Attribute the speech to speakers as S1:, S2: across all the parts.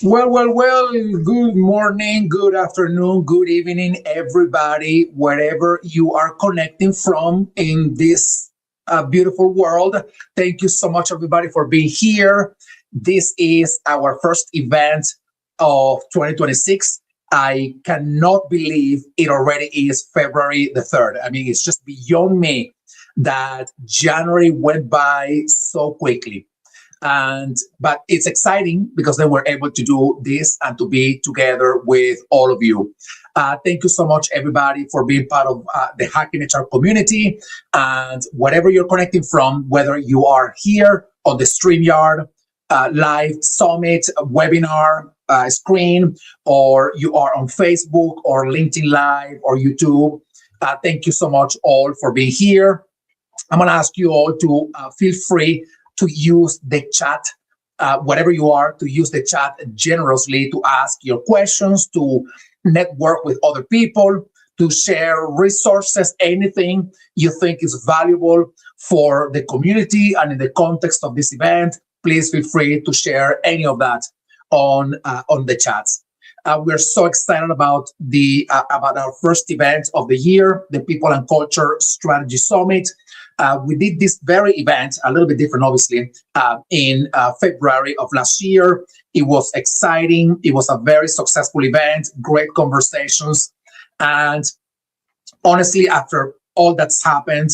S1: Well. Good morning, good afternoon, good evening, everybody, wherever you are connecting from in this beautiful world. Thank you so much, everybody, for being here. This is our first event of 2026. I cannot believe it already is February the 3rd. I mean, it's just beyond me that January went by so quickly, and but it's exciting because then we're able to do this and to be together with all of you. Thank you so much, everybody, for being part of the Hacking HR community. And wherever you're connecting from, whether you are here on the StreamYard live summit webinar screen, or you are on Facebook or LinkedIn Live or YouTube, thank you so much all for being here. I'm going to ask you all to feel free to use the chat, whatever you are, to use the chat generously to ask your questions, to network with other people, to share resources, anything you think is valuable for the community and in the context of this event. Please feel free to share any of that on the chats. We're so excited about about our first event of the year, the People and Culture Strategy Summit. We did this very event, a little bit different, obviously, in February of last year. It was exciting. It was a very successful event, great conversations. And honestly, after all that's happened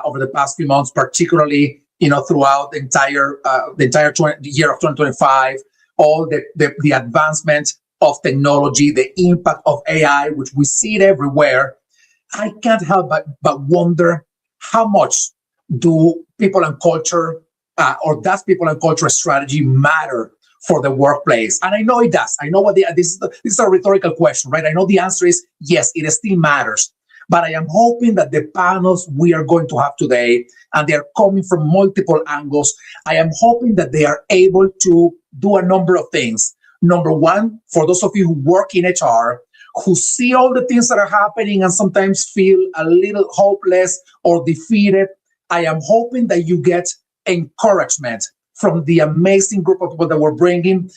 S1: over the past few months, particularly, throughout the entire year of 2025, all the advancement of technology, the impact of AI, which we see it everywhere, I can't help but wonder, how much do people and culture, or does people and culture strategy matter for the workplace? And I know it does. I know this is a rhetorical question, right? I know the answer is yes, it still matters. But I am hoping that the panels we are going to have today, and they are coming from multiple angles, I am hoping that they are able to do a number of things. Number one, for those of you who work in HR, who see all the things that are happening and sometimes feel a little hopeless or defeated, I am hoping that you get encouragement from the amazing group of people that we're bringing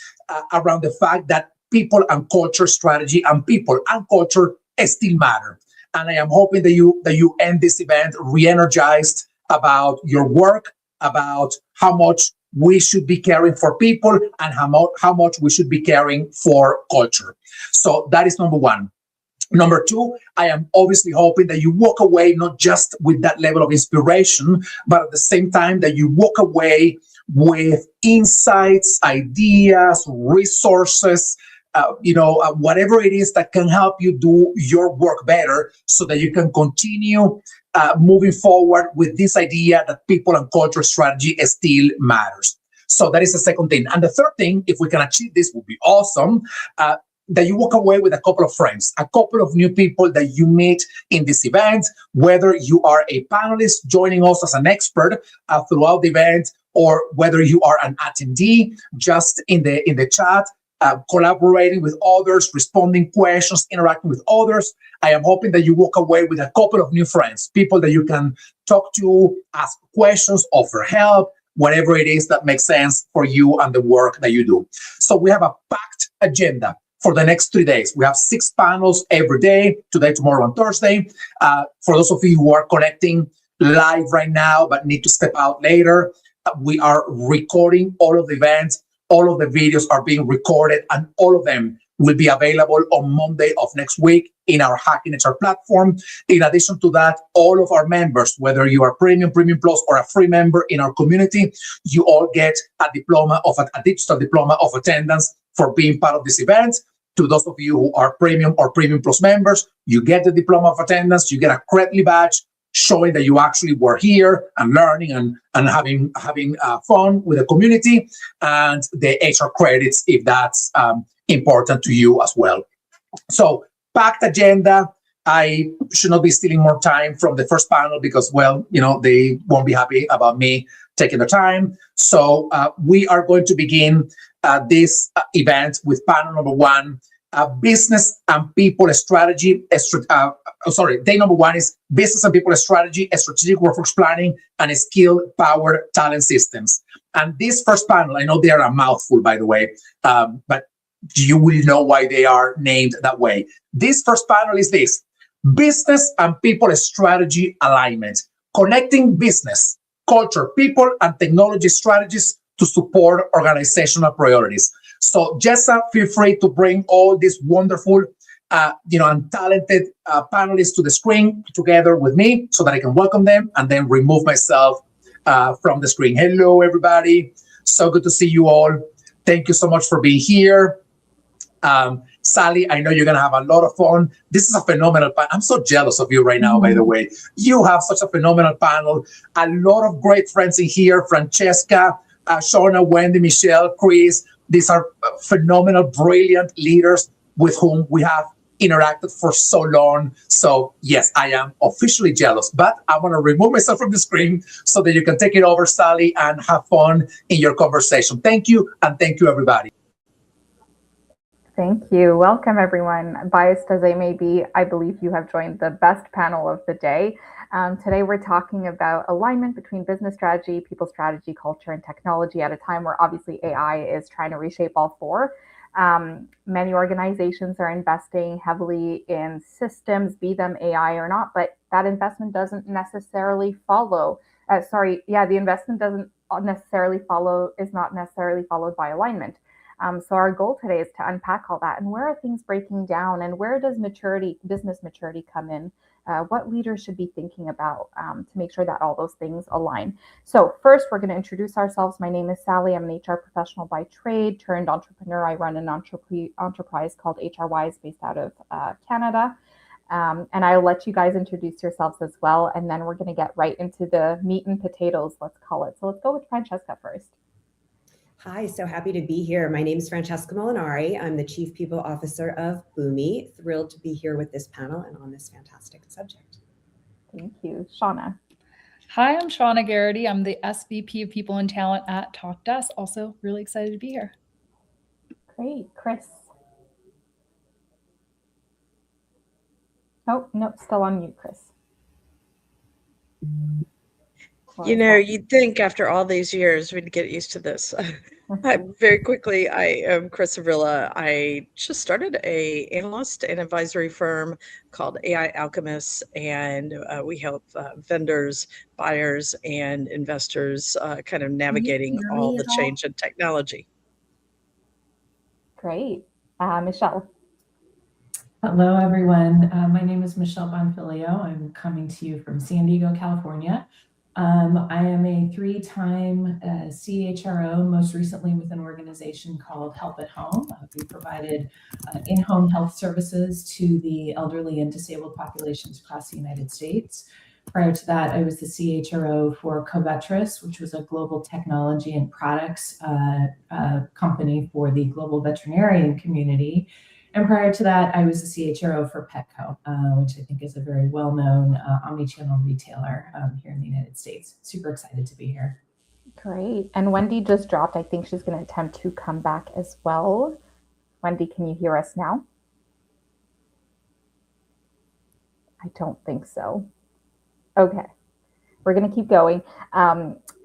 S1: around the fact that people and culture strategy and people and culture still matter. And I am hoping that you end this event re-energized about your work, about how much we should be caring for people and how much we should be caring for culture. So that is number one. Number two, I am obviously hoping that you walk away not just with that level of inspiration, but at the same time that you walk away with insights, ideas, resources, whatever it is that can help you do your work better so that you can continue moving forward with this idea that people and culture strategy still matters. So that is the second thing. And the third thing, if we can achieve this, would be awesome, that you walk away with a couple of friends, a couple of new people that you meet in this event, whether you are a panelist joining us as an expert throughout the event, or whether you are an attendee just in the chat, collaborating with others, responding questions, interacting with others. I am hoping that you walk away with a couple of new friends, people that you can talk to, ask questions, offer help, whatever it is that makes sense for you and the work that you do. So we have a packed agenda for the next 3 days. We have 6 panels every day, today, tomorrow, and Thursday. For those of you who are connecting live right now but need to step out later, we are recording all of the events. All of the videos are being recorded, and all of them will be available on Monday of next week in our Hacking HR platform. In addition to that, all of our members, whether you are Premium, Premium Plus, or a free member in our community, you all get a digital diploma of attendance for being part of this event. To those of you who are Premium or Premium Plus members, you get the diploma of attendance, you get a Credly badge showing that you actually were here and learning and having fun with the community, and the HR credits if that's important to you as well. So packed agenda. I should not be stealing more time from the first panel because, they won't be happy about me taking the time. So we are going to begin this event with panel number one. business and people strategy. Day number one is business and people strategy, strategic workforce planning, and skill powered talent systems. And this first panel, I know they are a mouthful, by the way, but you will know why they are named that way. This first panel is this: business and people strategy alignment, connecting business, culture, people, and technology strategies to support organizational priorities. So Jessa, feel free to bring all these wonderful, and talented panelists to the screen together with me so that I can welcome them and then remove myself from the screen. Hello, everybody. So good to see you all. Thank you so much for being here. Sally, I know you're going to have a lot of fun. This is a phenomenal panel. I'm so jealous of you right now, by the way. You have such a phenomenal panel. A lot of great friends in here. Francesca, Shauna, Wendy, Michelle, Chris. These are phenomenal, brilliant leaders with whom we have interacted for so long. So yes, I am officially jealous, but I want to remove myself from the screen so that you can take it over, Sally, and have fun in your conversation. Thank you, and thank you, everybody.
S2: Thank you. Welcome, everyone. Biased as I may be, I believe you have joined the best panel of the day. Today, we're talking about alignment between business strategy, people strategy, culture, and technology at a time where obviously AI is trying to reshape all four. Many organizations are investing heavily in systems, be them AI or not, but that investment doesn't necessarily follow. The investment doesn't necessarily follow, is not necessarily followed by alignment. So our goal today is to unpack all that and where are things breaking down and where does business maturity come in? What leaders should be thinking about to make sure that all those things align. So first, we're going to introduce ourselves. My name is Sally. I'm an HR professional by trade turned entrepreneur. I run an enterprise called HRWise based out of Canada. And I'll let you guys introduce yourselves as well. And then we're going to get right into the meat and potatoes, let's call it. So let's go with Francesca first.
S3: Hi, so happy to be here. My name is Francesca Molinari. I'm the Chief People Officer of Boomi. Thrilled to be here with this panel and on this fantastic subject.
S2: Thank you. Shauna.
S4: Hi, I'm Shauna Garrity. I'm the SVP of People and Talent at Talkdesk. Also really excited to be here.
S2: Great. Chris. Oh, nope, still on mute, Chris.
S5: You'd think after all these years we'd get used to this. Very quickly, I am Chris Avila. I just started an analyst and advisory firm called AI Alchemists, and we help vendors, buyers, and investors kind of navigating all the change in technology.
S2: Great. Michelle.
S6: Hello, everyone. My name is Michelle Bonfilio. I'm coming to you from San Diego, California. I am a 3-time CHRO, most recently with an organization called Help at Home. We provided in-home health services to the elderly and disabled populations across the United States. Prior to that, I was the CHRO for Covetrus, which was a global technology and products company for the global veterinarian community. And prior to that, I was the CHRO for Petco, which I think is a very well-known omnichannel retailer here in the United States. Super excited to be here.
S2: Great. And Wendy just dropped. I think she's going to attempt to come back as well. Wendy, can you hear us now? I don't think so. Okay. We're going to keep going.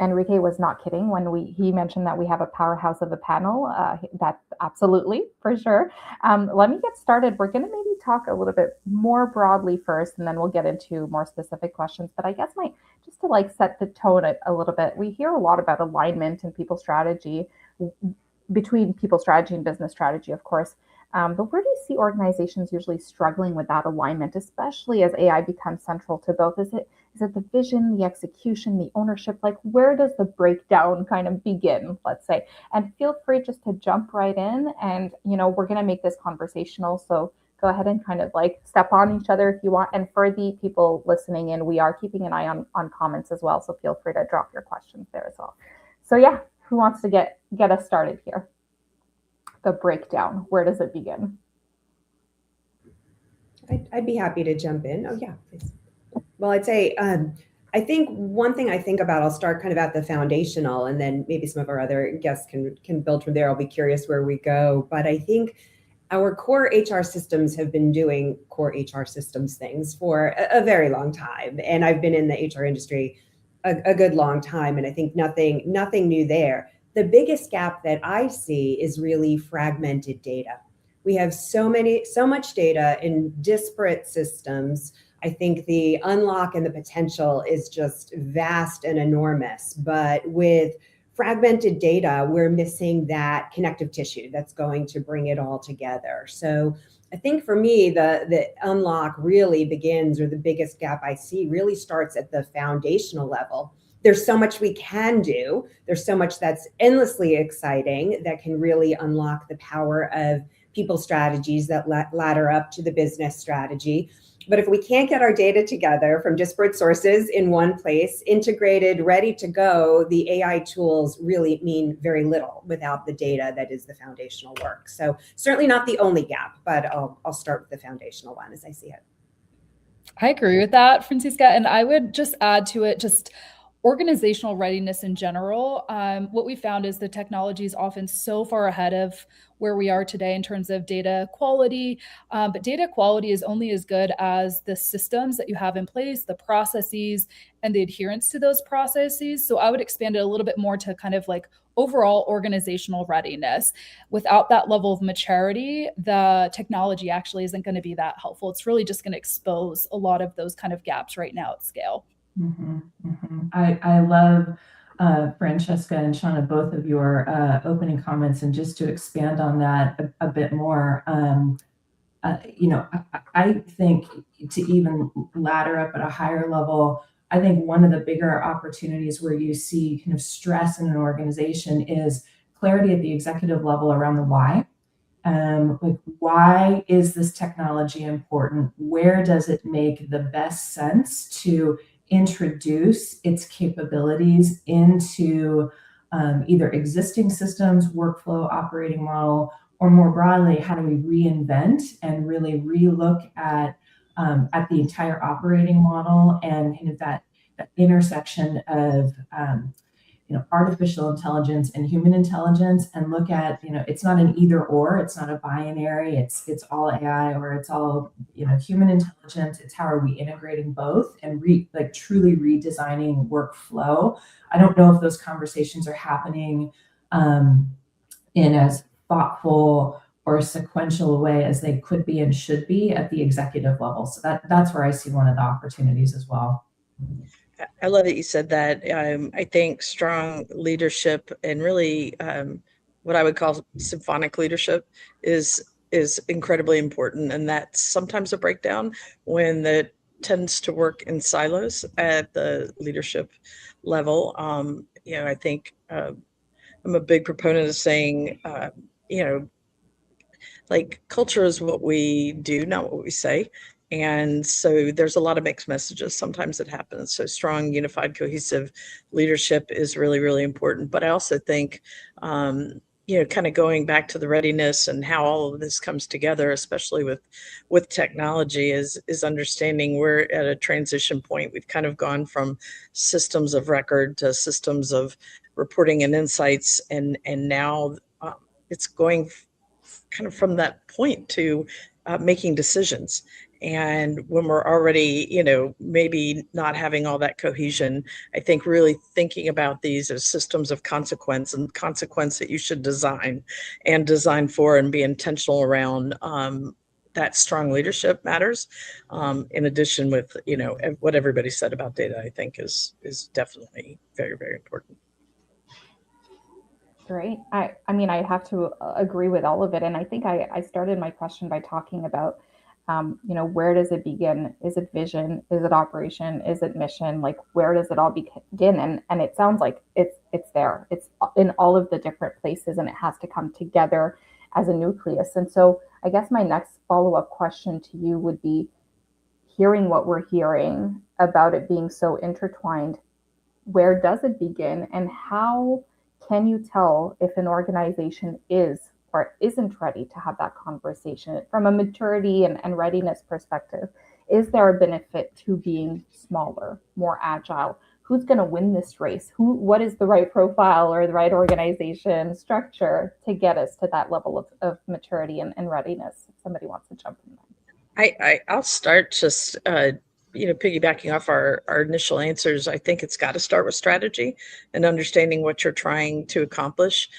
S2: Enrique was not kidding when he mentioned that we have a powerhouse of a panel. That's absolutely, for sure. Let me get started. We're going to maybe talk a little bit more broadly first, and then we'll get into more specific questions. But I guess just to set the tone a little bit, we hear a lot about alignment and people strategy, between people strategy and business strategy, of course. But where do you see organizations usually struggling with that alignment, especially as AI becomes central to both? Is it the vision, the execution, the ownership? Where does the breakdown kind of begin, let's say? And feel free just to jump right in. And, we're going to make this conversational. So go ahead and kind of step on each other if you want. And for the people listening in, we are keeping an eye on comments as well. So feel free to drop your questions there as well. So yeah, who wants to get us started here? The breakdown, where does it begin?
S3: I'd be happy to jump in. Oh yeah, please. Well, I'd say, I think one thing I think about, I'll start kind of at the foundational, and then maybe some of our other guests can build from there. I'll be curious where we go. But I think our core HR systems have been doing core HR systems things for a very long time. And I've been in the HR industry a good long time, and I think nothing new there. The biggest gap that I see is really fragmented data. We have so much data in disparate systems. I think the unlock and the potential is just vast and enormous, but with fragmented data, we're missing that connective tissue that's going to bring it all together. So I think for me, the unlock really begins, or the biggest gap I see really starts at the foundational level. There's so much we can do. There's so much that's endlessly exciting that can really unlock the power of people strategies that ladder up to the business strategy. But if we can't get our data together from disparate sources in one place, integrated, ready to go, the AI tools really mean very little without the data that is the foundational work. So certainly not the only gap, but I'll start with the foundational one as I see it.
S4: I agree with that, Francisca. And I would just add to it just organizational readiness in general. What we found is the technology is often so far ahead of where we are today in terms of data quality. But data quality is only as good as the systems that you have in place, the processes, and the adherence to those processes. So I would expand it a little bit more to kind of like overall organizational readiness. Without that level of maturity, the technology actually isn't going to be that helpful. It's really just going to expose a lot of those kind of gaps right now at scale.
S6: I love Francesca and Shauna, both of your opening comments, and just to expand on that a bit more, I think to even ladder up at a higher level, I think one of the bigger opportunities where you see kind of stress in an organization is clarity at the executive level around the why. Like, why is this technology important? Where does it make the best sense to introduce its capabilities into either existing systems, workflow, operating model, or more broadly, how do we reinvent and really relook at the entire operating model and kind of that intersection of artificial intelligence and human intelligence, and look at, it's not an either or, it's not a binary, it's all AI or it's all, human intelligence. It's how are we integrating both and truly redesigning workflow. I don't know if those conversations are happening in as thoughtful or sequential a way as they could be and should be at the executive level. So that's where I see one of the opportunities as well.
S5: I love that you said that. I think strong leadership and really what I would call symphonic leadership is incredibly important. And that's sometimes a breakdown when that tends to work in silos at the leadership level. I think I'm a big proponent of saying, like, culture is what we do, not what we say. And so there's a lot of mixed messages. Sometimes it happens. So strong, unified, cohesive leadership is really, really important. But I also think, kind of going back to the readiness and how all of this comes together, especially with technology, is understanding we're at a transition point. We've kind of gone from systems of record to systems of reporting and insights. And now it's going kind of from that point to making decisions. And when we're already, maybe not having all that cohesion, I think really thinking about these as systems of consequence and consequence that you should design for and be intentional around, that strong leadership matters. In addition with, what everybody said about data, I think is definitely very, very important.
S2: Great. I mean, I have to agree with all of it. And I think I started my question by talking about, where does it begin? Is it vision? Is it operation? Is it mission? Like, where does it all begin? And it sounds like it's there. It's in all of the different places, and it has to come together as a nucleus. And so I guess my next follow-up question to you would be, hearing what we're hearing about it being so intertwined, where does it begin, and how can you tell if an organization is or isn't ready to have that conversation from a maturity and readiness perspective? Is there a benefit to being smaller, more agile, who's going to win this race? What is the right profile or the right organization structure to get us to that level of maturity and readiness? If somebody wants to jump in.
S5: I'll start just, piggybacking off our initial answers. I think it's got to start with strategy and understanding what you're trying to accomplish.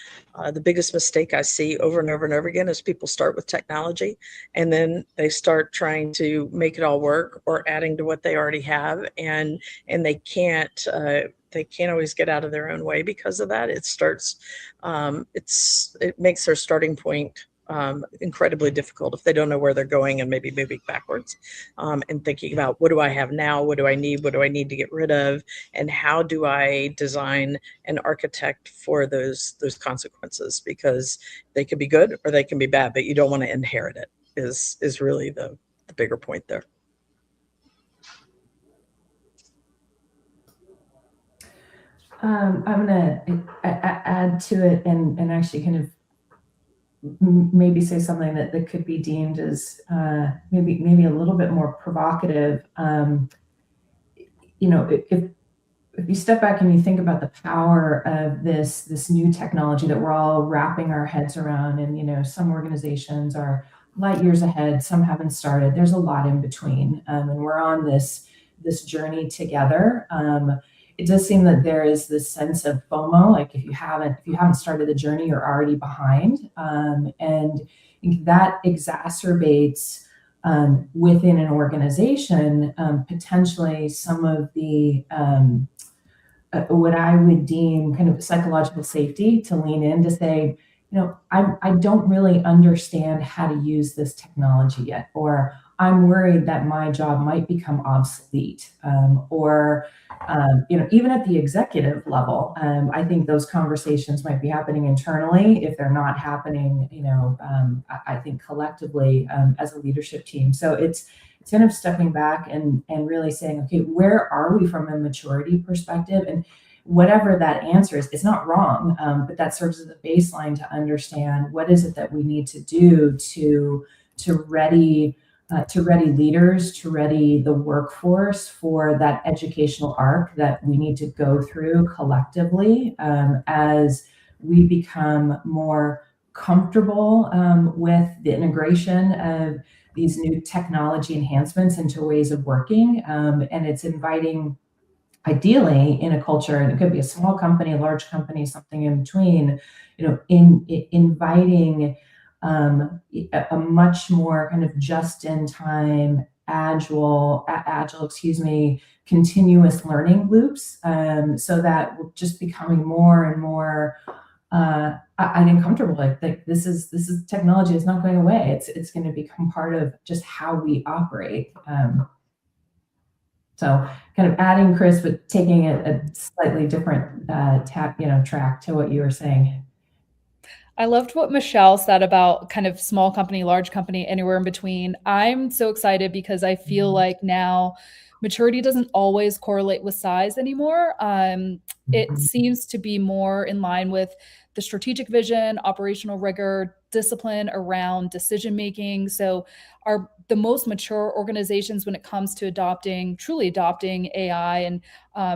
S5: The biggest mistake I see over and over and over again is people start with technology and then they start trying to make it all work or adding to what they already have, and they can't always get out of their own way because of that. It makes their starting point incredibly difficult if they don't know where they're going and maybe moving backwards, and thinking about, what do I have now? What do I need? What do I need to get rid of? And how do I design and architect for those consequences? Because they can be good or they can be bad, but you don't want to inherit it is really the bigger point there.
S6: I'm going to add to it and actually kind of maybe say something that could be deemed as maybe a little bit more provocative. If you step back and you think about the power of this new technology that we're all wrapping our heads around, and some organizations are light years ahead, some haven't started. There's a lot in between, and we're on this journey together. It does seem that there is this sense of FOMO, like if you haven't started the journey, you're already behind, and that exacerbates within an organization potentially some of the what I would deem kind of psychological safety to lean in to say, I don't really understand how to use this technology yet, or I'm worried that my job might become obsolete, or even at the executive level, I think those conversations might be happening internally if they're not happening, I think collectively as a leadership team. So it's kind of stepping back and really saying, okay, where are we from a maturity perspective? And whatever that answer is, it's not wrong, but that serves as a baseline to understand what is it that we need to do to ready leaders, to ready the workforce for that educational arc that we need to go through collectively as we become more comfortable with the integration of these new technology enhancements into ways of working. And it's inviting, ideally, in a culture, and it could be a small company, a large company, something in between, inviting a much more kind of just-in-time, agile, continuous learning loops, so that we're just becoming more and more, I think, comfortable. Like this is technology is not going away. It's going to become part of just how we operate. So, kind of adding, Chris, but taking a slightly different track to what you were saying.
S4: I loved what Michelle said about kind of small company, large company, anywhere in between. I'm so excited because I feel like now maturity doesn't always correlate with size anymore. It seems to be more in line with the strategic vision, operational rigor, discipline around decision making. So the most mature organizations, when it comes to truly adopting AI and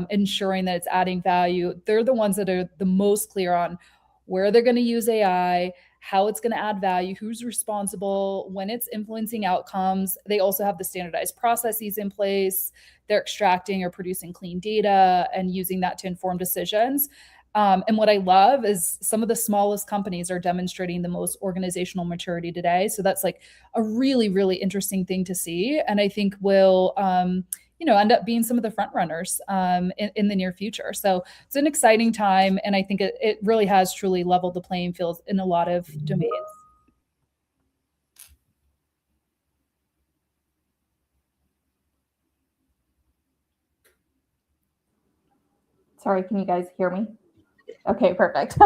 S4: ensuring that it's adding value, they're the ones that are the most clear on where they're going to use AI, how it's going to add value, who's responsible, when it's influencing outcomes. They also have the standardized processes in place. They're extracting or producing clean data and using that to inform decisions. And what I love is some of the smallest companies are demonstrating the most organizational maturity today. So that's like a really, really interesting thing to see. And I think will end up being some of the front runners in the near future. So it's an exciting time. And I think it really has truly leveled the playing field in a lot of domains.
S2: Sorry, can you guys hear me? Okay, perfect.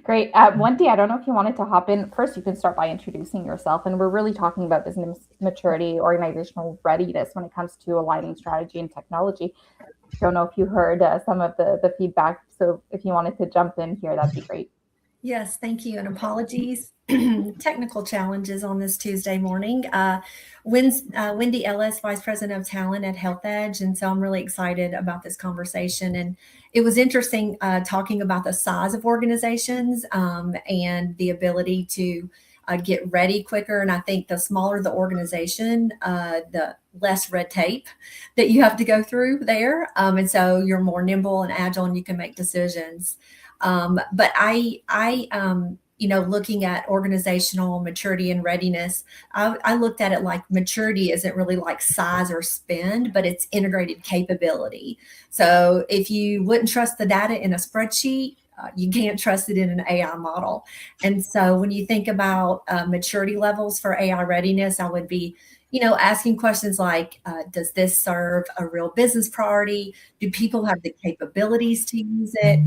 S2: Great. Wendy, I don't know if you wanted to hop in. First, you can start by introducing yourself. And we're really talking about business maturity, organizational readiness when it comes to aligning strategy and technology. Don't know if you heard some of the feedback. So if you wanted to jump in here, that'd be great.
S7: Yes, thank you, and apologies. Technical challenges on this Tuesday morning. Wendy Ellis, Vice President of Talent at Health Edge, and so I'm really excited about this conversation. And it was interesting talking about the size of organizations and the ability to get ready quicker. And I think the smaller the organization, the less red tape that you have to go through there. And so you're more nimble and agile, and you can make decisions. But looking at organizational maturity and readiness, I looked at it like maturity isn't really like size or spend, but it's integrated capability. So if you wouldn't trust the data in a spreadsheet, you can't trust it in an AI model. And so when you think about maturity levels for AI readiness, I would be asking questions like, does this serve a real business priority? Do people have the capabilities to use it?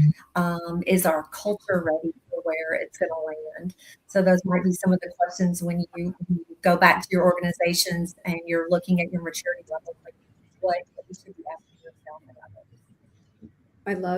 S7: Is our culture ready for where it's going to land? So those might be some of the questions when you go back to your organizations and you're looking at your maturity levels, like what you should be asking yourself about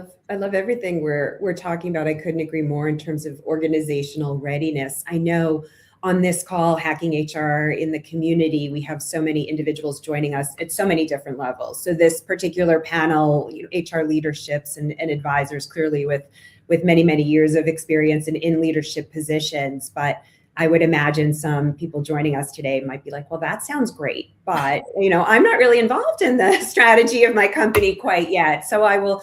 S7: it.
S3: I love everything we're talking about. I couldn't agree more in terms of organizational readiness. I know on this call, Hacking HR in the community, we have so many individuals joining us at so many different levels. So this particular panel, HR leaderships and advisors, clearly with many, many years of experience and in leadership positions. But I would imagine some people joining us today might be like, well, that sounds great, but I'm not really involved in the strategy of my company quite yet. So I will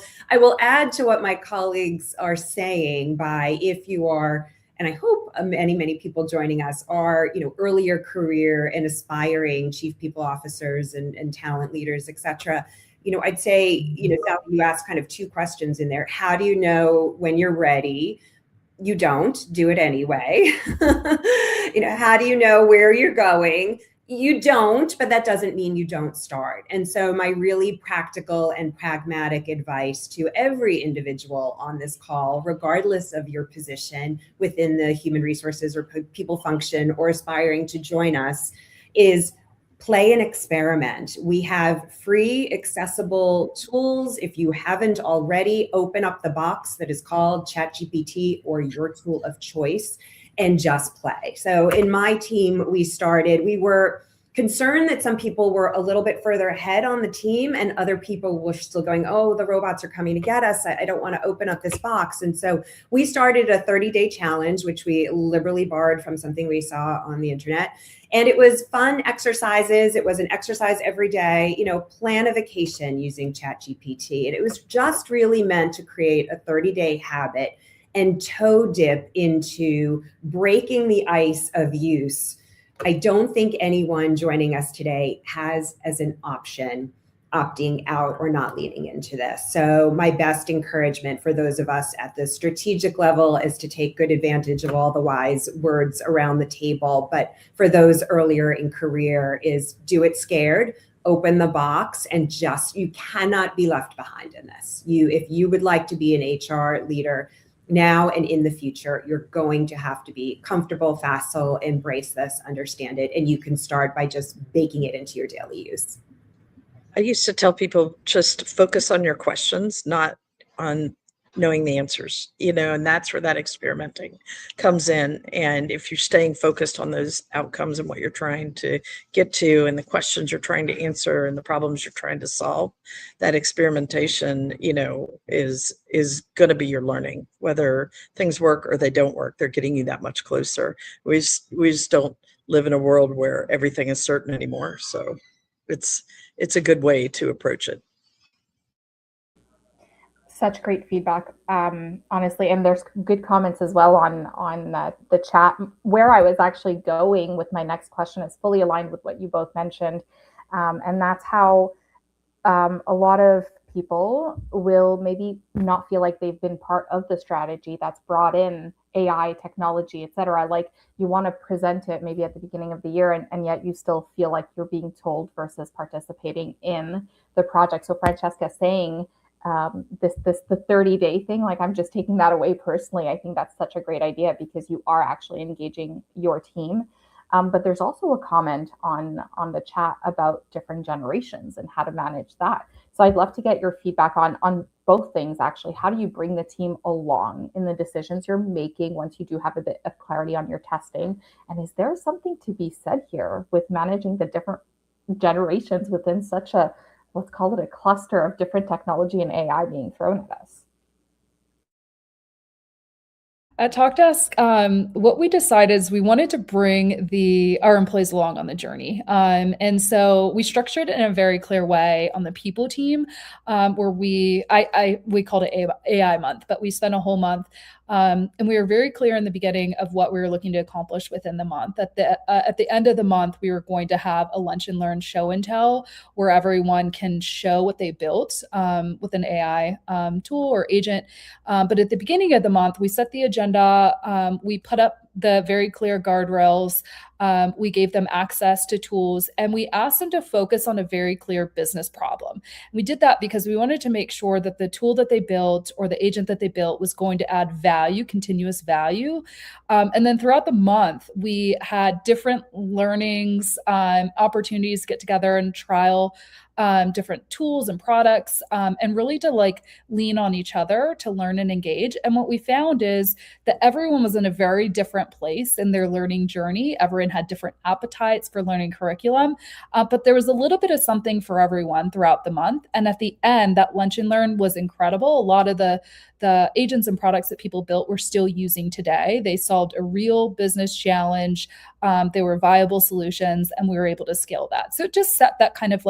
S3: add to what my colleagues are saying by, if you are, and I hope many, many people joining us are, earlier career and aspiring chief people officers and talent leaders, et cetera. I'd say, Sally, you asked kind of two questions in there. How do you know when you're ready? You don't do it anyway. How do you know where you're going? You don't, but that doesn't mean you don't start. And so my really practical and pragmatic advice to every individual on this call, regardless of your position within the human resources or people function or aspiring to join us, is play and experiment. We have free, accessible tools. If you haven't already, open up the box that is called ChatGPT or your tool of choice and just play. So in my team, we were concerned that some people were a little bit further ahead on the team and other people were still going, oh, the robots are coming to get us. I don't want to open up this box. And so we started a 30-day challenge, which we liberally borrowed from something we saw on the internet. And it was fun exercises. It was an exercise every day, plan a vacation using ChatGPT. And it was just really meant to create a 30-day habit and toe dip into breaking the ice of use. I don't think anyone joining us today has as an option opting out or not leaning into this. So my best encouragement for those of us at the strategic level is to take good advantage of all the wise words around the table. But for those earlier in career is do it scared, open the box, and you cannot be left behind in this. If you would like to be an HR leader now and in the future, you're going to have to be comfortable, facile, embrace this, understand it, and you can start by just baking it into your daily use.
S5: I used to tell people just focus on your questions, not on knowing the answers, and that's where that experimenting comes in. And if you're staying focused on those outcomes and what you're trying to get to and the questions you're trying to answer and the problems you're trying to solve, that experimentation, is going to be your learning. Whether things work or they don't work, they're getting you that much closer. We just don't live in a world where everything is certain anymore. So it's a good way to approach it.
S2: Such great feedback, honestly, and there's good comments as well on the chat. Where I was actually going with my next question is fully aligned with what you both mentioned, and that's how a lot of people will maybe not feel like they've been part of the strategy that's brought in AI technology, et cetera. Like you want to present it maybe at the beginning of the year, and yet you still feel like you're being told versus participating in the project. So Francesca saying the 30-day thing, like I'm just taking that away personally. I think that's such a great idea because you are actually engaging your team. But there's also a comment on the chat about different generations and how to manage that. So I'd love to get your feedback on both things actually. How do you bring the team along in the decisions you're making once you do have a bit of clarity on your testing? And is there something to be said here with managing the different generations within such a, let's call it a cluster of different technology and AI being thrown at us?
S4: At TalkDesk, what we decided is we wanted to bring our employees along on the journey. And so we structured it in a very clear way on the people team, where we called it AI month, but we spent a whole month. And we were very clear in the beginning of what we were looking to accomplish within the month. At the end of the month, we were going to have a lunch and learn show and tell where everyone can show what they built with an AI tool or agent. But at the beginning of the month, we set the agenda. We put up the very clear guardrails. We gave them access to tools, and we asked them to focus on a very clear business problem. And we did that because we wanted to make sure that the tool that they built or the agent that they built was going to add value, continuous value. And then throughout the month, we had different learnings, opportunities to get together and trial different tools and products, and really to lean on each other to learn and engage. And what we found is that everyone was in a very different place in their learning journey. Everyone had different appetites for learning curriculum, but there was a little bit of something for everyone throughout the month. And at the end, that lunch and learn was incredible. A lot of the agents and products that people built we're still using today. They solved a real business challenge. They were viable solutions, and we were able to scale that. So it just set that kind of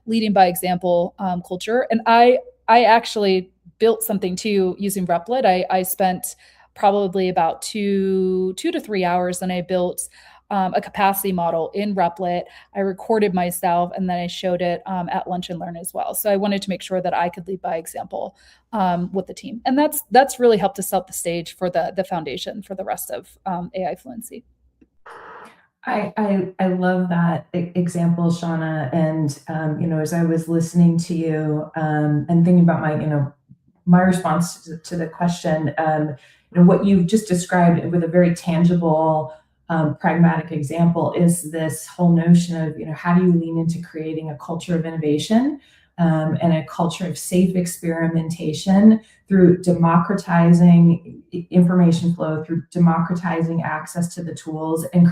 S4: leading by example culture. And I actually built something too using Replit. I spent probably about 2 to 3 hours, and I built a capacity model in Replit. I recorded myself, and then I showed it at Lunch and Learn as well. So I wanted to make sure that I could lead by example with the team. And that's really helped to set the stage for the foundation for the rest of AI Fluency.
S6: I love that example, Shauna. And, as I was listening to you and thinking about my response to the question, what you've just described with a very tangible, pragmatic example is this whole notion of, how do you lean into creating a culture of innovation and a culture of safe experimentation through democratizing information flow, through democratizing access to the tools, and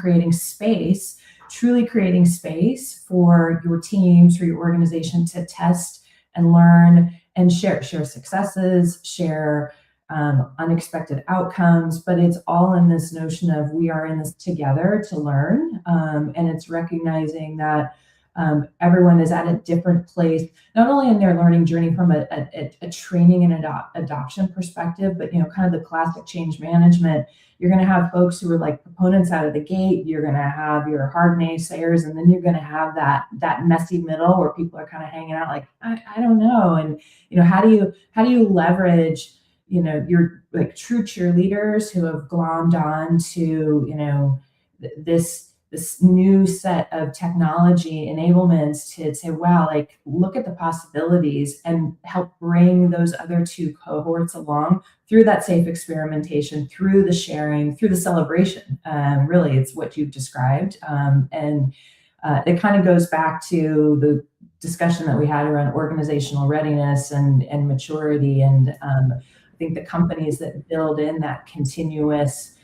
S6: truly creating space for your teams, for your organization to test and learn and share successes, share unexpected outcomes. But it's all in this notion of we are in this together to learn, and it's recognizing that everyone is at a different place, not only in their learning journey from a training and adoption perspective, but kind of the classic change management. You're going to have folks who are proponents out of the gate. You're going to have your hard naysayers, and then you're going to have that messy middle where people are kind of hanging out I don't know. And how do you leverage your true cheerleaders who have glommed on to this new set of technology enablements to say, wow, look at the possibilities, and help bring those other two cohorts along through that safe experimentation, through the sharing, through the celebration. Really, it's what you've described. And it kind of goes back to the discussion that we had around organizational readiness and maturity. And I think the companies that build in that continuous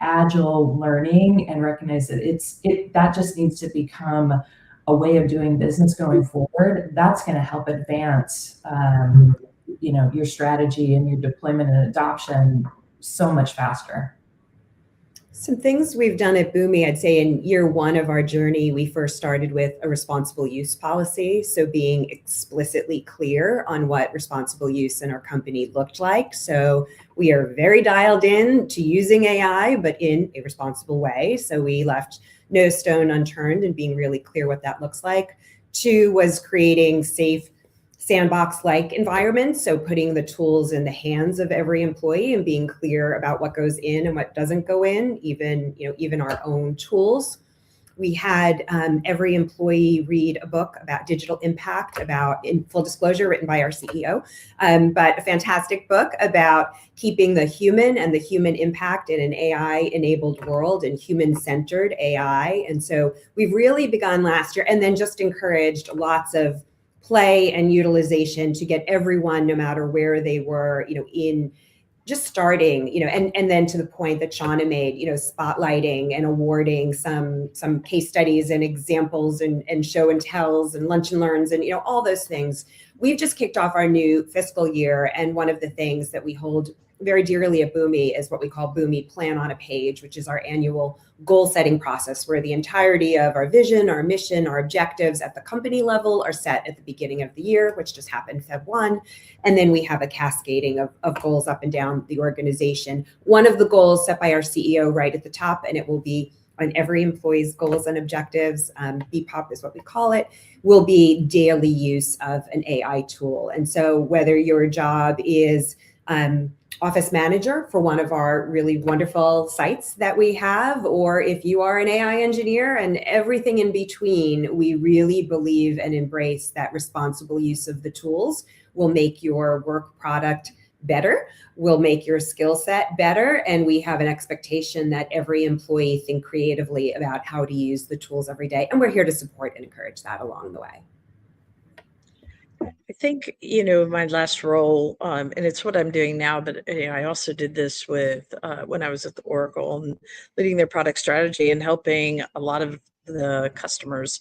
S6: agile learning and recognize that that just needs to become a way of doing business going forward, that's going to help advance your strategy and your deployment and adoption so much faster.
S3: Some things we've done at Boomi, I'd say in year one of our journey, we first started with a responsible use policy. So being explicitly clear on what responsible use in our company looked like. So we are very dialed in to using AI, but in a responsible way. So we left no stone unturned in being really clear what that looks like. 2 was creating safe sandbox-like environments. So putting the tools in the hands of every employee and being clear about what goes in and what doesn't go in, even our own tools. We had every employee read a book about digital impact, in full disclosure, written by our CEO, but a fantastic book about keeping the human and the human impact in an AI-enabled world and human-centered AI. And so we've really begun last year, and then just encouraged lots of play and utilization to get everyone, no matter where they were, in just starting, and then to the point that Shauna made, spotlighting and awarding some case studies and examples and show and tells and lunch and learns and, all those things. We've just kicked off our new fiscal year. And one of the things that we hold very dearly at Boomi is what we call Boomi Plan on a Page, which is our annual goal setting process where the entirety of our vision, our mission, our objectives at the company level are set at the beginning of the year, which just happened Feb 1. And then we have a cascading of goals up and down the organization. One of the goals set by our CEO right at the top, and it will be on every employee's goals and objectives, BPOP is what we call it, will be daily use of an AI tool. And so whether your job is office manager for one of our really wonderful sites that we have, or if you are an AI engineer and everything in between, we really believe and embrace that responsible use of the tools will make your work product better, will make your skill set better. And we have an expectation that every employee think creatively about how to use the tools every day. And we're here to support and encourage that along the way.
S5: I think, my last role, and it's what I'm doing now, but I also did this with when I was at the Oracle and leading their product strategy and helping a lot of the customers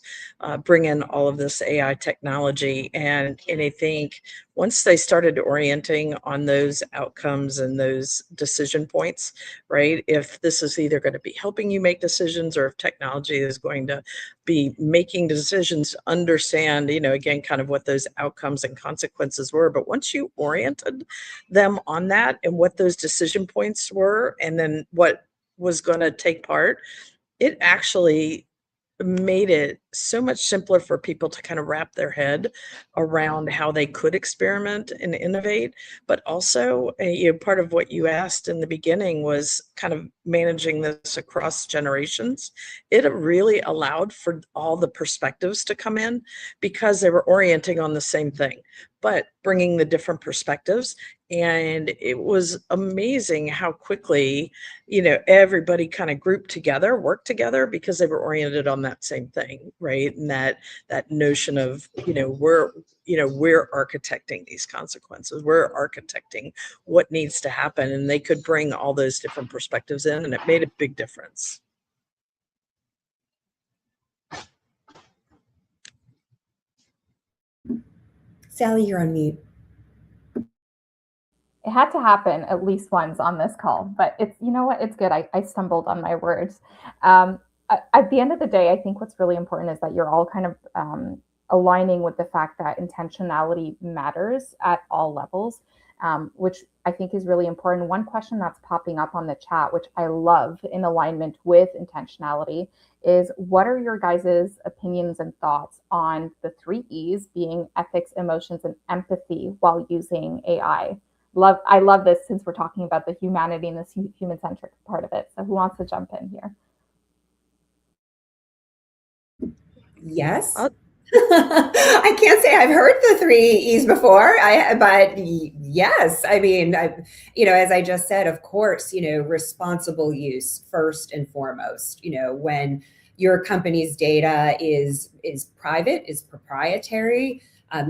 S5: bring in all of this AI technology. And I think once they started orienting on those outcomes and those decision points, right? If this is either going to be helping you make decisions or if technology is going to be making decisions, understand, again, kind of what those outcomes and consequences were. But once you oriented them on that and what those decision points were, and then what was going to take part, it actually made it so much simpler for people to kind of wrap their head around how they could experiment and innovate. But also, part of what you asked in the beginning was kind of managing this across generations. It really allowed for all the perspectives to come in because they were orienting on the same thing, but bringing the different perspectives. And it was amazing how quickly, everybody kind of grouped together, worked together because they were oriented on that same thing, right? And that notion of, we're architecting these consequences, we're architecting what needs to happen, and they could bring all those different perspectives in, and it made a big difference.
S3: Sally, you're on mute.
S2: It had to happen at least once on this call, but it's, it's good. I stumbled on my words. At the end of the day, I think what's really important is that you're all kind of aligning with the fact that intentionality matters at all levels, which I think is really important. One question that's popping up on the chat, which I love in alignment with intentionality, is what are your guys' opinions and thoughts on the 3 E's being ethics, emotions, and empathy while using AI? I love this since we're talking about the humanity and this human-centric part of it. So who wants to jump in here?
S3: Yes. I can't say I've heard the 3 E's before, but yes, I mean, as I just said, of course, responsible use first and foremost, when your company's data is private, is proprietary,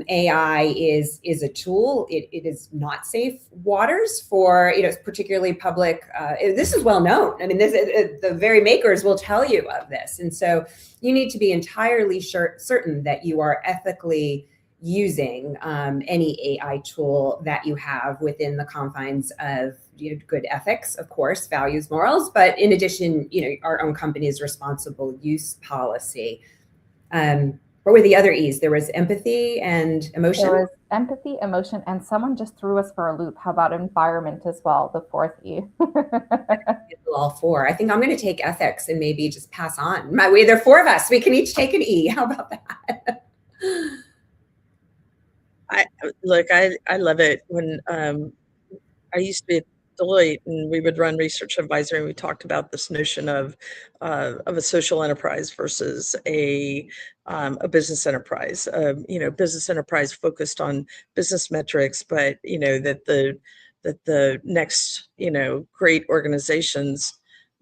S3: AI is a tool. It is not safe waters for, particularly public. This is well known. I mean, the very makers will tell you of this. And so you need to be entirely certain that you are ethically using any AI tool that you have within the confines of good ethics, of course, values, morals, but in addition, our own company's responsible use policy. What were the other E's? There was empathy and emotion.
S2: There was empathy, emotion, and someone just threw us for a loop. How about environment as well, the 4th E?
S3: All 4. I think I'm going to take ethics and maybe just pass on. My way, there are 4 of us. We can each take an E. How about that?
S5: I love it when I used to be at Deloitte and we would run research advisory, and we talked about this notion of a social enterprise versus a business enterprise. Business enterprise focused on business metrics, but that the next great organizations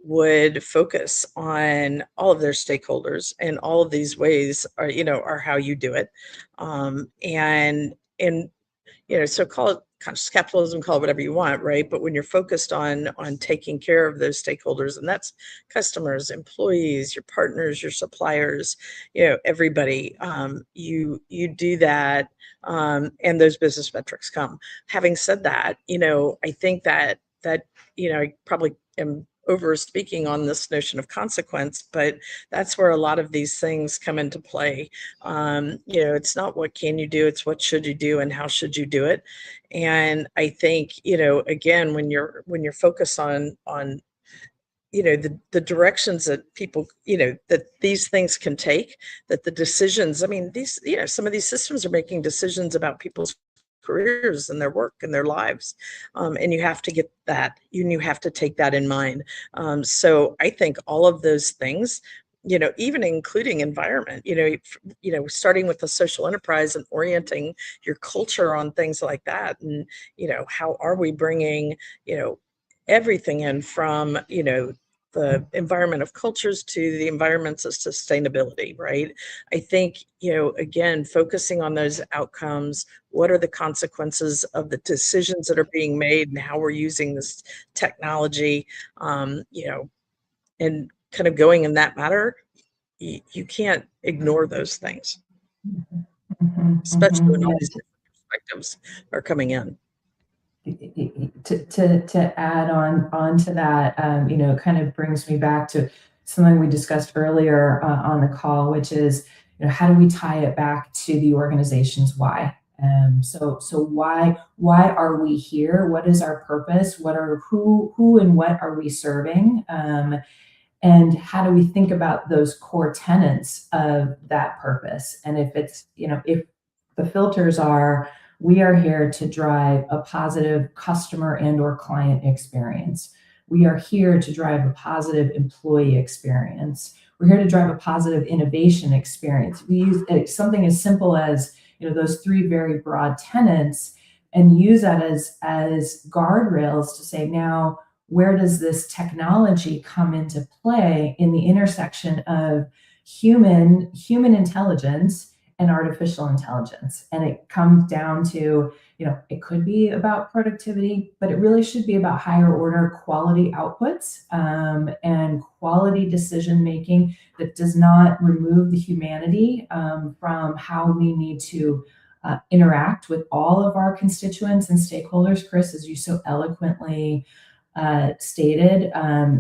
S5: would focus on all of their stakeholders, and all of these ways are, are how you do it. And so call it conscious capitalism, call it whatever you want, right? But when you're focused on taking care of those stakeholders, and that's customers, employees, your partners, your suppliers, everybody, you do that, and those business metrics come. Having said that, I think that I probably am over speaking on this notion of consequence, but that's where a lot of these things come into play. It's not what can you do, it's what should you do and how should you do it. And I think, again, when you're focused on the directions that people, that these things can take, that the decisions, I mean, these, some of these systems are making decisions about people's careers and their work and their lives. And you have to get that, you have to take that in mind. So I think all of those things, even including environment, starting with the social enterprise and orienting your culture on things like that. And, how are we bringing, everything in from, the environment of cultures to the environments of sustainability, right? I think, again, focusing on those outcomes, what are the consequences of the decisions that are being made and how we're using this technology, and kind of going in that matter, you can't ignore those things, especially when all these different perspectives are coming in.
S6: To add on to that, kind of brings me back to something we discussed earlier on the call, which is, how do we tie it back to the organization's why? So why are we here? What is our purpose? Who and what are we serving? And how do we think about those core tenets of that purpose? And if it's, if the filters are, we are here to drive a positive customer and or client experience. We are here to drive a positive employee experience. We're here to drive a positive innovation experience. We use something as simple as, those three very broad tenets, and use that as guardrails to say, now, where does this technology come into play in the intersection of human intelligence and artificial intelligence? And it comes down to, it could be about productivity, but it really should be about higher order quality outputs, and quality decision making that does not remove the humanity from how we need to interact with all of our constituents and stakeholders, Chris, as you so eloquently stated.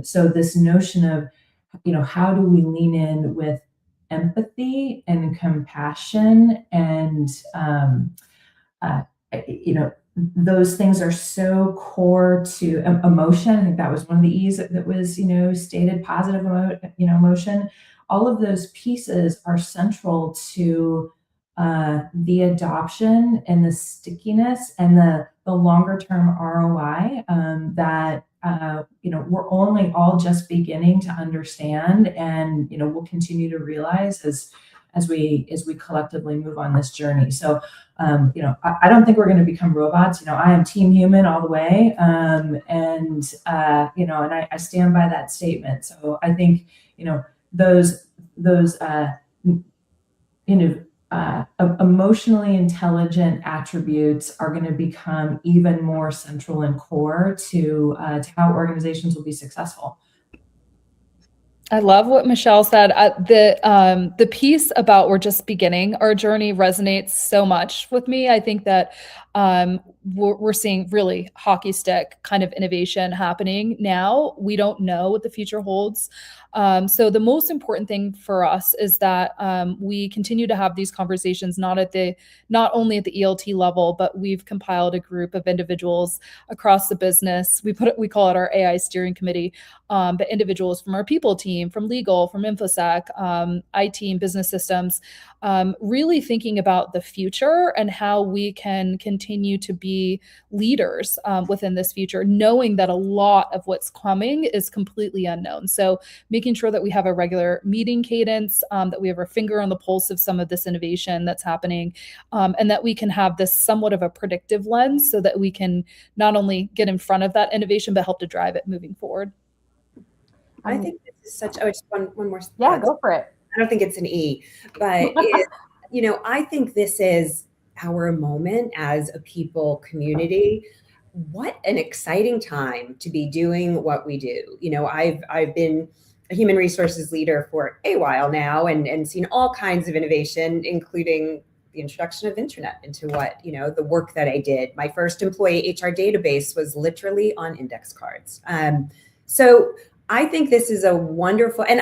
S6: So this notion of, how do we lean in with empathy and compassion, and those things are so core to emotion. I think that was one of the E's that was, stated, positive emotion. All of those pieces are central to the adoption and the stickiness and the longer term ROI that we're only all just beginning to understand, and we'll continue to realize as we collectively move on this journey. So I don't think we're going to become robots. I am team human all the way, and I stand by that statement. So I think those emotionally intelligent attributes are going to become even more central and core to how organizations will be successful.
S4: I love what Michelle said. The piece about we're just beginning our journey resonates so much with me. I think that we're seeing really hockey stick kind of innovation happening now. We don't know what the future holds. So the most important thing for us is that we continue to have these conversations, not only at the ELT level, but we've compiled a group of individuals across the business. We call it our AI steering committee, but individuals from our people team, from legal, from InfoSec, IT and business systems, really thinking about the future and how we can continue to be leaders within this future, knowing that a lot of what's coming is completely unknown. So making sure that we have a regular meeting cadence, that we have our finger on the pulse of some of this innovation that's happening, and that we can have this somewhat of a predictive lens so that we can not only get in front of that innovation, but help to drive it moving forward.
S3: I think this is such, just one more.
S2: Yeah, go for it.
S3: I don't think it's an E, but I think this is our moment as a people community. What an exciting time to be doing what we do. I've been a human resources leader for a while now and seen all kinds of innovation, including the introduction of internet into the work that I did. My first employee HR database was literally on index cards. So I think this is a wonderful, and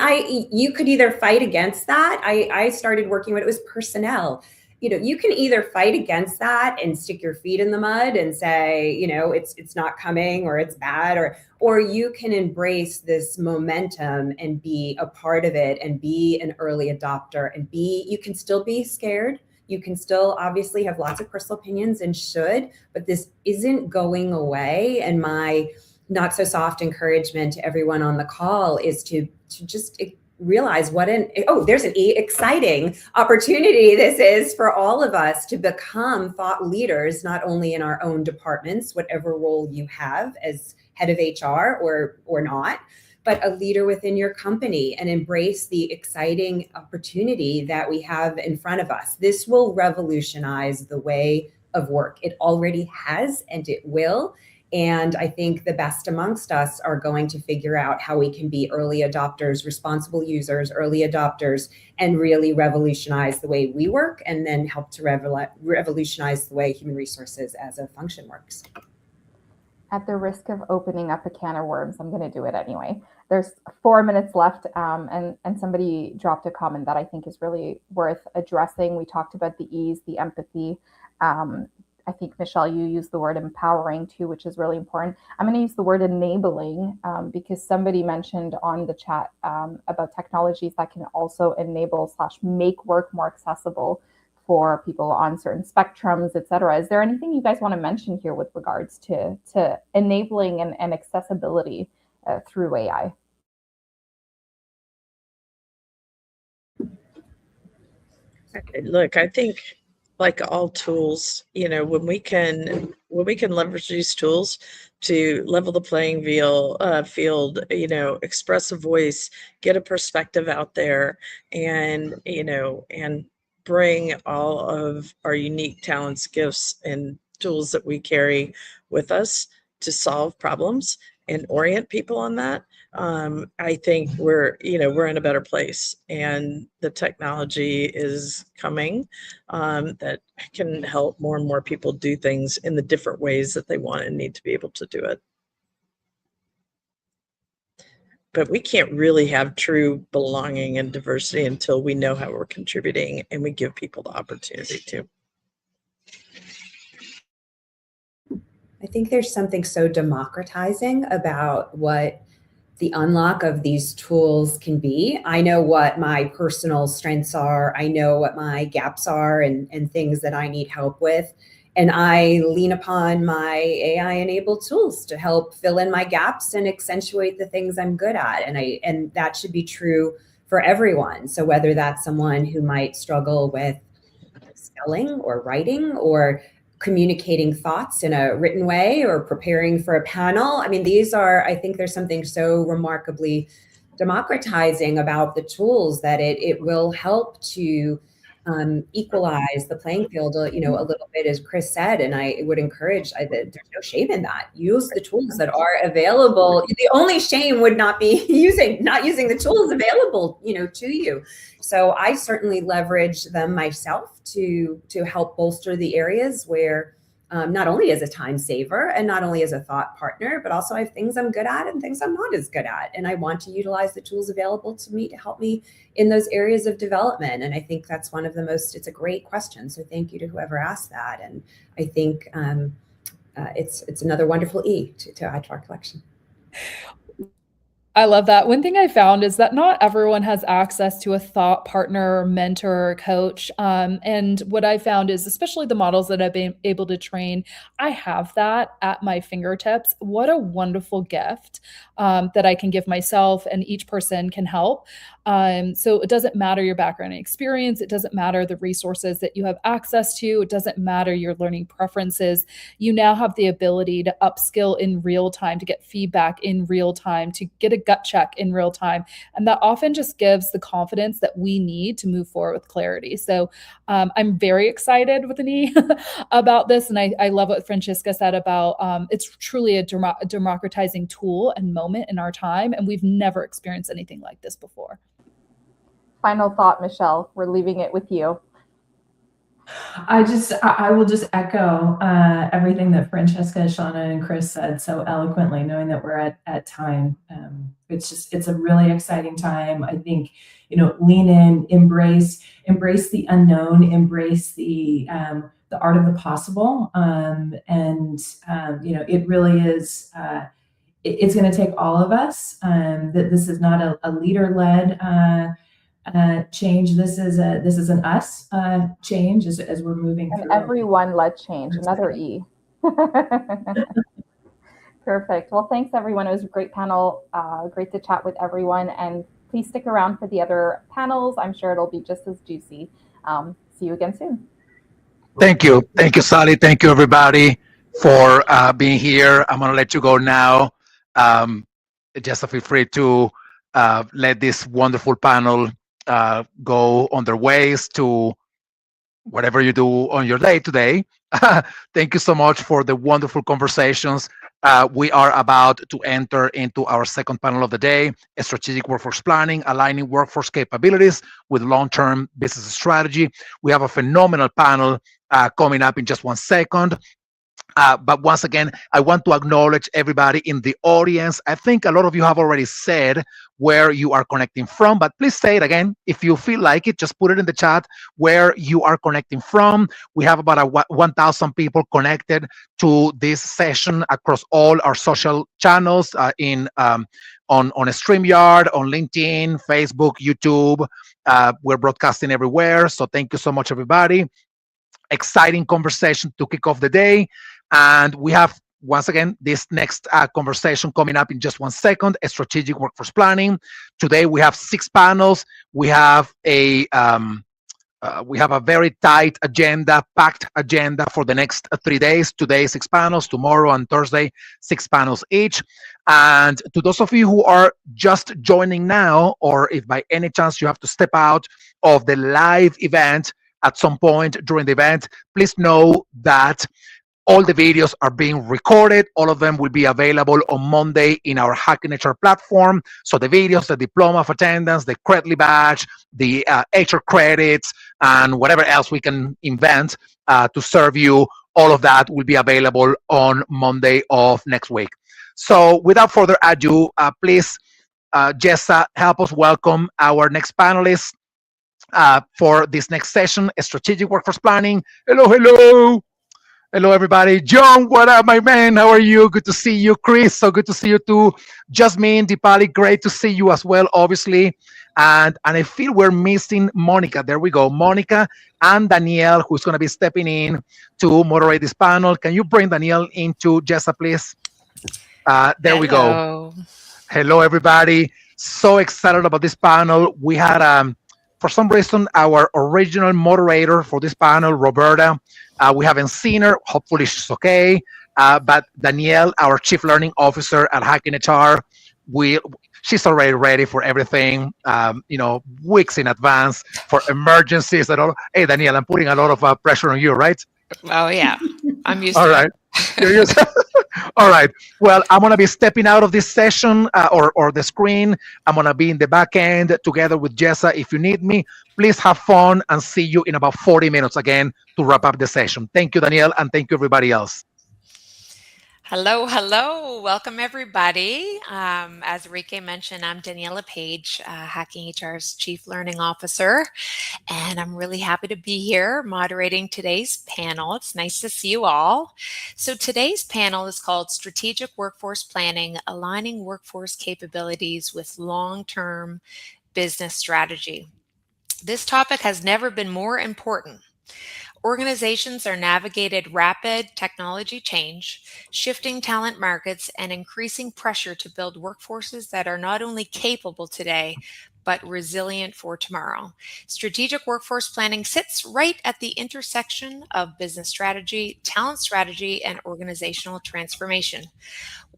S3: you could either fight against that. I started working when it was personnel. You can either fight against that and stick your feet in the mud and say, it's not coming or it's bad, or you can embrace this momentum and be a part of it and be an early adopter and you can still be scared. You can still obviously have lots of personal opinions and should, but this isn't going away. And my not so soft encouragement to everyone on the call is to just realize there's an exciting opportunity this is for all of us to become thought leaders, not only in our own departments, whatever role you have as head of HR or not, but a leader within your company, and embrace the exciting opportunity that we have in front of us. This will revolutionize the way of work. It already has, and it will. And I think the best amongst us are going to figure out how we can be early adopters, responsible users, early adopters, and really revolutionize the way we work, and then help to revolutionize the way human resources as a function works.
S2: At the risk of opening up a can of worms, I'm going to do it anyway. There's 4 minutes left, and somebody dropped a comment that I think is really worth addressing. We talked about the ease, the empathy. I think, Michelle, you used the word empowering too, which is really important. I'm going to use the word enabling because somebody mentioned on the chat about technologies that can also enable / make work more accessible for people on certain spectrums, et cetera. Is there anything you guys want to mention here with regards to enabling and accessibility through AI?
S5: Look, I think like all tools, when we can leverage these tools to level the playing field, express a voice, get a perspective out there, and bring all of our unique talents, gifts, and tools that we carry with us to solve problems and orient people on that. I think we're in a better place, and the technology is coming that can help more and more people do things in the different ways that they want and need to be able to do it. But we can't really have true belonging and diversity until we know how we're contributing and we give people the opportunity to.
S3: I think there's something so democratizing about what the unlock of these tools can be. I know what my personal strengths are. I know what my gaps are and things that I need help with. And I lean upon my AI-enabled tools to help fill in my gaps and accentuate the things I'm good at. And that should be true for everyone. So whether that's someone who might struggle with spelling or writing or communicating thoughts in a written way or preparing for a panel. I mean, I think there's something so remarkably democratizing about the tools that it will help to equalize the playing field, a little bit, as Chris said. And I would encourage that there's no shame in that. Use the tools that are available. The only shame would not be not using the tools available, to you. So I certainly leverage them myself to help bolster the areas where not only as a time saver and not only as a thought partner, but also I have things I'm good at and things I'm not as good at. And I want to utilize the tools available to me to help me in those areas of development. And I think that's it's a great question. So thank you to whoever asked that. And I think it's another wonderful E to add to our collection.
S4: I love that. One thing I found is that not everyone has access to a thought partner, mentor, coach. And what I found is, especially the models that I've been able to train, I have that at my fingertips. What a wonderful gift that I can give myself, and each person can help. So it doesn't matter your background and experience. It doesn't matter the resources that you have access to. It doesn't matter your learning preferences. You now have the ability to upskill in real time, to get feedback in real time, to get a gut check in real time. And that often just gives the confidence that we need to move forward with clarity. So I'm very excited with an E about this. And I love what Francesca said about it's truly a democratizing tool and moment in our time. And we've never experienced anything like this before.
S2: Final thought, Michelle. We're leaving it with you.
S6: I will just echo everything that Francesca, Shauna, and Chris said so eloquently, knowing that we're at time. It's a really exciting time. I think, lean in, embrace the unknown, embrace the art of the possible. It really is, it's going to take all of us. That this is not a leader-led change. This is an us change as we're moving through.
S2: Everyone led change. Another E. Perfect. Well, thanks everyone. It was a great panel. Great to chat with everyone. And please stick around for the other panels. I'm sure it'll be just as juicy. See you again soon.
S1: Thank you. Thank you, Sally. Thank you, everybody, for being here. I'm going to let you go now. Just feel free to let this wonderful panel go on their ways to whatever you do on your day today. Thank you so much for the wonderful conversations. We are about to enter into our second panel of the day, strategic workforce planning, aligning workforce capabilities with long-term business strategy. We have a phenomenal panel coming up in just 1 second. But once again, I want to acknowledge everybody in the audience. I think a lot of you have already said where you are connecting from, but please say it again. If you feel like it, just put it in the chat where you are connecting from. We have about 1,000 people connected to this session across all our social channels on StreamYard, on LinkedIn, Facebook, YouTube. We're broadcasting everywhere. So thank you so much, everybody. Exciting conversation to kick off the day. And we have, once again, this next conversation coming up in just 1 second, a strategic workforce planning. Today, we have 6 panels. We have a very tight agenda, packed agenda for the next 3 days. Today, 6 panels. Tomorrow and Thursday, 6 panels each. And to those of you who are just joining now, or if by any chance you have to step out of the live event at some point during the event, please know that all the videos are being recorded. All of them will be available on Monday in our Hacking HR platform. So the videos, the diploma of attendance, the Credly badge, the HR credits, and whatever else we can invent to serve you, all of that will be available on Monday of next week. So without further ado, please, Jessa, help us welcome our next panelists for this next session, strategic workforce planning. Hello, hello. Hello, everybody. John, what up, my man? How are you? Good to see you. Chris, so good to see you too. Jasmine, Dipali, great to see you as well, obviously. And I feel we're missing Monica. There we go. Monica and Danielle, who's going to be stepping in to moderate this panel. Can you bring Danielle into Jessa, please? There we go. Hello, everybody. So excited about this panel. We had, for some reason, our original moderator for this panel, Roberta, we haven't seen her. Hopefully she's okay. But Danielle, our Chief Learning Officer at Hacking HR, she's already ready for everything, weeks in advance for emergencies and all. Hey, Danielle, I'm putting a lot of pressure on you, right?
S8: Oh, yeah. I'm used
S1: to it.
S8: All
S1: right. You're used All right. Well, I'm going to be stepping out of this session or the screen. I'm going to be in the back end together with Jessa. If you need me, please have fun and see you in about 40 minutes again to wrap up the session. Thank you, Danielle, and thank you, everybody else.
S8: Hello, hello. Welcome, everybody. As Enrique mentioned, I'm Daniela Page, Hacking HR's Chief Learning Officer, and I'm really happy to be here moderating today's panel. It's nice to see you all. So today's panel is called Strategic Workforce Planning, Aligning Workforce Capabilities with Long-Term Business Strategy. This topic has never been more important. Organizations are navigated rapid technology change, shifting talent markets, and increasing pressure to build workforces that are not only capable today, but resilient for tomorrow. Strategic workforce planning sits right at the intersection of business strategy, talent strategy, and organizational transformation.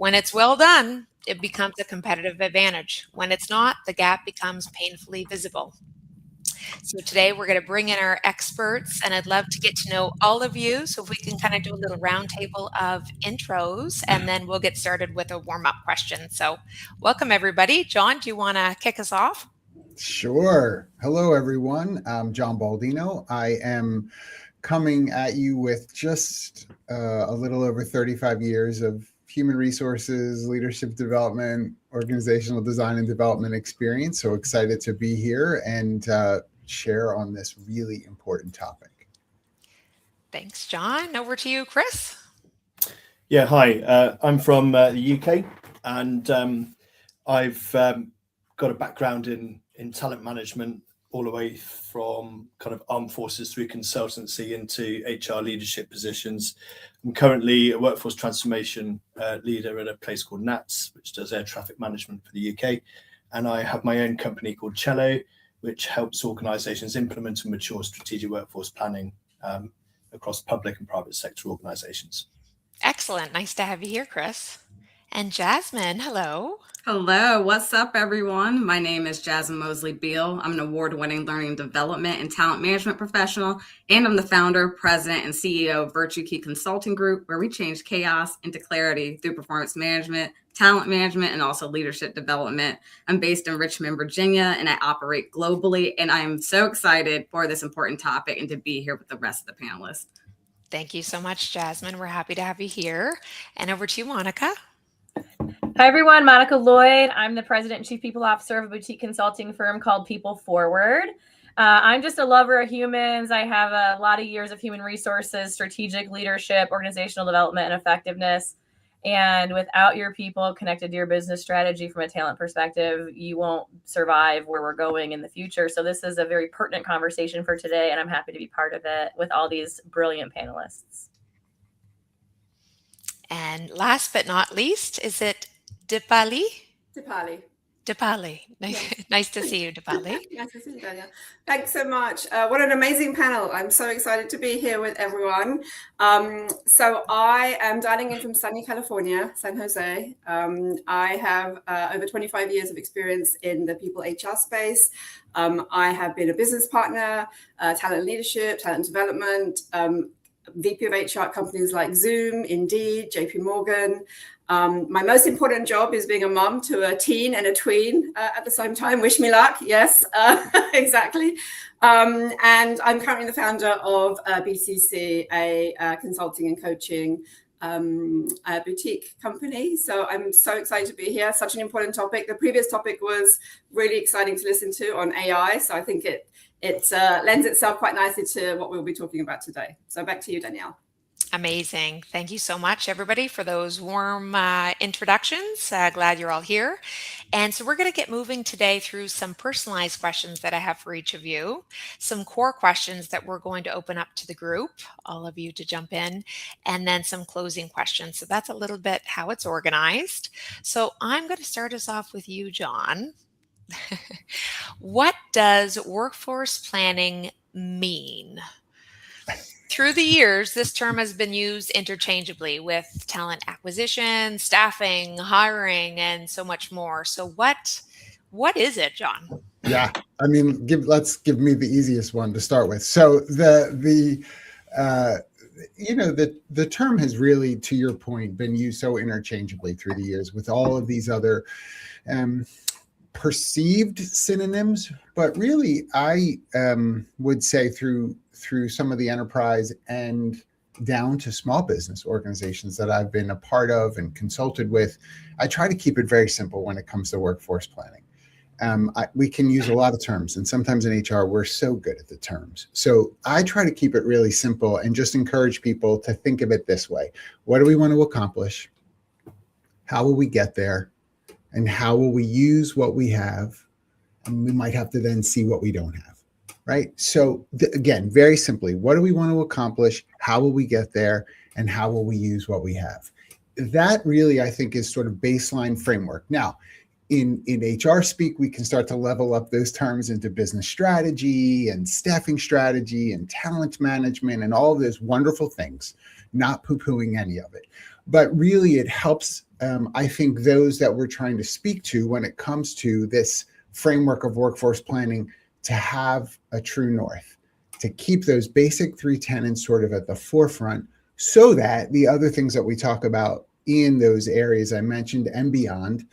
S8: When it's well done, it becomes a competitive advantage. When it's not, the gap becomes painfully visible. So today we're going to bring in our experts, and I'd love to get to know all of you. So if we can kind of do a little roundtable of intros, and then we'll get started with a warm-up question. So welcome, everybody. John, do you want to kick us off?
S9: Sure. Hello, everyone. I'm John Baldino. I am coming at you with just a little over 35 years of human resources, leadership development, organizational design and development experience. So excited to be here and share on this really important topic.
S8: Thanks, John. Over to you, Chris.
S10: Yeah, hi. I'm from the UK, and I've got a background in talent management all the way from kind of armed forces through consultancy into HR leadership positions. I'm currently a workforce transformation leader at a place called NATS, which does air traffic management for the UK. And I have my own company called Cello, which helps organizations implement and mature strategic workforce planning across public and private sector organizations.
S8: Excellent. Nice to have you here, Chris. And Jasmine, hello.
S11: Hello, what's up, everyone? My name is Jasmine Mosley Beal. I'm an award-winning learning development and talent management professional, and I'm the founder, president, and CEO of Virtue Key Consulting Group, where we change chaos into clarity through performance management, talent management, and also leadership development. I'm based in Richmond, Virginia, and I operate globally, and I am so excited for this important topic and to be here with the rest of the panelists.
S8: Thank you so much, Jasmine. We're happy to have you here. And over to you, Monica.
S12: Hi, everyone. Monica Lloyd. I'm the president and chief people officer of a boutique consulting firm called People Forward. I'm just a lover of humans. I have a lot of years of human resources, strategic leadership, organizational development, and effectiveness. And without your people connected to your business strategy from a talent perspective, you won't survive where we're going in the future. So this is a very pertinent conversation for today, and I'm happy to be part of it with all these brilliant panelists.
S8: And last but not least, is it Dipali?
S13: Dipali.
S8: Dipali.
S13: Yes.
S8: Nice to see you, Dipali.
S13: Nice to see you, Danielle. Thanks so much. What an amazing panel. I'm so excited to be here with everyone. So I am dialing in from sunny California, San Jose. I have over 25 years of experience in the people HR space. I have been a business partner, talent leadership, talent development, VP of HR at companies like Zoom, Indeed, JP Morgan. My most important job is being a mom to a teen and a tween at the same time. Wish me luck. Yes, exactly. And I'm currently the founder of BCC, a consulting and coaching boutique company. So I'm so excited to be here. Such an important topic. The previous topic was really exciting to listen to on AI. So I think it lends itself quite nicely to what we'll be talking about today. So back to you, Danielle.
S8: Amazing. Thank you so much, everybody, for those warm introductions. Glad you're all here. And so we're going to get moving today through some personalized questions that I have for each of you, some core questions that we're going to open up to the group, all of you to jump in, and then some closing questions. So that's a little bit how it's organized. So I'm going to start us off with you, John. What does workforce planning mean? Through the years, this term has been used interchangeably with talent acquisition, staffing, hiring, and so much more. So what is it, John?
S9: Yeah, I mean, let's give me the easiest one to start with. So the term has really, to your point, been used so interchangeably through the years with all of these other perceived synonyms, but really I would say through some of the enterprise and down to small business organizations that I've been a part of and consulted with, I try to keep it very simple when it comes to workforce planning. We can use a lot of terms, and sometimes in HR, we're so good at the terms. So I try to keep it really simple and just encourage people to think of it this way. What do we want to accomplish? How will we get there? And how will we use what we have? And we might have to then see what we don't have, right? So again, very simply, what do we want to accomplish? How will we get there? And how will we use what we have? That really, I think, is sort of baseline framework. Now, in HR speak, we can start to level up those terms into business strategy and staffing strategy and talent management and all of those wonderful things, not poo-pooing any of it. but really it helps, I think, those that we're trying to speak to when it comes to this framework of workforce planning to have a true north, to keep those basic 3 tenets sort of at the forefront, so that the other things that we talk about in those areas I mentioned and beyond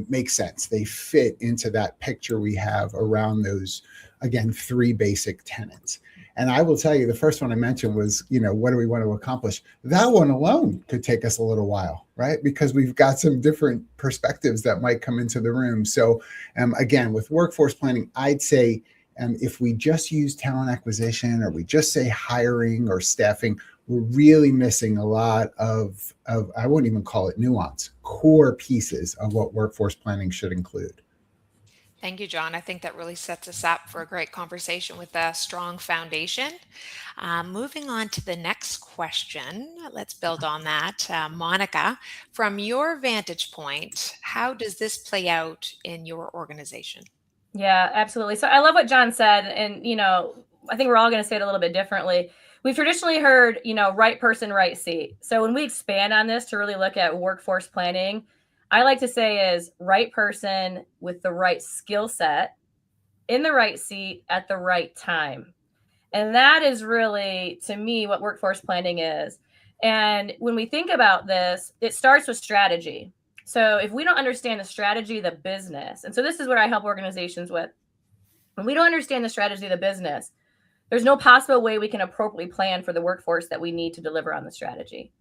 S9: make sense. They fit into that picture we have around those, again, 3 basic tenets. And I will tell you, the first one I mentioned was, what do we want to accomplish? That one alone could take us a little while, right? Because we've got some different perspectives that might come into the room. So again, with workforce planning, I'd say if we just use talent acquisition, or we just say hiring or staffing, we're really missing a lot of I wouldn't even call it nuance, core pieces of what workforce planning should include.
S8: Thank you, John. I think that really sets us up for a great conversation with a strong foundation. Moving on to the next question, let's build on that. Monica, from your vantage point, how does this play out in your organization?
S12: Yeah, absolutely. So I love what John said. And, I think we're all going to say it a little bit differently. We've traditionally heard, right person, right seat. So when we expand on this to really look at workforce planning, I like to say is right person with the right skill set in the right seat at the right time. And that is really, to me, what workforce planning is. And when we think about this, it starts with strategy. So if we don't understand the strategy of the business, and so this is what I help organizations with. When we don't understand the strategy of the business, there's no possible way we can appropriately plan for the workforce that we need to deliver on the strategy.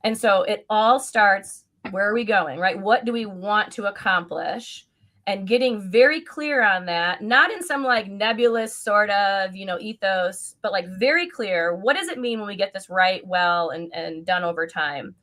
S12: And so it all starts, where are we going, right? What do we want to accomplish? And getting very clear on that, not in some like nebulous sort of, ethos, but like very clear. What does it mean when we get this right, well, and done over time?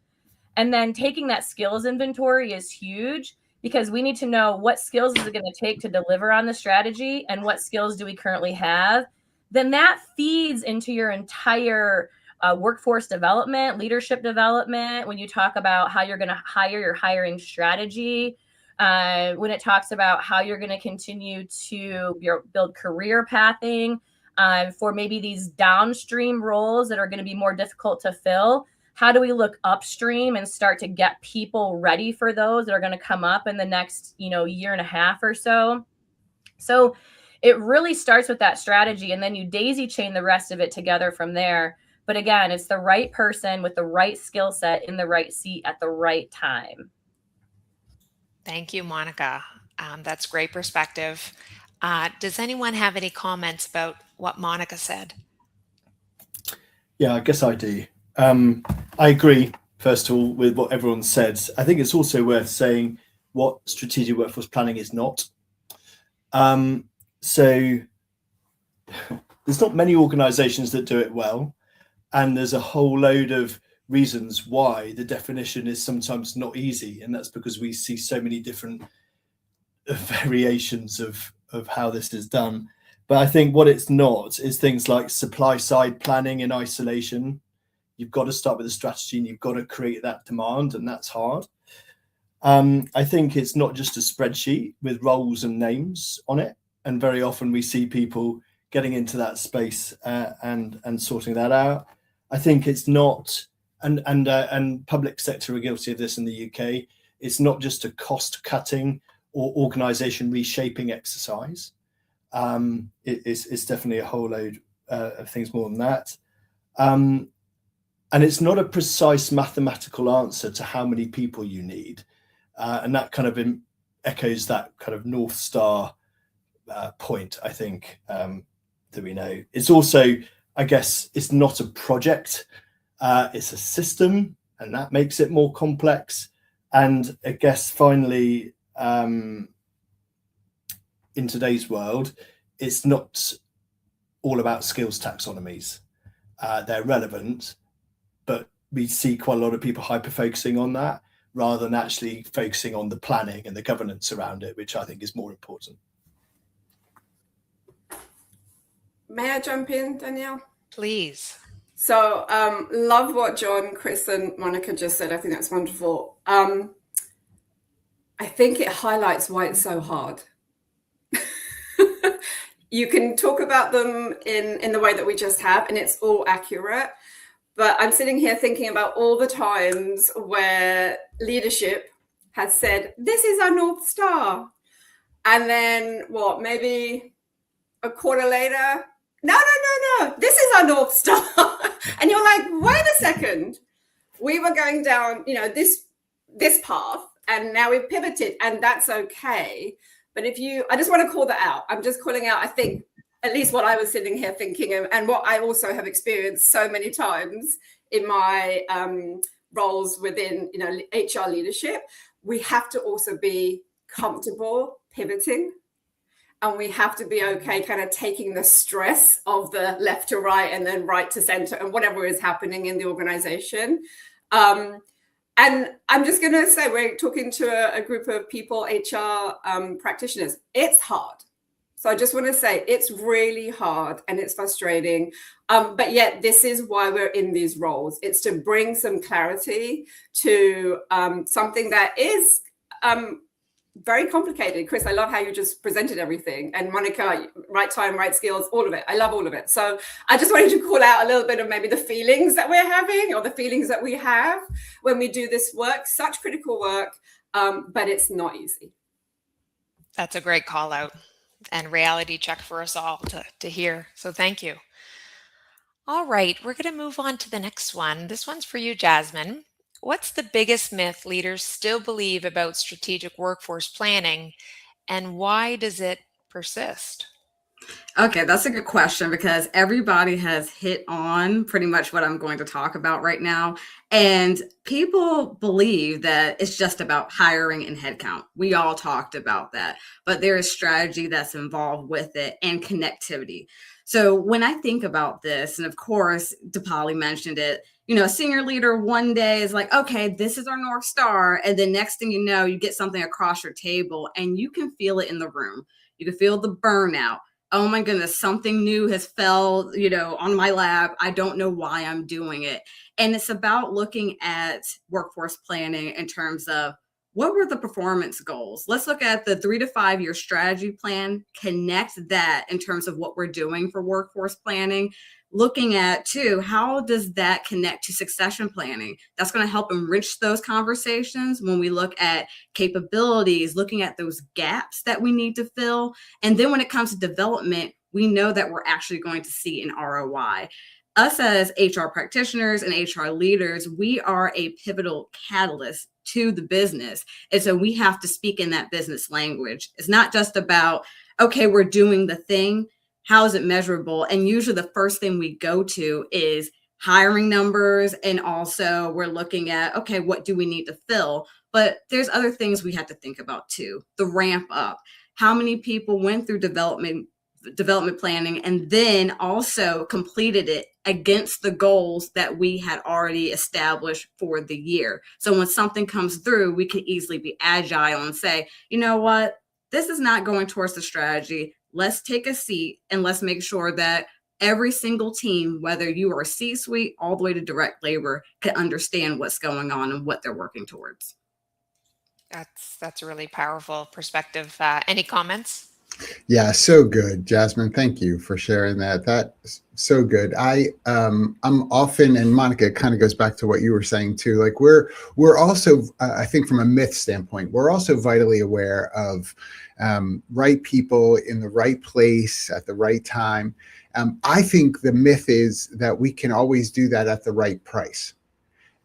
S12: And then taking that skills inventory is huge, because we need to know what skills is it going to take to deliver on the strategy, and what skills do we currently have. Then that feeds into your entire workforce development, leadership development. When you talk about how you're going to hire, your hiring strategy, when it talks about how you're going to continue to build career pathing for maybe these downstream roles that are going to be more difficult to fill. How do we look upstream and start to get people ready for those that are going to come up in the next, year and a half or so? So it really starts with that strategy, and then you daisy chain the rest of it together from there. But again, it's the right person with the right skill set in the right seat at the right time.
S8: Thank you, Monica. That's great perspective. Does anyone have any comments about what Monica said?
S10: Yeah, I guess I do. I agree, first of all, with what everyone said. I think it's also worth saying what strategic workforce planning is not. So there's not many organizations that do it well. And there's a whole load of reasons why the definition is sometimes not easy. And that's because we see so many different variations of how this is done. But I think what it's not is things like supply side planning in isolation. You've got to start with a strategy, and you've got to create that demand, and that's hard. I think it's not just a spreadsheet with roles and names on it. And very often we see people getting into that space and sorting that out. I think it's not, and public sector are guilty of this in the UK. It's not just a cost cutting or organization reshaping exercise. It's definitely a whole load of things more than that. And it's not a precise mathematical answer to how many people you need. And that kind of echoes that kind of North Star point, I think, that we know. It's also, I guess, it's not a project. It's a system, and that makes it more complex. And I guess, finally, in today's world, it's not all about skills taxonomies. They're relevant, but we see quite a lot of people hyper-focusing on that rather than actually focusing on the planning and the governance around it, which I think is more important.
S13: May I jump in, Danielle?
S8: Please.
S13: So love what John, Chris, and Monica just said. I think that's wonderful. I think it highlights why it's so hard. You can talk about them in the way that we just have, and it's all accurate. But I'm sitting here thinking about all the times where leadership has said, this is our North Star. And then maybe a quarter later, no, this is our North Star. And you're like, wait a second. We were going down, this path, and now we've pivoted, and that's okay. But I just want to call that out. I'm just calling out, I think, at least what I was sitting here thinking, and what I also have experienced so many times in my roles within, HR leadership. We have to also be comfortable pivoting, and we have to be okay kind of taking the stress of the left to right and then right to center and whatever is happening in the organization. And I'm just going to say, we're talking to a group of people, HR practitioners. It's hard. So I just want to say it's really hard and it's frustrating. But yet this is why we're in these roles. It's to bring some clarity to something that is very complicated. Chris, I love how you just presented everything. And Monica, right time, right skills, all of it. I love all of it. So I just wanted to call out a little bit of maybe the feelings that we're having, or the feelings that we have when we do this work, such critical work, but it's not easy.
S8: That's a great call out and reality check for us all to hear. So thank you. All right, we're going to move on to the next one. This one's for you, Jasmine. What's the biggest myth leaders still believe about strategic workforce planning, and why does it persist?
S11: Okay, that's a good question, because everybody has hit on pretty much what I'm going to talk about right now. And people believe that it's just about hiring and headcount. We all talked about that, but there is strategy that's involved with it and connectivity. So when I think about this, and of course, Dipali mentioned it, a senior leader one day is like, okay, this is our North Star. And then next thing you know, you get something across your table and you can feel it in the room. You can feel the burnout. Oh my goodness, something new has fell, on my lap. I don't know why I'm doing it. And it's about looking at workforce planning in terms of, what were the performance goals? Let's look at the 3 to 5 year strategy plan, connect that in terms of what we're doing for workforce planning. Looking at too, how does that connect to succession planning? That's going to help enrich those conversations when we look at capabilities, looking at those gaps that we need to fill. And then when it comes to development, we know that we're actually going to see an ROI. Us as HR practitioners and HR leaders, we are a pivotal catalyst to the business. And so we have to speak in that business language. It's not just about, okay, we're doing the thing. How is it measurable? And usually the first thing we go to is hiring numbers. And also we're looking at, okay, what do we need to fill? But there's other things we have to think about too. The ramp up. How many people went through development planning and then also completed it against the goals that we had already established for the year. So when something comes through, we can easily be agile and say, you know what, this is not going towards the strategy. Let's take a seat and let's make sure that every single team, whether you are C-suite all the way to direct labor, can understand what's going on and what they're working towards.
S8: That's a really powerful perspective. Any comments?
S9: Yeah, so good, Jasmine. Thank you for sharing that. That's so good. I'm often, and Monica, it kind of goes back to what you were saying too. Like we're also, I think, from a myth standpoint, we're also vitally aware of right people in the right place at the right time. I think the myth is that we can always do that at the right price,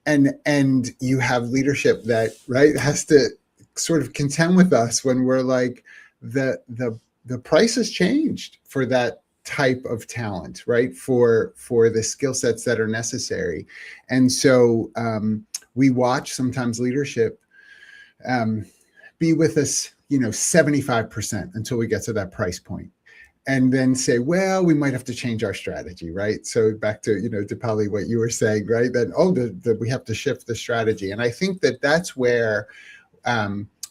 S9: and you have leadership that has to sort of contend with us when we're like, the price has changed for that type of talent, right? For the skill sets that are necessary. And so we watch sometimes leadership be with us, 75% until we get to that price point. And then say, well, we might have to change our strategy, right? So back to, Dipali, what you were saying, right? That, we have to shift the strategy. And I think that that's where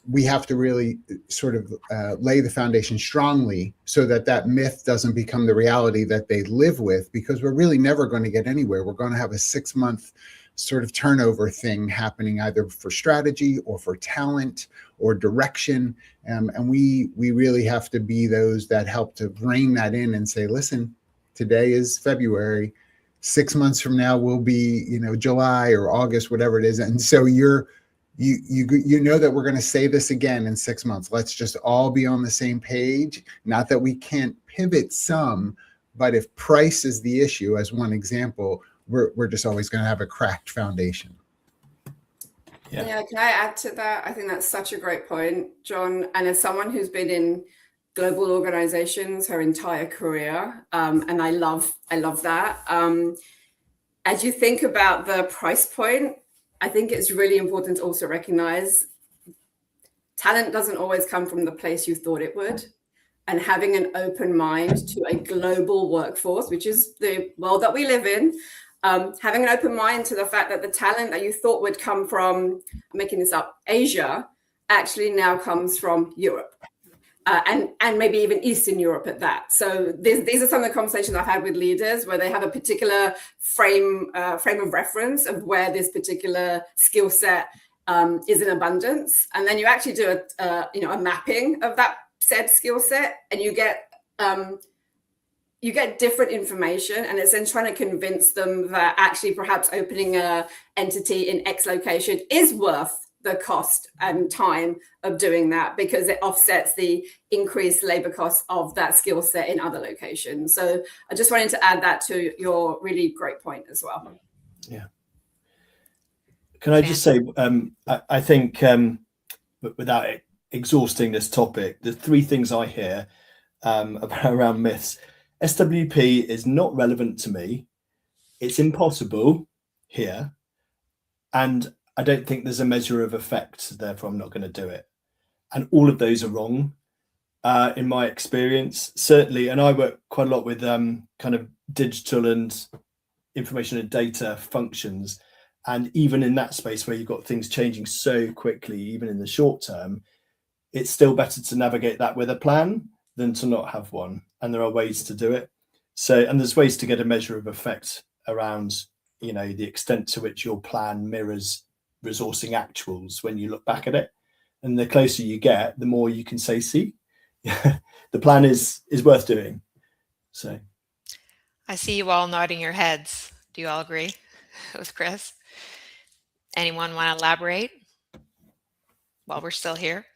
S9: we have to really sort of lay the foundation strongly so that myth doesn't become the reality that they live with, because we're really never going to get anywhere. We're going to have a 6-month sort of turnover thing happening either for strategy or for talent or direction. And we really have to be those that help to rein that in and say, listen, today is February. 6 months from now will be, July or August, whatever it is. And so you know that we're going to say this again in 6 months. Let's just all be on the same page. Not that we can't pivot some, but if price is the issue, as one example, we're just always going to have a cracked foundation.
S13: Yeah, can I add to that? I think that's such a great point, John. And as someone who's been in global organizations her entire career, and I love that. As you think about the price point, I think it's really important to also recognize talent doesn't always come from the place you thought it would. And having an open mind to a global workforce, which is the world that we live in, having an open mind to the fact that the talent that you thought would come from, I'm making this up, Asia, actually now comes from Europe. And maybe even Eastern Europe at that. So these are some of the conversations I've had with leaders where they have a particular frame of reference of where this particular skill set is in abundance. And then you actually do a mapping of that said skill set, and you get different information, and it's then trying to convince them that actually perhaps opening a entity in X location is worth the cost and time of doing that because it offsets the increased labor costs of that skill set in other locations. So I just wanted to add that to your really great point as well.
S10: Yeah. Can I just say, I think, without exhausting this topic, the three things I hear around myths: SWP is not relevant to me, it's impossible here, and I don't think there's a measure of effect, therefore I'm not going to do it. And all of those are wrong in my experience, certainly. And I work quite a lot with kind of digital and information and data functions. And even in that space where you've got things changing so quickly, even in the short term, it's still better to navigate that with a plan than to not have one. And there are ways to do it. So, and there's ways to get a measure of effect around, the extent to which your plan mirrors resourcing actuals when you look back at it. And the closer you get, the more you can say, see, the plan is worth doing. So
S8: I see you all nodding your heads. Do you all agree with Chris? Anyone want to elaborate while we're still here?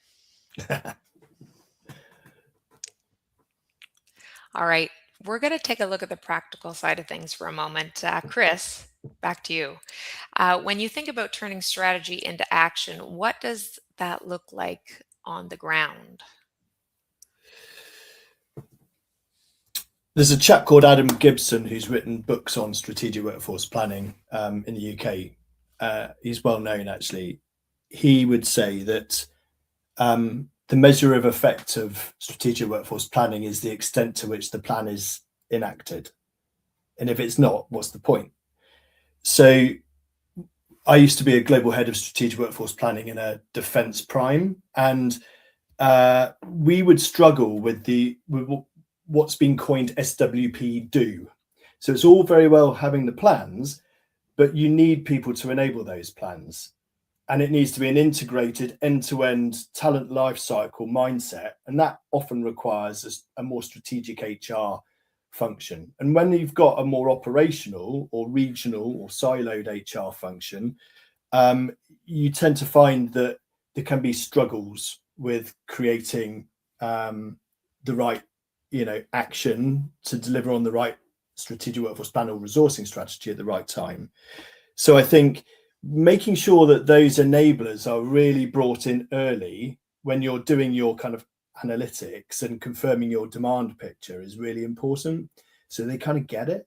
S8: All right, we're going to take a look at the practical side of things for a moment. Chris, back to you. When you think about turning strategy into action, what does that look like on the ground?
S10: There's a chap called Adam Gibson who's written books on strategic workforce planning in the UK. He's well known, actually. He would say that the measure of effect of strategic workforce planning is the extent to which the plan is enacted. And if it's not, what's the point? So I used to be a global head of strategic workforce planning in a defense prime, and we would struggle with what's been coined SWP do. So it's all very well having the plans, but you need people to enable those plans. And it needs to be an integrated end-to-end talent lifecycle mindset. And that often requires a more strategic HR function. And when you've got a more operational or regional or siloed HR function, you tend to find that there can be struggles with creating the right, action to deliver on the right strategic workforce plan or resourcing strategy at the right time. So I think making sure that those enablers are really brought in early when you're doing your kind of analytics and confirming your demand picture is really important. So they kind of get it.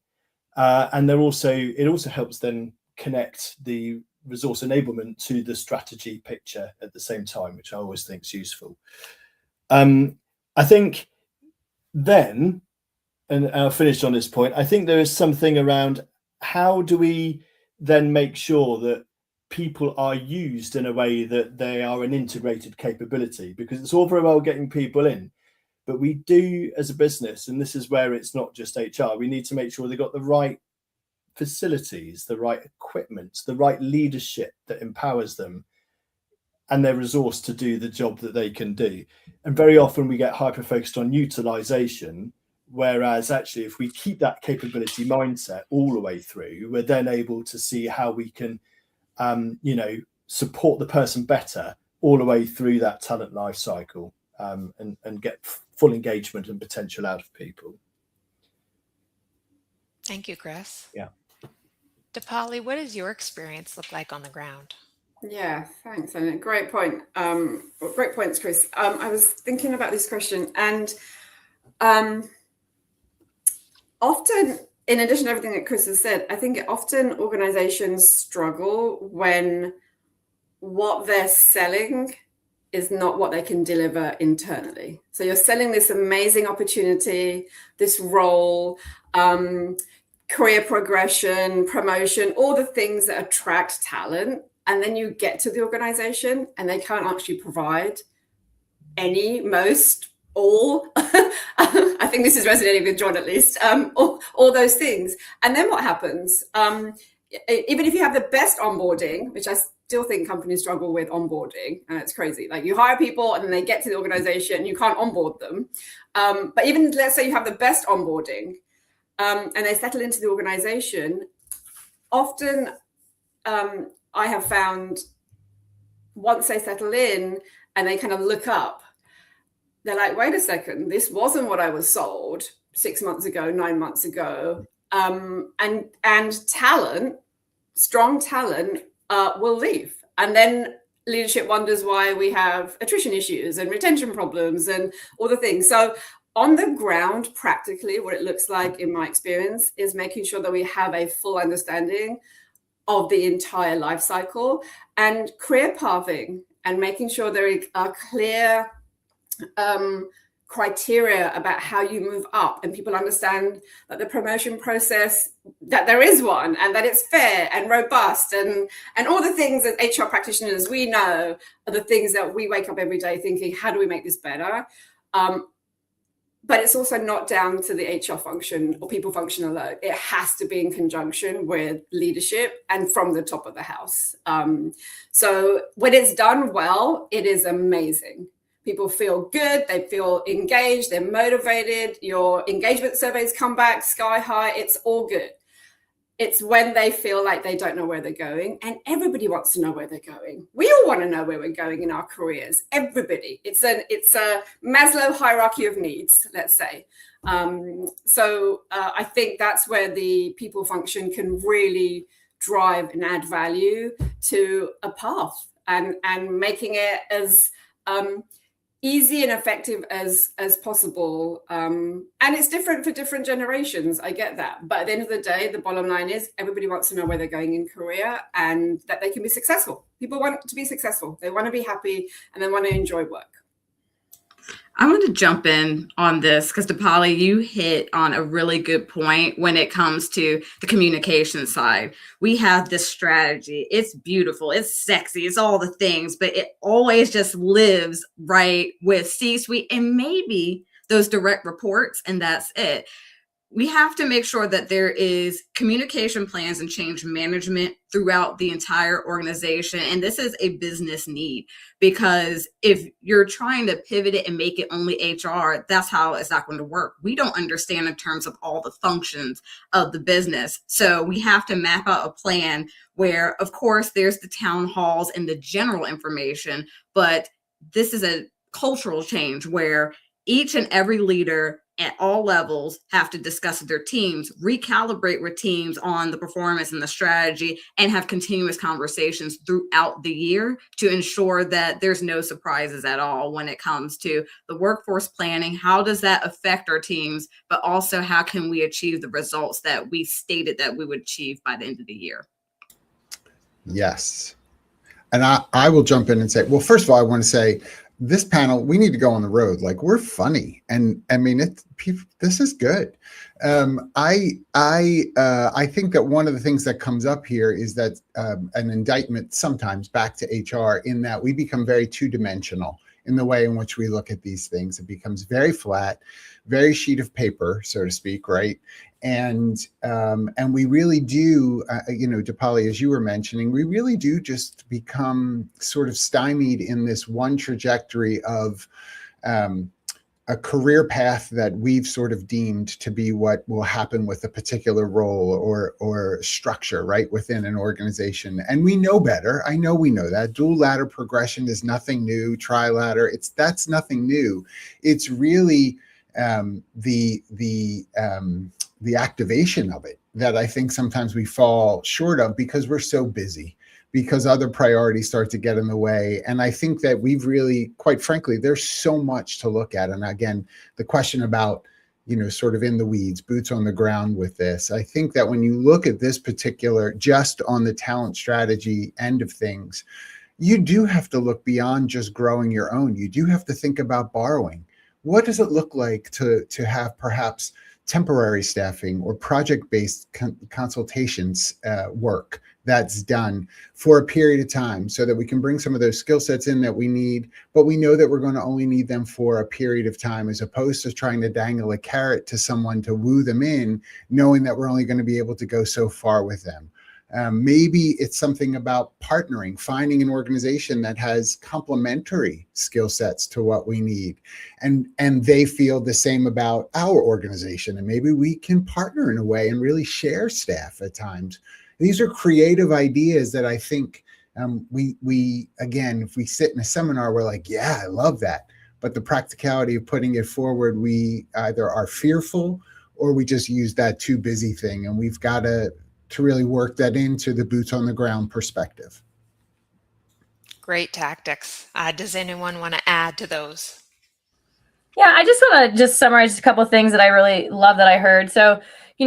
S10: And it also helps then connect the resource enablement to the strategy picture at the same time, which I always think is useful. I think then, and I'll finish on this point, I think there is something around how do we then make sure that people are used in a way that they are an integrated capability, because it's all very well getting people in, but we do as a business, and this is where it's not just HR, we need to make sure they've got the right facilities, the right equipment, the right leadership that empowers them and their resource to do the job that they can do. And very often we get hyper focused on utilization Whereas actually, if we keep that capability mindset all the way through, we're then able to see how we can, support the person better all the way through that talent life cycle, and get full engagement and potential out of people.
S8: Thank you, Chris.
S10: Yeah.
S8: Dipali, what does your experience look like on the ground?
S13: Yeah, thanks. And great point. Great points, Chris. I was thinking about this question, and often, in addition to everything that Chris has said, I think often organizations struggle when what they're selling is not what they can deliver internally. So you're selling this amazing opportunity, this role, career progression, promotion, all the things that attract talent. And then you get to the organization and they can't actually provide any, most, all. I think this is resonating with John at least, all those things. And then what happens? Even if you have the best onboarding, which I still think companies struggle with onboarding, and it's crazy. Like you hire people and then they get to the organization, you can't onboard them. But even let's say you have the best onboarding, and they settle into the organization, often I have found once they settle in and they kind of look up, they're like, wait a second, this wasn't what I was sold 6 months ago, 9 months ago. And talent, strong talent, will leave. And then leadership wonders why we have attrition issues and retention problems and all the things. So on the ground, practically, what it looks like in my experience is making sure that we have a full understanding of the entire life cycle and career pathing, and making sure there are clear criteria about how you move up, and people understand that the promotion process, that there is one, and that it's fair and robust, and all the things that HR practitioners we know are the things that we wake up every day thinking, how do we make this better? But it's also not down to the HR function or people function alone. It has to be in conjunction with leadership and from the top of the house. So when it's done well, it is amazing. People feel good, they feel engaged, they're motivated, your engagement surveys come back sky high, it's all good. It's when they feel like they don't know where they're going, and everybody wants to know where they're going. We all want to know where we're going in our careers, everybody. It's a Maslow hierarchy of needs, let's say. So I think that's where the people function can really drive and add value to a path, and making it as easy and effective as possible. And it's different for different generations. I get that. But at the end of the day, the bottom line is everybody wants to know where they're going in career and that they can be successful. People want to be successful. They want to be happy and they want to enjoy work.
S11: I want to jump in on this because Dipali, you hit on a really good point when it comes to the communication side. We have this strategy. It's beautiful. It's sexy. It's all the things, but it always just lives right with C-suite and maybe those direct reports, and that's it. We have to make sure that there is communication plans and change management throughout the entire organization. And this is a business need, because if you're trying to pivot it and make it only HR, that's how it's not going to work. We don't understand in terms of all the functions of the business. So we have to map out a plan where, of course, there's the town halls and the general information, but this is a cultural change where each and every leader at all levels have to discuss with their teams, recalibrate with teams on the performance and the strategy, and have continuous conversations throughout the year to ensure that there's no surprises at all when it comes to the workforce planning. How does that affect our teams? But also, how can we achieve the results that we stated that we would achieve by the end of the year?
S9: Yes. And I will jump in and say, well, first of all, I want to say, this panel, we need to go on the road. Like, we're funny, and I mean, this is good. I think that one of the things that comes up here is that an indictment sometimes back to HR, in that we become very two-dimensional in the way in which we look at these things. It becomes very flat, very sheet of paper, so to speak, right? And we really do, Dipali, as you were mentioning, we really do just become sort of stymied in this one trajectory of a career path that we've sort of deemed to be what will happen with a particular role or structure right within an organization. And we know better. I know we know that dual ladder progression is nothing new. Tri-ladder, that's nothing new. It's really the activation of it that I think sometimes we fall short of because we're so busy, because other priorities start to get in the way. And I think that we've really, quite frankly, there's so much to look at. And again, the question about, sort of in the weeds, boots on the ground with this, I think that when you look at this particular, just on the talent strategy end of things, you do have to look beyond just growing your own. You do have to think about borrowing. What does it look like to have perhaps temporary staffing or project-based consultations work that's done for a period of time so that we can bring some of those skill sets in that we need, but we know that we're going to only need them for a period of time, as opposed to trying to dangle a carrot to someone to woo them in, knowing that we're only going to be able to go so far with them. Maybe it's something about partnering, finding an organization that has complementary skill sets to what we need, and they feel the same about our organization, and maybe we can partner in a way and really share staff at times. These are creative ideas that I think we again, if we sit in a seminar, we're like, yeah, I love that. But the practicality of putting it forward, we either are fearful or we just use that too busy thing. And we've got to really work that into the boots on the ground perspective.
S8: Great tactics. Does anyone want to add to those?
S12: Yeah, I just want to summarize a couple of things that I really love that I heard. So,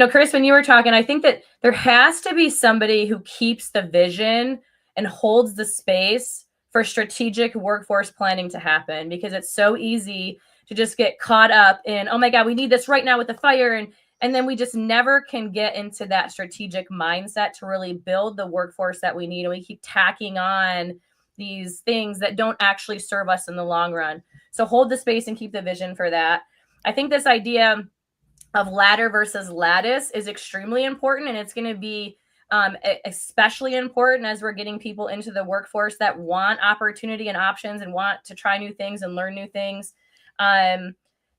S12: Chris, when you were talking, I think that there has to be somebody who keeps the vision and holds the space for strategic workforce planning to happen, because it's so easy to just get caught up in, oh my God, we need this right now with the fire. And then we just never can get into that strategic mindset to really build the workforce that we need. And we keep tacking on these things that don't actually serve us in the long run. So hold the space and keep the vision for that. I think this idea of ladder versus lattice is extremely important. And it's going to be especially important as we're getting people into the workforce that want opportunity and options and want to try new things and learn new things.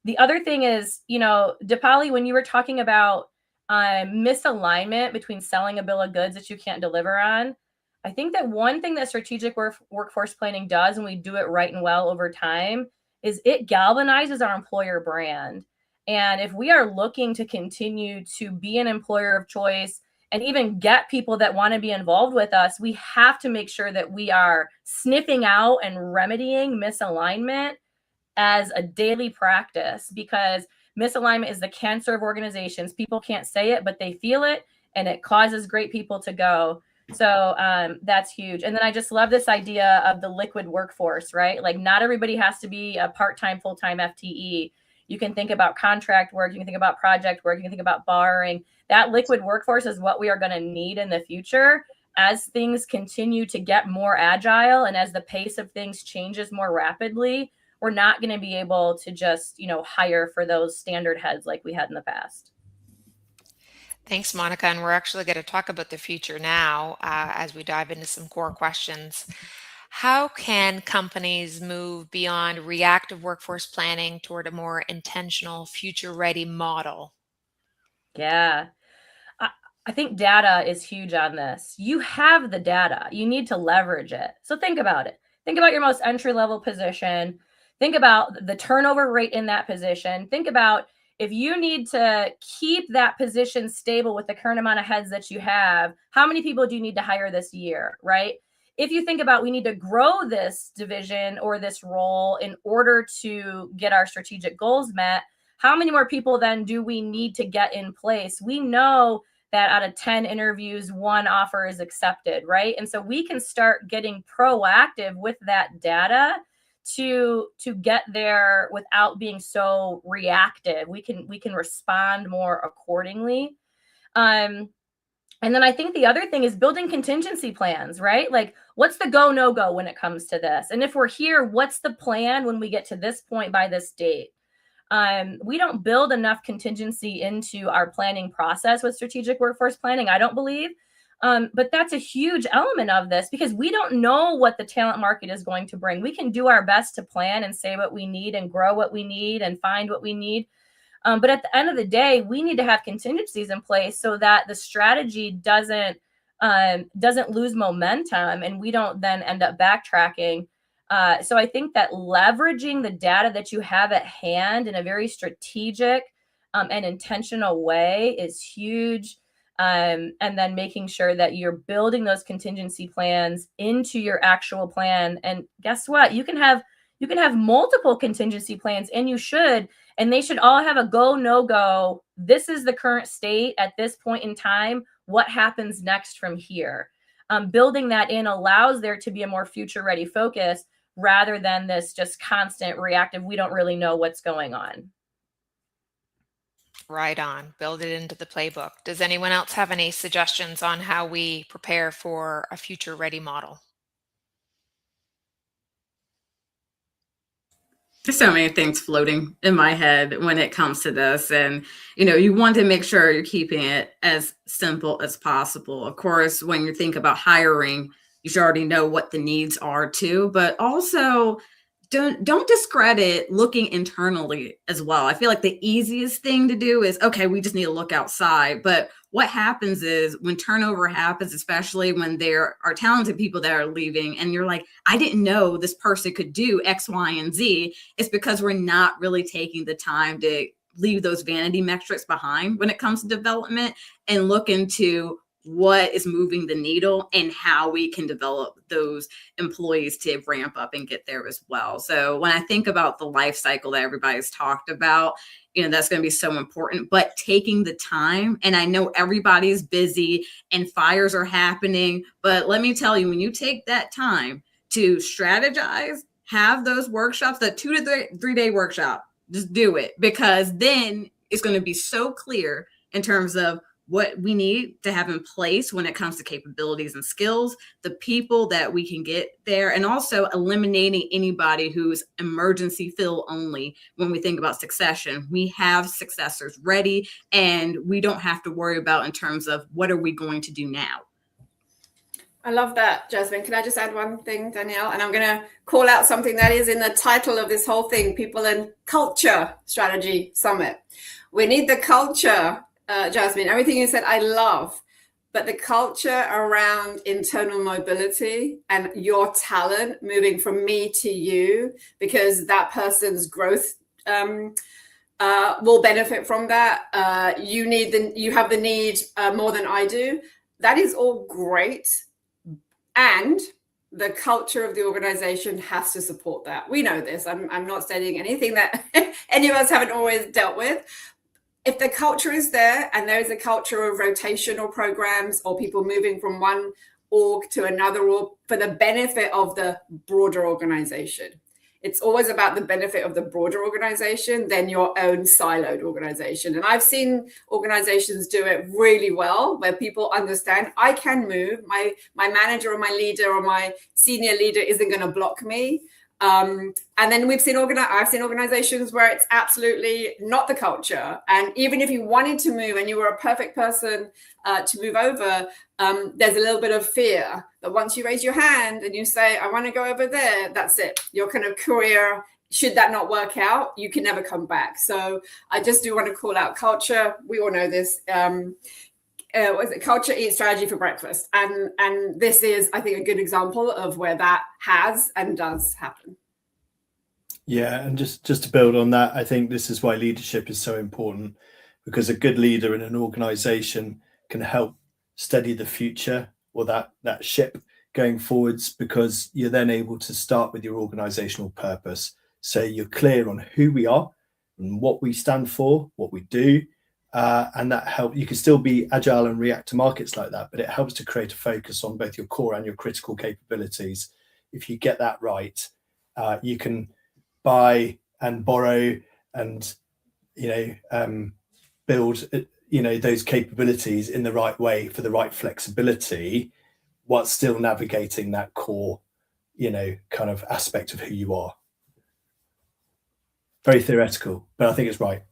S12: The other thing is, Dipali, when you were talking about misalignment between selling a bill of goods that you can't deliver on, I think that one thing that strategic workforce planning does, and we do it right and well over time, is it galvanizes our employer brand. And if we are looking to continue to be an employer of choice and even get people that want to be involved with us, we have to make sure that we are sniffing out and remedying misalignment as a daily practice, because misalignment is the cancer of organizations. People can't say it, but they feel it, and it causes great people to go. So that's huge. And then I just love this idea of the liquid workforce, right? Like, not everybody has to be a part-time, full-time FTE. You can think about contract work. You can think about project work. You can think about borrowing. That liquid workforce is what we are going to need in the future as things continue to get more agile and as the pace of things changes more rapidly. We're not going to be able to just, hire for those standard heads like we had in the past.
S8: Thanks, Monica. And we're actually going to talk about the future now as we dive into some core questions. How can companies move beyond reactive workforce planning toward a more intentional, future-ready model?
S12: Yeah. I think data is huge on this. You have the data. You need to leverage it. So think about it. Think about your most entry-level position. Think about the turnover rate in that position. Think about if you need to keep that position stable with the current amount of heads that you have, how many people do you need to hire this year, right? If you think about we need to grow this division or this role in order to get our strategic goals met, how many more people then do we need to get in place? We know that out of 10 interviews, 1 offer is accepted, right? And so we can start getting proactive with that data to get there without being so reactive. We can respond more accordingly. And then I think the other thing is building contingency plans, right? Like, what's the go, no go when it comes to this? And if we're here, what's the plan when we get to this point by this date? We don't build enough contingency into our planning process with strategic workforce planning, I don't believe. But that's a huge element of this because we don't know what the talent market is going to bring. We can do our best to plan and say what we need and grow what we need and find what we need. But at the end of the day, we need to have contingencies in place so that the strategy doesn't lose momentum and we don't then end up backtracking. So I think that leveraging the data that you have at hand in a very strategic and intentional way is huge. And then making sure that you're building those contingency plans into your actual plan. And guess what? You can have multiple contingency plans, and you should, and they should all have a go, no go. This is the current state at this point in time. What happens next from here? Building that in allows there to be a more future ready focus rather than this just constant reactive, we don't really know what's going on.
S8: Right on. Build it into the playbook. Does anyone else have any suggestions on how we prepare for a future ready model?
S11: There's so many things floating in my head when it comes to this. And, you want to make sure you're keeping it as simple as possible. Of course, when you think about hiring, you should already know what the needs are too, but also don't discredit looking internally as well. I feel like the easiest thing to do is, okay, we just need to look outside. But what happens is when turnover happens, especially when there are talented people that are leaving and you're like, I didn't know this person could do X, Y, and Z. It's because we're not really taking the time to leave those vanity metrics behind when it comes to development and look into what is moving the needle and how we can develop those employees to ramp up and get there as well. So when I think about the life cycle that everybody's talked about, that's going to be so important, but taking the time, and I know everybody's busy and fires are happening, but let me tell you, when you take that time to strategize, have those workshops, that 2 to 3 day workshop, just do it, because then it's going to be so clear in terms of what we need to have in place when it comes to capabilities and skills, the people that we can get there, and also eliminating anybody who's emergency fill only. When we think about succession, we have successors ready and we don't have to worry about in terms of what are we going to do now.
S13: I love that, Jasmine. Can I just add one thing, Danielle? And I'm going to call out something that is in the title of this whole thing, People and Culture Strategy Summit. We need the culture. Jasmine, everything you said, I love, but the culture around internal mobility and your talent moving from me to you, because that person's growth will benefit from that. You have the need more than I do. That is all great. And the culture of the organization has to support that. We know this. I'm not stating anything that any of us haven't always dealt with. If the culture is there and there is a culture of rotational programs or people moving from one org to another org for the benefit of the broader organization, it's always about the benefit of the broader organization than your own siloed organization. And I've seen organizations do it really well where people understand I can move, my manager or my leader or my senior leader isn't going to block me. And then I've seen organizations where it's absolutely not the culture. And even if you wanted to move and you were a perfect person to move over, there's a little bit of fear that once you raise your hand and you say, I want to go over there, that's it. Your kind of career, should that not work out, you can never come back. So I just do want to call out culture. We all know this. Culture eats strategy for breakfast, and this is, I think, a good example of where that has and does happen.
S10: Yeah, and just to build on that, I think this is why leadership is so important, because a good leader in an organization can help steady the future or that ship going forwards, because you're then able to start with your organizational purpose. So you're clear on who we are and what we stand for, what we do. And that helps. You can still be agile and react to markets like that, but it helps to create a focus on both your core and your critical capabilities. If you get that right, you can buy and borrow and build those capabilities in the right way for the right flexibility, while still navigating that core kind of aspect of who you are. Very theoretical, but I think it's right.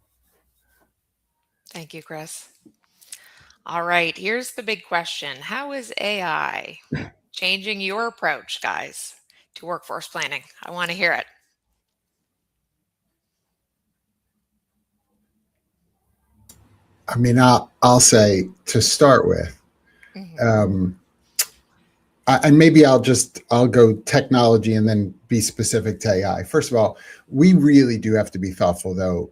S8: Thank you, Chris. All right, here's the big question. How is AI changing your approach, guys, to workforce planning? I want to hear it.
S9: I mean, I'll say to start with, and maybe I'll go technology and then be specific to AI. First of all, we really do have to be thoughtful, though,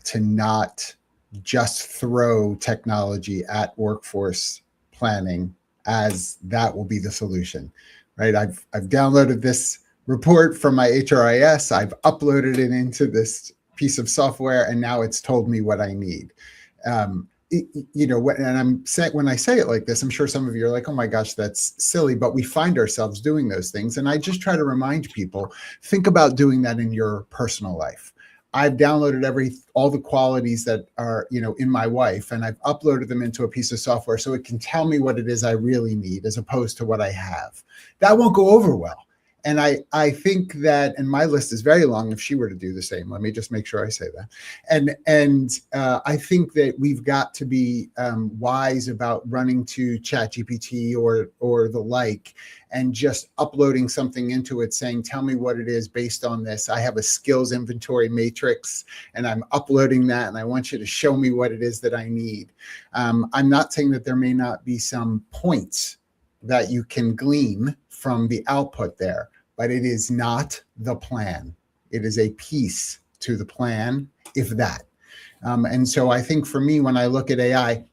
S9: to not just throw technology at workforce planning as that will be the solution, right? I've downloaded this report from my HRIS, I've uploaded it into this piece of software, and now it's told me what I need. When I say it like this, I'm sure some of you are like, oh my gosh, that's silly, but we find ourselves doing those things. And I just try to remind people, think about doing that in your personal life. I've downloaded all the qualities that are, in my wife, and I've uploaded them into a piece of software so it can tell me what it is I really need as opposed to what I have. That won't go over well. And I think that, and my list is very long if she were to do the same. Let me just make sure I say that. And I think that we've got to be wise about running to ChatGPT or the like, and just uploading something into it saying, tell me what it is based on this. I have a skills inventory matrix and I'm uploading that, and I want you to show me what it is that I need. I'm not saying that there may not be some points that you can glean from the output there, but it is not the plan. It is a piece to the plan, if that. And so I think for me, when I look at AI,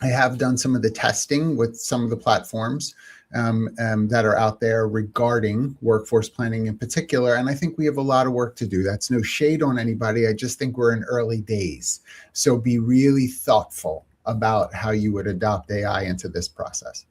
S9: I have done some of the testing with some of the platforms that are out there regarding workforce planning in particular. And I think we have a lot of work to do. That's no shade on anybody. I just think we're in early days. So be really thoughtful about how you would adopt AI into this process.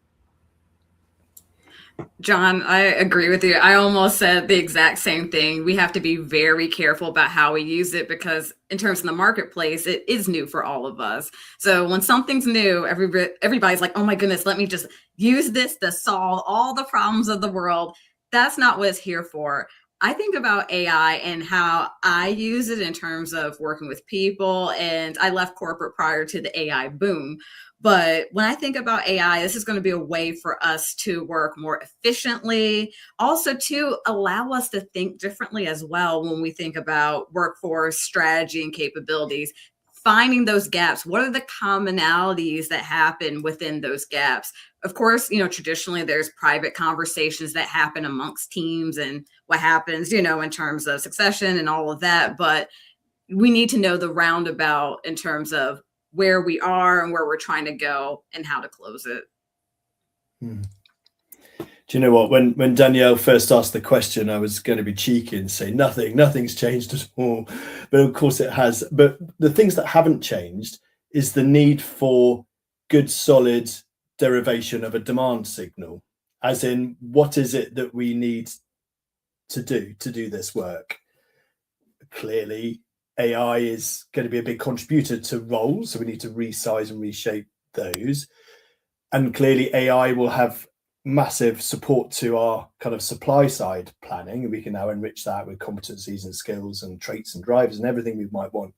S11: John, I agree with you. I almost said the exact same thing. We have to be very careful about how we use it, because in terms of the marketplace, it is new for all of us. So when something's new, everybody's like, oh my goodness, let me just use this to solve all the problems of the world. That's not what it's here for. I think about AI and how I use it in terms of working with people. And I left corporate prior to the AI boom. But when I think about AI, this is going to be a way for us to work more efficiently, also to allow us to think differently as well when we think about workforce strategy and capabilities, finding those gaps. What are the commonalities that happen within those gaps? Of course, traditionally there's private conversations that happen amongst teams and what happens, in terms of succession and all of that. But we need to know the roundabout in terms of where we are and where we're trying to go and how to close it.
S10: Do you know what? When Danielle first asked the question, I was going to be cheeky and say nothing's changed at all. But of course it has. But the things that haven't changed is the need for good, solid derivation of a demand signal. As in, what is it that we need to do this work? Clearly, AI is going to be a big contributor to roles, so we need to resize and reshape those. And clearly AI will have massive support to our kind of supply side planning, and we can now enrich that with competencies and skills and traits and drivers and everything we might want.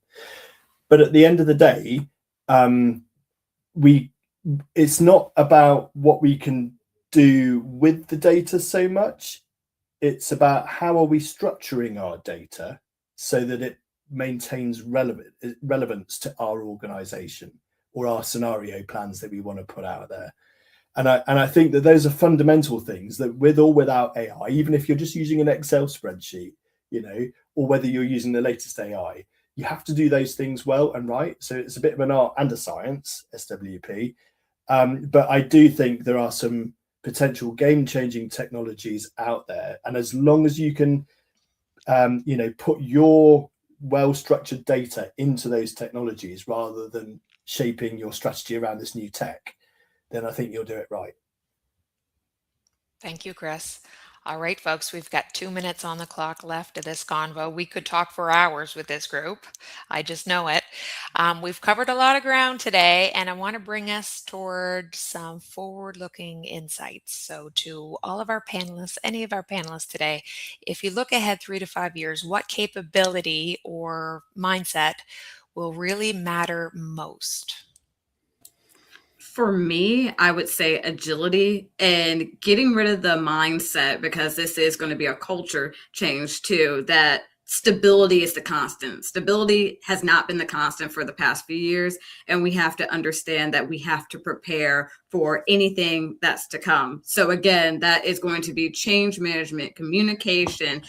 S10: But at the end of the day, it's not about what we can do with the data so much. It's about how are we structuring our data so that it maintains relevance to our organization or our scenario plans that we want to put out there. And I think that those are fundamental things that, with or without AI, even if you're just using an Excel spreadsheet, or whether you're using the latest AI, you have to do those things well and right. So it's a bit of an art and a science, SWP. But I do think there are some potential game-changing technologies out there. And as long as you can, put your well-structured data into those technologies rather than shaping your strategy around this new tech, then I think you'll do it right.
S8: Thank you, Chris. All right, folks, we've got 2 minutes on the clock left of this convo. We could talk for hours with this group. I just know it. We've covered a lot of ground today, and I want to bring us toward some forward-looking insights. So to all of our panelists, any of our panelists today, if you look ahead 3 to 5 years, what capability or mindset will really matter most?
S11: For me, I would say agility and getting rid of the mindset, because this is going to be a culture change too, that stability is the constant. Stability has not been the constant for the past few years. And we have to understand that we have to prepare for anything that's to come. So again, that is going to be change management, communication,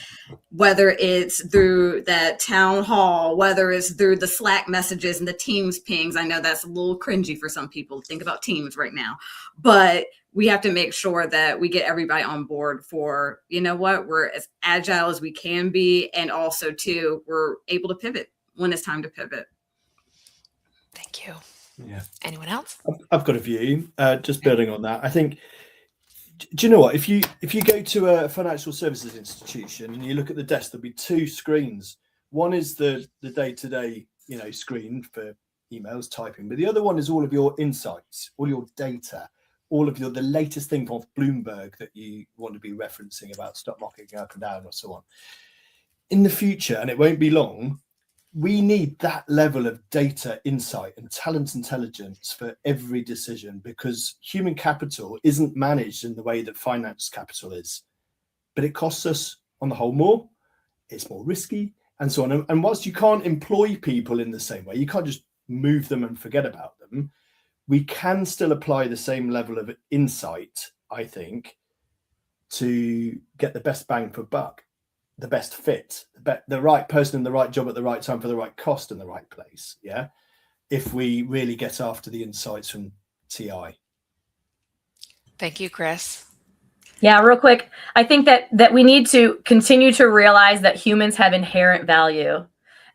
S11: whether it's through that town hall, whether it's through the Slack messages and the Teams pings. I know that's a little cringy for some people to think about Teams right now, but we have to make sure that we get everybody on board for, you know what, we're as agile as we can be. And also too, we're able to pivot when it's time to pivot.
S8: Thank you.
S10: Yeah.
S8: Anyone else?
S10: I've got a view, just building on that. I think, do you know what? If you go to a financial services institution and you look at the desk, there'll be two screens. One is the day-to-day, screen for emails, typing, but the other one is all of your insights, all your data, all of the latest thing off Bloomberg that you want to be referencing about stock market going up and down or so on. In the future, and it won't be long, we need that level of data insight and talent intelligence for every decision, because human capital isn't managed in the way that finance capital is. But it costs us on the whole more, it's more risky, and so on. And whilst you can't employ people in the same way, you can't just move them and forget about them, we can still apply the same level of insight, I think, to get the best bang for buck, the best fit, the right person in the right job at the right time for the right cost in the right place. Yeah. If we really get after the insights from TI.
S8: Thank you, Chris.
S12: Yeah, real quick. I think that we need to continue to realize that humans have inherent value,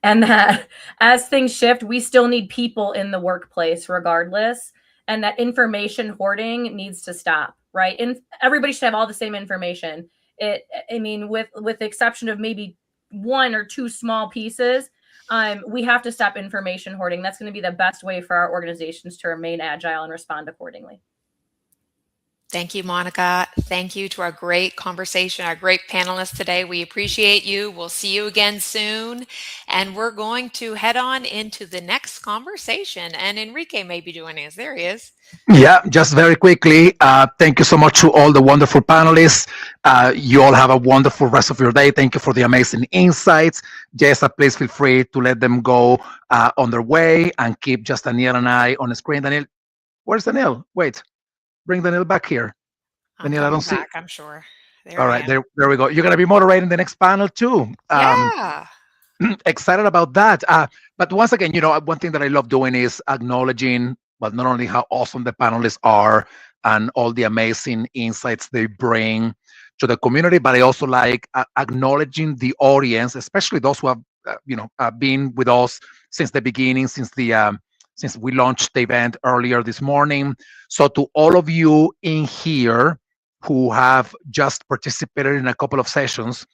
S12: and that as things shift, we still need people in the workplace regardless, and that information hoarding needs to stop, right? And everybody should have all the same information. With the exception of maybe one or two small pieces, we have to stop information hoarding. That's going to be the best way for our organizations to remain agile and respond accordingly.
S8: Thank you, Monica. Thank you to our great conversation, our great panelists today. We appreciate you. We'll see you again soon. And we're going to head on into the next conversation. And Enrique may be joining us. There he is.
S1: Yeah, just very quickly, thank you so much to all the wonderful panelists. You all have a wonderful rest of your day. Thank you for the amazing insights. Jessa, please feel free to let them go on their way and keep just Danielle and I on the screen. Danielle, where's Danielle? Wait. Bring Danielle back here. Danielle, I don't see.
S8: I'm sure.
S1: All right, there we go. You're going to be moderating the next panel too.
S8: Yeah.
S1: Excited about that. But once again, one thing that I love doing is acknowledging, well, not only how awesome the panelists are and all the amazing insights they bring to the community, but I also like acknowledging the audience, especially those who have, been with us since the beginning, since we launched the event earlier this morning. So to all of you in here who have just participated in a couple of sessions,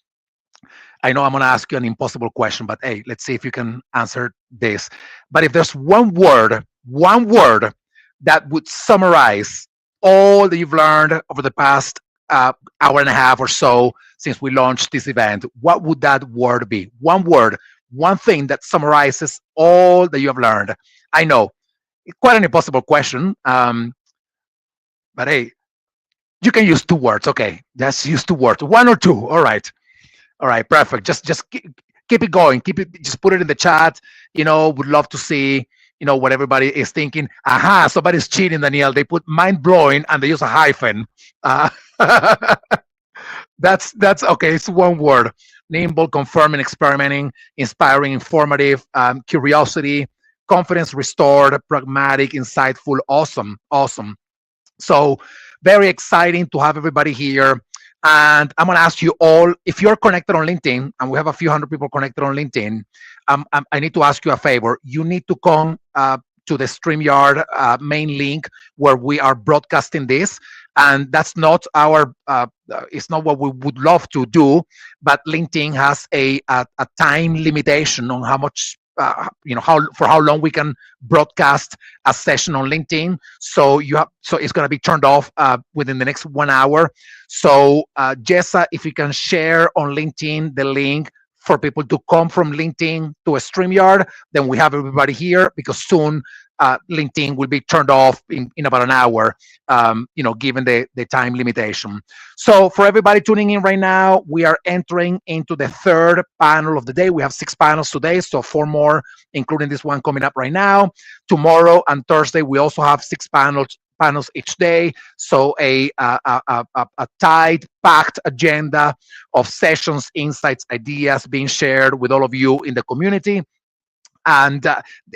S1: I know I'm going to ask you an impossible question, but hey, let's see if you can answer this. But if there's one word that would summarize all that you've learned over the past hour and a half or so since we launched this event, what would that word be? One word, one thing that summarizes all that you have learned. I know, quite an impossible question, but hey, you can use 2 words. Okay, just use 2 words, 1 or 2. All right, perfect. Just keep it going. Just put it in the chat. Would love to see what everybody is thinking. Aha, somebody's cheating, Danielle. They put mind blowing and they use a hyphen. That's okay. It's 1 word. Nimble, confirming, experimenting, inspiring, informative, curiosity, confidence restored, pragmatic, insightful, awesome. So very exciting to have everybody here. And I'm going to ask you all, if you're connected on LinkedIn, and we have a few hundred people connected on LinkedIn, I need to ask you a favor. You need to come to the StreamYard main link where we are broadcasting this. And that's not it's not what we would love to do, but LinkedIn has a time limitation on how much, for how long we can broadcast a session on LinkedIn. So it's going to be turned off within the next 1 hour. So Jessa, if you can share on LinkedIn the link for people to come from LinkedIn to a StreamYard, then we have everybody here, because soon LinkedIn will be turned off in about an hour, given the time limitation. So for everybody tuning in right now, we are entering into the third panel of the day. We have 6 panels today, so 4 more, including this one coming up right now. Tomorrow and Thursday, we also have 6 panels each day. So a tight, packed agenda of sessions, insights, ideas being shared with all of you in the community. And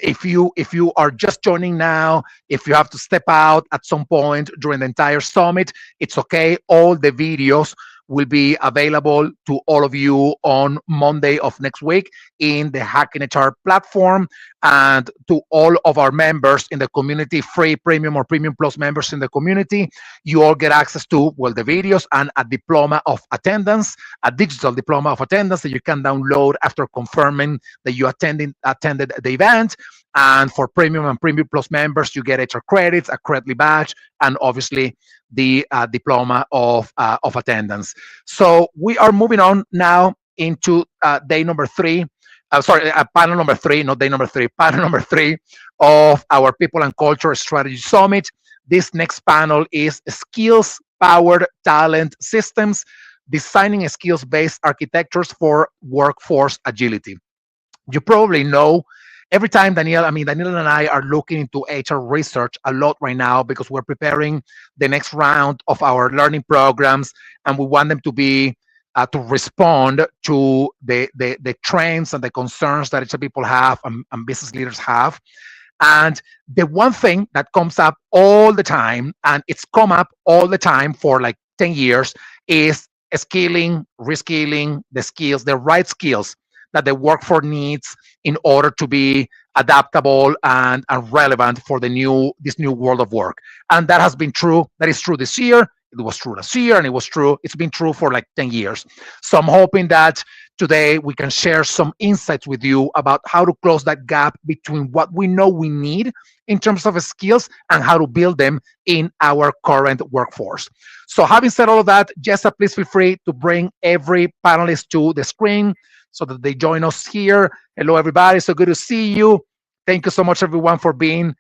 S1: if you are just joining now, if you have to step out at some point during the entire summit, it's okay. All the videos will be available to all of you on Monday of next week in the Hacking HR platform, and to all of our members in the community, free, premium, or premium plus members in the community, you all get access to, well, the videos and a diploma of attendance, a digital diploma of attendance that you can download after confirming that you attended the event. And for premium and premium plus members, you get HR credits, a Credly badge, and obviously the diploma of attendance. So we are moving on now into day number 3. Panel number 3, not day number 3. Panel number 3 of our People and Culture Strategy Summit. This next panel is Skills-Powered Talent Systems, Designing Skills-Based Architectures for Workforce Agility. You probably know, every time Danielle and I are looking into HR research a lot right now, because we're preparing the next round of our learning programs, and we want them to be to respond to the trends and the concerns that HR people have and business leaders have. And the one thing that comes up all the time, and it's come up all the time for like 10 years, is skilling, reskilling, the right skills that the workforce needs in order to be adaptable and relevant for this new world of work. And that has been true. That is true this year. It was true last year, and it's been true for like 10 years. So I'm hoping that today we can share some insights with you about how to close that gap between what we know we need in terms of skills and how to build them in our current workforce. So having said all of that, Jessa, please feel free to bring every panelist to the screen so that they join us here. Hello, everybody. So good to see you. Thank you so much, everyone, for being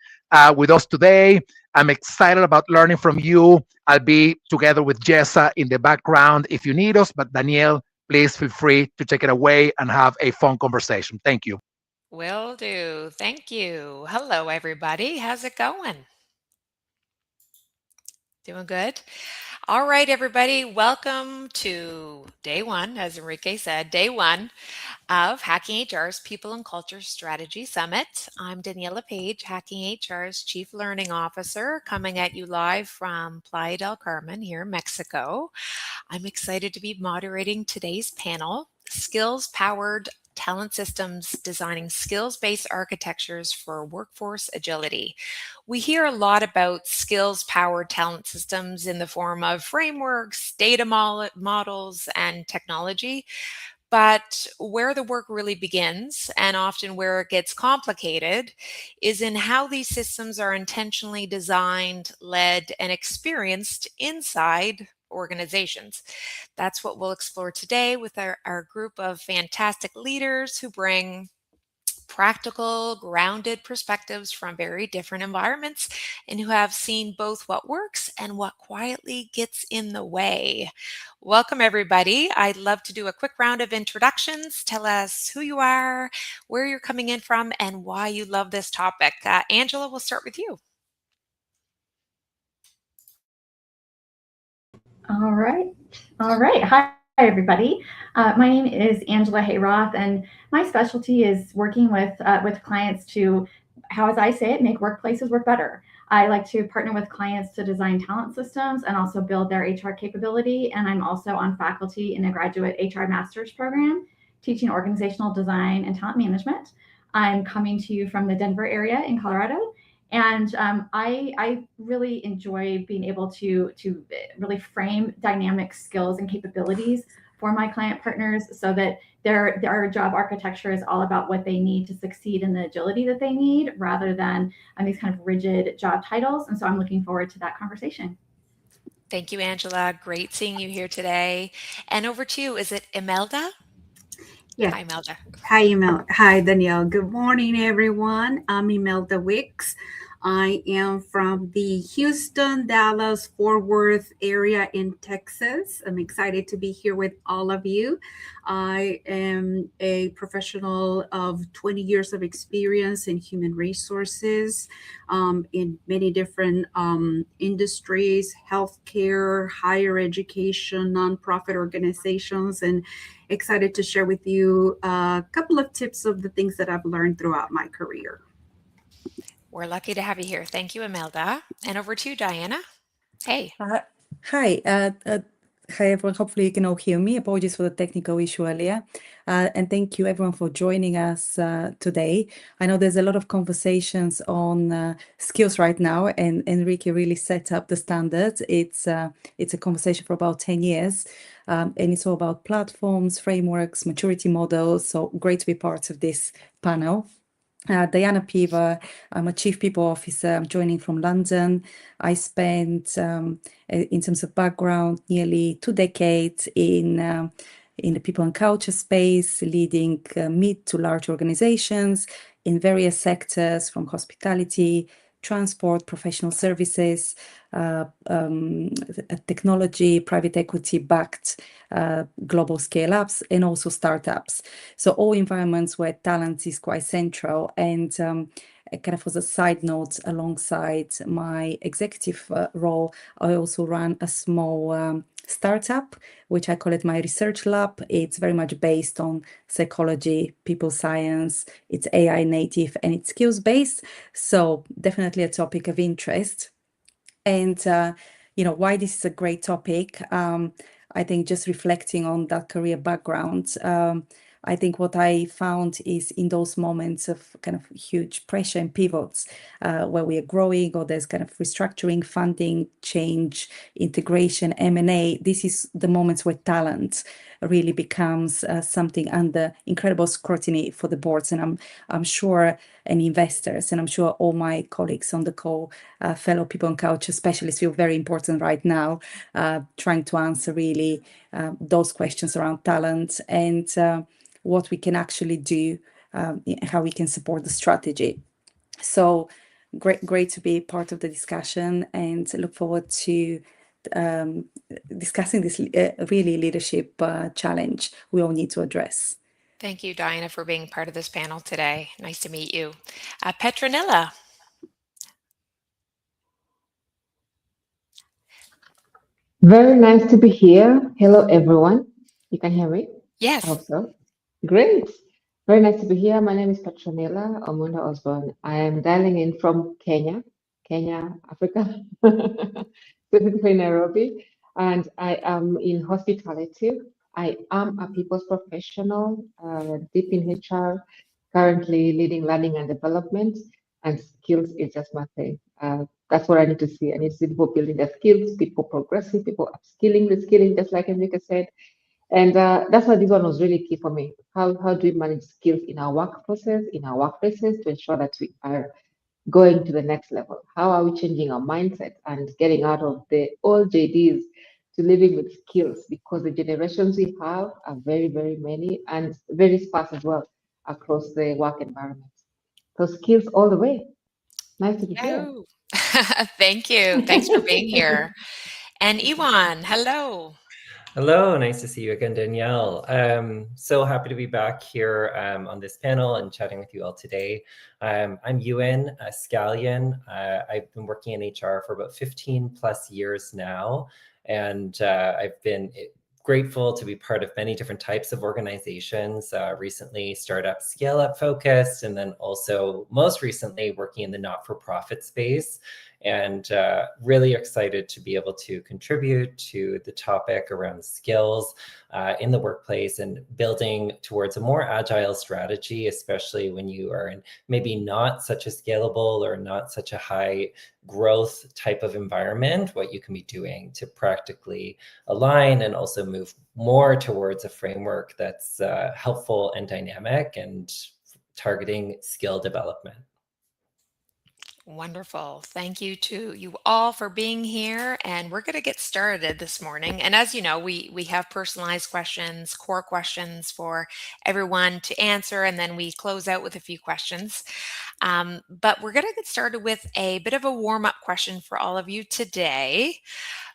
S1: with us today. I'm excited about learning from you. I'll be together with Jessa in the background if you need us, but Danielle, please feel free to take it away and have a fun conversation. Thank you.
S8: Will do. Thank you. Hello, everybody. How's it going? Doing good? All right, everybody. Welcome to day 1, as Enrique said, day 1 of Hacking HR's People and Culture Strategy Summit. I'm Daniela Page, Hacking HR's Chief Learning Officer, coming at you live from Playa del Carmen here in Mexico. I'm excited to be moderating today's panel, Skills-Powered Talent Systems, Designing Skills-Based Architectures for Workforce Agility. We hear a lot about skills-powered talent systems in the form of frameworks, data models, and technology. But where the work really begins, and often where it gets complicated, is in how these systems are intentionally designed, led, and experienced inside organizations. That's what we'll explore today with our group of fantastic leaders who bring practical, grounded perspectives from very different environments, and who have seen both what works and what quietly gets in the way. Welcome, everybody. I'd love to do a quick round of introductions. Tell us who you are, where you're coming in from, and why you love this topic. Angela, we'll start with you.
S2: All right. Hi, everybody. My name is Angela Hayroth, and my specialty is working with clients to, how as I say it, make workplaces work better. I like to partner with clients to design talent systems and also build their HR capability. And I'm also on faculty in a graduate HR master's program, teaching organizational design and talent management. I'm coming to you from the Denver area in Colorado. And I really enjoy being able to really frame dynamic skills and capabilities for my client partners so that their job architecture is all about what they need to succeed in the agility that they need rather than these kind of rigid job titles. And so I'm looking forward to that conversation.
S8: Thank you, Angela. Great seeing you here today. And over to you. Is it Imelda?
S14: Yeah.
S8: Hi, Imelda.
S14: Hi, Hi, Danielle. Good morning, everyone. I'm Imelda Wicks. I am from the Houston, Dallas, Fort Worth area in Texas. I'm excited to be here with all of you. I am a professional of 20 years of experience in human resources in many different industries, healthcare, higher education, nonprofit organizations, and excited to share with you a couple of tips of the things that I've learned throughout my career.
S8: We're lucky to have you here. Thank you, Imelda. And over to you, Diana. Hey.
S15: Hi. Hi, everyone. Hopefully you can all hear me. Apologies for the technical issue earlier. And thank you, everyone, for joining us today. I know there's a lot of conversations on skills right now, and Enrique really set up the standards. It's a conversation for about 10 years, and it's all about platforms, frameworks, maturity models. So great to be part of this panel. Diana Piva, I'm a Chief People Officer. I'm joining from London. I spent, in terms of background, nearly 2 decades in the people and culture space, leading mid to large organizations in various sectors, from hospitality, transport, professional services, technology, private equity-backed global scale-ups, and also startups. So all environments where talent is quite central. And kind of as a side note, alongside my executive role, I also run a small startup, which I call it my research lab. It's very much based on psychology, people science, it's AI native, and it's skills based. So definitely a topic of interest. And why this is a great topic, I think just reflecting on that career background, I think what I found is in those moments of kind of huge pressure and pivots where we are growing, or there's kind of restructuring, funding, change, integration, M&A, this is the moments where talent really becomes something under incredible scrutiny for the boards. And I'm sure, and investors, and I'm sure all my colleagues on the call, fellow people and culture specialists, feel very important right now, trying to answer really those questions around talent and what we can actually do, how we can support the strategy. So great to be part of the discussion, and look forward to discussing this really leadership challenge we all need to address.
S8: Thank you, Diana, for being part of this panel today. Nice to meet you. Petronilla.
S16: Very nice to be here. Hello, everyone. You can hear me?
S8: Yes.
S16: I hope so. Great. Very nice to be here. My name is Petronilla Omunda Osborne. I am dialing in from Kenya, Africa, specifically Nairobi, and I am in hospitality. I am a people's professional, deep in HR, currently leading learning and development, and skills is just my thing. That's what I need to see. I need to see people building their skills, people progressing, people upskilling, reskilling, just like Enrique said. And that's why this one was really key for me. How do we manage skills in our work process, in our workplaces, to ensure that we are going to the next level? How are we changing our mindset and getting out of the old JDs to living with skills? Because the generations we have are very, very many and very sparse as well across the work environment. So skills all the way. Nice to be here.
S8: Thank you. Thanks for being here. And Iwan, hello.
S17: Hello, nice to see you again, Danielle. So happy to be back here on this panel and chatting with you all today. I'm Ewan Scallion. I've been working in HR for about 15 plus years now, and I've been grateful to be part of many different types of organizations, recently startup, scale-up focused, and then also most recently working in the not-for-profit space. And really excited to be able to contribute to the topic around skills in the workplace and building towards a more agile strategy, especially when you are in maybe not such a scalable or not such a high growth type of environment, what you can be doing to practically align and also move more towards a framework that's helpful and dynamic and targeting skill development.
S8: Wonderful. Thank you to you all for being here. And we're going to get started this morning. And as you know, we have personalized questions, core questions for everyone to answer. And then we close out with a few questions. But we're going to get started with a bit of a warm-up question for all of you today.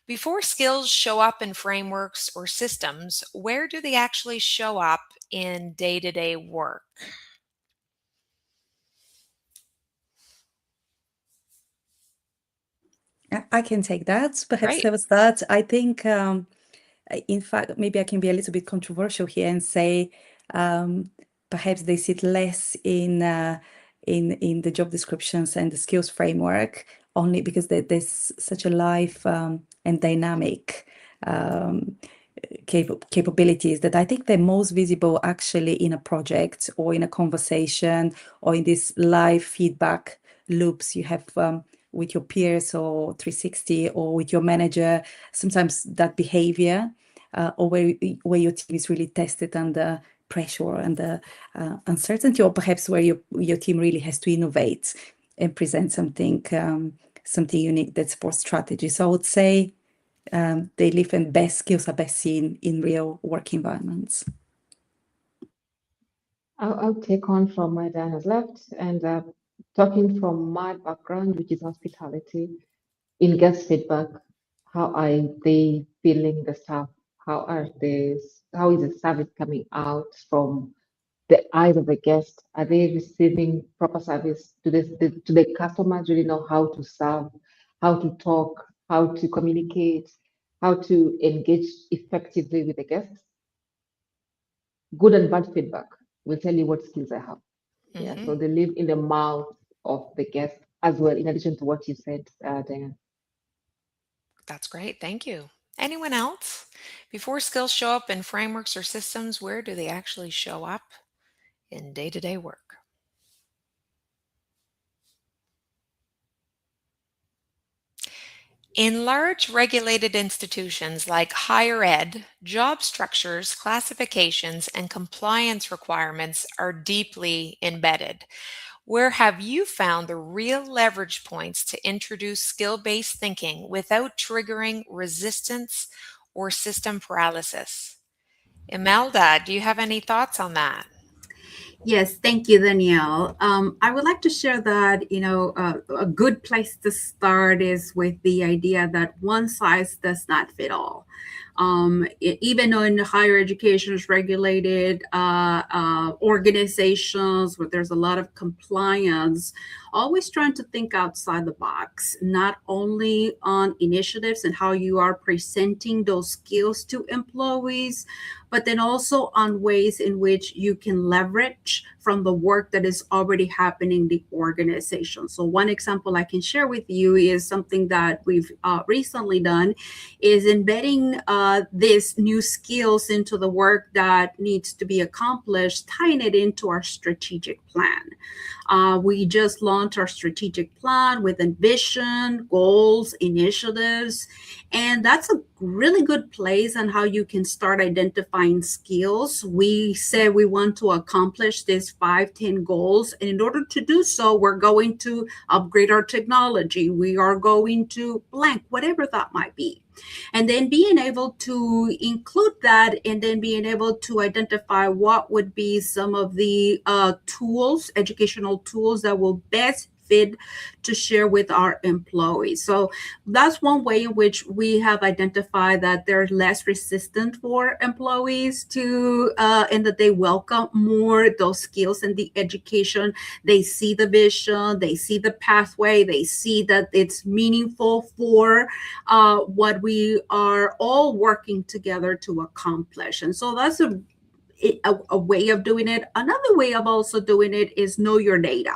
S8: Before skills show up in frameworks or systems, where do they actually show up in day-to-day work?
S15: I can take that. Perhaps
S8: Great.
S15: there was that. I think, in fact, maybe I can be a little bit controversial here and say perhaps they sit less in the job descriptions and the skills framework, only because there's such a live and dynamic capabilities that I think they're most visible actually in a project or in a conversation or in this live feedback loops you have with your peers or 360 or with your manager. Sometimes that behavior or where your team is really tested under pressure and uncertainty, or perhaps where your team really has to innovate and present something unique that supports strategy. So I would say they live and best skills are best seen in real work environments.
S16: I'll take on from where Dan has left, and talking from my background, which is hospitality, in guest feedback, how are they feeling the staff? How is the service coming out from the eyes of the guest? Are they receiving proper service? Do the customers really know how to serve, how to talk, how to communicate, how to engage effectively with the guests? Good and bad feedback will tell you what skills I have.
S8: Mm-hmm.
S16: Yeah, so they live in the mouth of the guest as well, in addition to what you said, Diane.
S8: That's great. Thank you. Anyone else? Before skills show up in frameworks or systems, where do they actually show up in day-to-day work? In large regulated institutions like higher ed, job structures, classifications, and compliance requirements are deeply embedded. Where have you found the real leverage points to introduce skill-based thinking without triggering resistance or system paralysis? Imelda, do you have any thoughts on that?
S14: Yes, thank you, Danielle. I would like to share that, a good place to start is with the idea that one size does not fit all. Even though in higher education is regulated organizations where there's a lot of compliance, always trying to think outside the box, not only on initiatives and how you are presenting those skills to employees, but then also on ways in which you can leverage from the work that is already happening in the organization. So one example I can share with you is something that we've recently done, is embedding these new skills into the work that needs to be accomplished, tying it into our strategic plan. We just launched our strategic plan with a vision, goals, initiatives, and that's a really good place on how you can start identifying skills. We said we want to accomplish these 5-10 goals, and in order to do so, we're going to upgrade our technology. We are going to blank, whatever that might be. And then being able to include that, and then being able to identify what would be some of the tools, educational tools that will best fit to share with our employees. So that's one way in which we have identified that they're less resistant for employees to, and that they welcome more those skills and the education. They see the vision, they see the pathway, they see that it's meaningful for what we are all working together to accomplish. And so that's a way of doing it. Another way of also doing it is know your data.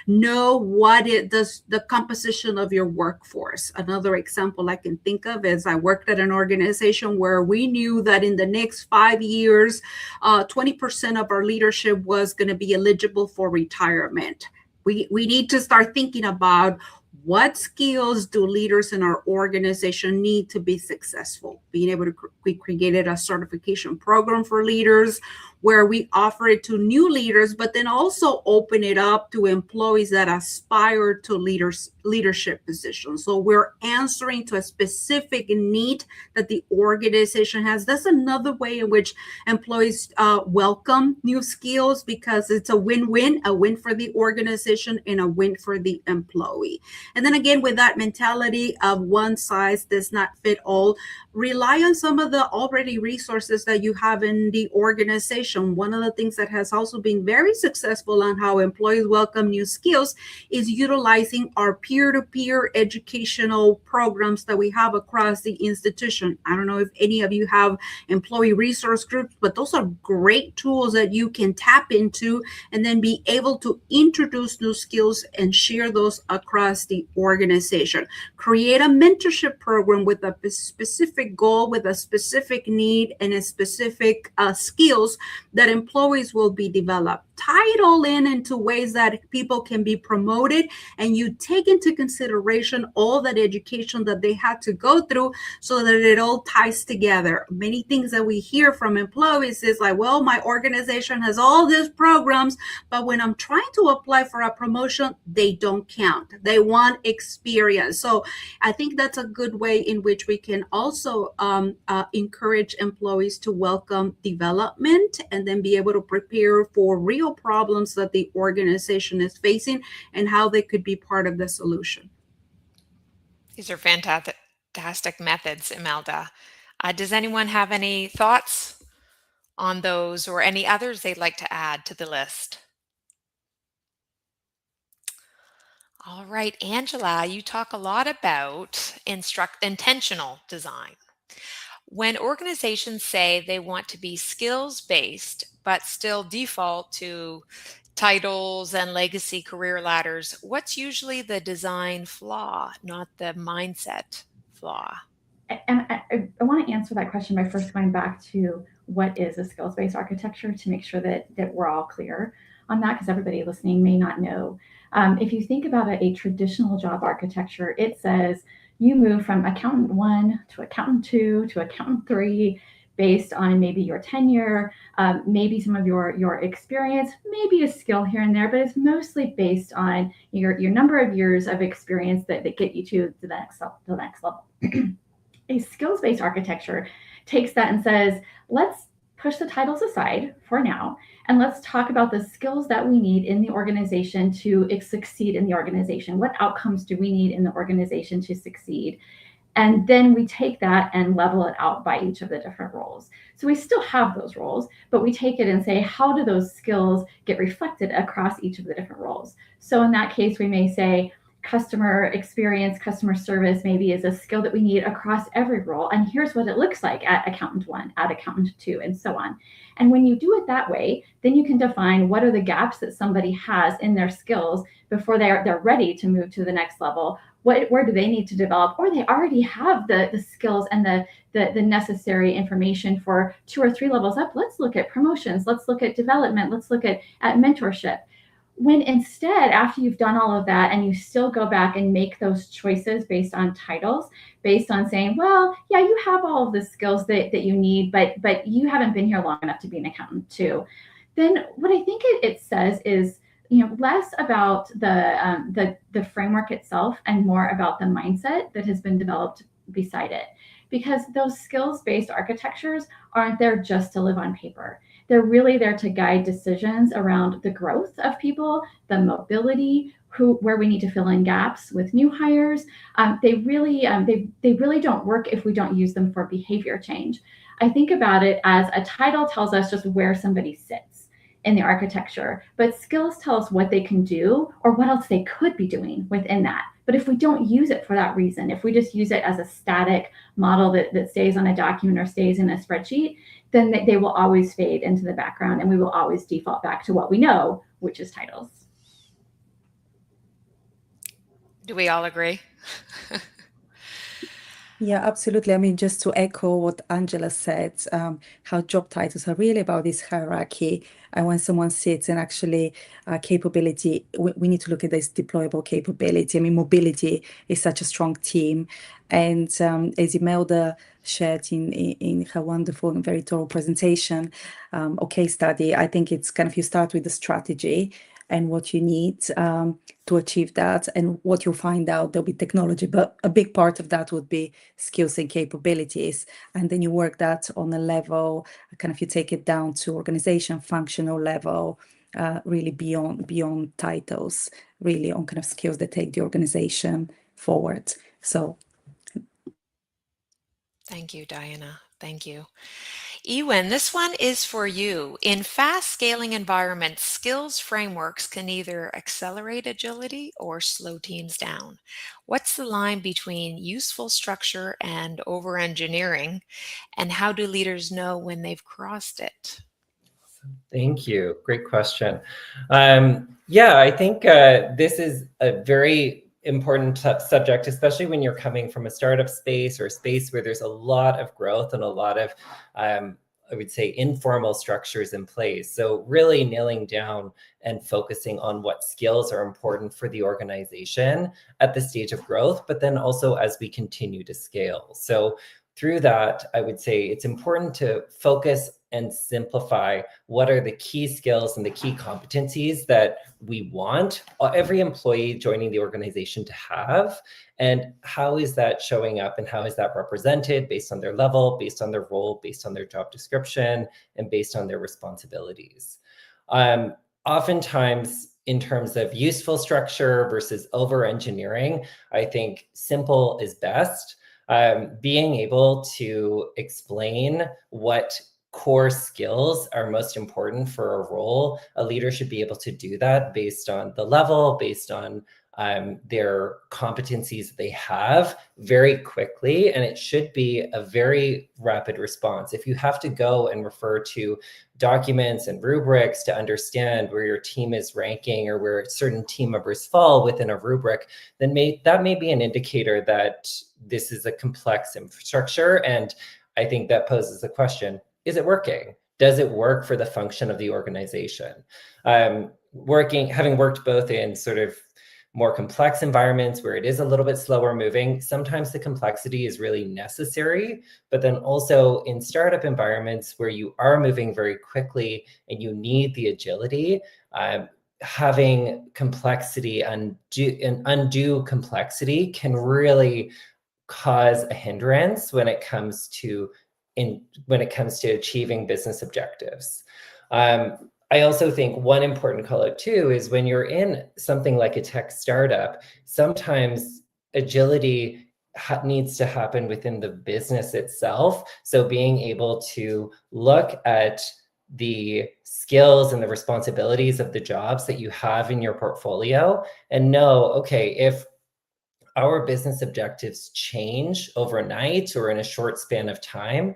S14: Know what it does, the composition of your workforce. Another example I can think of is I worked at an organization where we knew that in the next 5 years, 20% of our leadership was going to be eligible for retirement. We need to start thinking about what skills do leaders in our organization need to be successful? Being able to, we created a certification program for leaders where we offer it to new leaders, but then also open it up to employees that aspire to leadership positions. So we're answering to a specific need that the organization has. That's another way in which employees welcome new skills, because it's a win-win, a win for the organization and a win for the employee. And then again, with that mentality of one size does not fit all, rely on some of the already resources that you have in the organization. One of the things that has also been very successful on how employees welcome new skills is utilizing our peer-to-peer educational programs that we have across the institution. I don't know if any of you have employee resource groups, but those are great tools that you can tap into and then be able to introduce new skills and share those across the organization. Create a mentorship program with a specific goal, with a specific need and a specific skills that employees will be developed. Tie it all into ways that people can be promoted, and you take into consideration all that education that they had to go through so that it all ties together. Many things that we hear from employees is like, well, my organization has all these programs, but when I'm trying to apply for a promotion, they don't count. They want experience. So I think that's a good way in which we can also encourage employees to welcome development and then be able to prepare for real problems that the organization is facing and how they could be part of the solution.
S8: These are fantastic methods, Imelda. Does anyone have any thoughts on those or any others they'd like to add to the list? All right, Angela, you talk a lot about intentional design. When organizations say they want to be skills-based, but still default to titles and legacy career ladders, what's usually the design flaw, not the mindset flaw?
S2: And I want to answer that question by first going back to what is a skills-based architecture to make sure that we're all clear on that, because everybody listening may not know. If you think about a traditional job architecture, it says you move from accountant 1 to accountant 2 to accountant 3 based on maybe your tenure, maybe some of your experience, maybe a skill here and there, but it's mostly based on your number of years of experience that get you to the next level. A skills-based architecture takes that and says, let's push the titles aside for now, and let's talk about the skills that we need in the organization to succeed in the organization. What outcomes do we need in the organization to succeed? And then we take that and level it out by each of the different roles. So we still have those roles, but we take it and say, how do those skills get reflected across each of the different roles? So in that case, we may say, customer experience, customer service maybe is a skill that we need across every role. And here's what it looks like at accountant 1, at accountant 2, and so on. And when you do it that way, then you can define what are the gaps that somebody has in their skills before they're ready to move to the next level. Where do they need to develop? Or they already have the skills and the necessary information for 2 or 3 levels up. Let's look at promotions. Let's look at development. Let's look at mentorship. When instead, after you've done all of that and you still go back and make those choices based on titles, based on saying, well, yeah, you have all of the skills that you need, but you haven't been here long enough to be an accountant too, then what I think it says is, less about the framework itself and more about the mindset that has been developed beside it. Because those skills-based architectures aren't there just to live on paper. They're really there to guide decisions around the growth of people, the mobility, where we need to fill in gaps with new hires. They really don't work if we don't use them for behavior change. I think about it as a title tells us just where somebody sits in the architecture, but skills tell us what they can do or what else they could be doing within that. But if we don't use it for that reason, if we just use it as a static model that stays on a document or stays in a spreadsheet, then they will always fade into the background and we will always default back to what we know, which is titles.
S8: Do we all agree?
S15: Yeah, absolutely. I mean, just to echo what Angela said, how job titles are really about this hierarchy. And when someone sits and actually capability, we need to look at this deployable capability. I mean, mobility is such a strong team. And as Imelda shared in her wonderful and very thorough presentation or case study, I think it's kind of, you start with the strategy and what you need to achieve that, and what you'll find out, there'll be technology, but a big part of that would be skills and capabilities. And then you work that on a level, kind of you take it down to organization, functional level, really beyond titles, really on kind of skills that take the organization forward. So.
S8: Thank you, Diana. Thank you. Ewan, this one is for you. In fast scaling environments, skills frameworks can either accelerate agility or slow teams down. What's the line between useful structure and over-engineering, and how do leaders know when they've crossed it?
S17: Thank you. Great question. Yeah, I think this is a very important subject, especially when you're coming from a startup space or a space where there's a lot of growth and a lot of, I would say, informal structures in place. So really nailing down and focusing on what skills are important for the organization at the stage of growth, but then also as we continue to scale. So through that, I would say it's important to focus and simplify what are the key skills and the key competencies that we want every employee joining the organization to have, and how is that showing up and how is that represented based on their level, based on their role, based on their job description, and based on their responsibilities. Oftentimes, in terms of useful structure versus over-engineering, I think simple is best. Being able to explain what core skills are most important for a role, a leader should be able to do that based on the level, based on their competencies they have very quickly, and it should be a very rapid response. If you have to go and refer to documents and rubrics to understand where your team is ranking or where certain team members fall within a rubric, then that may be an indicator that this is a complex infrastructure. And I think that poses the question, is it working? Does it work for the function of the organization? Having worked both in sort of more complex environments where it is a little bit slower moving, sometimes the complexity is really necessary, but then also in startup environments where you are moving very quickly and you need the agility, having complexity and undue complexity can really cause a hindrance when it comes to achieving business objectives. I also think one important call out too is when you're in something like a tech startup, sometimes agility needs to happen within the business itself. So being able to look at the skills and the responsibilities of the jobs that you have in your portfolio and know, okay, if our business objectives change overnight or in a short span of time,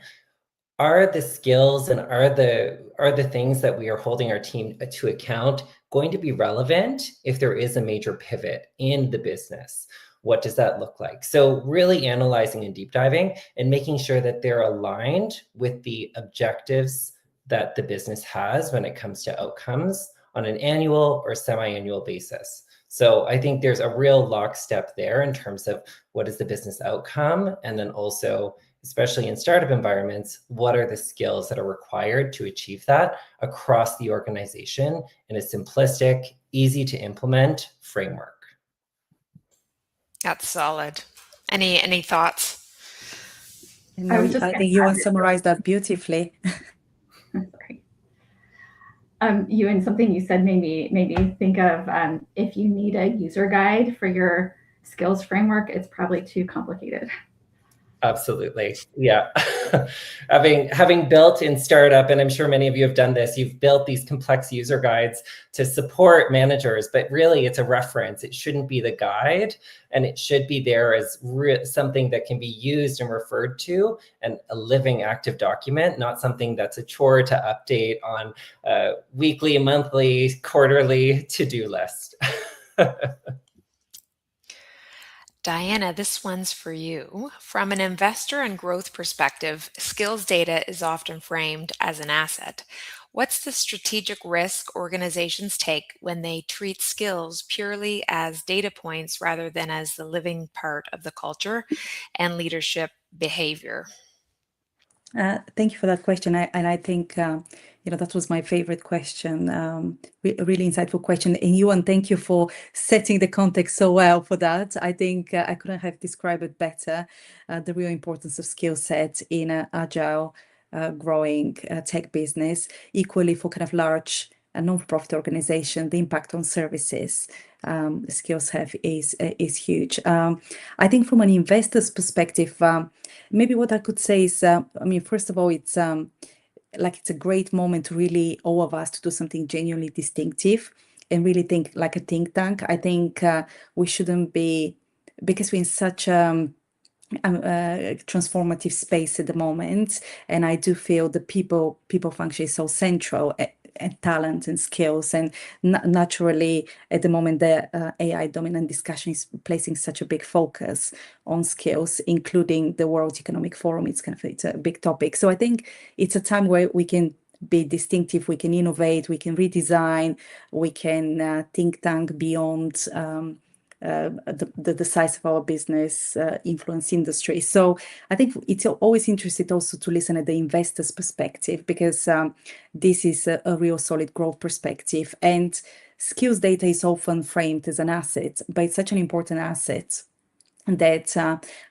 S17: are the skills and are the things that we are holding our team to account going to be relevant if there is a major pivot in the business? What does that look like? So really analyzing and deep diving and making sure that they're aligned with the objectives that the business has when it comes to outcomes on an annual or semi-annual basis. So I think there's a real lockstep there in terms of what is the business outcome, and then also, especially in startup environments, what are the skills that are required to achieve that across the organization in a simplistic, easy to implement framework.
S8: That's solid. Any thoughts?
S15: I think you summarized that beautifully.
S2: Great. Ewan, something you said made me think of if you need a user guide for your skills framework, it's probably too complicated.
S17: Absolutely. Yeah. having built in startup, and I'm sure many of you have done this, you've built these complex user guides to support managers, but really it's a reference. It shouldn't be the guide, and it should be there as something that can be used and referred to, and a living active document, not something that's a chore to update on a weekly, monthly, quarterly to-do list.
S8: Diana, this one's for you. From an investor and growth perspective, skills data is often framed as an asset. What's the strategic risk organizations take when they treat skills purely as data points rather than as the living part of the culture and leadership behavior?
S15: Thank you for that question. I think that was my favorite question. Really insightful question. And Yuan, thank you for setting the context so well for that. I think I couldn't have described it better. The real importance of skill sets in an agile, growing tech business, equally for kind of large non-profit organization, the impact on services skills have is huge. I think from an investor's perspective, maybe what I could say is, first of all, it's it's a great moment to really, all of us, to do something genuinely distinctive and really think like a think tank. I think we shouldn't be, because we're in such a transformative space at the moment, and I do feel the people function is so central, and talent and skills, and naturally at the moment the AI dominant discussion is placing such a big focus on skills, including the World Economic Forum. It's a big topic. So I think it's a time where we can be distinctive, we can innovate, we can redesign, we can think tank beyond the size of our business, influence industry. So I think it's always interesting also to listen at the investor's perspective, because this is a real solid growth perspective. And skills data is often framed as an asset, but it's such an important asset that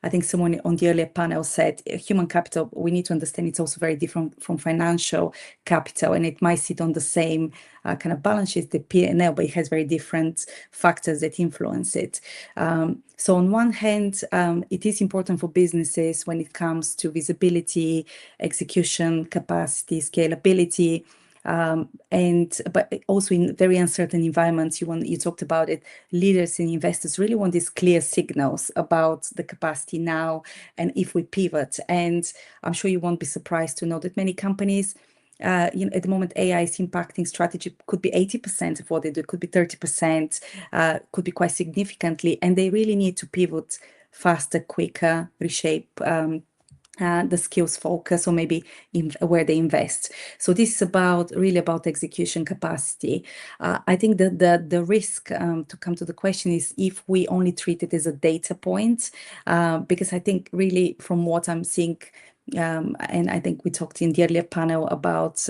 S15: I think someone on the earlier panel said human capital, we need to understand it's also very different from financial capital, and it might sit on the same kind of balance sheet, the P&L, but it has very different factors that influence it. So on one hand, it is important for businesses when it comes to visibility, execution, capacity, scalability, but also in very uncertain environments, you talked about it, leaders and investors really want these clear signals about the capacity now and if we pivot. And I'm sure you won't be surprised to know that many companies, at the moment, AI is impacting strategy, could be 80% of what they do, could be 30%, could be quite significantly, and they really need to pivot faster, quicker, reshape the skills focus, or maybe where they invest. So this is really about execution capacity. I think that the risk, to come to the question, is if we only treat it as a data point, because I think really from what I'm seeing, and I think we talked in the earlier panel about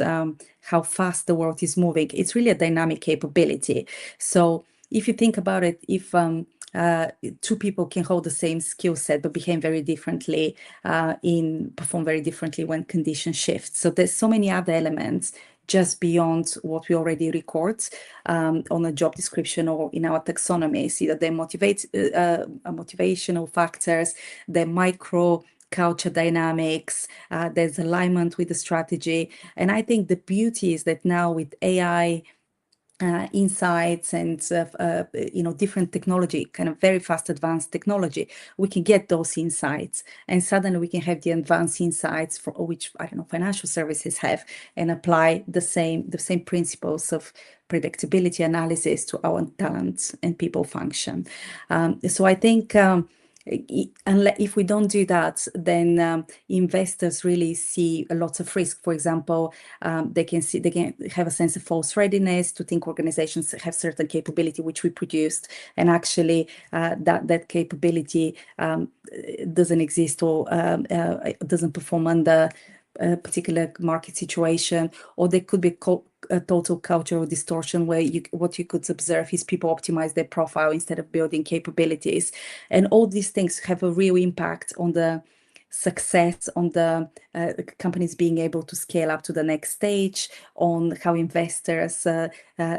S15: how fast the world is moving, it's really a dynamic capability. So if you think about it, if two people can hold the same skill set but behave very differently, perform very differently when conditions shift. So there's so many other elements just beyond what we already record on a job description or in our taxonomy. See that they motivational factors, the micro culture dynamics, there's alignment with the strategy. And I think the beauty is that now with AI insights and different technology, kind of very fast advanced technology, we can get those insights, and suddenly we can have the advanced insights for which financial services have, and apply the same principles of predictability analysis to our talent and people function. So I think if we don't do that, then investors really see a lot of risk. For example, they can have a sense of false readiness to think organizations have certain capability which we produced, and actually that capability doesn't exist, or doesn't perform under a particular market situation, or there could be a total cultural distortion where what you could observe is people optimize their profile instead of building capabilities. And all these things have a real impact on the success, on the companies being able to scale up to the next stage, on how investors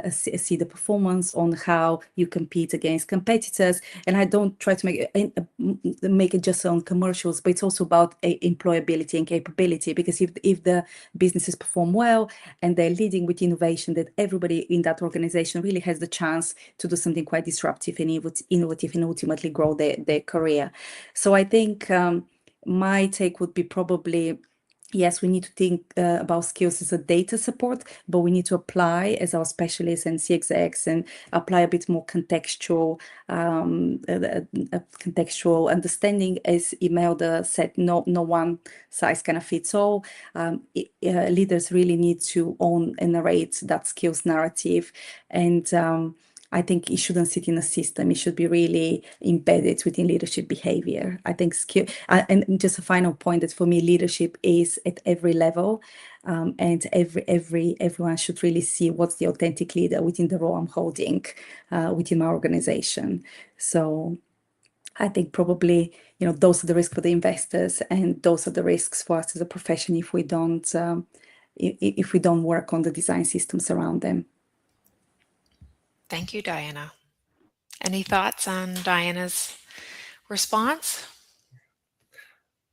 S15: see the performance, on how you compete against competitors. And I don't try to make it just on commercials, but it's also about employability and capability, because if the businesses perform well and they're leading with innovation, that everybody in that organization really has the chance to do something quite disruptive and innovative and ultimately grow their career. So I think my take would be probably yes, we need to think about skills as a data support, but we need to apply as our specialists and CXX and apply a bit more contextual understanding. As Imelda said, no one size kind of fits all. Leaders really need to own and narrate that skills narrative, and I think it shouldn't sit in a system. It should be really embedded within leadership behavior. I think and just a final point, that for me, leadership is at every level, and everyone should really see what's the authentic leader within the role I'm holding within my organization. So I think probably, those are the risks for the investors, and those are the risks for us as a profession if we don't work on the design systems around them.
S8: Thank you, Diana. Any thoughts on Diana's response?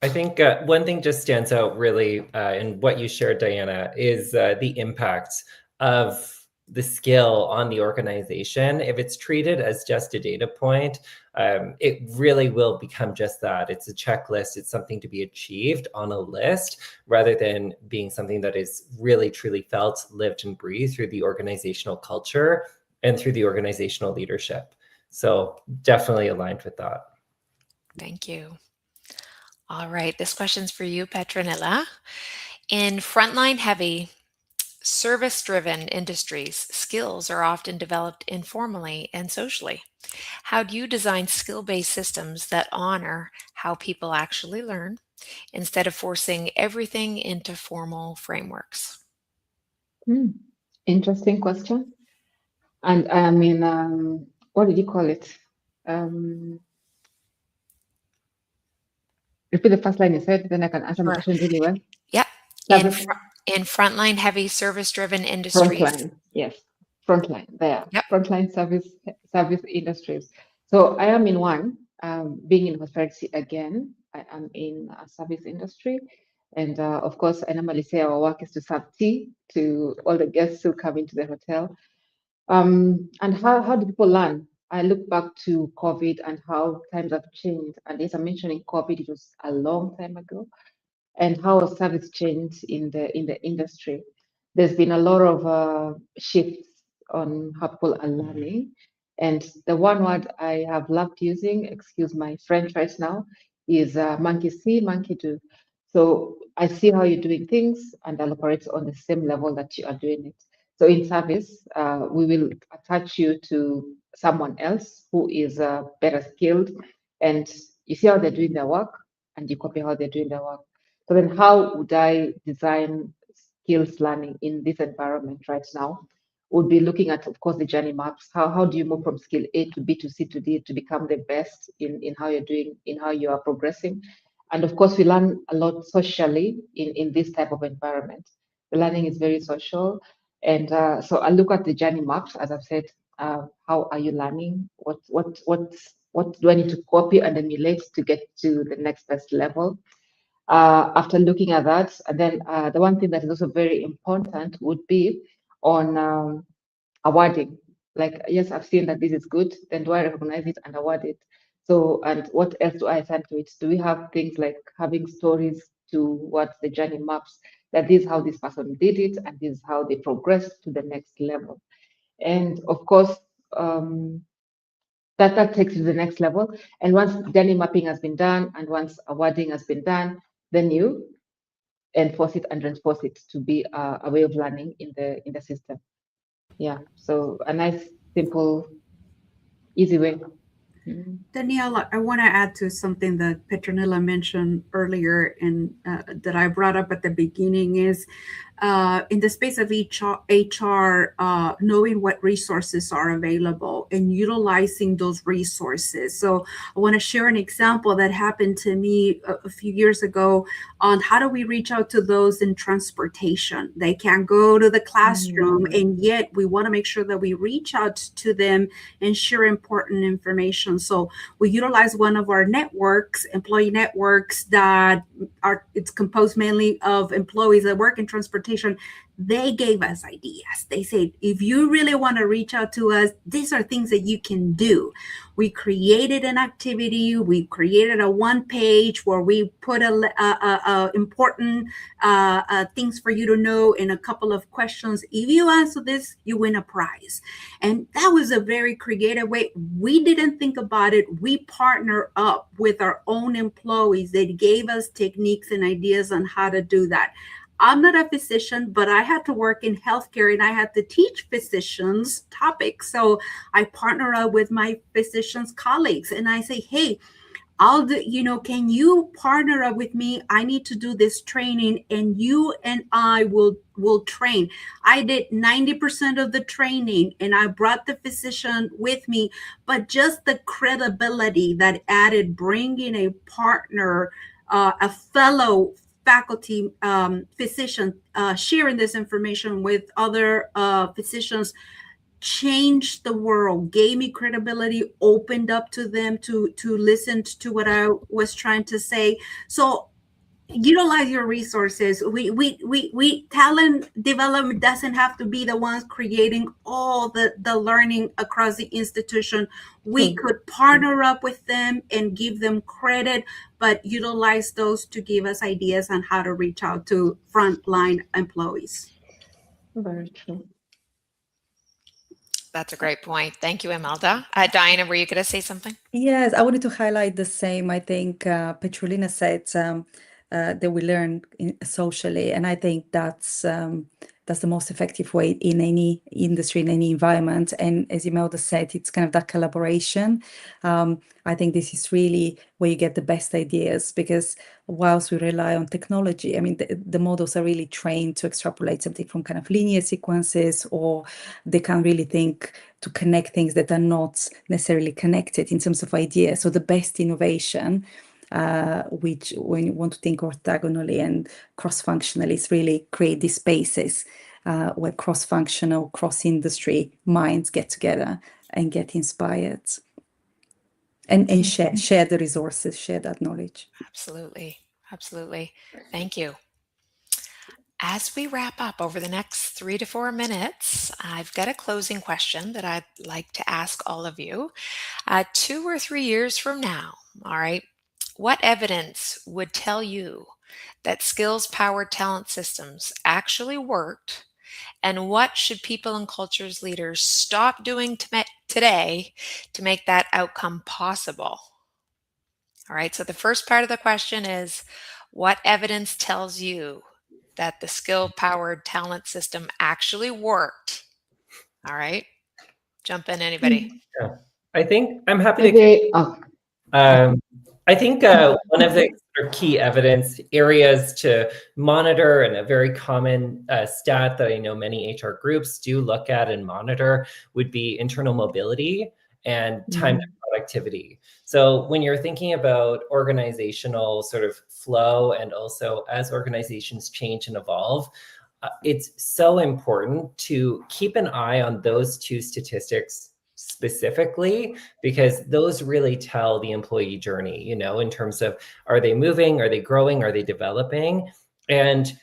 S17: I think one thing just stands out really in what you shared, Diana, is the impact of the skill on the organization. If it's treated as just a data point, it really will become just that. It's a checklist. It's something to be achieved on a list, rather than being something that is really, truly felt, lived, and breathed through the organizational culture and through the organizational leadership. So definitely aligned with that.
S8: Thank you. All right, this question's for you, Petronilla. In frontline heavy, service-driven industries, skills are often developed informally and socially. How do you design skill-based systems that honor how people actually learn, instead of forcing everything into formal frameworks?
S16: Interesting question. And I mean, what did you call it? Repeat the first line you said, then I can answer my question really well.
S8: Yep. In frontline heavy service-driven industries.
S16: Frontline, yes. Frontline, there.
S8: Yep.
S16: Frontline service industries. So I am in one, being in hospitality again. I am in a service industry. And of course, I normally say our work is to serve tea to all the guests who come into the hotel. And how do people learn? I look back to COVID and how times have changed. And as I mentioned, in COVID, it was a long time ago. And how service changed in the industry. There's been a lot of shifts on how people are learning. And the one word I have loved using, excuse my French right now, is monkey see, monkey do. So I see how you're doing things, and I'll operate on the same level that you are doing it. So in service, we will attach you to someone else who is better skilled, and you see how they're doing their work, and you copy how they're doing their work. So then how would I design skills learning in this environment right now? Would be looking at, of course, the journey maps. How do you move from skill A to B to C to D to become the best in how you're doing, in how you are progressing? And of course, we learn a lot socially in this type of environment. The learning is very social. And so I look at the journey maps, as I've said. How are you learning? What do I need to copy and emulate to get to the next best level? After looking at that, and then the one thing that is also very important would be on awarding. Like, yes, I've seen that this is good, then do I recognize it and award it? So, and what else do I assign to it? Do we have things like having stories to what the journey maps, that this is how this person did it, and this is how they progressed to the next level? And of course, that takes you to the next level. And once journey mapping has been done, and once awarding has been done, then you enforce it and reinforce it to be a way of learning in the system. Yeah, so a nice, simple, easy way.
S14: Danielle, I want to add to something that Petronilla mentioned earlier and that I brought up at the beginning is in the space of HR, knowing what resources are available and utilizing those resources. So I want to share an example that happened to me a few years ago on how do we reach out to those in transportation. They can't go to the classroom, and yet we want to make sure that we reach out to them and share important information. So we utilize one of our networks, employee networks, that it's composed mainly of employees that work in transportation transportation, they gave us ideas. They said, if you really want to reach out to us, these are things that you can do. We created an activity. We created a one page where we put important things for you to know and a couple of questions. If you answer this, you win a prize. And that was a very creative way. We didn't think about it. We partner up with our own employees that gave us techniques and ideas on how to do that. I'm not a physician, but I had to work in healthcare and I had to teach physicians topics. So I partner up with my physicians colleagues and I say, hey, I'll do, can you partner up with me? I need to do this training and you and I will train. I did 90% of the training and I brought the physician with me, but just the credibility that added bringing a partner, a fellow faculty physician, sharing this information with other physicians changed the world, gave me credibility, opened up to them to listen to what I was trying to say. So utilize your resources. We talent development doesn't have to be the ones creating all the learning across the institution. We could partner up with them and give them credit, but utilize those to give us ideas on how to reach out to frontline employees.
S16: Very true.
S8: That's a great point. Thank you, Imelda. Diana, were you going to say something?
S15: Yes, I wanted to highlight the same. I think Petrolina said that we learn socially, and I think that's the most effective way in any industry, in any environment. And as Imelda said, it's kind of that collaboration. I think this is really where you get the best ideas, because whilst we rely on technology, I mean, the models are really trained to extrapolate something from kind of linear sequences, or they can't really think to connect things that are not necessarily connected in terms of ideas. So the best innovation, which when you want to think orthogonally and cross-functionally, is really create these spaces where cross-functional, cross-industry minds get together and get inspired and share the resources, share that knowledge.
S8: Absolutely. Absolutely. Thank you. As we wrap up over the next 3 to 4 minutes, I've got a closing question that I'd like to ask all of you. 2 or 3 years from now, all right, what evidence would tell you that skills-powered talent systems actually worked, and what should people and cultures leaders stop doing today to make that outcome possible? All right, so the first part of the question is, what evidence tells you that the skill-powered talent system actually worked? All right, jump in, anybody.
S17: Yeah. I think I'm happy to. I think one of the key evidence areas to monitor, and a very common stat that I know many HR groups do look at and monitor, would be internal mobility and time to productivity. So when you're thinking about organizational sort of flow, and also as organizations change and evolve, it's so important to keep an eye on those two statistics specifically, because those really tell the employee journey, in terms of, are they moving, are they growing, are they developing? And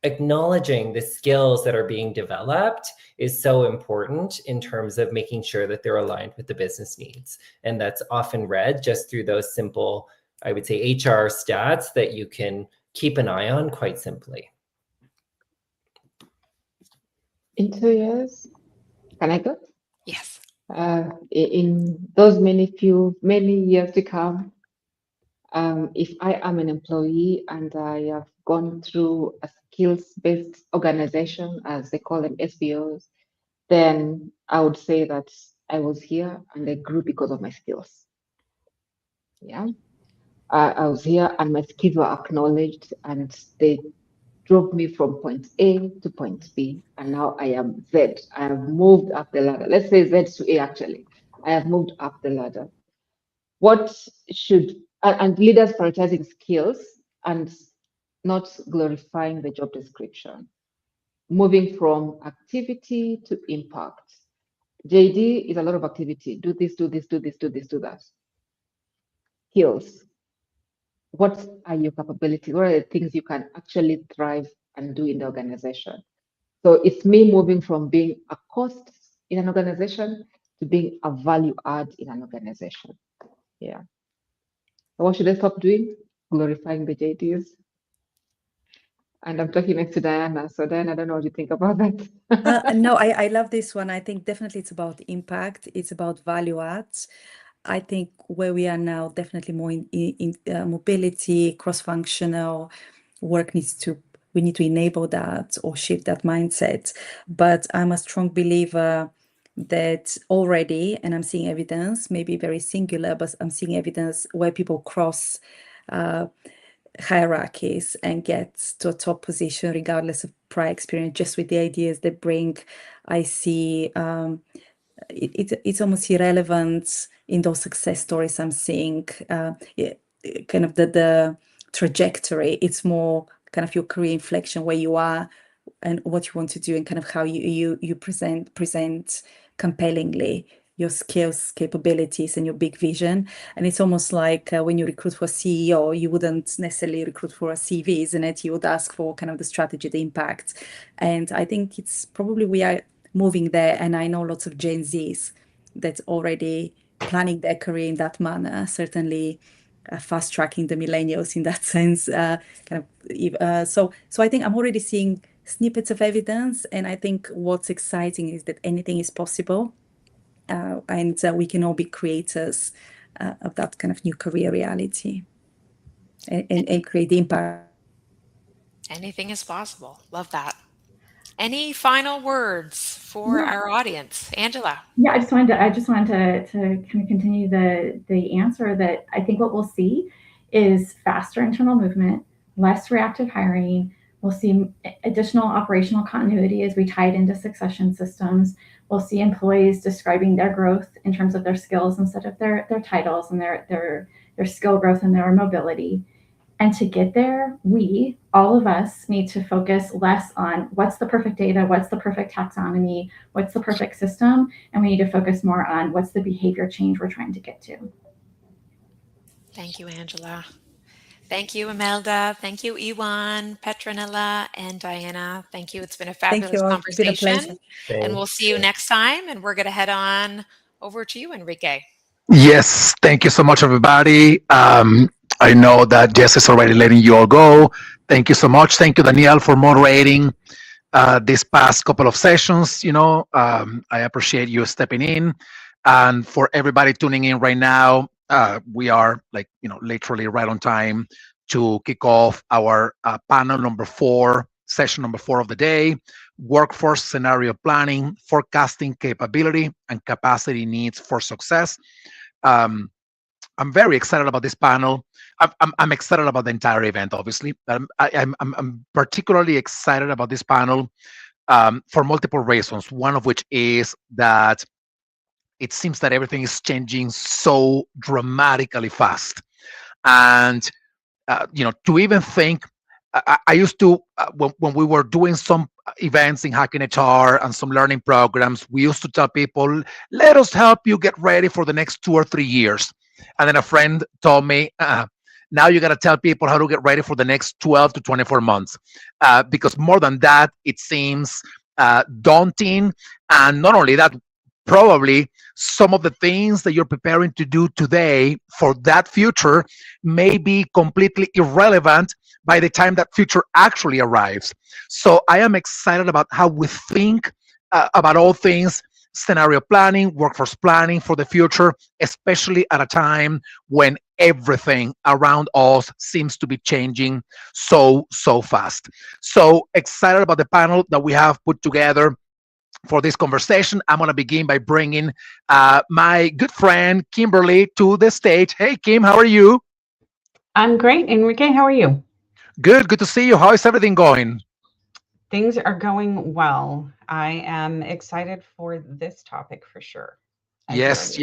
S17: acknowledging the skills that are being developed is so important in terms of making sure that they're aligned with the business needs. And that's often read just through those simple, I would say, HR stats that you can keep an eye on quite simply.
S16: In 2 years, can I go?
S8: Yes.
S16: In those many years to come, if I am an employee and I have gone through a skills-based organization, as they call them, SBOs, then I would say that I was here and I grew because of my skills. Yeah, I was here and my skills were acknowledged, and they drove me from point A to point B, and now I am Z. I have moved up the ladder. Let's say Z to A, actually. I have moved up the ladder. And leaders prioritizing skills and not glorifying the job description. Moving from activity to impact. JD is a lot of activity. Do this, do this, do this, do this, do that. Skills. What are your capabilities? What are the things you can actually thrive and do in the organization. So it's me moving from being a cost in an organization to being a value add in an organization. Yeah. So what should I stop doing? Glorifying the JDs. And I'm talking next to Diana. So Diana, I don't know what you think about that.
S15: No, I love this one. I think definitely it's about impact. It's about value adds. I think where we are now, definitely more in mobility, cross-functional work we need to enable that or shift that mindset. But I'm a strong believer that already, and I'm seeing evidence, maybe very singular, but I'm seeing evidence where people cross hierarchies and get to a top position regardless of prior experience, just with the ideas they bring. I see it's almost irrelevant in those success stories I'm seeing, kind of the trajectory. It's more kind of your career inflection, where you are and what you want to do, and kind of how you present compellingly your skills, capabilities, and your big vision. And it's almost like when you recruit for a CEO, you wouldn't necessarily recruit for a CV, isn't it? You would ask for kind of the strategy, the impact. And I think it's probably we are moving there. And I know lots of Gen Zs that's already planning their career in that manner, certainly fast tracking the millennials in that sense. So I think I'm already seeing snippets of evidence. And I think what's exciting is that anything is possible. And we can all be creators of that kind of new career reality and create the impact.
S8: Anything is possible. Love that. Any final words for our audience? Angela?
S2: Yeah, I just wanted to kind of continue the answer that I think what we'll see is faster internal movement, less reactive hiring. We'll see additional operational continuity as we tie it into succession systems. We'll see employees describing their growth in terms of their skills instead of their titles, and their skill growth and their mobility. And to get there, all of us, need to focus less on what's the perfect data, what's the perfect taxonomy, what's the perfect system, and we need to focus more on what's the behavior change we're trying to get to.
S8: Thank you, Angela. Thank you, Imelda. Thank you, Iwan, Petronella, and Diana. Thank you. It's been a fabulous conversation. And we'll see you next time. And we're going to head on over to you, Enrique.
S1: Yes, thank you so much, everybody. I know that Jess is already letting you all go. Thank you so much. Thank you, Danielle, for moderating this past couple of sessions. I appreciate you stepping in. And for everybody tuning in right now, we are literally right on time to kick off our panel number 4, session number 4 of the day, workforce scenario planning, forecasting capability and capacity needs for success. I'm very excited about this panel. I'm excited about the entire event, obviously. I'm particularly excited about this panel for multiple reasons. One of which is that it seems that everything is changing so dramatically fast. And, to even think, I used to, when we were doing some events in Hacking HR and some learning programs, we used to tell people, let us help you get ready for the next 2 or 3 years. And then a friend told me, now you got to tell people how to get ready for the next 12 to 24 months. Because more than that, it seems daunting. And not only that, probably some of the things that you're preparing to do today for that future may be completely irrelevant by the time that future actually arrives. So I am excited about how we think about all things scenario planning, workforce planning for the future, especially at a time when everything around us seems to be changing so fast. So excited about the panel that we have put together for this conversation. I'm going to begin by bringing my good friend Kimberly to the stage. Hey, Kim, how are you?
S18: I'm great. Enrique, how are you?
S1: Good to see you. How is everything going?
S18: Things are going well. I am excited for this topic for sure.
S1: Yes,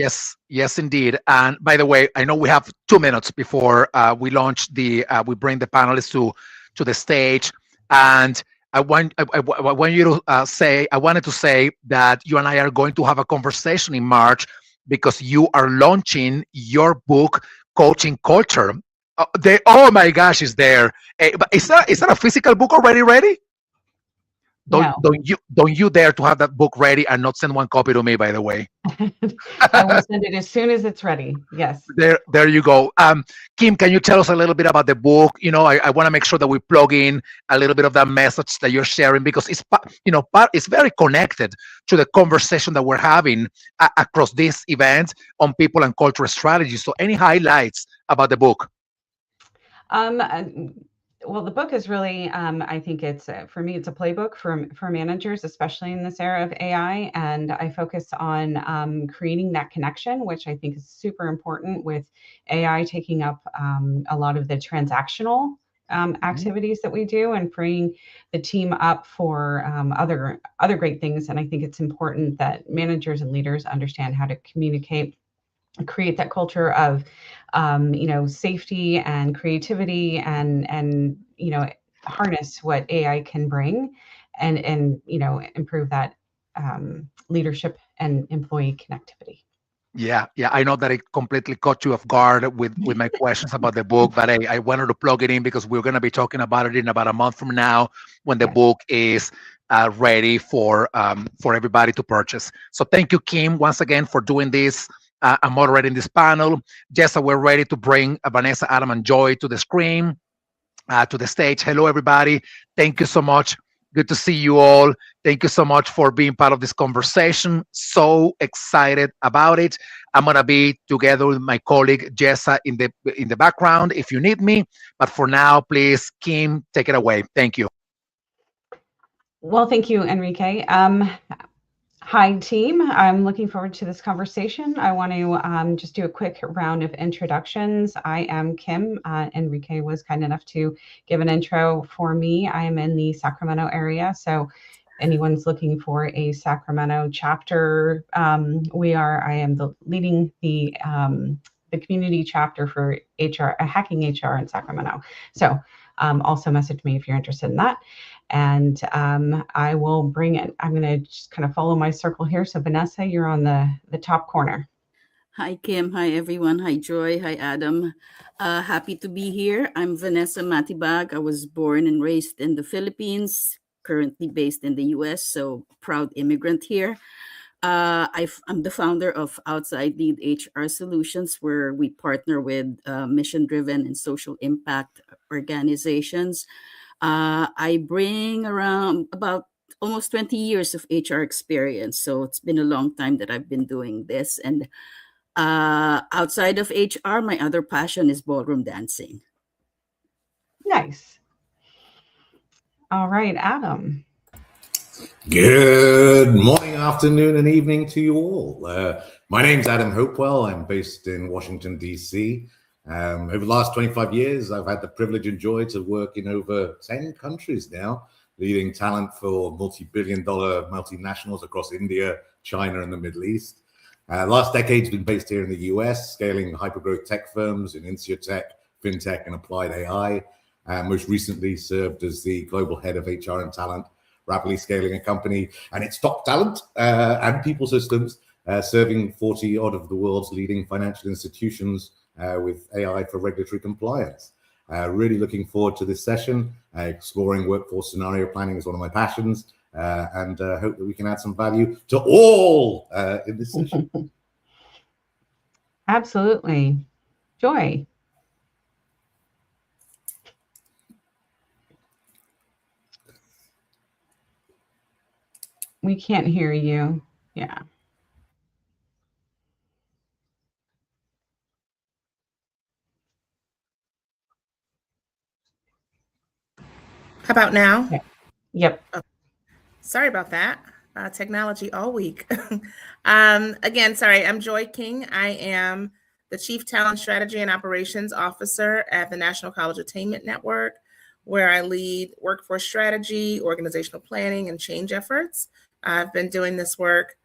S1: indeed. And by the way, I know we have 2 minutes before we launch we bring the panelists to the stage. And I wanted to say that you and I are going to have a conversation in March because you are launching your book, Coaching Culture. Oh my gosh, it's there. But is that a physical book already ready?
S19: Don't you dare to have that book ready and not send one copy to me, by the way.
S18: I will send it as soon as it's ready. Yes.
S19: There you go. Kim, can you tell us a little bit about the book? I want to make sure that we plug in a little bit of that message that you're sharing, because it's very connected to the conversation that we're having across this event on people and cultural strategy. So any highlights about the book?
S18: Well, the book is really, I think it's, for me, it's a playbook for managers, especially in this era of AI. And I focus on creating that connection, which I think is super important with AI taking up a lot of the transactional activities that we do and freeing the team up for other great things. And I think it's important that managers and leaders understand how to communicate, create that culture of safety and creativity and harness what AI can bring and improve that leadership and employee connectivity.
S19: Yeah, I know that it completely caught you off guard with my questions about the book, but I wanted to plug it in because we're going to be talking about it in about a month from now when the book is ready for everybody to purchase. So thank you, Kim, once again for doing this. I'm moderating this panel. Jessa, we're ready to bring Vanessa, Adam, and Joy to the screen, to the stage. Hello, everybody. Thank you so much. Good to see you all. Thank you so much for being part of this conversation. So excited about it. I'm going to be together with my colleague, Jessa, in the background if you need me. But for now, please, Kim, take it away. Thank you.
S18: Well, thank you, Enrique. Hi, team. I'm looking forward to this conversation. I want to just do a quick round of introductions. I am Kim. Enrique was kind enough to give an intro for me. I am in the Sacramento area, so anyone's looking for a Sacramento chapter, I am leading the community chapter for HR, Hacking HR in Sacramento. So also message me if you're interested in that. And I will bring it. I'm going to just kind of follow my circle here. So Vanessa, you're on the top corner.
S20: Hi, Kim. Hi, everyone. Hi, Joy. Hi, Adam. Happy to be here. I'm Vanessa Matibag. I was born and raised in the Philippines, currently based in the US, so proud immigrant here. I'm the founder of Outside Lead HR Solutions, where we partner with mission-driven and social impact organizations. I bring around about almost 20 years of HR experience. So it's been a long time that I've been doing this. And outside of HR, my other passion is ballroom dancing.
S18: Nice. All right, Adam.
S21: Good morning, afternoon, and evening to you all. My name's Adam Hopewell. I'm based in Washington, D.C. Over the last 25 years, I've had the privilege and joy to work in over 10 countries now, leading talent for multi-billion-dollar multinationals across India, China, and the Middle East. Last decade's been based here in the US, scaling hypergrowth tech firms in InsurTech, FinTech, and Applied AI. Most recently served as the global head of HR and talent, rapidly scaling a company and its top talent and people systems, serving 40 odd of the world's leading financial institutions with AI for regulatory compliance. Really looking forward to this session. Exploring workforce scenario planning is one of my passions, and hope that we can add some value to all in this session.
S18: Absolutely. Joy. We can't hear you. Yeah.
S22: How about now?
S18: Yep.
S22: Oh, sorry about that. Technology all week. Again, sorry, I'm Joy King. I am the Chief Talent Strategy and Operations Officer at the National College Attainment Network, where I lead workforce strategy, organizational planning, and change efforts. I've been doing this work,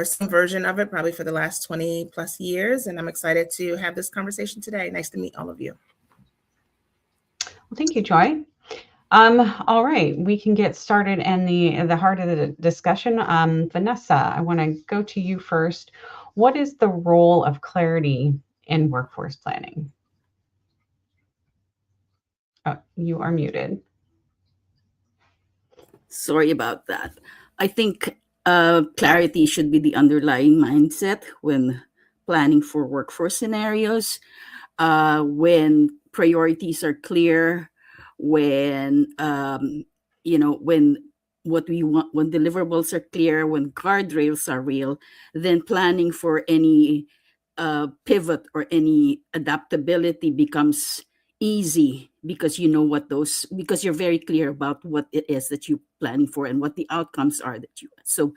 S22: some version of it, probably for the last 20 plus years, and I'm excited to have this conversation today. Nice to meet all of you.
S18: Well, thank you, Joy. All right, we can get started in the heart of the discussion. Vanessa, I want to go to you first. What is the role of clarity in workforce planning? Oh, you are muted.
S20: Sorry about that. I think clarity should be the underlying mindset when planning for workforce scenarios, when priorities are clear, when when what we want, when deliverables are clear, when guardrails are real, then planning for any pivot or any adaptability becomes easy, because you know what those, because you're very clear about what it is that you're planning for and what the outcomes are that you. So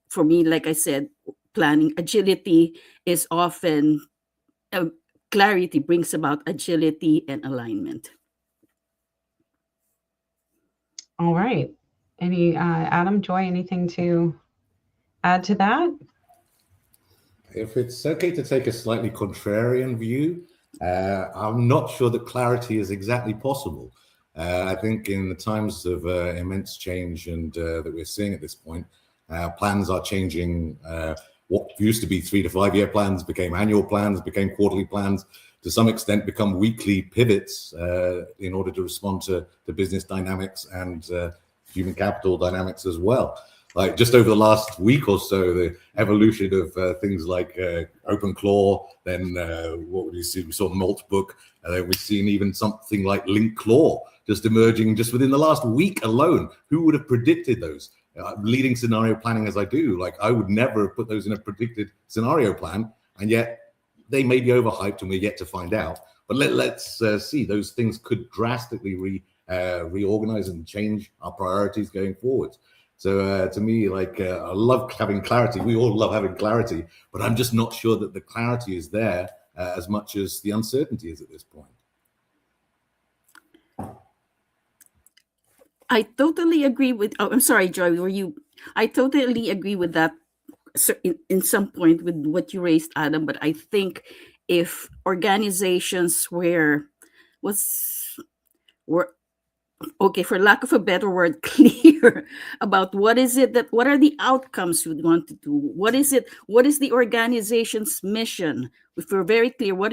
S20: for me, like I said, planning agility is often clarity brings about agility and alignment.
S18: All right. Any Adam, Joy, anything to add to that?
S21: If it's okay to take a slightly contrarian view, I'm not sure that clarity is exactly possible. I think in the times of immense change and that we're seeing at this point, plans are changing. What used to be 3 to 5 year plans became annual plans, became quarterly plans, to some extent become weekly pivots in order to respond to business dynamics and human capital dynamics as well. Like just over the last week or so, the evolution of things like OpenClaw, then what would you see? We saw Maltbook, and then we've seen even something like LinkClaw just emerging just within the last week alone. Who would have predicted those? Leading scenario planning as I do, like I would never have put those in a predicted scenario plan, and yet they may be overhyped and we're yet to find out. But let's see, those things could drastically reorganize and change our priorities going forward. So to me, like I love having clarity. We all love having clarity, but I'm just not sure that the clarity is there as much as the uncertainty is at this point.
S20: I totally agree with, oh, I'm sorry, Joy, were you, I totally agree with that in some point with what you raised, Adam, but I think if organizations were okay, for lack of a better word, clear about what are the outcomes we want to do? What is the organization's mission? If we're very clear, what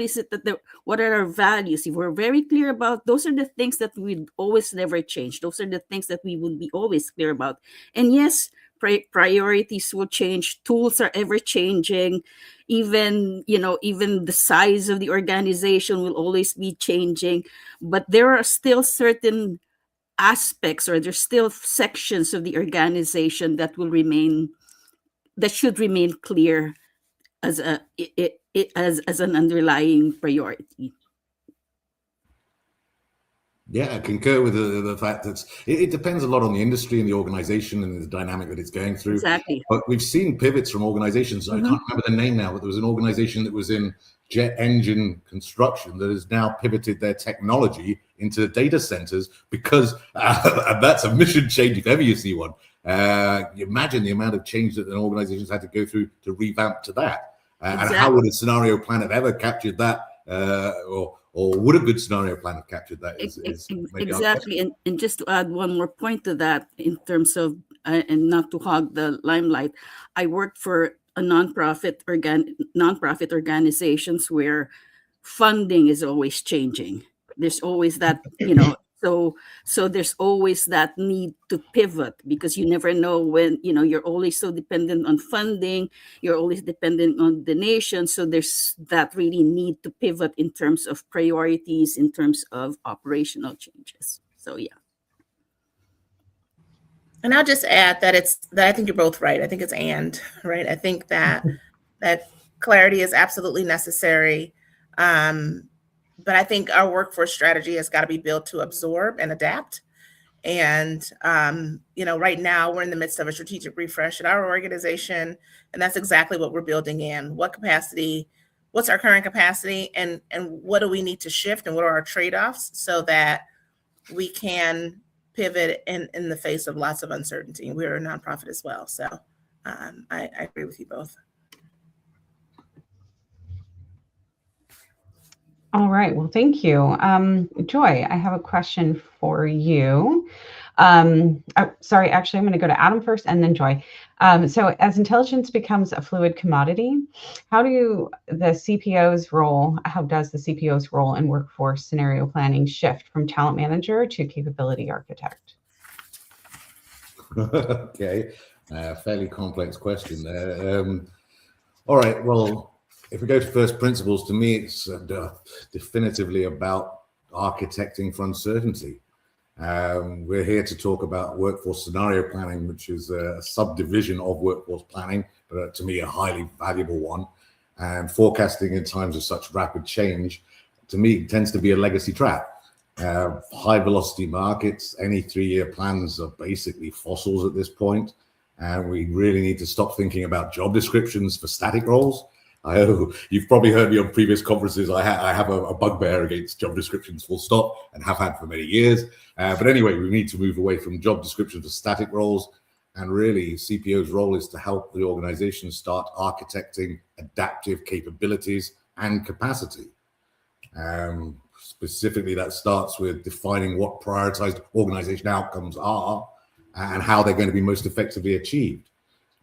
S20: are our values? If we're very clear about, those are the things that we'd always never change. Those are the things that we would be always clear about. And yes, priorities will change. Tools are ever changing. Even the size of the organization will always be changing. But there are still certain aspects, or there's still sections of the organization that should remain clear as an underlying priority.
S21: Yeah, I concur with the fact that it depends a lot on the industry and the organization and the dynamic that it's going through.
S20: Exactly.
S21: But we've seen pivots from organizations. I can't remember the name now, but there was an organization that was in jet engine construction that has now pivoted their technology into data centers because that's a mission change if ever you see one. You imagine the amount of change that an organization's had to go through to revamp to that.
S20: Exactly.
S21: And how would a scenario plan have ever captured that? Or would a good scenario plan have captured that?
S20: Exactly. And just to add one more point to that, in terms of, and not to hog the limelight, I worked for a nonprofit organizations where funding is always changing. There's always that, so there's always that need to pivot, because you never know when, you're always so dependent on funding, you're always dependent on the nation. So there's that really need to pivot in terms of priorities, in terms of operational changes. So, yeah.
S22: And I'll just add that I think you're both right. I think it's right. I think that clarity is absolutely necessary. But I think our workforce strategy has got to be built to absorb and adapt. And, right now we're in the midst of a strategic refresh in our organization. And that's exactly what we're building in. What's our current capacity, and what do we need to shift, and what are our trade-offs so that we can pivot in the face of lots of uncertainty. We're a nonprofit as well. So I agree with you both.
S18: All right. Well, thank you. Joy, I have a question for you. Sorry, actually, I'm going to go to Adam first and then Joy. So as intelligence becomes a fluid commodity, how does the CPO's role in workforce scenario planning shift from talent manager to capability architect?
S21: Okay, fairly complex question there. All right, well, if we go to first principles, to me, it's definitively about architecting for uncertainty. We're here to talk about workforce scenario planning, which is a subdivision of workforce planning, but to me, a highly valuable one. And forecasting in times of such rapid change, to me, tends to be a legacy trap. High velocity markets, any 3-year plans are basically fossils at this point. And we really need to stop thinking about job descriptions for static roles. You've probably heard me on previous conferences. I have a bugbear against job descriptions full stop, and have had for many years. But anyway, we need to move away from job descriptions for static roles. And really, CPO's role is to help the organization start architecting adaptive capabilities and capacity. Specifically, that starts with defining what prioritized organization outcomes are and how they're going to be most effectively achieved.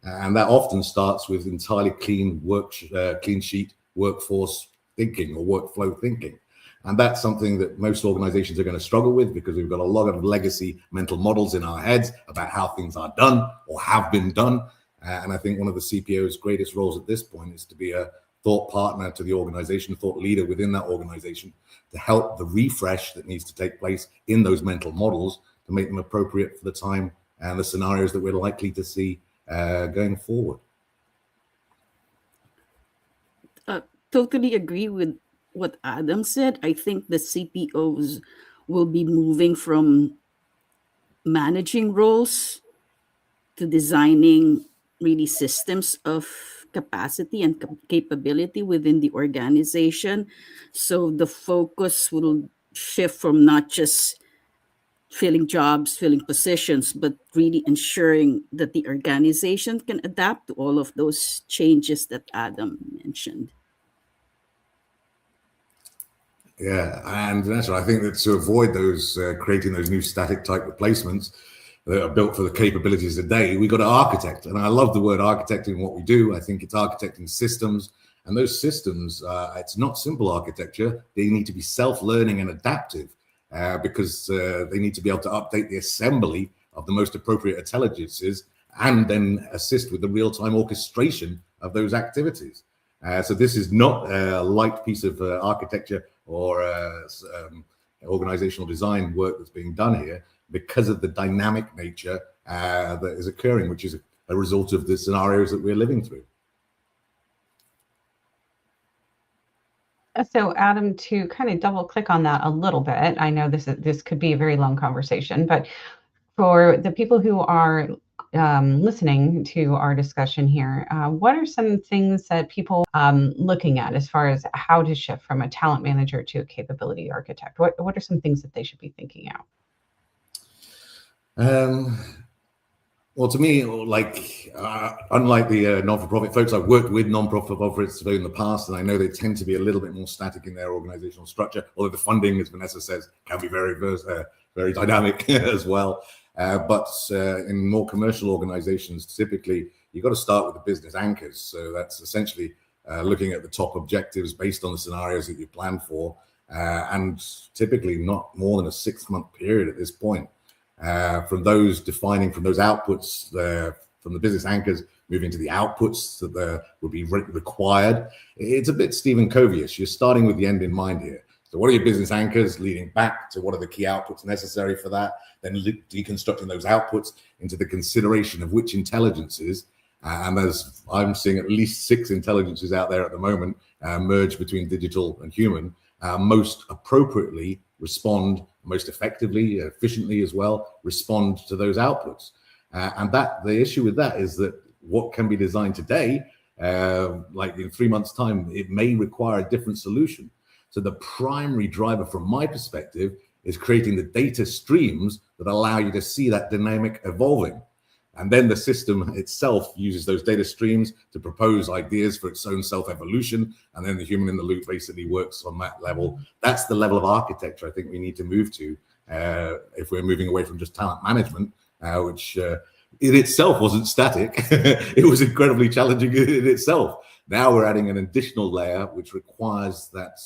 S21: And that often starts with entirely clean sheet workforce thinking or workflow thinking. And that's something that most organizations are going to struggle with, because we've got a lot of legacy mental models in our heads about how things are done or have been done. And I think one of the CPO's greatest roles at this point is to be a thought partner to the organization, thought leader within that organization, to help the refresh that needs to take place in those mental models to make them appropriate for the time and the scenarios that we're likely to see going forward.
S20: Totally agree with what Adam said. I think the CPOs will be moving from managing roles to designing really systems of capacity and capability within the organization. So the focus will shift from not just filling jobs, filling positions, but really ensuring that the organization can adapt to all of those changes that Adam mentioned.
S21: Yeah, and that's right. I think that to avoid those creating those new static type replacements that are built for the capabilities today, we got to architect. And I love the word architecting what we do. I think it's architecting systems, and those systems, it's not simple architecture. They need to be self-learning and adaptive because they need to be able to update the assembly of the most appropriate intelligences and then assist with the real-time orchestration of those activities. So this is not a light piece of architecture or organizational design work that's being done here, because of the dynamic nature that is occurring, which is a result of the scenarios that we're living through.
S18: So Adam, to kind of double click on that a little bit, I know this could be a very long conversation, but for the people who are listening to our discussion here, what are some things that people looking at as far as how to shift from a talent manager to a capability architect? What are some things that they should be thinking out?
S21: Well, to me, like unlike the non-for-profit folks, I've worked with non-profits in the past, and I know they tend to be a little bit more static in their organizational structure, although the funding, as Vanessa says, can be very dynamic as well. But in more commercial organizations, typically, you've got to start with the business anchors. So that's essentially looking at the top objectives based on the scenarios that you plan for, and typically not more than a 6-month period at this point. From those outputs, from the business anchors, moving to the outputs that would be required. It's a bit Stephen Covey-ish. You're starting with the end in mind here. So what are your business anchors leading back to what are the key outputs necessary for that? Then deconstructing those outputs into the consideration of which intelligences, and as I'm seeing at least 6 intelligences out there at the moment, merge between digital and human, most appropriately respond, most effectively, efficiently as well, respond to those outputs. And that the issue with that is that what can be designed today, like in 3 months' time, it may require a different solution. So the primary driver from my perspective is creating the data streams that allow you to see that dynamic evolving. And then the system itself uses those data streams to propose ideas for its own self-evolution. And then the human in the loop basically works on that level. That's the level of architecture I think we need to move to if we're moving away from just talent management, which in itself wasn't static. It was incredibly challenging in itself. Now we're adding an additional layer which requires that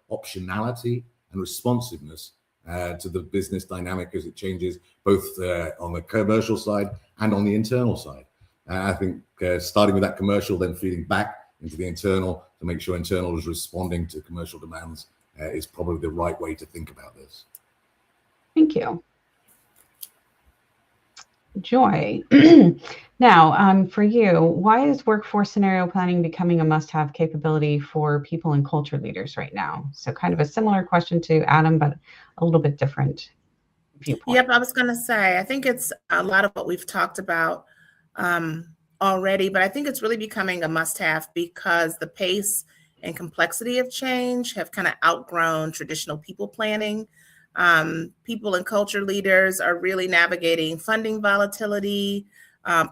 S21: optionality and responsiveness to the business dynamic as it changes, both on the commercial side and on the internal side. I think starting with that commercial, then feeding back into the internal to make sure internal is responding to commercial demands is probably the right way to think about this.
S18: Thank you. Joy. Now, for you, why is workforce scenario planning becoming a must-have capability for people and culture leaders right now? So kind of a similar question to Adam, but a little bit different viewpoint.
S22: Yep, I was going to say, I think it's a lot of what we've talked about already, but I think it's really becoming a must-have because the pace and complexity of change have kind of outgrown traditional people planning. People and culture leaders are really navigating funding volatility,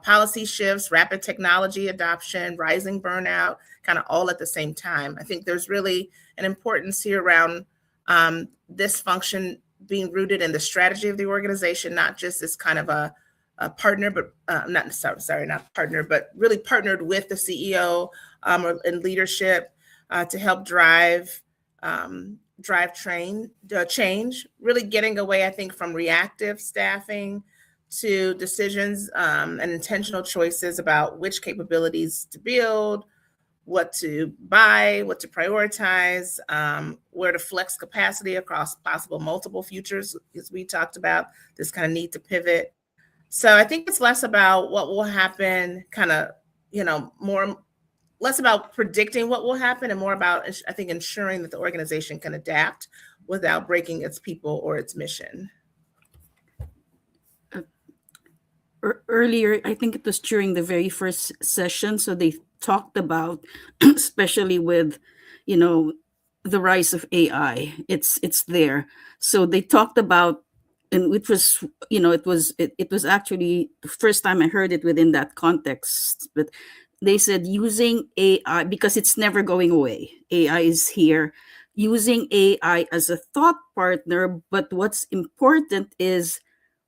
S22: policy shifts, rapid technology adoption, rising burnout, kind of all at the same time. I think there's really an importance here around this function being rooted in the strategy of the organization, not just as kind of a partner, but not partner, but really partnered with the CEO and leadership to help drive change, really getting away, I think, from reactive staffing to decisions and intentional choices about which capabilities to build, what to buy, what to prioritize, where to flex capacity across possible multiple futures, as we talked about, this kind of need to pivot. So I think it's less about what will happen, kind of, less about predicting what will happen and more about, I think, ensuring that the organization can adapt without breaking its people or its mission.
S20: Earlier, I think it was during the very first session, so they talked about, especially with, the rise of AI, it's there. So they talked about, and it was, it was actually the first time I heard it within that context, but they said using AI, because it's never going away. AI is here, using AI as a thought partner, but what's important is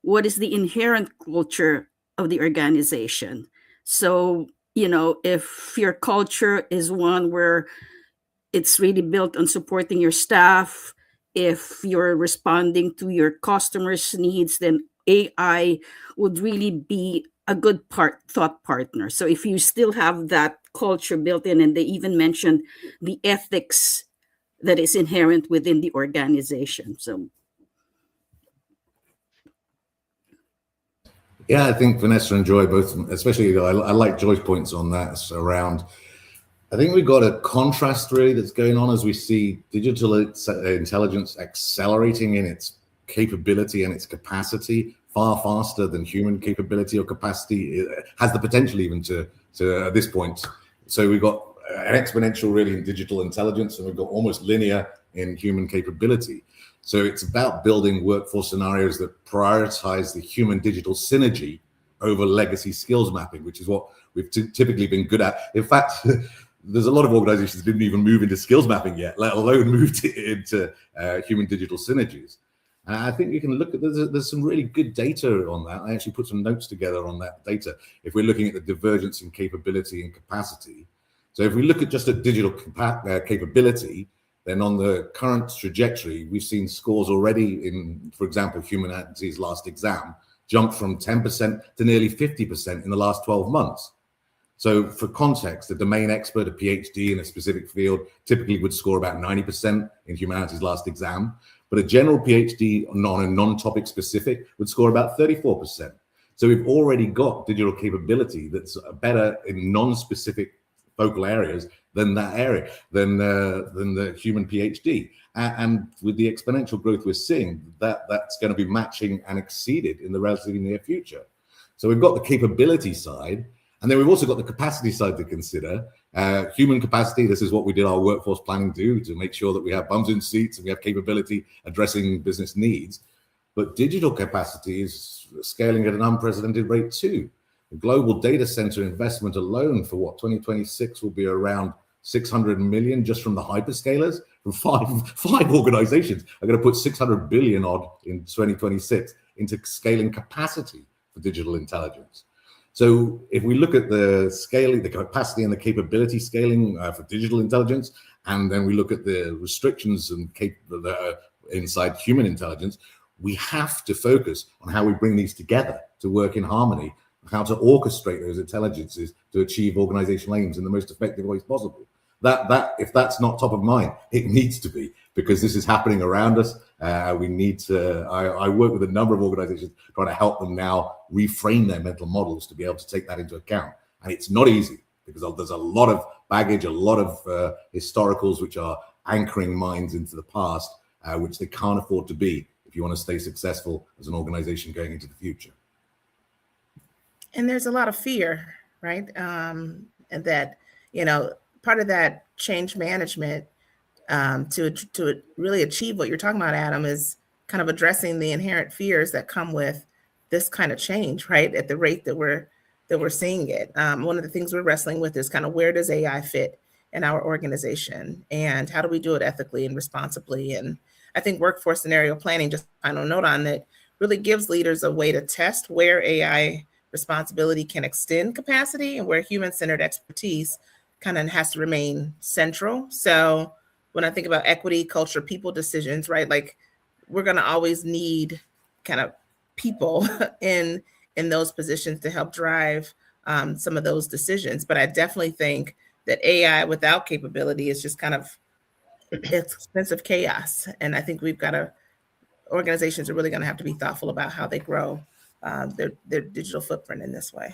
S20: what is the inherent culture of the organization. So, if your culture is one where it's really built on supporting your staff, if you're responding to your customers' needs, then AI would really be a good thought partner. So if you still have that culture built in, and they even mentioned the ethics that is inherent within the organization. So
S21: yeah, I think Vanessa and Joy both, especially I like Joy's points on that around, I think we've got a contrast really that's going on as we see digital intelligence accelerating in its capability and its capacity far faster than human capability or capacity. It has the potential even to at this point. So we've got an exponential really in digital intelligence, and we've got almost linear in human capability. So it's about building workforce scenarios that prioritize the human digital synergy over legacy skills mapping, which is what we've typically been good at. In fact, there's a lot of organizations that didn't even move into skills mapping yet, let alone moved into human digital synergies. And I think you can look at, there's some really good data on that. I actually put some notes together on that data. If we're looking at the divergence in capability and capacity. So if we look at just at digital capability, then on the current trajectory, we've seen scores already in, for example, humanities last exam, jump from 10% to nearly 50% in the last 12 months. So for context, a domain expert, a PhD in a specific field, typically would score about 90% in humanities last exam. But a general PhD on a non-topic specific would score about 34%. So we've already got digital capability that's better in non-specific focal areas than that area, than the human PhD. And with the exponential growth we're seeing, that's going to be matching and exceeded in the relatively near future. So we've got the capability side, and then we've also got the capacity side to consider. Human capacity, this is what we did our workforce planning to make sure that we have bums in seats and we have capability addressing business needs. But digital capacity is scaling at an unprecedented rate too. The global data center investment alone for 2026 will be around 600 million just from the hyperscalers. From five organizations are going to put 600 billion odd in 2026 into scaling capacity for digital intelligence. So if we look at the scaling, the capacity and the capability scaling for digital intelligence, and then we look at the restrictions and inside human intelligence, we have to focus on how we bring these together to work in harmony, how to orchestrate those intelligences to achieve organizational aims in the most effective ways possible. That if that's not top of mind, it needs to be, because this is happening around us. We need to, I work with a number of organizations trying to help them now reframe their mental models to be able to take that into account. And it's not easy, because there's a lot of baggage, a lot of historicals which are anchoring minds into the past, which they can't afford to be if you want to stay successful as an organization going into the future.
S22: And there's a lot of fear, right? And that, part of that change management to really achieve what you're talking about, Adam, is kind of addressing the inherent fears that come with this kind of change, right? At the rate that we're seeing it. One of the things we're wrestling with is kind of, where does AI fit in our organization, and how do we do it ethically and responsibly? And I think workforce scenario planning, just final note on that, really gives leaders a way to test where AI responsibility can extend capacity and where human-centered expertise kind of has to remain central. So when I think about equity, culture, people decisions, right? Like, we're going to always need kind of people in those positions to help drive some of those decisions. But I definitely think that AI without capability is just kind of expensive chaos. And I think organizations are really going to have to be thoughtful about how they grow their digital footprint in this way.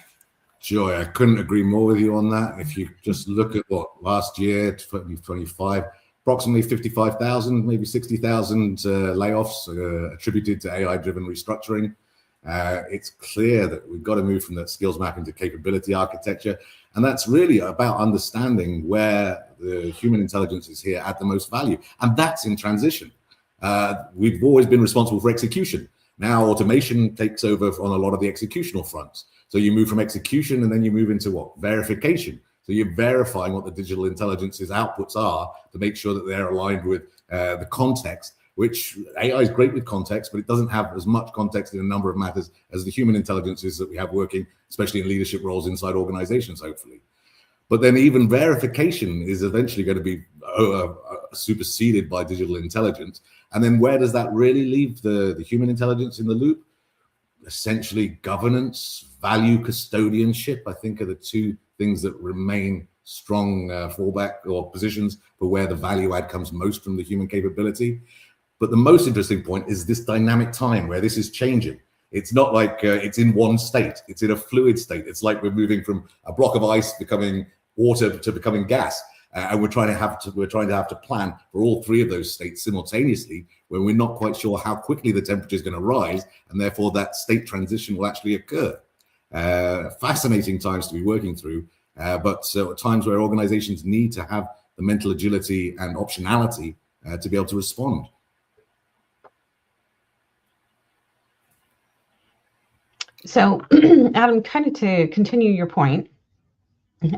S21: Joy, I couldn't agree more with you on that. If you just look at what last year, 2025, approximately 55,000, maybe 60,000 layoffs attributed to AI-driven restructuring. It's clear that we've got to move from that skills map into capability architecture. And that's really about understanding where the human intelligence is here at the most value. And that's in transition. We've always been responsible for execution. Now automation takes over on a lot of the executional fronts. So you move from execution and then you move into what? Verification. So you're verifying what the digital intelligence's outputs are to make sure that they're aligned with the context, which AI is great with context, but it doesn't have as much context in a number of matters as the human intelligences that we have working, especially in leadership roles inside organizations, hopefully. But then even verification is eventually going to be superseded by digital intelligence. And then where does that really leave the human intelligence in the loop? Essentially governance, value custodianship, I think, are the two things that remain strong fallback or positions for where the value add comes most from the human capability. But the most interesting point is this dynamic time where this is changing. It's not like it's in one state. It's in a fluid state. It's like we're moving from a block of ice becoming water to becoming gas. And we're trying to have to plan for all three of those states simultaneously, when we're not quite sure how quickly the temperature is going to rise, and therefore that state transition will actually occur. Fascinating times to be working through, but times where organizations need to have the mental agility and optionality to be able to respond.
S18: So, Adam, kind of to continue your point,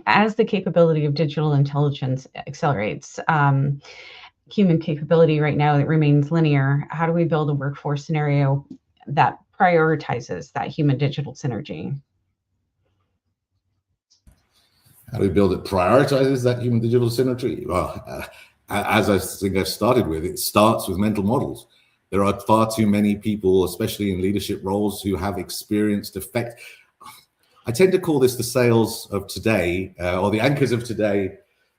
S18: as the capability of digital intelligence accelerates, human capability right now that remains linear, how do we build a workforce scenario that prioritizes that human digital synergy?
S21: How do we build it prioritizes that human digital synergy? Well, as I think I started with, it starts with mental models. There are far too many people, especially in leadership roles, who have experienced effect. I tend to call this the sales of today, or the anchors of today.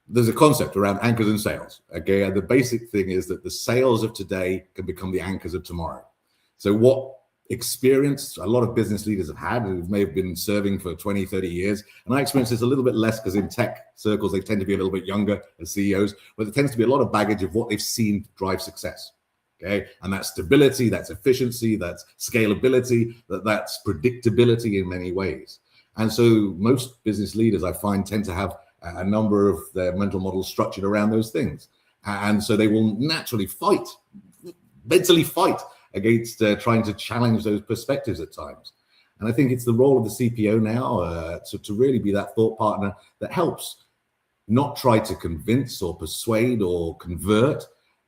S21: There's a concept around anchors and sales. Okay, and the basic thing is that the sales of today can become the anchors of tomorrow. So what experience a lot of business leaders have had, who may have been serving for 20, 30 years, and I experience this a little bit less because in tech circles, they tend to be a little bit younger as CEOs, but there tends to be a lot of baggage of what they've seen drive success. Okay, and that's stability, that's efficiency, that's scalability, that's predictability in many ways. And so most business leaders, I find, tend to have a number of their mental models structured around those things. And so they will naturally mentally fight against trying to challenge those perspectives at times. And I think it's the role of the CPO now to really be that thought partner that helps not try to convince or persuade or convert,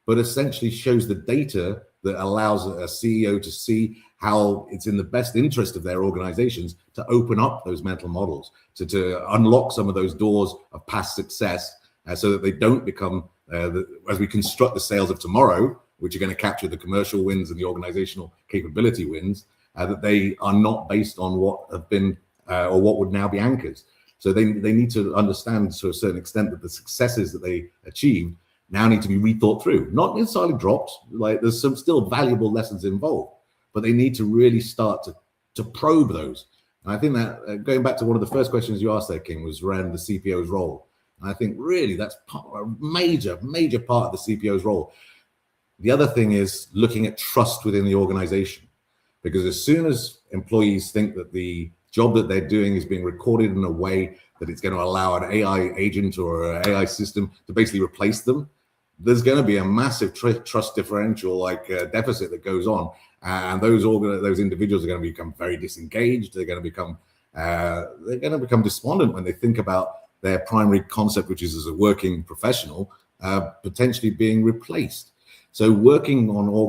S21: but essentially shows the data that allows a CEO to see how it's in the best interest of their organizations to open up those mental models, to unlock some of those doors of past success so that they don't become, as we construct the sales of tomorrow, which are going to capture the commercial wins and the organizational capability wins, that they are not based on what have been or what would now be anchors. So they need to understand to a certain extent that the successes that they achieved now need to be rethought through, not necessarily dropped. Like there's some still valuable lessons involved, but they need to really start to probe those. And I think that going back to one of the first questions you asked there, King, was around the CPO's role. And I think really that's a major part of the CPO's role. The other thing is looking at trust within the organization, because as soon as employees think that the job that they're doing is being recorded in a way that it's going to allow an AI agent or an AI system to basically replace them, there's going to be a massive trust differential, like deficit that goes on, and those individuals are going to become very disengaged. They're going to become despondent when they think about their primary concept, which is as a working professional, potentially being replaced. So working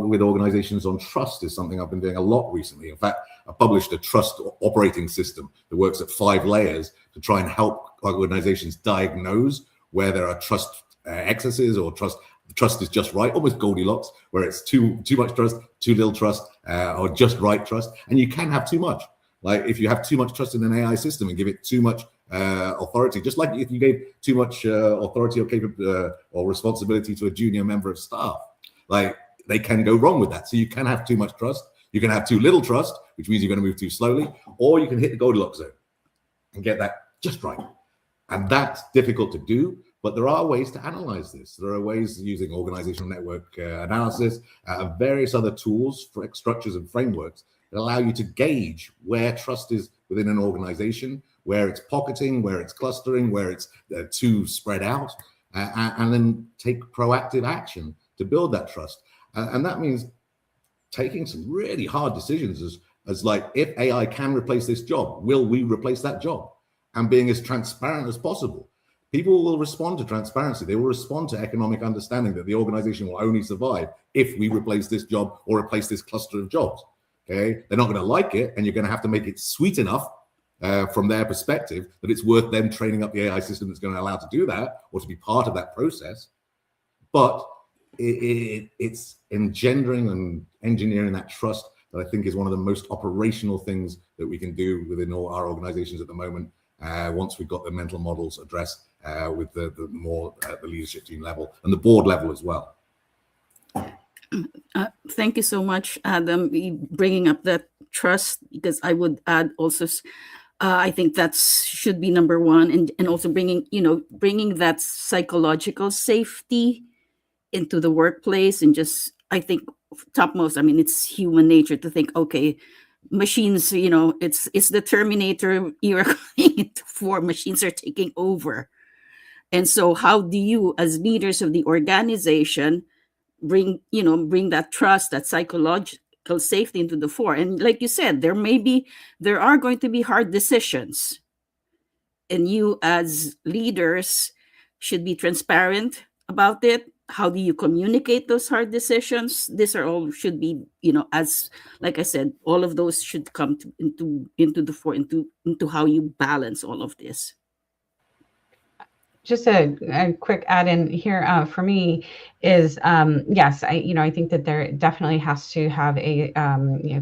S21: with organizations on trust is something I've been doing a lot recently. In fact, I published a trust operating system that works at 5 layers to try and help organizations diagnose where there are trust excesses or trust is just right, almost Goldilocks, where it's too much trust, too little trust, or just right trust. And you can have too much. Like if you have too much trust in an AI system and give it too much authority, just like if you gave too much authority or responsibility to a junior member of staff, like they can go wrong with that. So you can have too much trust, you can have too little trust, which means you're going to move too slowly, or you can hit the Goldilocks zone and get that just right. And that's difficult to do, but there are ways to analyze this. There are ways using organizational network analysis, various other tools, for structures and frameworks that allow you to gauge where trust is within an organization, where it's pocketing, where it's clustering, where it's too spread out, and then take proactive action to build that trust. And that means taking some really hard decisions as like, if AI can replace this job, will we replace that job? And being as transparent as possible. People will respond to transparency. They will respond to economic understanding that the organization will only survive if we replace this job or replace this cluster of jobs. Okay, they're not going to like it, and you're going to have to make it sweet enough from their perspective that it's worth them training up the AI system that's going to allow to do that or to be part of that process. But it's engendering and engineering that trust that I think is one of the most operational things that we can do within all our organizations at the moment. Once we've got the mental models addressed with the more the leadership team level and the board level as well.
S20: Thank you so much, Adam, bringing up that trust, because I would add also, I think that should be number one, and also bringing that psychological safety into the workplace, and just, I think topmost, I mean, it's human nature to think, okay, machines, it's the Terminator era for machines are taking over. And so how do you, as leaders of the organization, bring that trust, that psychological safety into the fore? And like you said, there are going to be hard decisions, and you as leaders should be transparent about it. How do you communicate those hard decisions? These are all should be, as like I said, all of those should come into the fore, into how you balance all of this.
S18: Just a quick add in here for me is, yes, I think that there definitely has to have a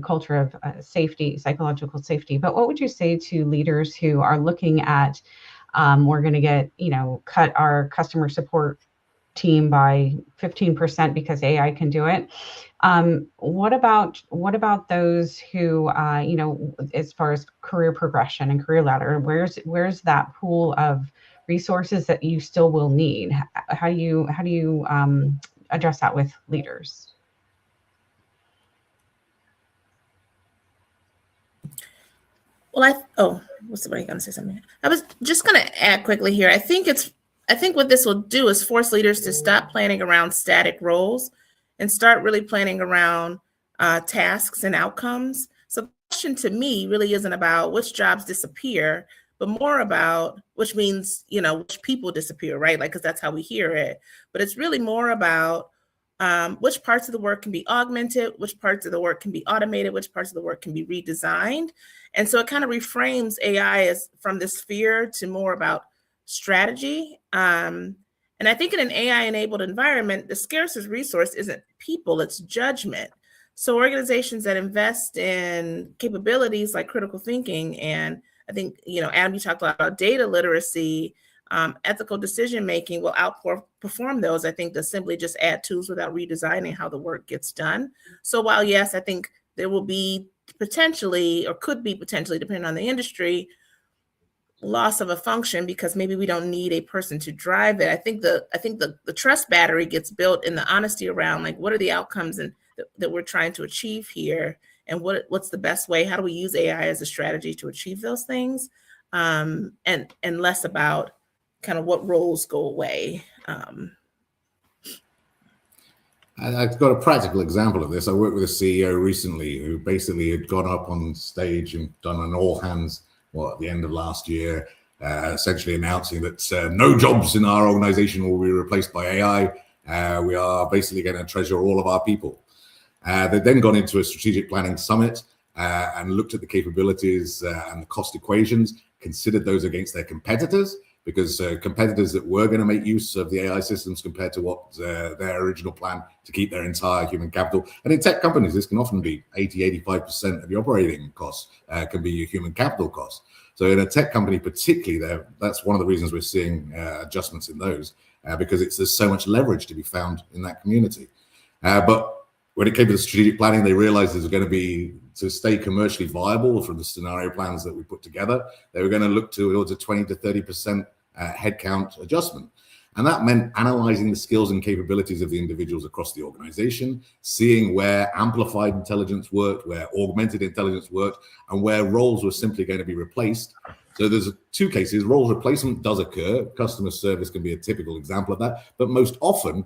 S18: culture of safety, psychological safety. But what would you say to leaders who are looking at, we're going to cut our customer support team by 15% because AI can do it? What about those who, as far as career progression and career ladder, where's that pool of resources that you still will need? How do you address that with leaders?
S22: Well, was somebody going to say something? I was just going to add quickly here. I think what this will do is force leaders to stop planning around static roles and start really planning around tasks and outcomes. So the question to me really isn't about which jobs disappear, but more about, which means, which people disappear, right? Like, because that's how we hear it. But it's really more about which parts of the work can be augmented, which parts of the work can be automated, which parts of the work can be redesigned. And so it kind of reframes AI as from this fear to more about strategy. And And I think in an AI-enabled environment, the scarcest resource isn't people, it's judgment. So organizations that invest in capabilities like critical thinking, and I think, Adam, you talked a lot about data literacy, ethical decision-making will outperform those, I think, to simply just add tools without redesigning how the work gets done. So while, yes, I think there will be potentially, or could be potentially, depending on the industry, loss of a function because maybe we don't need a person to drive it. I think the trust battery gets built in the honesty around, like, what are the outcomes that we're trying to achieve here, and what's the best way? How do we use AI as a strategy to achieve those things, and less about kind of what roles go away.
S21: I've got a practical example of this. I worked with a CEO recently who basically had gone up on stage and done an all hands at the end of last year, essentially announcing that no jobs in our organization will be replaced by AI. We are basically going to treasure all of our people. They've then gone into a strategic planning summit and looked at the capabilities and the cost equations, considered those against their competitors, because competitors that were going to make use of the AI systems compared to what their original plan to keep their entire human capital. And in tech companies, this can often be 80-85% of your operating costs can be your human capital costs. So in a tech company particularly, that's one of the reasons we're seeing adjustments in those, because there's so much leverage to be found in that community. But when it came to the strategic planning, they realized there's going to be, to stay commercially viable from the scenario plans that we put together, they were going to look towards a 20 to 30% headcount adjustment. And that meant analyzing the skills and capabilities of the individuals across the organization, seeing where amplified intelligence worked, where augmented intelligence worked, and where roles were simply going to be replaced. So there's two cases. Roles replacement does occur. Customer service can be a typical example of that. But most often,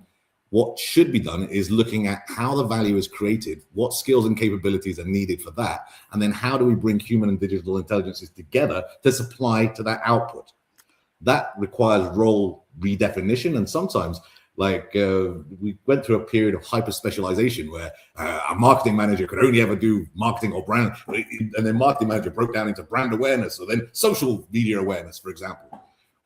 S21: what should be done is looking at how the value is created, what skills and capabilities are needed for that, and then how do we bring human and digital intelligences together to supply to that output. That requires role redefinition, and sometimes, we went through a period of hyper specialization where a marketing manager could only ever do marketing or brand, and then marketing manager broke down into brand awareness, or then social media awareness, for example.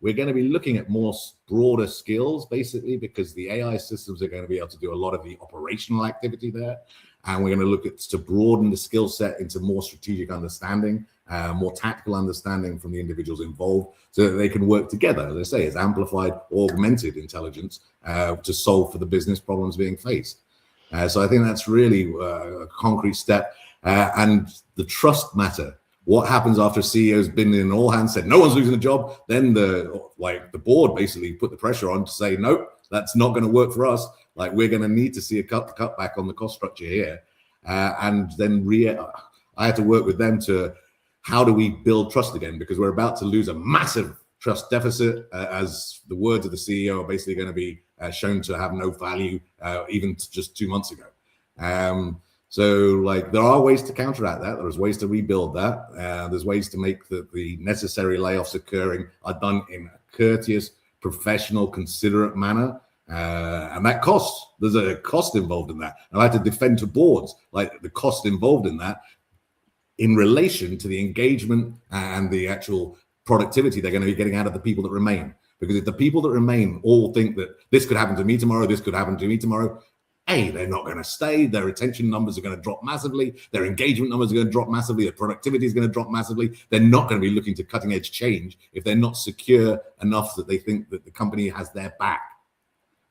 S21: We're going to be looking at more broader skills, basically, because the AI systems are going to be able to do a lot of the operational activity there. And we're going to look at to broaden the skill set into more strategic understanding, more tactical understanding from the individuals involved, so that they can work together, as I say, as amplified, augmented intelligence to solve for the business problems being faced. So I think that's really a concrete step. And the trust matter. What happens after a CEO's been in all hands, said no one's losing a job? Then the board basically put the pressure on to say, nope, that's not going to work for us. We're going to need to see a cut back on the cost structure here. And then I had to work with them to how do we build trust again? Because we're about to lose a massive trust deficit, as the words of the CEO are basically going to be shown to have no value, even just 2 months ago. So there are ways to counteract that. There's ways to rebuild that. There's ways to make the necessary layoffs occurring are done in a courteous, professional, considerate manner. And that costs. There's a cost involved in that. And I had to defend to boards the cost involved in that in relation to the engagement and the actual productivity they're going to be getting out of the people that remain. Because if the people that remain all think that this could happen to me tomorrow, this could happen to me tomorrow, they're not going to stay. Their retention numbers are going to drop massively. Their engagement numbers are going to drop massively. Their productivity is going to drop massively. They're not going to be looking to cutting edge change if they're not secure enough that they think that the company has their back.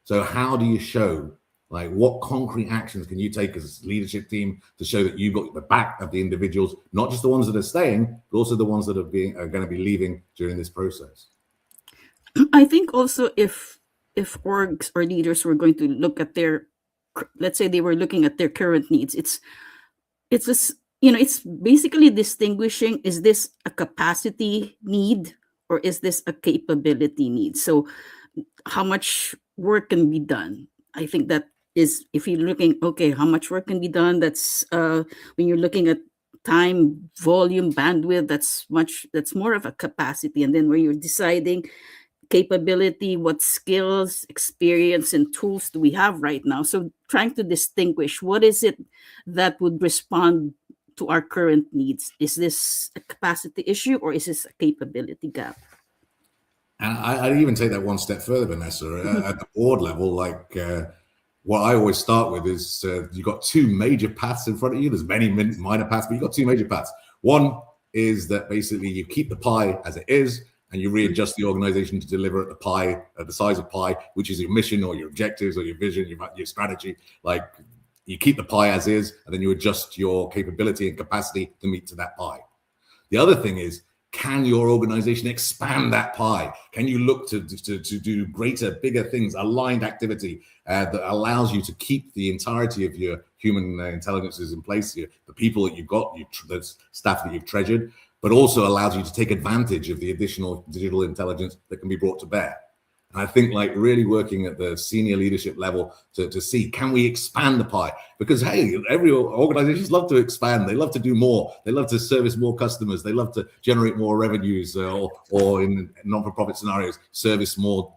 S21: So how do you show, what concrete actions can you take as a leadership team to show that you've got the back of the individuals, not just the ones that are staying, but also the ones that are going to be leaving during this process?
S20: I think also if orgs or leaders were going to look at let's say they were looking at their current needs, it's basically distinguishing, is this a capacity need or is this a capability need? So how much work can be done? I think that is, if you're looking, okay, how much work can be done, that's when you're looking at time, volume, bandwidth, that's more of a capacity. And then where you're deciding capability, what skills, experience, and tools do we have right now? So trying to distinguish what is it that would respond to our current needs. Is this a capacity issue or is this a capability gap?
S21: And I'd even take that one step further, Vanessa, at the board level. Like what I always start with is you've got two major paths in front of you. There's many minor paths, but you've got two major paths. One is that basically you keep the pie as it is, and you readjust the organization to deliver at the pie, at the size of pie, which is your mission or your objectives or your vision, your strategy. Like you keep the pie as is, and then you adjust your capability and capacity to meet to that pie. The other thing is, can your organization expand that pie? Can you look to do greater, bigger things, aligned activity that allows you to keep the entirety of your human intelligences in place, the people that you've got, the staff that you've treasured, but also allows you to take advantage of the additional digital intelligence that can be brought to bear. And I think like really working at the senior leadership level to see, can we expand the pie? Because, hey, every organizations love to expand. They love to do more. They love to service more customers. They love to generate more revenues or in non-for-profit scenarios, service more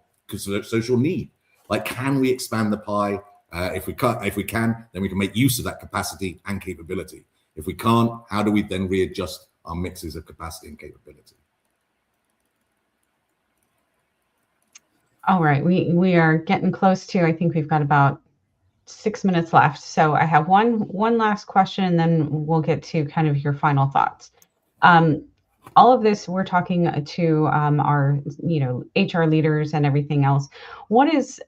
S21: social need. Like, can we expand the pie? If we can, then we can make use of that capacity and capability. If we can't, how do we then readjust our mixes of capacity and capability?
S18: All right, we are getting close to, I think we've got about 6 minutes left. So I have one last question, and then we'll get to kind of your final thoughts. All of this, we're talking to our, HR leaders and everything else. What is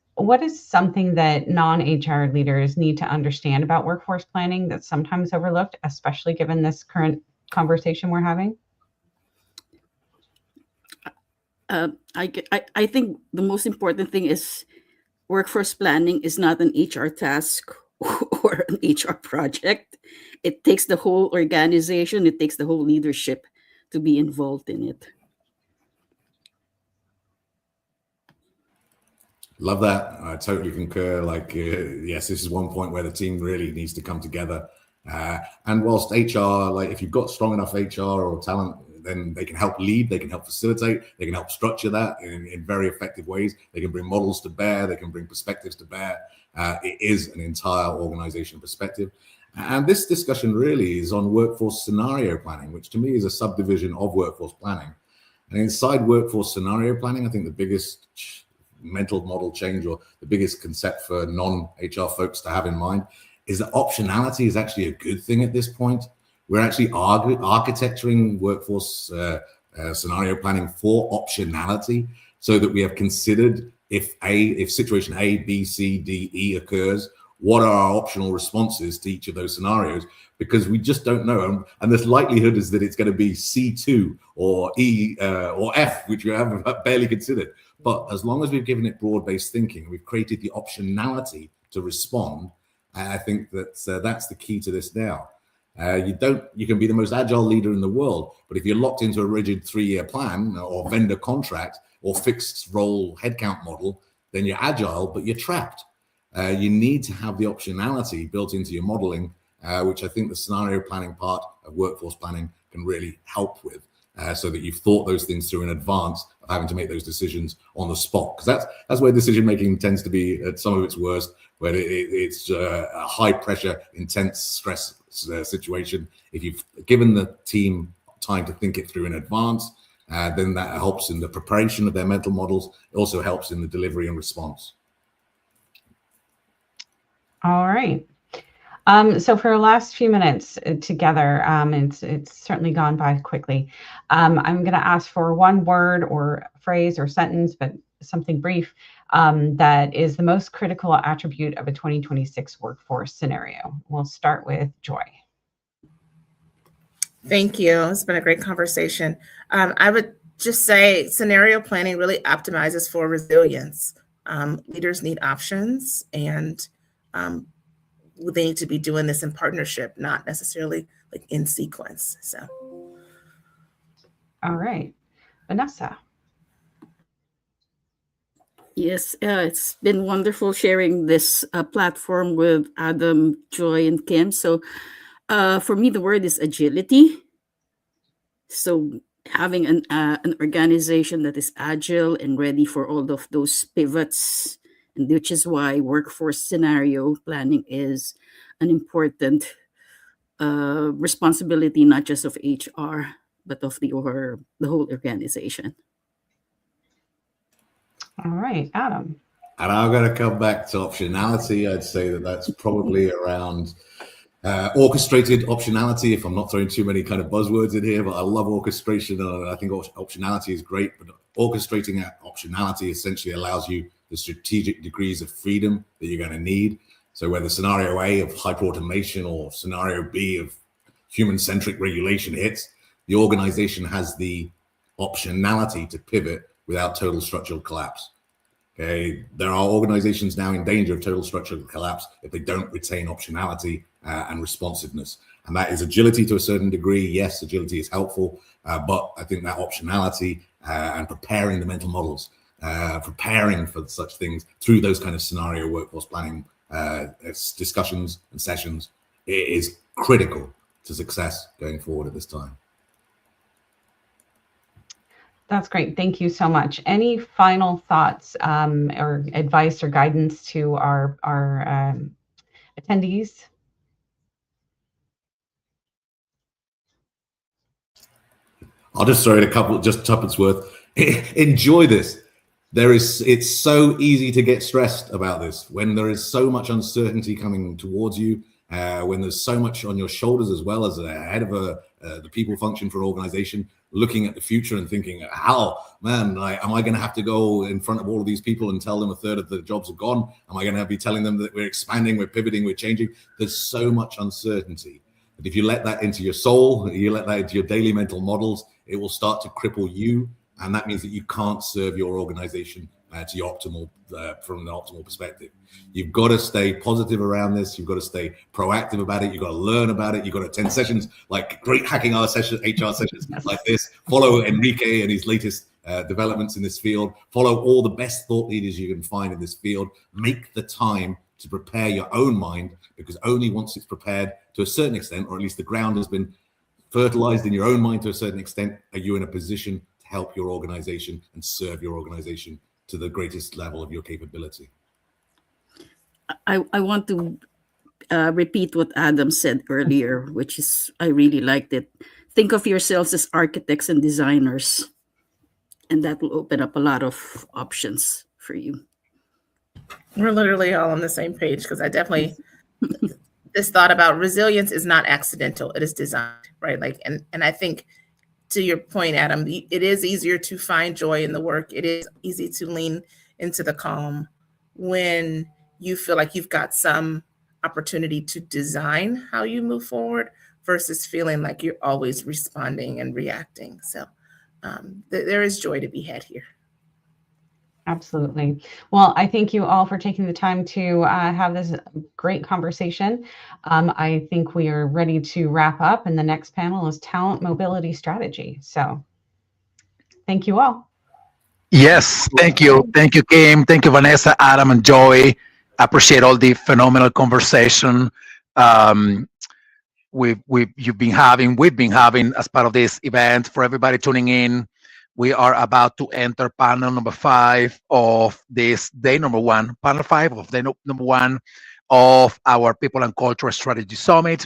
S18: something that non-HR leaders need to understand about workforce planning that's sometimes overlooked, especially given this current conversation we're having?
S20: I think the most important thing is workforce planning is not an HR task or an HR project. It takes the whole organization, it takes the whole leadership to be involved in it.
S21: Love that. I totally concur. Like, yes, this is one point where the team really needs to come together. And whilst HR, like if you've got strong enough HR or talent, then they can help lead, they can help facilitate, they can help structure that in very effective ways. They can bring models to bear, they can bring perspectives to bear. It is an entire organization perspective. And this discussion really is on workforce scenario planning, which to me is a subdivision of workforce planning. And inside workforce scenario planning, I think the biggest mental model change or the biggest concept for non-HR folks to have in mind is that optionality is actually a good thing at this point. We're actually architecturing workforce scenario planning for optionality, so that we have considered if situation A, B, C, D, E occurs, what are our optional responses to each of those scenarios? Because we just don't know, and this likelihood is that it's going to be C2 or E or F, which we haven't barely considered. But as long as we've given it broad-based thinking, we've created the optionality to respond. And I think that that's the key to this now. You can be the most agile leader in the world, but if you're locked into a rigid 3-year plan or vendor contract or fixed role headcount model, then you're agile, but you're trapped. You need to have the optionality built into your modeling, which I think the scenario planning part of workforce planning can really help with, so that you've thought those things through in advance of having to make those decisions on the spot. Because that's where decision making tends to be at some of its worst, where it's a high pressure, intense stress situation. If you've given the team time to think it through in advance, then that helps in the preparation of their mental models. It also helps in the delivery and response.
S18: All right. So for our last few minutes together, it's certainly gone by quickly. I'm going to ask for one word or phrase or sentence, but something brief, that is the most critical attribute of a 2026 workforce scenario. We'll start with Joy.
S22: Thank you. It's been a great conversation. I would just say scenario planning really optimizes for resilience. Leaders need options, and they need to be doing this in partnership, not necessarily like in sequence. So.
S18: All right. Vanessa.
S20: Yes, it's been wonderful sharing this platform with Adam, Joy, and Kim. So for me, the word is agility. So having an organization that is agile and ready for all of those pivots, and which is why workforce scenario planning is an important responsibility, not just of HR, but of the whole organization.
S18: All right, Adam.
S21: And I'm going to come back to optionality. I'd say that that's probably around orchestrated optionality, if I'm not throwing too many kind of buzzwords in here, but I love orchestration. And I think optionality is great, but orchestrating that optionality essentially allows you the strategic degrees of freedom that you're going to need. So whether scenario A of hyperautomation or scenario B of human-centric regulation hits, the organization has the optionality to pivot without total structural collapse. Okay, there are organizations now in danger of total structural collapse if they don't retain optionality and responsiveness. And that is agility to a certain degree. Yes, agility is helpful, but I think that optionality and preparing the mental models, preparing for such things through those kind of scenario workforce planning discussions and sessions is critical to success going forward at this time.
S18: That's great. Thank you so much. Any final thoughts or advice or guidance to our attendees?
S21: I'll just throw in a couple, just tuppence worth. Enjoy this. It's so easy to get stressed about this when there is so much uncertainty coming towards you, when there's so much on your shoulders as well as ahead of the people function for an organization, looking at the future and thinking, how, man, am I going to have to go in front of all of these people and tell them a third of the jobs are gone? Am I going to be telling them that we're expanding, we're pivoting, we're changing? There's so much uncertainty. But if you let that into your soul, you let that into your daily mental models, it will start to cripple you. And that means that you can't serve your organization to your optimal, from an optimal perspective. You've got to stay positive around this. You've got to stay proactive about it. You've got to learn about it. You've got to attend sessions like Great Hacking HR sessions like this. Follow Enrique and his latest developments in this field. Follow all the best thought leaders you can find in this field. Make the time to prepare your own mind, because only once it's prepared to a certain extent, or at least the ground has been fertilized in your own mind to a certain extent, are you in a position to help your organization and serve your organization to the greatest level of your capability.
S20: I want to repeat what Adam said earlier, which is, I really liked it. Think of yourselves as architects and designers, and that will open up a lot of options for you.
S22: We're literally all on the same page, because I definitely, this thought about resilience is not accidental, it is designed, right? Like, and I think, to your point, Adam, it is easier to find joy in the work. It is easy to lean into the calm when you feel like you've got some opportunity to design how you move forward versus feeling like you're always responding and reacting. So there is joy to be had here.
S18: Absolutely. Well, I thank you all for taking the time to have this great conversation. I think we are ready to wrap up, and the next panel is talent mobility strategy. So thank you all.
S19: Yes, thank you. Thank you, Kim. Thank you, Vanessa, Adam, and Joy. I appreciate all the phenomenal conversation we've been having as part of this event. For everybody tuning in, we are about to enter panel number 5 of this day number 1, panel 5 of day number 1 of our People and Culture Strategy Summit.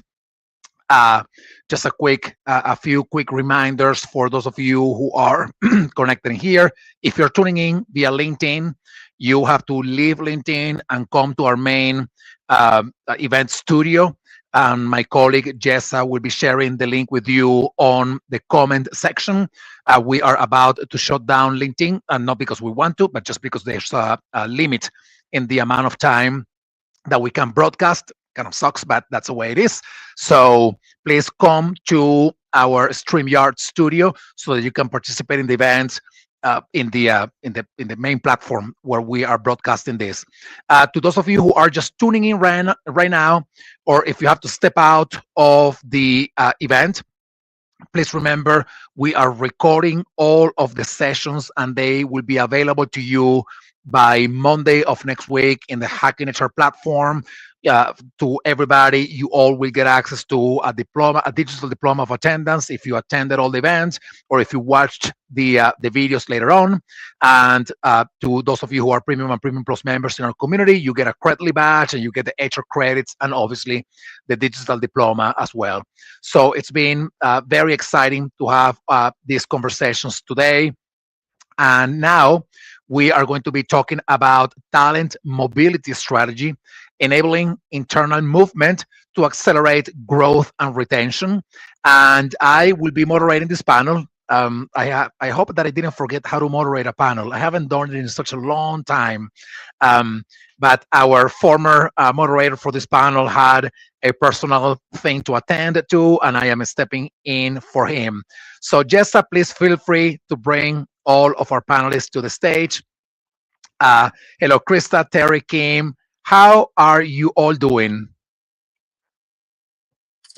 S19: Just a few quick reminders for those of you who are connecting here. If you're tuning in via LinkedIn, you have to leave LinkedIn and come to our main event studio. And my colleague Jessa will be sharing the link with you on the comment section. We are about to shut down LinkedIn, and not because we want to, but just because there's a limit in the amount of time that we can broadcast. Kind of sucks, but that's the way it is. So please come to our StreamYard studio so that you can participate in the event in the main platform where we are broadcasting this. To those of you who are just tuning in right now, or if you have to step out of the event, please remember we are recording all of the sessions, and they will be available to you by Monday of next week in the Hacking HR platform. To everybody, you all will get access to a digital diploma of attendance if you attended all the events, or if you watched the videos later on. And to those of you who are Premium and Premium Plus members in our community, you get a Credly badge, and you get the HR credits, and obviously the digital diploma as well. So it's been very exciting to have these conversations today. And now we are going to be talking about talent mobility strategy, enabling internal movement to accelerate growth and retention. And I will be moderating this panel. I hope that I didn't forget how to moderate a panel. I haven't done it in such a long time. But our former moderator for this panel had a personal thing to attend to, and I am stepping in for him. So Jessa, please feel free to bring all of our panelists to the stage. Hello, Krista, Terry, Kim. How are you all doing?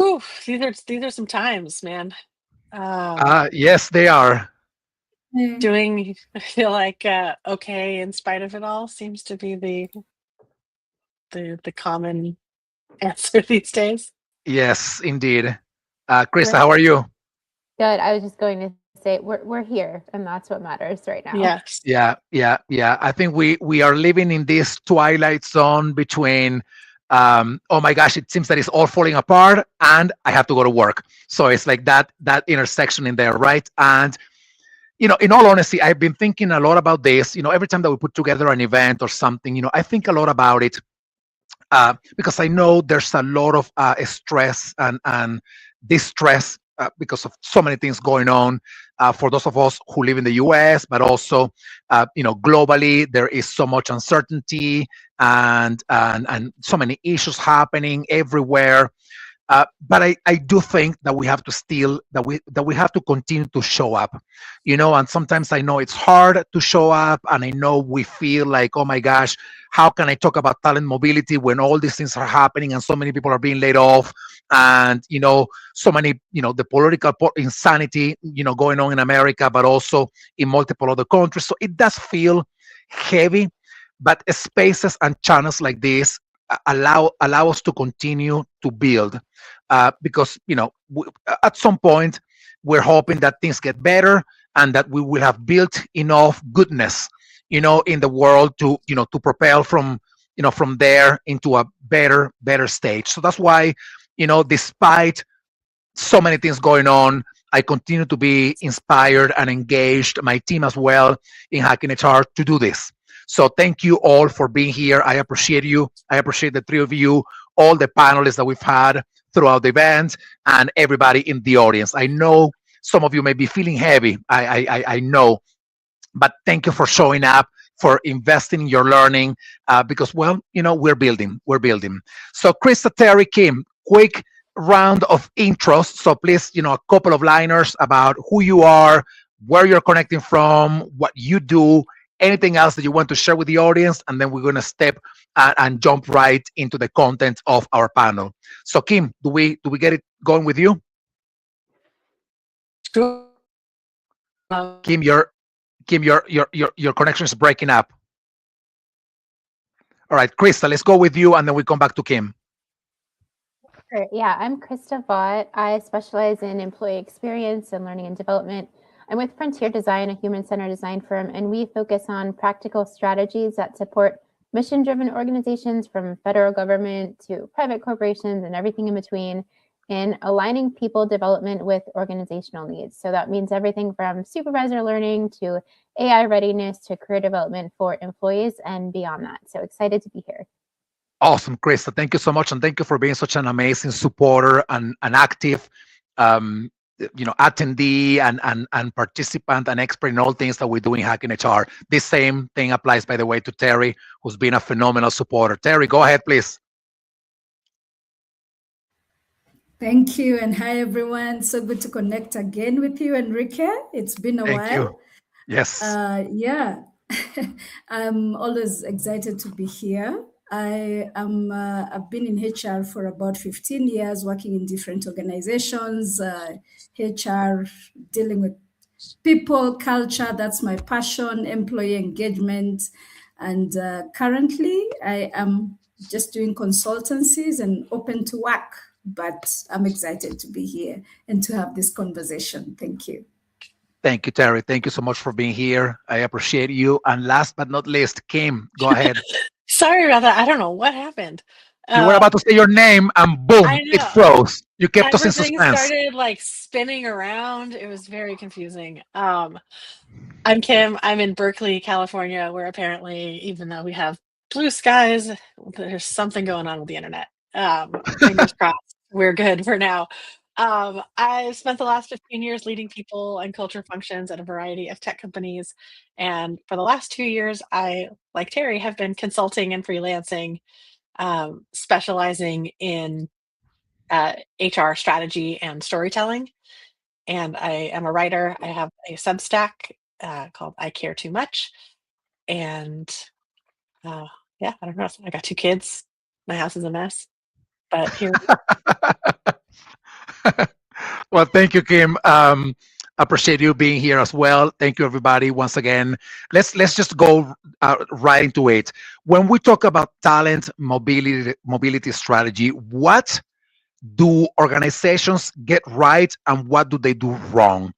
S5: Ooh, these are some times, man.
S19: Yes, they are.
S5: Doing, I feel like okay in spite of it all seems to be the common answer these days.
S19: Yes, indeed. Krista, how are you?
S7: Good. I was just going to say we're here, and that's what matters right now.
S5: Yes.
S19: Yeah. I think we are living in this twilight zone between oh my gosh, it seems that it's all falling apart and I have to go to work. So it's like that intersection in there, right? And in all honesty, I've been thinking a lot about this. Every time that we put together an event or something, I think a lot about it because I know there's a lot of stress and distress because of so many things going on for those of us who live in the US, but also, globally, there is so much uncertainty and so many issues happening everywhere. But I do think that we have to we have to continue to show up, and sometimes I know it's hard to show up, and I know we feel like, oh my gosh, how can I talk about talent mobility when all these things are happening and so many people are being laid off, and so many, the political insanity, going on in America, but also in multiple other countries. So it does feel heavy, but spaces and channels like this allow us to continue to build because at some point we're hoping that things get better and that we will have built enough goodness in the world to to propel from there into a better stage. So that's why despite so many things going on, I continue to be inspired and engaged, my team as well, in Hacking HR to do this. So thank you all for being here. I appreciate you. I appreciate the three of you, all the panelists that we've had throughout the event, and everybody in the audience. I know some of you may be feeling heavy. I know, but thank you for showing up, for investing in your learning, because, well, we're building. So Krista, Terry, Kim, quick round of intros. So please, a couple of liners about who you are, where you're connecting from, what you do, anything else that you want to share with the audience, and then we're going to step and jump right into the content of our panel. So Kim, do we get it going with you?
S5: Sure.
S19: Kim, your connection is breaking up. All right, Krista, let's go with you, and then we come back to Kim.
S7: Sure. Yeah, I'm Krista Vaught. I specialize in employee experience and learning and development. I'm with Frontier Design, a human-centered design firm, and we focus on practical strategies that support mission-driven organizations from federal government to private corporations and everything in between in aligning people development with organizational needs. So that means everything from supervisor learning to AI readiness to career development for employees and beyond that. So excited to be here.
S19: Awesome, Krista. Thank you so much, and thank you for being such an amazing supporter and an active attendee and participant and expert in all things that we do in Hacking HR. This same thing applies, by the way, to Terry, who's been a phenomenal supporter. Terry, go ahead, please.
S23: Thank you, and hi, everyone. So good to connect again with you, Enrique. It's been a while.
S19: Thank you. Yes.
S23: Yeah, I'm always excited to be here. I've been in HR for about 15 years, working in different organizations, HR, dealing with people, culture, that's my passion, employee engagement. And currently I am just doing consultancies and open to work, but I'm excited to be here and to have this conversation. Thank you.
S19: Thank you, Terry. Thank you so much for being here. I appreciate you. And last but not least, Kim, go ahead.
S5: Sorry about that. I don't know what happened.
S19: You were about to say your name and boom, it froze. You kept us in
S5: Everything
S19: suspense.
S5: started like spinning around. It was very confusing. I'm Kim. I'm in Berkeley, California, where apparently, even though we have blue skies, there's something going on with the internet. Fingers crossed, we're good for now. I've spent the last 15 years leading people and culture functions at a variety of tech companies. And for the last 2 years, I, like Terry, have been consulting and freelancing, specializing in HR strategy and storytelling. And I am a writer. I have a Substack called I Care Too Much. And yeah, I don't know. I got 2 kids. My house is a mess. But here we are.
S19: Well, thank you, Kim. Appreciate you being here as well. Thank you, everybody. Once again, let's just go right into it. When we talk about talent mobility strategy, what do organizations get right and what do they do wrong?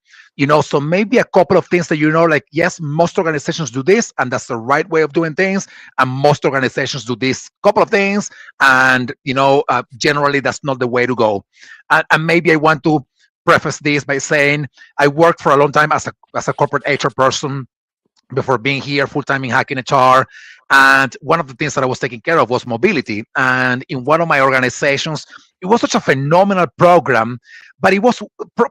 S19: So maybe a couple of things that like, yes, most organizations do this and that's the right way of doing things, and most organizations do this couple of things and generally that's not the way to go. And maybe I want to preface this by saying I worked for a long time as a corporate HR person before being here full-time in Hacking HR. And one of the things that I was taking care of was mobility. And in one of my organizations, it was such a phenomenal program, but it was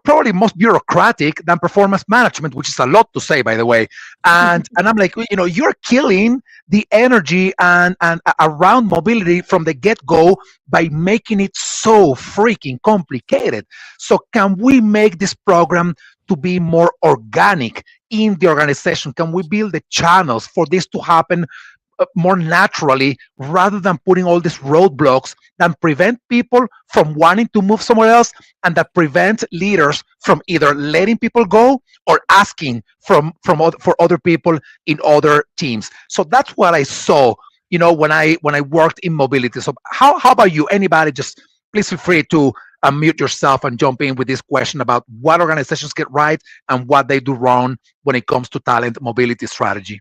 S19: probably most bureaucratic than performance management, which is a lot to say, by the way. And I'm like, you're killing the energy and around mobility from the get-go by making it so freaking complicated. So can we make this program to be more organic in the organization? Can we build the channels for this to happen more naturally rather than putting all these roadblocks that prevent people from wanting to move somewhere else and that prevent leaders from either letting people go or asking for other people in other teams? So that's what I saw, when I worked in mobility. So how about you? Anybody, just please feel free to unmute yourself and jump in with this question about what organizations get right and what they do wrong when it comes to talent mobility strategy.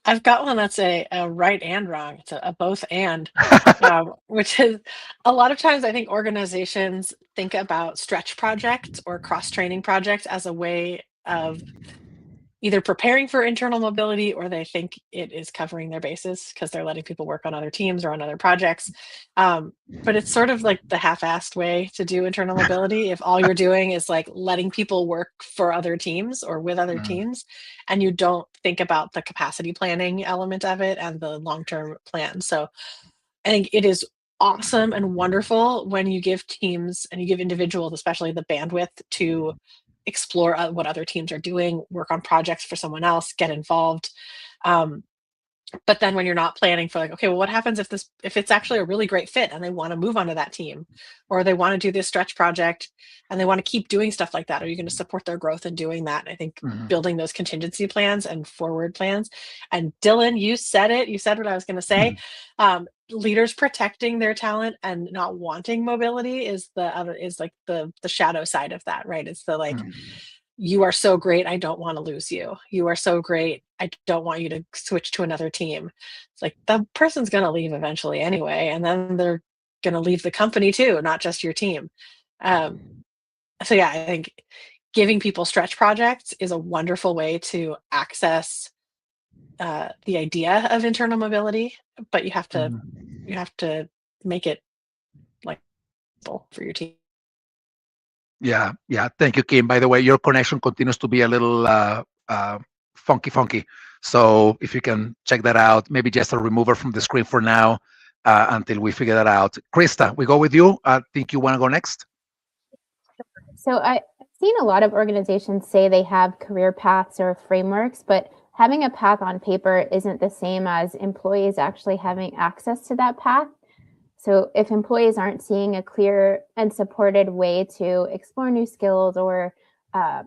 S5: I've got one that's a right and wrong. It's a both and, which is a lot of times I think organizations think about stretch projects or cross-training projects as a way of either preparing for internal mobility, or they think it is covering their bases because they're letting people work on other teams or on other projects. But it's sort of like the half-assed way to do internal mobility if all you're doing is like letting people work for other teams or with other teams, and you don't think about the capacity planning element of it and the long-term plan. So I think it is awesome and wonderful when you give teams and you give individuals, especially, the bandwidth to explore what other teams are doing, work on projects for someone else, get involved. But then when you're not planning for like, okay, well, what happens if it's actually a really great fit and they want to move on to that team, or they want to do this stretch project and they want to keep doing stuff like that? Are you going to support their growth in doing that? I think building those contingency plans and forward plans. And Dylan, you said it. You said what I was going to say. Leaders protecting their talent and not wanting mobility is like the shadow side of that, right? It's the like, you are so great, I don't want to lose you. You are so great, I don't want you to switch to another team. It's like the person's going to leave eventually anyway, and then they're going to leave the company too, not just your team. So yeah, I think giving people stretch projects is a wonderful way to access the idea of internal mobility, but you have to make it like for your team.
S19: Yeah. Thank you, Kim. By the way, your connection continues to be a little funky. So if you can check that out, maybe just a remover from the screen for now until we figure that out. Krista, we go with you. I think you want to go next.
S7: So I've seen a lot of organizations say they have career paths or frameworks, but having a path on paper isn't the same as employees actually having access to that path. So if employees aren't seeing a clear and supported way to explore new skills or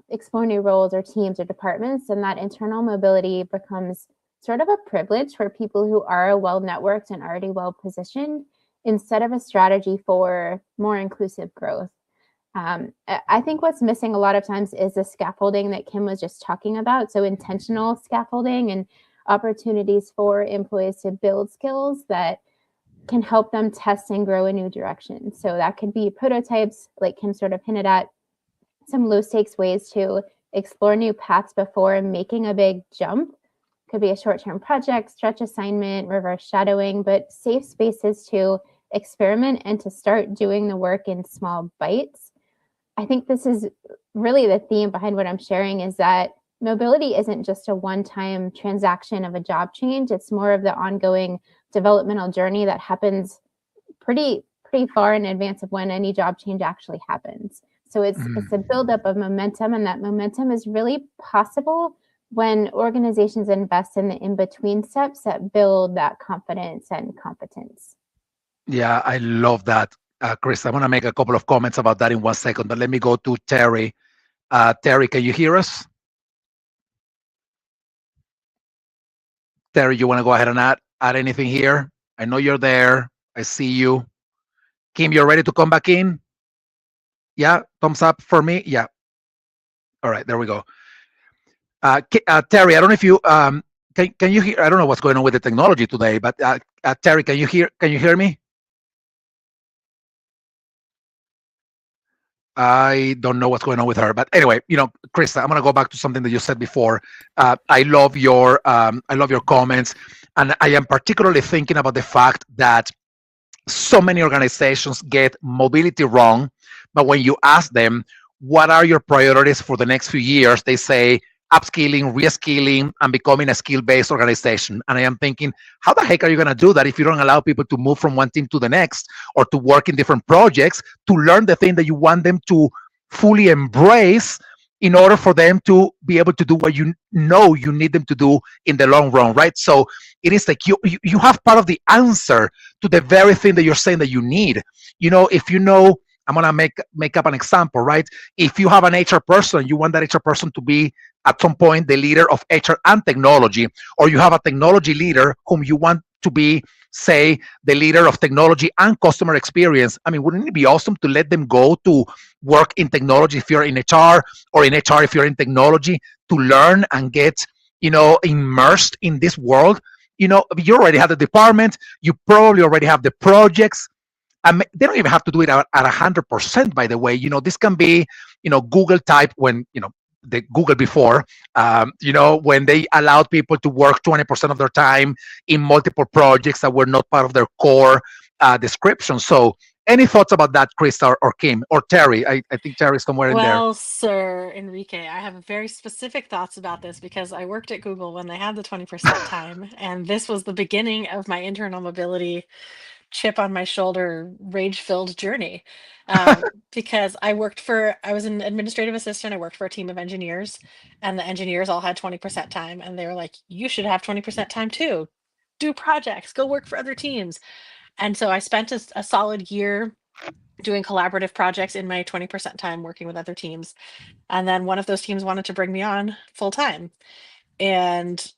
S7: explore new roles or teams or departments, then that internal mobility becomes sort of a privilege for people who are well networked and already well positioned, instead of a strategy for more inclusive growth. I think what's missing a lot of times is the scaffolding that Kim was just talking about. So intentional scaffolding and opportunities for employees to build skills that can help them test and grow a new direction. So that could be prototypes, like Kim sort of hinted at, some low stakes ways to explore new paths before making a big jump. Could be a short-term project, stretch assignment, reverse shadowing, but safe spaces to experiment and to start doing the work in small bites. I think this is really the theme behind what I'm sharing, is that mobility isn't just a one-time transaction of a job change. It's more of the ongoing developmental journey that happens pretty far in advance of when any job change actually happens. So it's a buildup of momentum, and that momentum is really possible when organizations invest in the in-between steps that build that confidence and competence.
S19: Yeah, I love that, Chris. I'm going to make a couple of comments about that in 1 second, but let me go to Terry. Terry, can you hear us? Terry, you want to go ahead and add anything here? I know you're there. I see you. Kim, you're ready to come back in? Yeah, thumbs up for me. Yeah. All right, there we go. Terry, I don't know if you can you hear? I don't know what's going on with the technology today, but Terry, can you hear me? I don't know what's going on with her, but anyway, Krista, I'm gonna go back to something that you said before. I love your comments, and I am particularly thinking about the fact that so many organizations get mobility wrong, but when you ask them, what are your priorities for the next few years, they say upskilling, reskilling, and becoming a skill-based organization. And I am thinking, how the heck are you going to do that if you don't allow people to move from one team to the next, or to work in different projects to learn the thing that you want them to fully embrace in order for them to be able to do what you know you need them to do in the long run, right? So it is like you have part of the answer to the very thing that you're saying that you need. If I'm gonna make up an example, right? If you have an HR person, you want that HR person to be at some point the leader of HR and technology, or you have a technology leader whom you want to be, say, the leader of technology and customer experience. I mean, wouldn't it be awesome to let them go to work in technology if you're in HR, or in HR if you're in technology, to learn and get, immersed in this world? You already have the department, you probably already have the projects. They don't even have to do it at 100%, by the way. This can be, Google type, when, the Google before, when they allowed people to work 20% of their time in multiple projects that were not part of their core description. So any thoughts about that, Chris, or Kim, or Terry? I think Terry's somewhere in there.
S5: Well, Sir Enrique, I have very specific thoughts about this because I worked at Google when they had the 20% time, and this was the beginning of my internal mobility chip on my shoulder, rage-filled journey. Because I was an administrative assistant. I worked for a team of engineers, and the engineers all had 20% time, and they were like, you should have 20% time too. Do projects, go work for other teams. And so I spent a solid year doing collaborative projects in my 20% time, working with other teams. And then one of those teams wanted to bring me on full time. And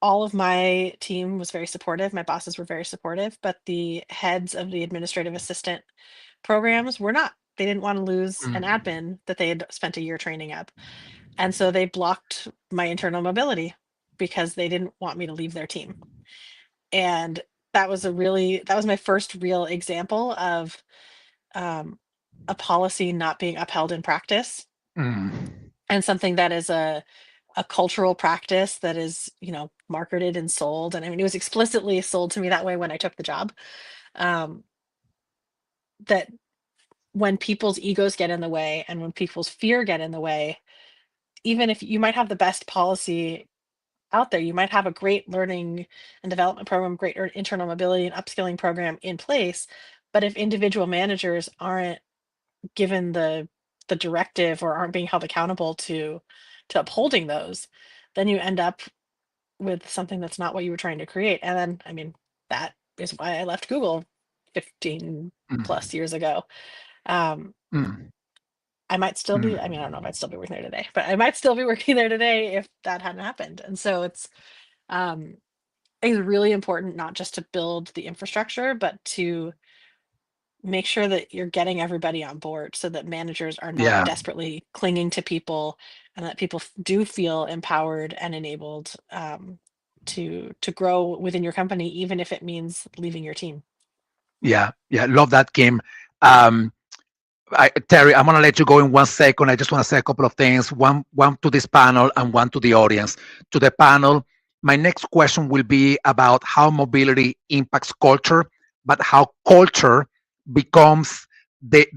S5: all of my team was very supportive. My bosses were very supportive, but the heads of the administrative assistant programs were not. They didn't want to lose an admin that they had spent a year training up. And so they blocked my internal mobility because they didn't want me to leave their team. And that was my first real example of a policy not being upheld in practice, and something that is a cultural practice that is, marketed and sold. And I mean, it was explicitly sold to me that way when I took the job. That when people's egos get in the way, and when people's fear get in the way, even if you might have the best policy out there, you might have a great learning and development program, great internal mobility and upskilling program in place, but if individual managers aren't given the directive, or aren't being held accountable to upholding those, then you end up with something that's not what you were trying to create. And then, I mean, that is why I left Google 15 plus years ago. I might still be, I don't know if I'd still be working there today, but I might still be working there today if that hadn't happened. And so it's really important not just to build the infrastructure, but to make sure that you're getting everybody on board, so that managers are not desperately clinging to people, and that people do feel empowered and enabled to grow within your company, even if it means leaving your team.
S19: Yeah, love that, Kim. Terry, I'm gonna let you go in 1 second. I just want to say a couple of things. One to this panel and one to the audience. To the panel, my next question will be about how mobility impacts culture, but how culture becomes the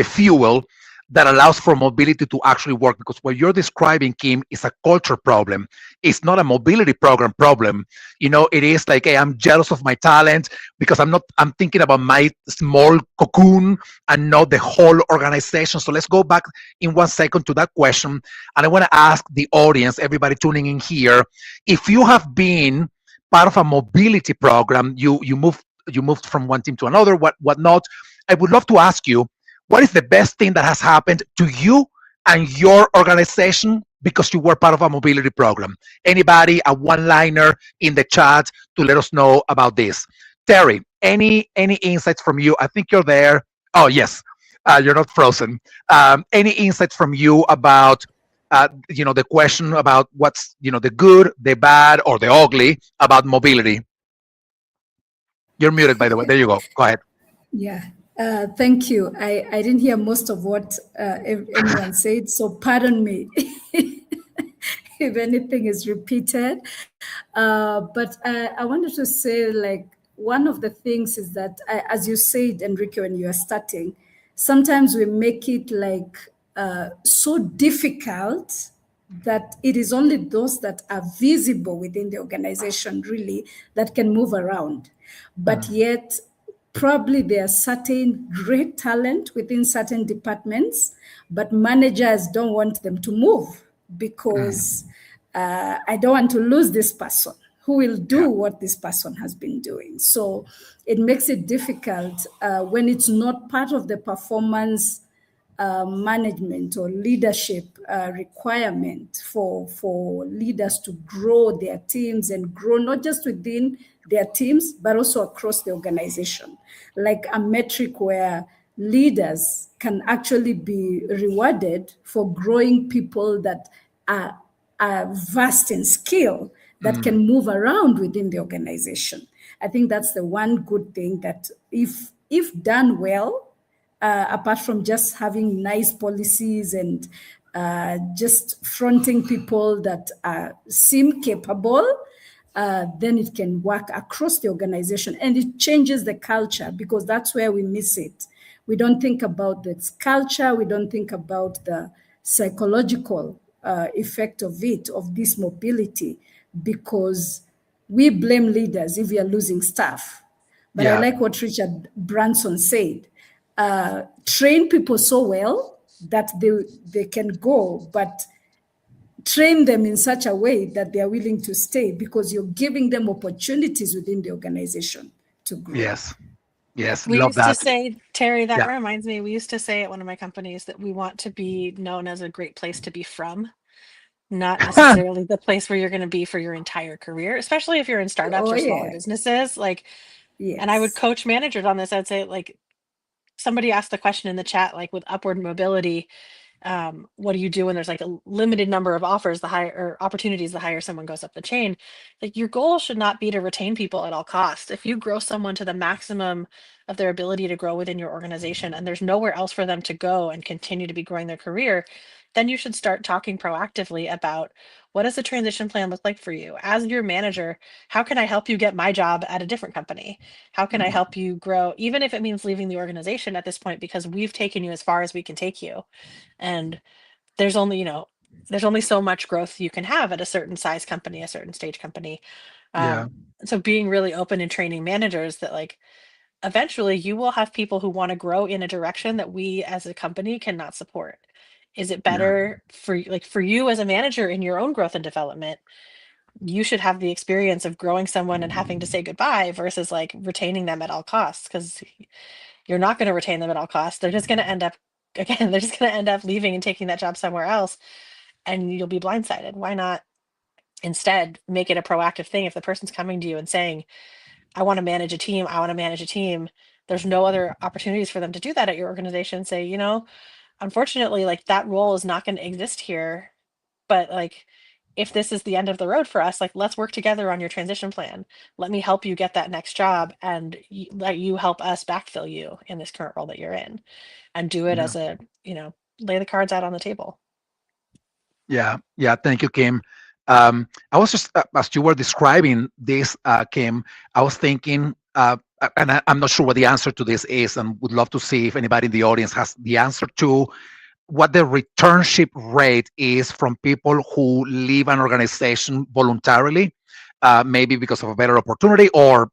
S19: fuel that allows for mobility to actually work. Because what you're describing, Kim, is a culture problem. It's not a mobility program problem. It is like, hey, I'm jealous of my talent because I'm thinking about my small cocoon and not the whole organization. So let's go back in 1 second to that question. And I want to ask the audience, everybody tuning in here, if you have been part of a mobility program, you moved from one team to another, whatnot, I would love to ask you, what is the best thing that has happened to you and your organization because you were part of a mobility program? Anybody, a one-liner in the chat to let us know about this. Terry, any insights from you? I think you're there. Oh, yes, you're not frozen. Any insights from you about, the question about what's, the good, the bad, or the ugly about mobility? You're muted, by the way. There you go. Go ahead.
S23: Yeah. Thank you. I didn't hear most of what anyone said, so pardon me if anything is repeated. But I wanted to say, like, one of the things is that, as you said, Enrique, when you are starting, sometimes we make it like so difficult that it is only those that are visible within the organization really that can move around. But yet, probably there are certain great talent within certain departments, but managers don't want them to move because I don't want to lose this person who will do what this person has been doing. So it makes it difficult when it's not part of the performance management or leadership requirement for leaders to grow their teams and grow not just within their teams, but also across the organization. Like a metric where leaders can actually be rewarded for growing people that are vast in skill, that can move around within the organization. I think that's the one good thing that if done well, apart from just having nice policies and just fronting people that seem capable, then it can work across the organization and it changes the culture, because that's where we miss it. We don't think about the culture. We don't think about the psychological effect of this mobility, because we blame leaders if we are losing staff. But I like what Richard Branson said. Train people so well that they can go, but train them in such a way that they are willing to stay, because you're giving them opportunities within the organization to grow.
S19: Yes.
S5: We
S19: Love
S5: used
S19: that.
S5: to say, Terry, that reminds me, we used to say at one of my companies that we want to be known as a great place to be from, not necessarily the place where you're going to be for your entire career, especially if you're in startups or smaller businesses. Like, and I would coach managers on this. I'd say, like, somebody asked the question in the chat, like, with upward mobility, what do you do when there's like a limited number of offers, the higher or opportunities, the higher someone goes up the chain? Like, your goal should not be to retain people at all costs. If you grow someone to the maximum of their ability to grow within your organization and there's nowhere else for them to go and continue to be growing their career, then you should start talking proactively about, what does the transition plan look like for you? As your manager, how can I help you get my job at a different company? How can I help you grow, even if it means leaving the organization at this point, because we've taken you as far as we can take you. And there's only so much growth you can have at a certain size company, a certain stage company. So being really open and training managers that, like, eventually you will have people who want to grow in a direction that we as a company cannot support. Is it better for you as a manager in your own growth and development? You should have the experience of growing someone and having to say goodbye versus like retaining them at all costs, because you're not going to retain them at all costs. They're just going to end up leaving and taking that job somewhere else, and you'll be blindsided. Why not instead make it a proactive thing? If the person's coming to you and saying, I want to manage a team, there's no other opportunities for them to do that at your organization. Say, unfortunately, like, that role is not going to exist here, but like, if this is the end of the road for us, like, let's work together on your transition plan. Let me help you get that next job, and let you help us backfill you in this current role that you're in, and do it
S19: Yeah.
S5: as a, lay the cards out on the table.
S19: Yeah, yeah. Thank you, Kim. I was just as you were describing this, Kim, I was thinking, and I'm not sure what the answer to this is, and would love to see if anybody in the audience has the answer to what the returnship rate is from people who leave an organization voluntarily, maybe because of a better opportunity, or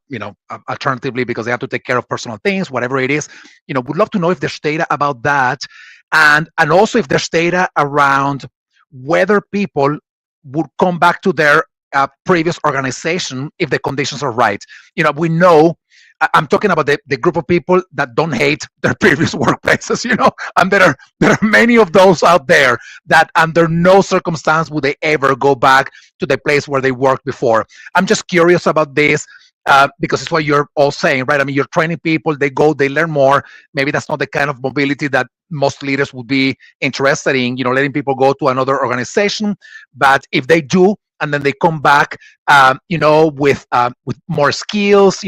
S19: alternatively because they have to take care of personal things, whatever it is. Would love to know if there's data about that, and also if there's data around whether people would come back to their previous organization if the conditions are right. We know, I'm talking about the group of people that don't hate their previous workplaces, and there are many of those out there that under no circumstance would they ever go back to the place where they worked before. I'm just curious about this. Because it's what you're all saying, right? I mean, you're training people, they go, they learn more. Maybe that's not the kind of mobility that most leaders would be interested in, letting people go to another organization. But if they do, and then they come back, with more skills,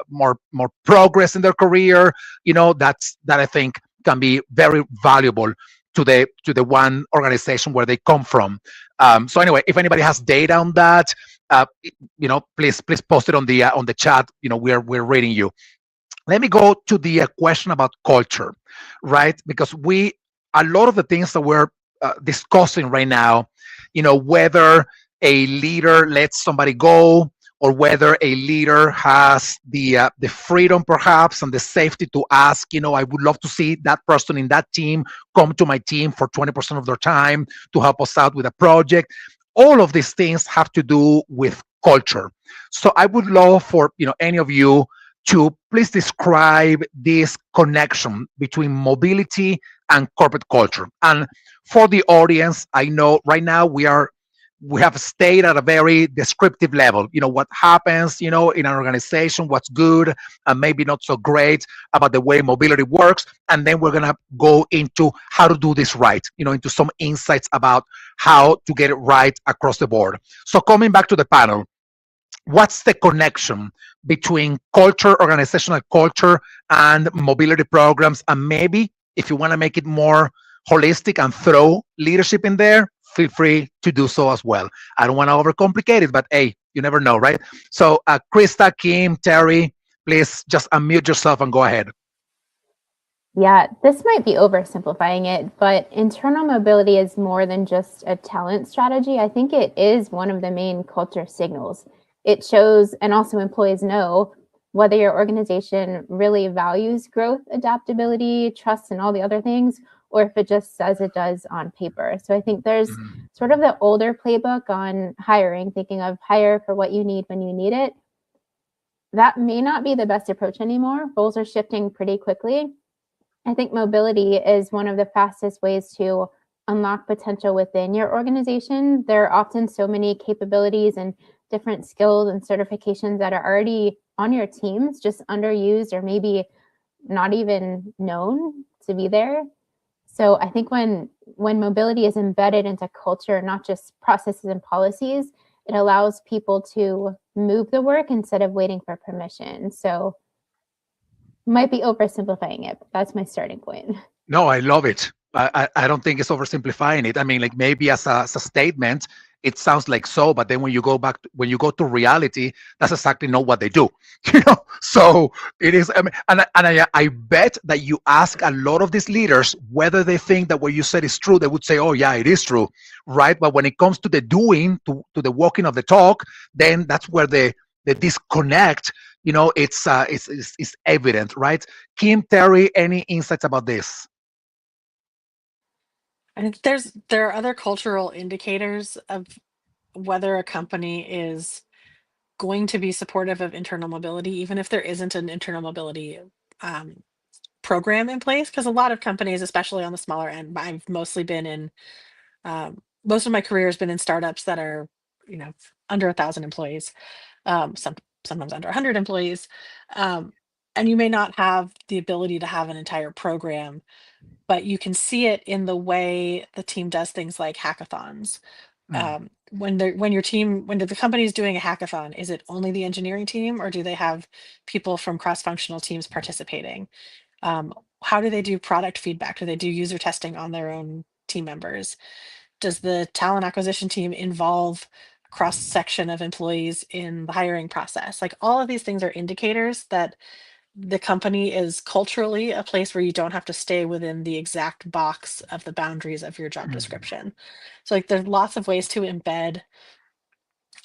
S19: more progress in their career, that I think can be very valuable to the one organization where they come from. So anyway, if anybody has data on that, please post it on the chat. We're reading you. Let me go to the question about culture, right? Because a lot of the things that we're discussing right now, whether a leader lets somebody go, or whether a leader has the freedom perhaps and the safety to ask, I would love to see that person in that team come to my team for 20% of their time to help us out with a project. All of these things have to do with culture. So I would love for any of you to please describe this connection between mobility and corporate culture. And for the audience, I know right now we have stayed at a very descriptive level. What happens, in an organization, what's good and maybe not so great about the way mobility works. And then we're going to go into how to do this right, into some insights about how to get it right across the board. So coming back to the panel, what's the connection between culture, organizational culture, and mobility programs? And maybe if you want to make it more holistic and throw leadership in there, feel free to do so as well. I don't want to overcomplicate it, but hey, you never know, right? So Krista, Kim, Terry, please just unmute yourself and go ahead.
S7: Yeah, this might be oversimplifying it, but internal mobility is more than just a talent strategy. I think it is one of the main culture signals. It shows, and also employees know, whether your organization really values growth, adaptability, trust, and all the other things, or if it just says it does on paper. So I think there's sort of the older playbook on hiring, thinking of hire for what you need when you need it. That may not be the best approach anymore. Roles are shifting pretty quickly. I think mobility is one of the fastest ways to unlock potential within your organization. There are often so many capabilities and different skills and certifications that are already on your teams, just underused or maybe not even known to be there. So I think when mobility is embedded into culture, not just processes and policies, it allows people to move the work instead of waiting for permission. So might be oversimplifying it, but that's my starting point.
S19: No, I love it. I don't think it's oversimplifying it. I mean, like maybe as a statement, it sounds like so, but then when you go to reality, that's exactly not what they do. So it is. I mean, and I bet that you ask a lot of these leaders whether they think that what you said is true. They would say, "Oh yeah, it is true," right? But when it comes to the doing, to the walking of the talk, then that's where the disconnect. It's evident, right? Kim, Terry, any insights about this?
S5: I think there are other cultural indicators of whether a company is going to be supportive of internal mobility, even if there isn't an internal mobility program in place. Because a lot of companies, especially on the smaller end, I've mostly been in, most of my career has been in startups that are, under 1,000 employees, sometimes under 100 employees. And you may not have the ability to have an entire program, but you can see it in the way the team does things like hackathons, when the company is doing a hackathon, is it only the engineering team, or do they have people from cross-functional teams participating? How do they do product feedback? Do they do user testing on their own team members? Does the talent acquisition team involve a cross-section of employees in the hiring process? Like, all of these things are indicators that the company is culturally a place where you don't have to stay within the exact box of the boundaries of your job description. So, like, there's lots of ways to embed,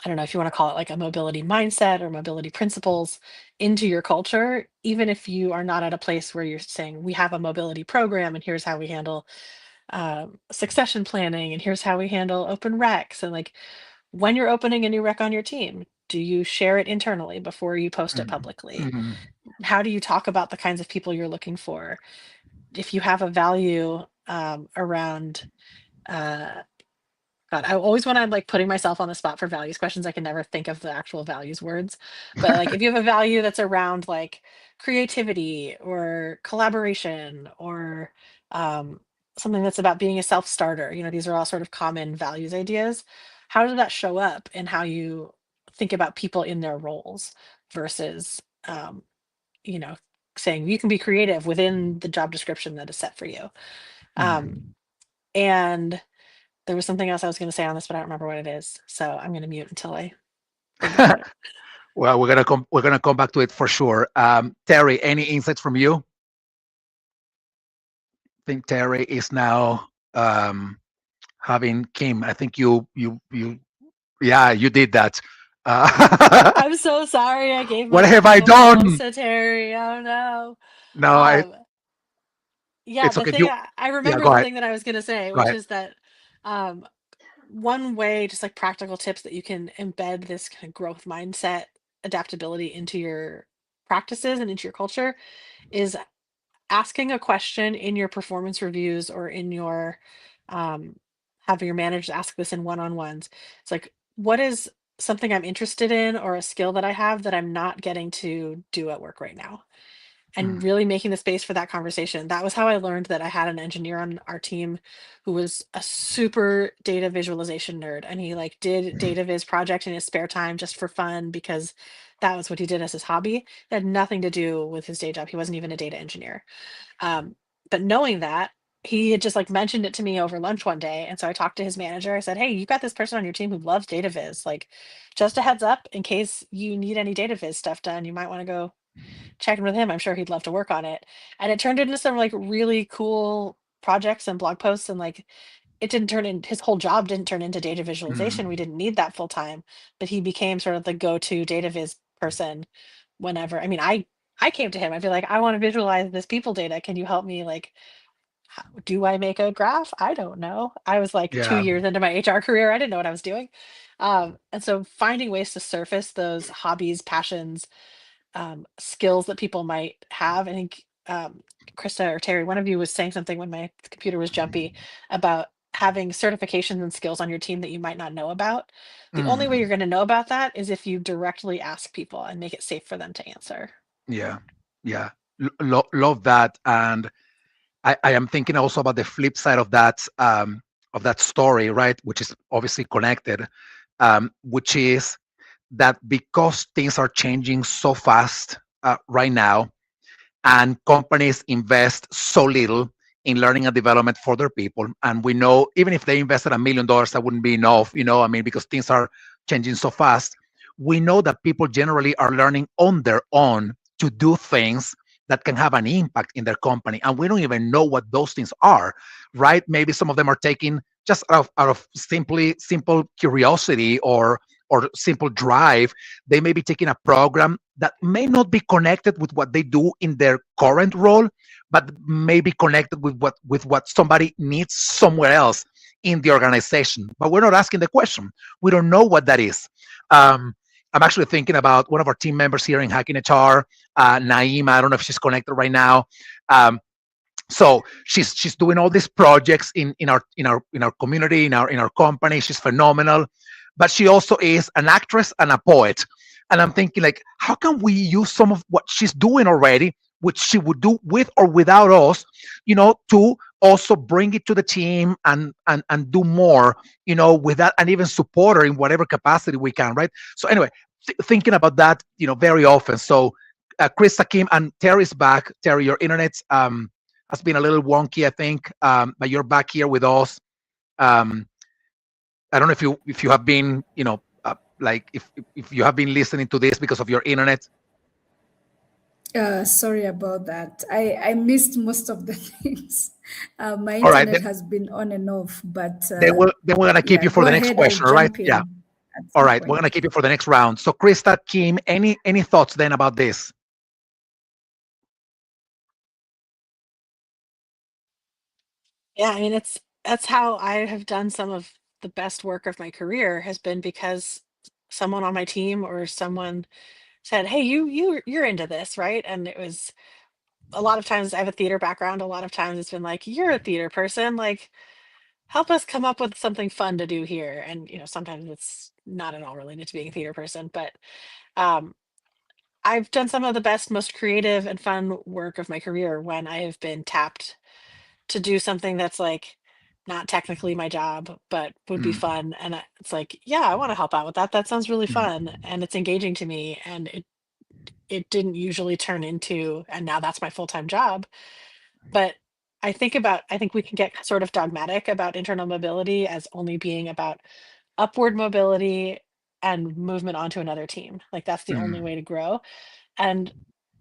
S5: I don't know if you want to call it like a mobility mindset or mobility principles, into your culture, even if you are not at a place where you're saying, we have a mobility program and here's how we handle succession planning and here's how we handle open recs. And like, when you're opening a new rec on your team, do you share it internally before you post it publicly? How do you talk about the kinds of people you're looking for? If you have a value around God, I always, when I'm like putting myself on the spot for values questions, I can never think of the actual values words. But like, if you have a value that's around like creativity or collaboration or something that's about being a self-starter, these are all sort of common values ideas. How does that show up in how you think about people in their roles versus, saying you can be creative within the job description that is set for you? And there was something else I was going to say on this, but I don't remember what it is. So I'm going to mute until I think about it.
S19: Well, we're gonna come back to it for sure. Terry, any insights from you? I think Terry is now having Kim. I think you did that.
S5: I'm so sorry. I gave
S19: What
S5: my
S19: have I done?
S5: to Terry. Oh no.
S19: No,
S5: Yeah,
S19: it's
S5: the
S19: okay.
S5: thing I remember
S19: go
S5: the
S19: ahead.
S5: thing that I was going to say,
S19: Go
S5: which
S19: ahead.
S5: is that one way, just like practical tips that you can embed this kind of growth mindset, adaptability into your practices and into your culture, is asking a question in your performance reviews or in your having your managers ask this in one-on-ones. It's like, what is something I'm interested in or a skill that I have that I'm not getting to do at work right now? And really making the space for that conversation. That was how I learned that I had an engineer on our team who was a super data visualization nerd, and he like did data viz project in his spare time just for fun because that was what he did as his hobby. It had nothing to do with his day job. He wasn't even a data engineer. But knowing that, he had just like mentioned it to me over lunch one day. And so I talked to his manager. I said, hey, you got this person on your team who loves data viz. Like, just a heads up, in case you need any data viz stuff done, you might want to go check in with him. I'm sure he'd love to work on it. And it turned into some like really cool projects and blog posts, and like, it didn't turn in, his whole job didn't turn into data visualization. We didn't need that full time, but he became sort of the go-to data viz person whenever. I mean, I came to him, I'd be like, I want to visualize this people data. Can you help me? Like, do I make a graph? I don't know. I was like 2
S19: Yeah.
S5: years into my HR career. I didn't know what I was doing. And so finding ways to surface those hobbies, passions, skills that people might have. I think Krista or Terry, one of you was saying something when my computer was jumpy about having certifications and skills on your team that you might not know about. The only way you're going to know about that is if you directly ask people and make it safe for them to answer.
S19: Yeah. Love that. And I am thinking also about the flip side of that story, right? Which is obviously connected, which is that because things are changing so fast right now, and companies invest so little in learning and development for their people, and we know even if they invested $1 million, that wouldn't be enough, because things are changing so fast. We know that people generally are learning on their own to do things that can have an impact in their company, and we don't even know what those things are, right? Maybe some of them are taking just out of simple curiosity or simple drive. They may be taking a program that may not be connected with what they do in their current role, but may be connected with what somebody needs somewhere else in the organization. But we're not asking the question. We don't know what that is. I'm actually thinking about one of our team members here in Hacking HR, Naima. I don't know if she's connected right now. So she's doing all these projects in our community, in our company. She's phenomenal, but she also is an actress and a poet. And I'm thinking, like, how can we use some of what she's doing already, which she would do with or without us, to also bring it to the team and do more, with that, and even support her in whatever capacity we can, right? So anyway, thinking about that, very often. So Krista, Kim, and Terry's back. Terry, your internet has been a little wonky, I think, but you're back here with us. I don't know if you have been, like if you have been listening to this because of your internet.
S23: Sorry about that. I missed most of the things. My
S19: All right,
S23: internet has been on and off, but
S19: then we're gonna keep you for
S23: go
S19: the next
S23: ahead,
S19: question,
S23: I'll
S19: all right?
S23: jump in
S19: Yeah.
S23: at
S19: All
S23: some
S19: right, we're
S23: point.
S19: gonna keep you for the next round. So Krista, Kim, any thoughts then about this?
S5: Yeah, I mean, that's how I have done some of the best work of my career, has been because someone on my team or someone said, "Hey, you're into this, right?" And it was a lot of times, I have a theater background. A lot of times it's been like, "You're a theater person, like, help us come up with something fun to do here." And sometimes it's not at all related to being a theater person, but um, I've done some of the best, most creative and fun work of my career when I have been tapped to do something that's like not technically my job, but would be
S19: Mm.
S5: fun. And it's like, yeah, I want to help out with that. That sounds really
S19: Mm.
S5: fun, and it's engaging to me. And it didn't usually turn into, and now that's my full-time job. But I think we can get sort of dogmatic about internal mobility as only being about upward mobility and movement onto another team. Like that's the only
S19: Mm.
S5: way to grow. And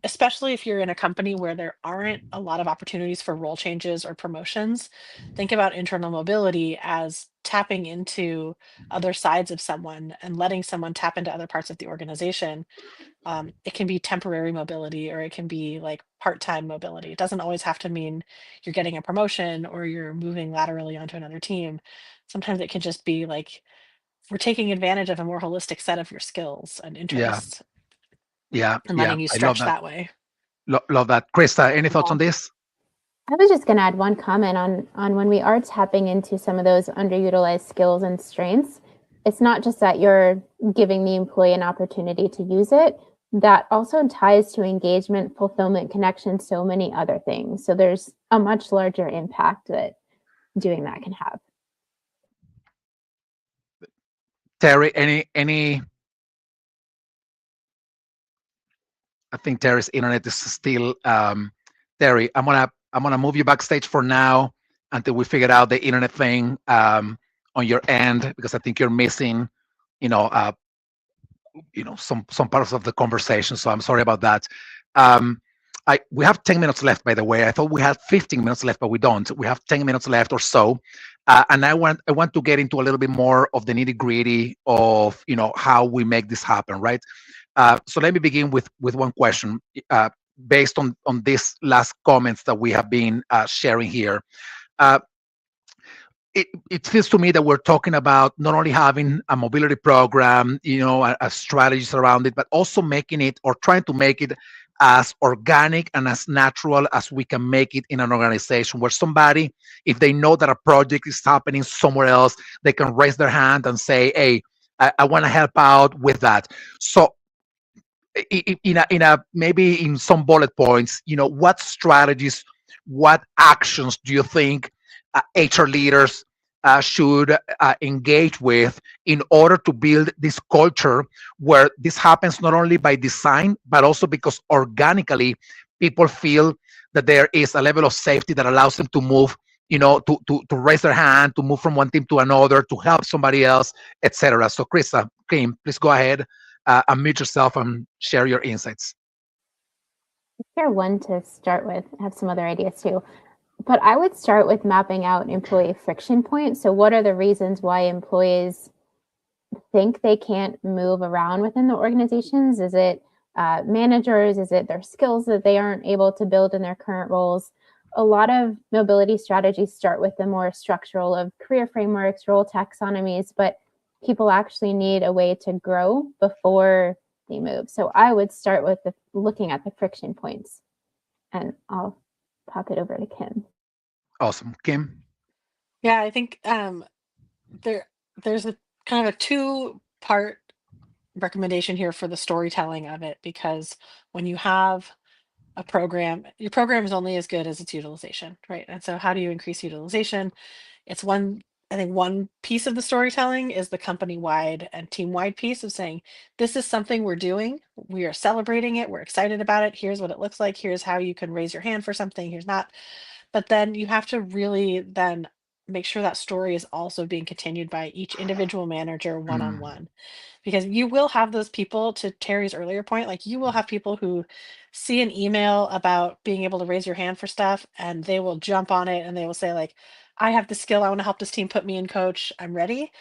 S5: especially if you're in a company where there aren't a lot of opportunities for role changes or promotions, think about internal mobility as tapping into other sides of someone and letting someone tap into other parts of the organization. It can be temporary mobility, or it can be like part-time mobility. It doesn't always have to mean you're getting a promotion or you're moving laterally onto another team. Sometimes it can just be like we're taking advantage of a more holistic set of your skills and
S19: Yeah,
S5: interests
S19: yeah,
S5: and
S19: yeah.
S5: letting you
S19: I love
S5: stretch
S19: that.
S5: that way.
S19: Love that. Krista, any thoughts
S7: Yeah.
S19: on this?
S7: I was just going to add one comment on when we are tapping into some of those underutilized skills and strengths. It's not just that you're giving the employee an opportunity to use it. That also ties to engagement, fulfillment, connection, so many other things. So there's a much larger impact that doing that can have.
S19: Terry, any? I think Terry's internet is still. Terry, I'm gonna move you backstage for now until we figure out the internet thing on your end, because I think you're missing, some parts of the conversation. So I'm sorry about that. We have 10 minutes left, by the way. I thought we had 15 minutes left, but we don't. We have 10 minutes left or so. And I want to get into a little bit more of the nitty gritty of, how we make this happen, right? So let me begin with one question based on these last comments that we have been sharing here. It feels to me that we're talking about not only having a mobility program, a strategies around it, but also making it, or trying to make it, as organic and as natural as we can make it in an organization, where somebody, if they know that a project is happening somewhere else, they can raise their hand and say, "Hey, I want to help out with that." So maybe in some bullet points, what strategies, what actions do you think HR leaders should engage with in order to build this culture where this happens not only by design, but also because organically people feel that there is a level of safety that allows them to move, to raise their hand, to move from one team to another, to help somebody else, etc. So Krista, Kim, please go ahead, unmute yourself and share your insights.
S7: Share one to start with. I have some other ideas too. But I would start with mapping out employee friction points. So what are the reasons why employees think they can't move around within the organizations? Is it managers? Is it their skills that they aren't able to build in their current roles? A lot of mobility strategies start with the more structural of career frameworks, role taxonomies, but people actually need a way to grow before they move. So I would start with looking at the friction points, and I'll pop it over to Kim.
S19: Awesome. Kim?
S5: Yeah, I think there's a kind of a two-part recommendation here for the storytelling of it, because when you have a program. Your program is only as good as its utilization, right? And so how do you increase utilization? It's I think one piece of the storytelling is the company-wide and team-wide piece of saying, this is something we're doing. We are celebrating it. We're excited about it. Here's what it looks like. Here's how you can raise your hand for something. Here's not. But then you have to really then make sure that story is also being continued by each individual manager one-on-one, because you will have those people, to Terry's earlier point, like you will have people who see an email about being able to raise your hand for stuff and they will jump on it and they will say like, I have the skill, I want to help this team, put me in, coach, I'm ready.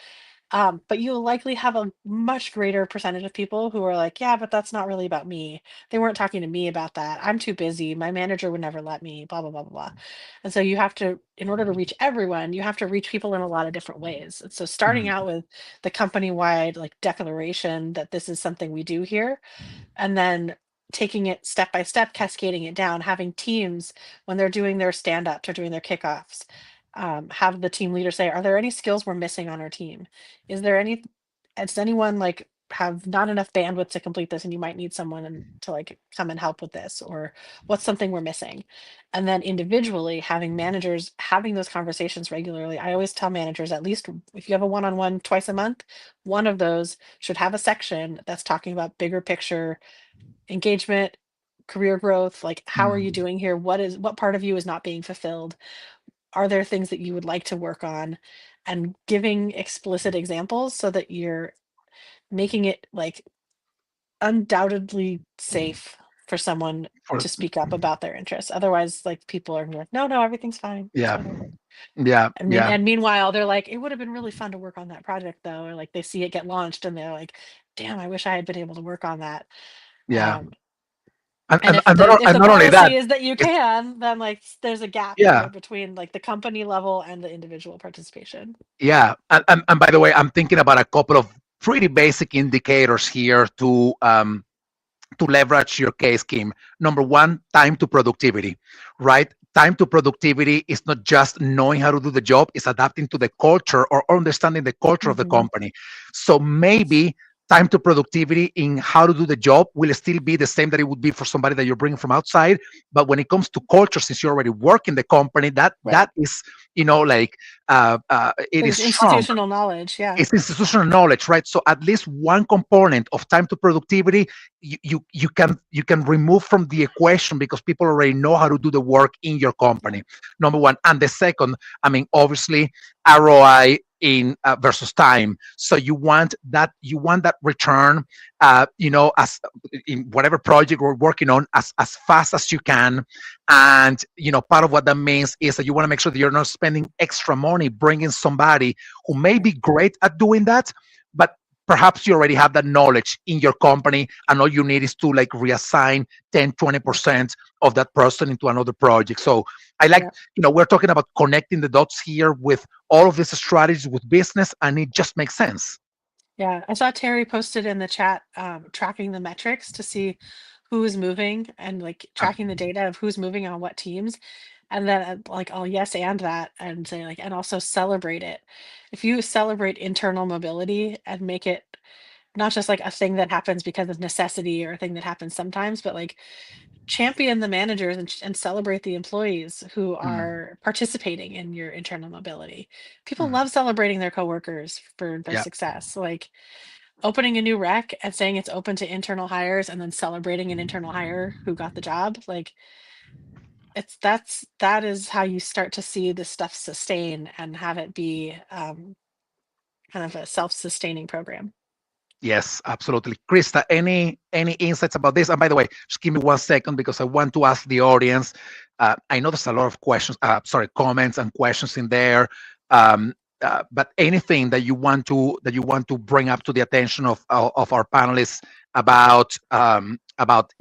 S5: But you'll likely have a much greater percentage of people who are like, yeah, but that's not really about me. They weren't talking to me about that. I'm too busy. My manager would never let me, blah, blah, blah, blah, blah. And so you have to, in order to reach everyone, you have to reach people in a lot of different ways. And so starting out with the company-wide like declaration that this is something we do here, and then taking it step by step, cascading it down, having teams when they're doing their stand-ups or doing their kickoffs, have the team leader say, are there any skills we're missing on our team? Does anyone like have not enough bandwidth to complete this and you might need someone to like come and help with this, or what's something we're missing? And then individually having managers having those conversations regularly. I always tell managers, at least if you have a one-on-one twice a month, one of those should have a section that's talking about bigger picture engagement, career growth, like how are you doing here? What part of you is not being fulfilled? Are there things that you would like to work on? And giving explicit examples so that you're making it like undoubtedly safe for someone to speak up about their interests. Otherwise, like people are like, no, everything's fine.
S19: Yeah. Yeah.
S5: And meanwhile, they're like, it would have been really fun to work on that project though. Or like they see it get launched and they're like, damn, I wish I had been able to work on that.
S19: Yeah.
S5: And if
S19: not
S5: the
S19: only
S5: policy
S19: that,
S5: is that you can, then like there's a gap
S19: Yeah.
S5: there between like the company level and the individual participation.
S19: Yeah, and by the way, I'm thinking about a couple of pretty basic indicators here to leverage your case, Kim. Number one, time to productivity, right? Time to productivity is not just knowing how to do the job; it's adapting to the culture or understanding the culture of the company. So maybe time to productivity in how to do the job will still be the same that it would be for somebody that you're bringing from outside. But when it comes to culture, since you already work in the company, that is, like it is strong.
S5: Institutional knowledge, yeah.
S19: It's institutional knowledge, right? So at least one component of time to productivity, you can remove from the equation because people already know how to do the work in your company. Number one, and the second, obviously ROI in versus time. So you want that return, as in whatever project we're working on as fast as you can. And part of what that means is that you want to make sure that you're not spending extra money bringing somebody who may be great at doing that, but perhaps you already have that knowledge in your company and all you need is to like reassign 10-20% of that person into another project. So I like, we're talking about connecting the dots here with all of these strategies with business, and it just makes sense.
S5: Yeah, I saw Terry posted in the chat tracking the metrics to see who is moving and like tracking the data of who's moving on what teams. And then like I'll yes and that and say like, and also celebrate it. If you celebrate internal mobility and make it not just like a thing that happens because of necessity or a thing that happens sometimes, but like champion the managers and celebrate the employees who are participating in your internal mobility. People love celebrating their coworkers for their success. Like opening a new rec and saying it's open to internal hires and then celebrating an internal hire who got the job. Like that is how you start to see this stuff sustain and have it be kind of a self-sustaining program.
S19: Yes, absolutely. Krista, any insights about this? And by the way, just give me 1 second because I want to ask the audience. I know there's a lot of questions, comments and questions in there. But anything that you want to bring up to the attention of our panelists about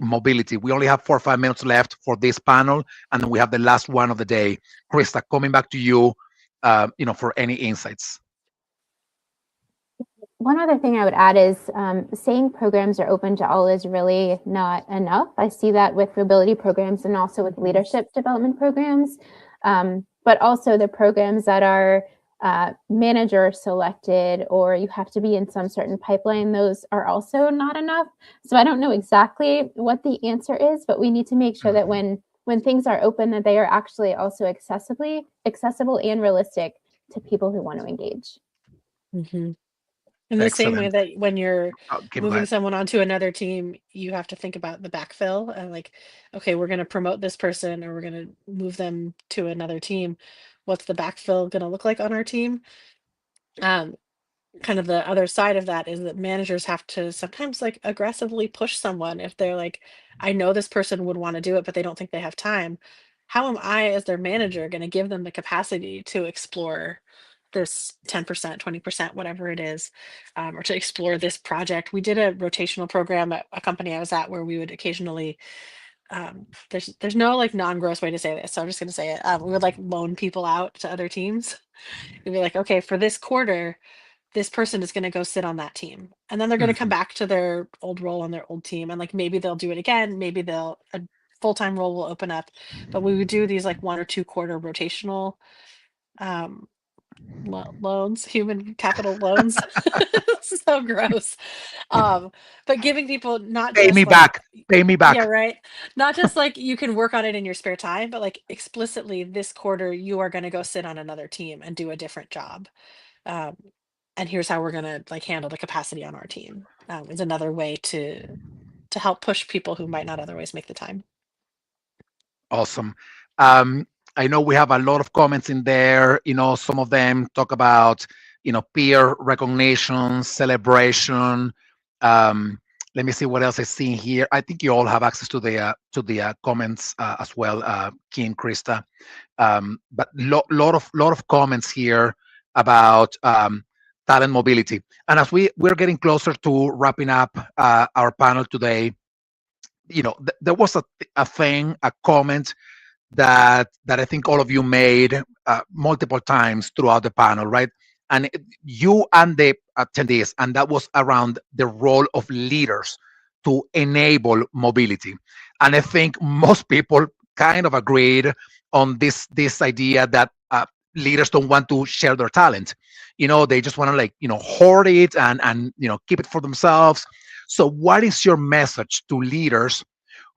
S19: mobility. We only have 4 or 5 minutes left for this panel, and then we have the last one of the day. Krista, coming back to you, for any insights.
S7: One other thing I would add is saying programs are open to all is really not enough. I see that with mobility programs and also with leadership development programs, but also the programs that are manager selected, or you have to be in some certain pipeline, those are also not enough. So I don't know exactly what the answer is, but we need to make sure that when things are open, that they are actually also accessible and realistic to people who want to engage.
S5: Mm-hmm. In the same way that when you're moving someone onto another team, you have to think about the backfill and like, okay, we're going to promote this person or we're going to move them to another team. What's the backfill going to look like on our team? Kind of the other side of that is that managers have to sometimes like aggressively push someone if they're like, I know this person would want to do it, but they don't think they have time. How am I, as their manager, going to give them the capacity to explore this 10%, 20%, whatever it is, or to explore this project? We did a rotational program at a company I was at where we would occasionally, there's no like non-gross way to say this, so I'm just going to say it. We would like loan people out to other teams. We'd be like, okay, for this quarter, this person is going to go sit on that team, and then they're going to come back to their old role on their old team, and like maybe they'll do it again, maybe a full-time role will open up, but we would do these like 1 or 2 quarter rotational loans, human capital loans. So gross. But giving people not
S19: pay
S5: just
S19: me
S5: like,
S19: back.
S5: Yeah, right. Not just like you can work on it in your spare time, but like explicitly this quarter you are going to go sit on another team and do a different job. And here's how we're going to like handle the capacity on our team. Is another way to help push people who might not otherwise make the time.
S19: Awesome. I know we have a lot of comments in there. Some of them talk about, peer recognition, celebration. Let me see what else I see here. I think you all have access to the comments as well, Kim, Krista. But lot of comments here about talent mobility. And as we're getting closer to wrapping up our panel today, there was a comment that I think all of you made multiple times throughout the panel, right? And you and the attendees, and that was around the role of leaders to enable mobility. And I think most people kind of agreed on this idea that leaders don't want to share their talent. They just want to hoard it and keep it for themselves. So what is your message to leaders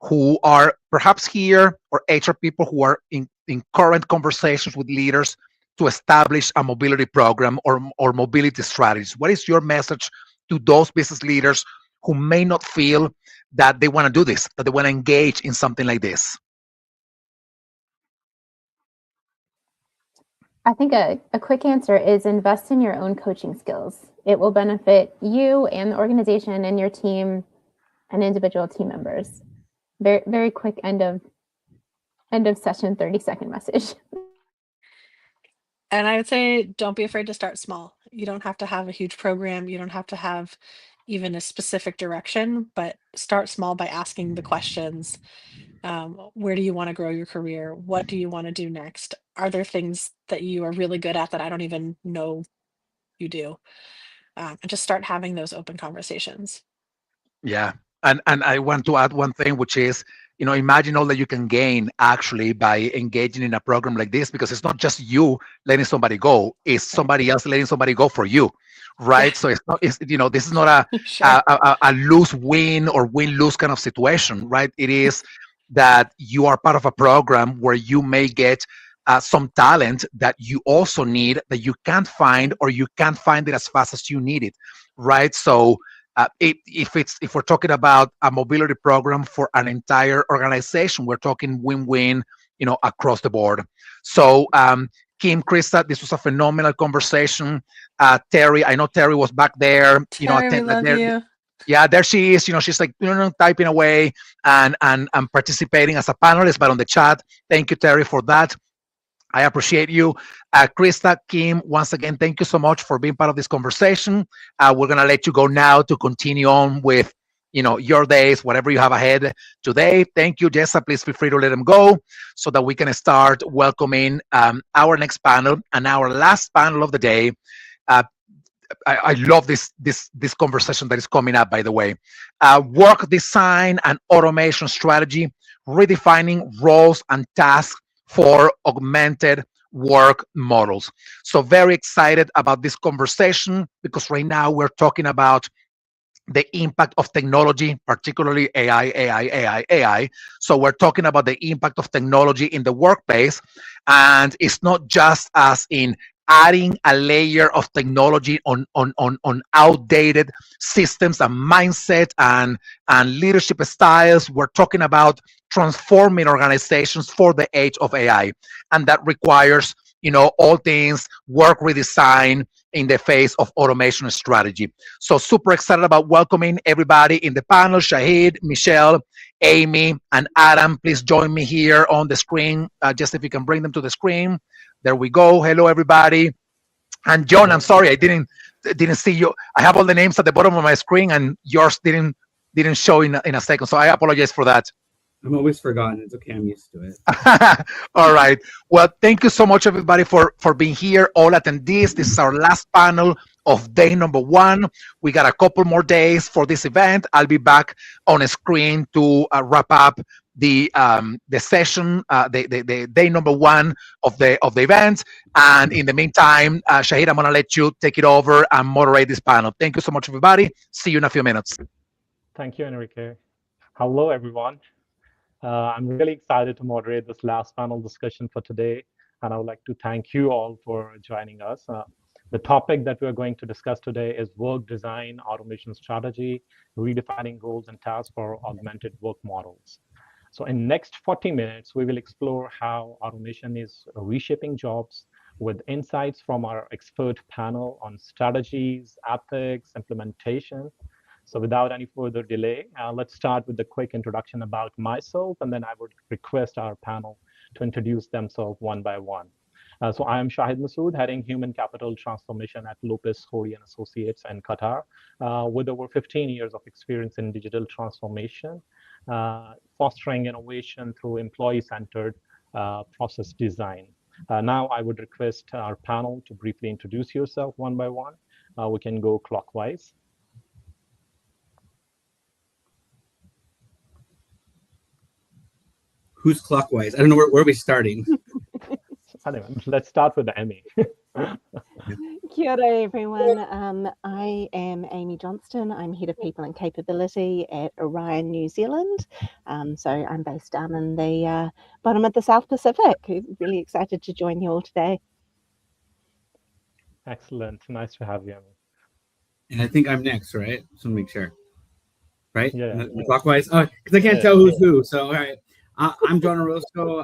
S19: who are perhaps here, or HR people who are in current conversations with leaders to establish a mobility program or mobility strategies? What is your message to those business leaders who may not feel that they want to do this, that they want to engage in something like this?
S7: I think a quick answer is invest in your own coaching skills. It will benefit you and the organization and your team and individual team members. Very, very quick end of session 30-second message.
S5: And I would say, don't be afraid to start small. You don't have to have a huge program. You don't have to have even a specific direction, but start small by asking the questions. Where do you want to grow your career? What do you want to do next? Are there things that you are really good at that I don't even know you do? And just start having those open conversations.
S19: Yeah. And I want to add one thing, which is, imagine all that you can gain actually by engaging in a program like this, because it's not just you letting somebody go, it's somebody else letting somebody go for you, right? So this is not a lose-win or win-lose kind of situation, right? It is that you are part of a program where you may get some talent that you also need that you can't find, or you can't find it as fast as you need it, right? So if we're talking about a mobility program for an entire organization, we're talking win-win, across the board. So Kim, Krista, this was a phenomenal conversation. Terry, I know Terry was back there.
S5: Terry, we love you.
S19: Yeah, there she is. She's like typing away and participating as a panelist, but on the chat. Thank you, Terry, for that. I appreciate you. Krista, Kim, once again, thank you so much for being part of this conversation. We're going to let you go now to continue on with, your days, whatever you have ahead today. Thank you, Jessa. Please feel free to let them go so that we can start welcoming our next panel and our last panel of the day. I love this conversation that is coming up, by the way. Work design and automation strategy, redefining roles and tasks for augmented work models. So very excited about this conversation because right now we're talking about the impact of technology, particularly AI. So we're talking about the impact of technology in the workplace. And it's not just as in adding a layer of technology on outdated systems and mindset and leadership styles. We're talking about transforming organizations for the age of AI. And that requires, all things work redesign in the face of automation strategy. So super excited about welcoming everybody in the panel. Shahid, Michelle, Amy, and Adam, please join me here on the screen. Just if you can bring them to the screen. There we go. Hello, everybody. And John, I'm sorry, I didn't see you. I have all the names at the bottom of my screen, and yours didn't show in a second. So I apologize for that.
S3: I'm always forgotten. It's okay. I'm used to it.
S19: All right. Well, thank you so much, everybody, for being here. All attendees, this is our last panel of day number 1. We got a couple more days for this event. I'll be back on a screen to wrap up the session, the day number 1 of the event. And in the meantime, Shahid, I'm going to let you take it over and moderate this panel. Thank you so much, everybody. See you in a few minutes.
S4: Thank you, Enrique. Hello, everyone. I'm really excited to moderate this last panel discussion for today, and I would like to thank you all for joining us. The topic that we're going to discuss today is work design, automation strategy, redefining goals and tasks for augmented work models. So in next 40 minutes, we will explore how automation is reshaping jobs with insights from our expert panel on strategies, ethics, implementation. So without any further delay, let's start with a quick introduction about myself, and then I would request our panel to introduce themselves one by one. So I am Shahid Masood, heading Human Capital Transformation at Lopez Hody & Associates in Qatar, with over 15 years of experience in digital transformation, fostering innovation through employee-centered process design. Now I would request our panel to briefly introduce yourself one by one. We can go clockwise.
S3: Who's clockwise? I don't know where are we starting.
S4: Anyway, let's start with Amy.
S6: Kia ora, everyone. I am Amy Johnston. I'm Head of People and Capability at Orion New Zealand. So I'm based down in the bottom of the South Pacific. Really excited to join you all today.
S4: Excellent. Nice to have you, Amy.
S3: And I think I'm next, right? Just want to make sure. Right?
S4: Yeah.
S3: Clockwise? Oh, because I can't tell who's who. So, all right. I'm John Orozco.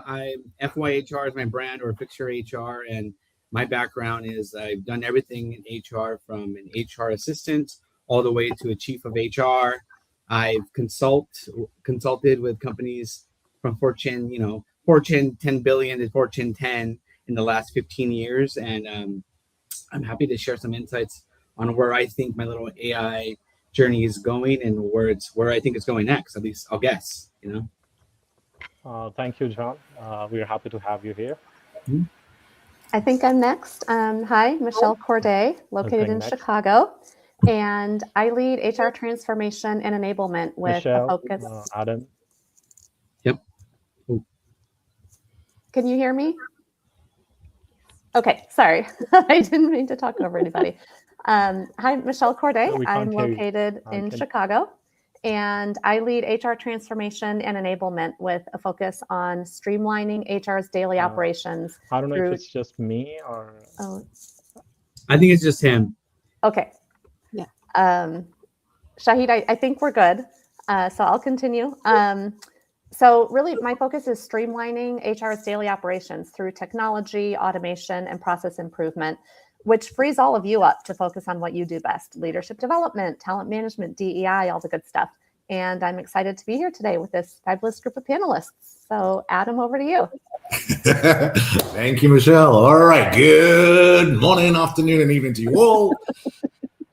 S3: FYHR is my brand, or Fixture HR, and my background is I've done everything in HR, from an HR assistant all the way to a chief of HR. I've consulted with companies from Fortune 10 billion to Fortune 10 in the last 15 years, and I'm happy to share some insights on where I think my little AI journey is going and where I think it's going next. At least I'll guess.
S4: Thank you, John. We're happy to have you here.
S3: Mm-hmm.
S6: I think I'm next. Hi, Michelle Corday, located in Chicago, and I lead HR transformation and enablement with
S4: Michelle,
S6: a focus.
S4: Adam.
S3: Yep.
S6: Can you hear me? Okay, sorry. I didn't mean to talk over anybody. Hi, Michelle Corday. I'm located in Chicago, and I lead HR transformation and enablement with a focus on streamlining HR's daily operations.
S4: I don't know if it's just me or...
S6: Oh.
S3: I think it's just him.
S6: Okay. Yeah. Shahid, I think we're good. So I'll continue. So really, my focus is streamlining HR's daily operations through technology, automation, and process improvement, which frees all of you up to focus on what you do best: leadership development, talent management, DEI, all the good stuff. And I'm excited to be here today with this fabulous group of panelists. So Adam, over to you.
S21: Thank you, Michelle. All right. Good morning, afternoon, and evening to you all.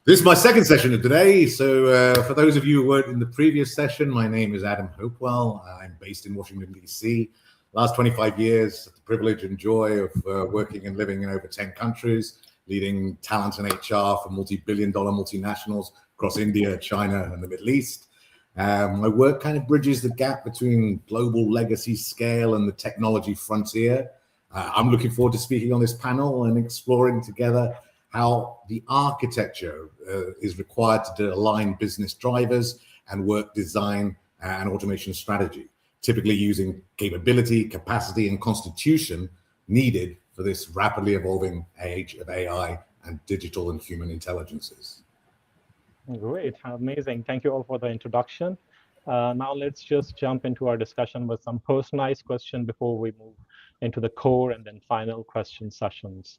S21: This is my second session of today. So for those of you who weren't in the previous session, my name is Adam Hopewell. I'm based in Washington, D.C. Last 25 years, the privilege and joy of working and living in over 10 countries, leading talent and HR for multi-billion-dollar multinationals across India, China, and the Middle East. My work kind of bridges the gap between global legacy scale and the technology frontier. I'm looking forward to speaking on this panel and exploring together how the architecture is required to align business drivers and work design and automation strategy, typically using capability, capacity, and constitution needed for this rapidly evolving age of AI and digital and human intelligences.
S4: Great, amazing. Thank you all for the introduction. Now let's just jump into our discussion with some personalized questions before we move into the core and then final question sessions.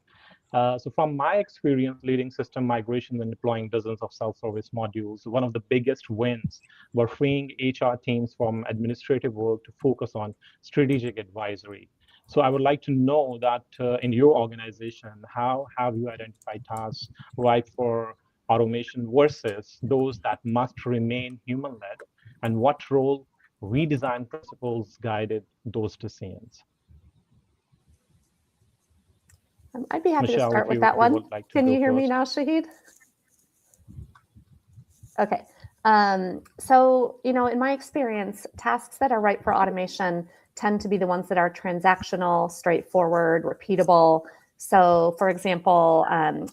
S4: So from my experience leading system migration and deploying dozens of self-service modules, one of the biggest wins were freeing HR teams from administrative work to focus on strategic advisory. So I would like to know that in your organization, how have you identified tasks ripe for automation versus those that must remain human-led, and what role redesign principles guided those decisions?
S6: I'd be happy
S4: Michelle,
S6: to start
S4: if
S6: with
S4: you
S6: that one.
S4: would like to
S6: Can
S4: go
S6: you hear me
S4: first.
S6: now, Shahid? Okay. So, in my experience, tasks that are ripe for automation tend to be the ones that are transactional, straightforward, repeatable. So, for example,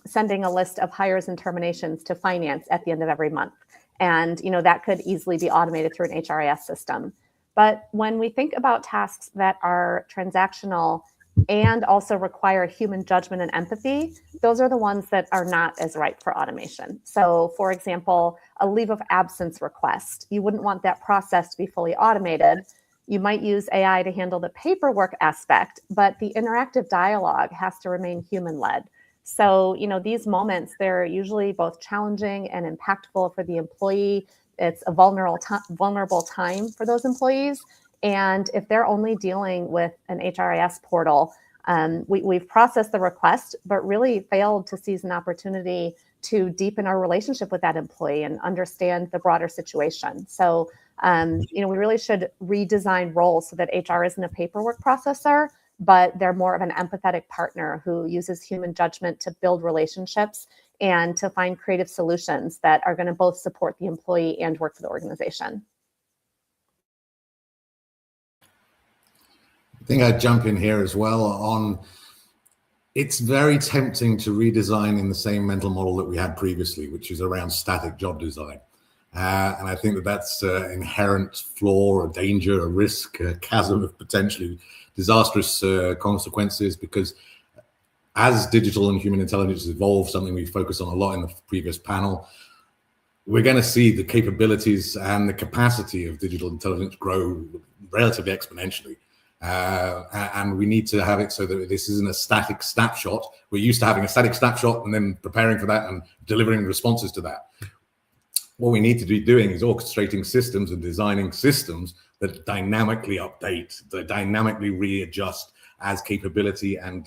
S6: sending a list of hires and terminations to finance at the end of every month. And, that could easily be automated through an HRIS system. But when we think about tasks that are transactional and also require human judgment and empathy, those are the ones that are not as ripe for automation. So, for example, a leave of absence request. You wouldn't want that process to be fully automated. You might use AI to handle the paperwork aspect, but the interactive dialogue has to remain human-led. So, these moments, they're usually both challenging and impactful for the employee. It's a vulnerable time for those employees. And if they're only dealing with an HRIS portal, we've processed the request, but really failed to seize an opportunity to deepen our relationship with that employee and understand the broader situation. So, we really should redesign roles so that HR isn't a paperwork processor, but they're more of an empathetic partner who uses human judgment to build relationships and to find creative solutions that are going to both support the employee and work for the organization.
S21: I think I'd jump in here as well on, it's very tempting to redesign in the same mental model that we had previously, which is around static job design. And I think that that's an inherent flaw, a danger, a risk, a chasm of potentially disastrous consequences, because as digital and human intelligence evolve, something we focused on a lot in the previous panel, we're going to see the capabilities and the capacity of digital intelligence grow relatively exponentially. And we need to have it so that this isn't a static snapshot. We're used to having a static snapshot and then preparing for that and delivering responses to that. What we need to be doing is orchestrating systems and designing systems that dynamically update, that dynamically readjust as capability and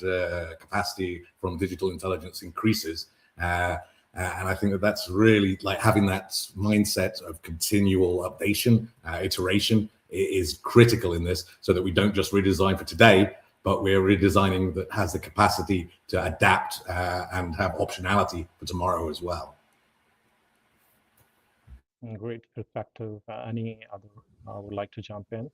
S21: capacity from digital intelligence increases. And I think that that's really like having that mindset of continual updation, iteration is critical in this, so that we don't just redesign for today, but we're redesigning that has the capacity to adapt and have optionality for tomorrow as well.
S4: Great perspective. Any other would like to jump in?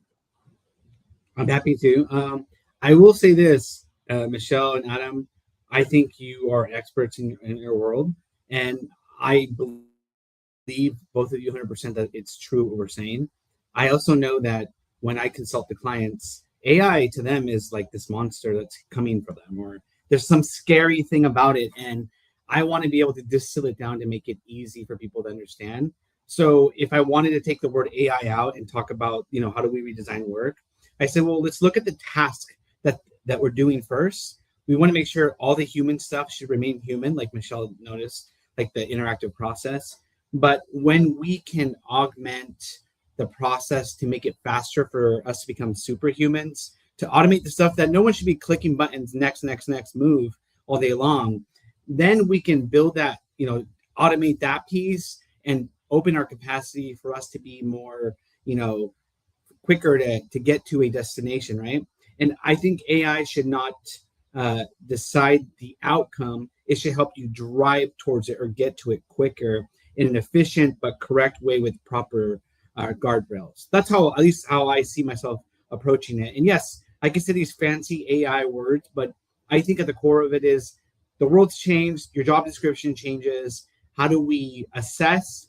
S3: I'm happy to. I will say this, Michelle and Adam, I think you are experts in your world, and I believe both of you 100% that it's true what we're saying. I also know that when I consult the clients, AI to them is like this monster that's coming for them, or there's some scary thing about it, and I want to be able to distill it down to make it easy for people to understand. So if I wanted to take the word AI out and talk about, how do we redesign work? I said, well, let's look at the task that we're doing first. We want to make sure all the human stuff should remain human, like Michelle noticed, like the interactive process. But when we can augment the process to make it faster for us to become superhumans, to automate the stuff that no one should be clicking buttons, next, move all day long, then we can build that, automate that piece and open our capacity for us to be more, quicker to get to a destination, right? And I think AI should not decide the outcome. It should help you drive towards it or get to it quicker in an efficient but correct way with proper guardrails. That's at least how I see myself approaching it. And yes, I can say these fancy AI words, but I think at the core of it is the world's changed, your job description changes. How do we assess,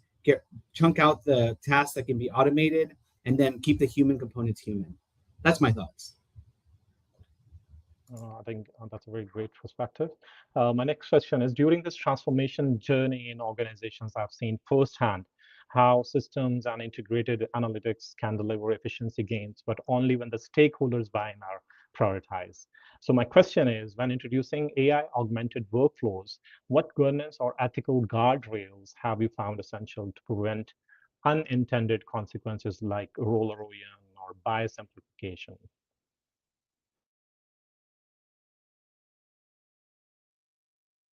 S3: chunk out the tasks that can be automated, and then keep the human components human? That's my thoughts.
S4: I think that's a very great perspective. My next question is, during this transformation journey in organizations, I've seen firsthand how systems and integrated analytics can deliver efficiency gains, but only when the stakeholders buy-in are prioritized. So my question is, when introducing AI-augmented workflows, what governance or ethical guardrails have you found essential to prevent unintended consequences like role erosion or bias amplification?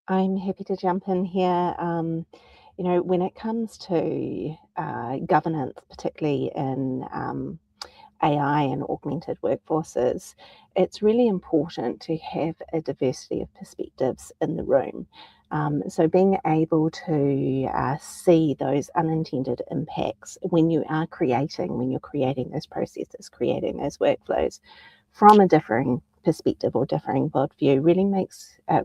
S9: I'm happy to jump in here. When it comes to governance, particularly in AI and augmented workforces, it's really important to have a diversity of perspectives in the room. So being able to see those unintended impacts when you're creating those processes, creating those workflows from a differing perspective or differing worldview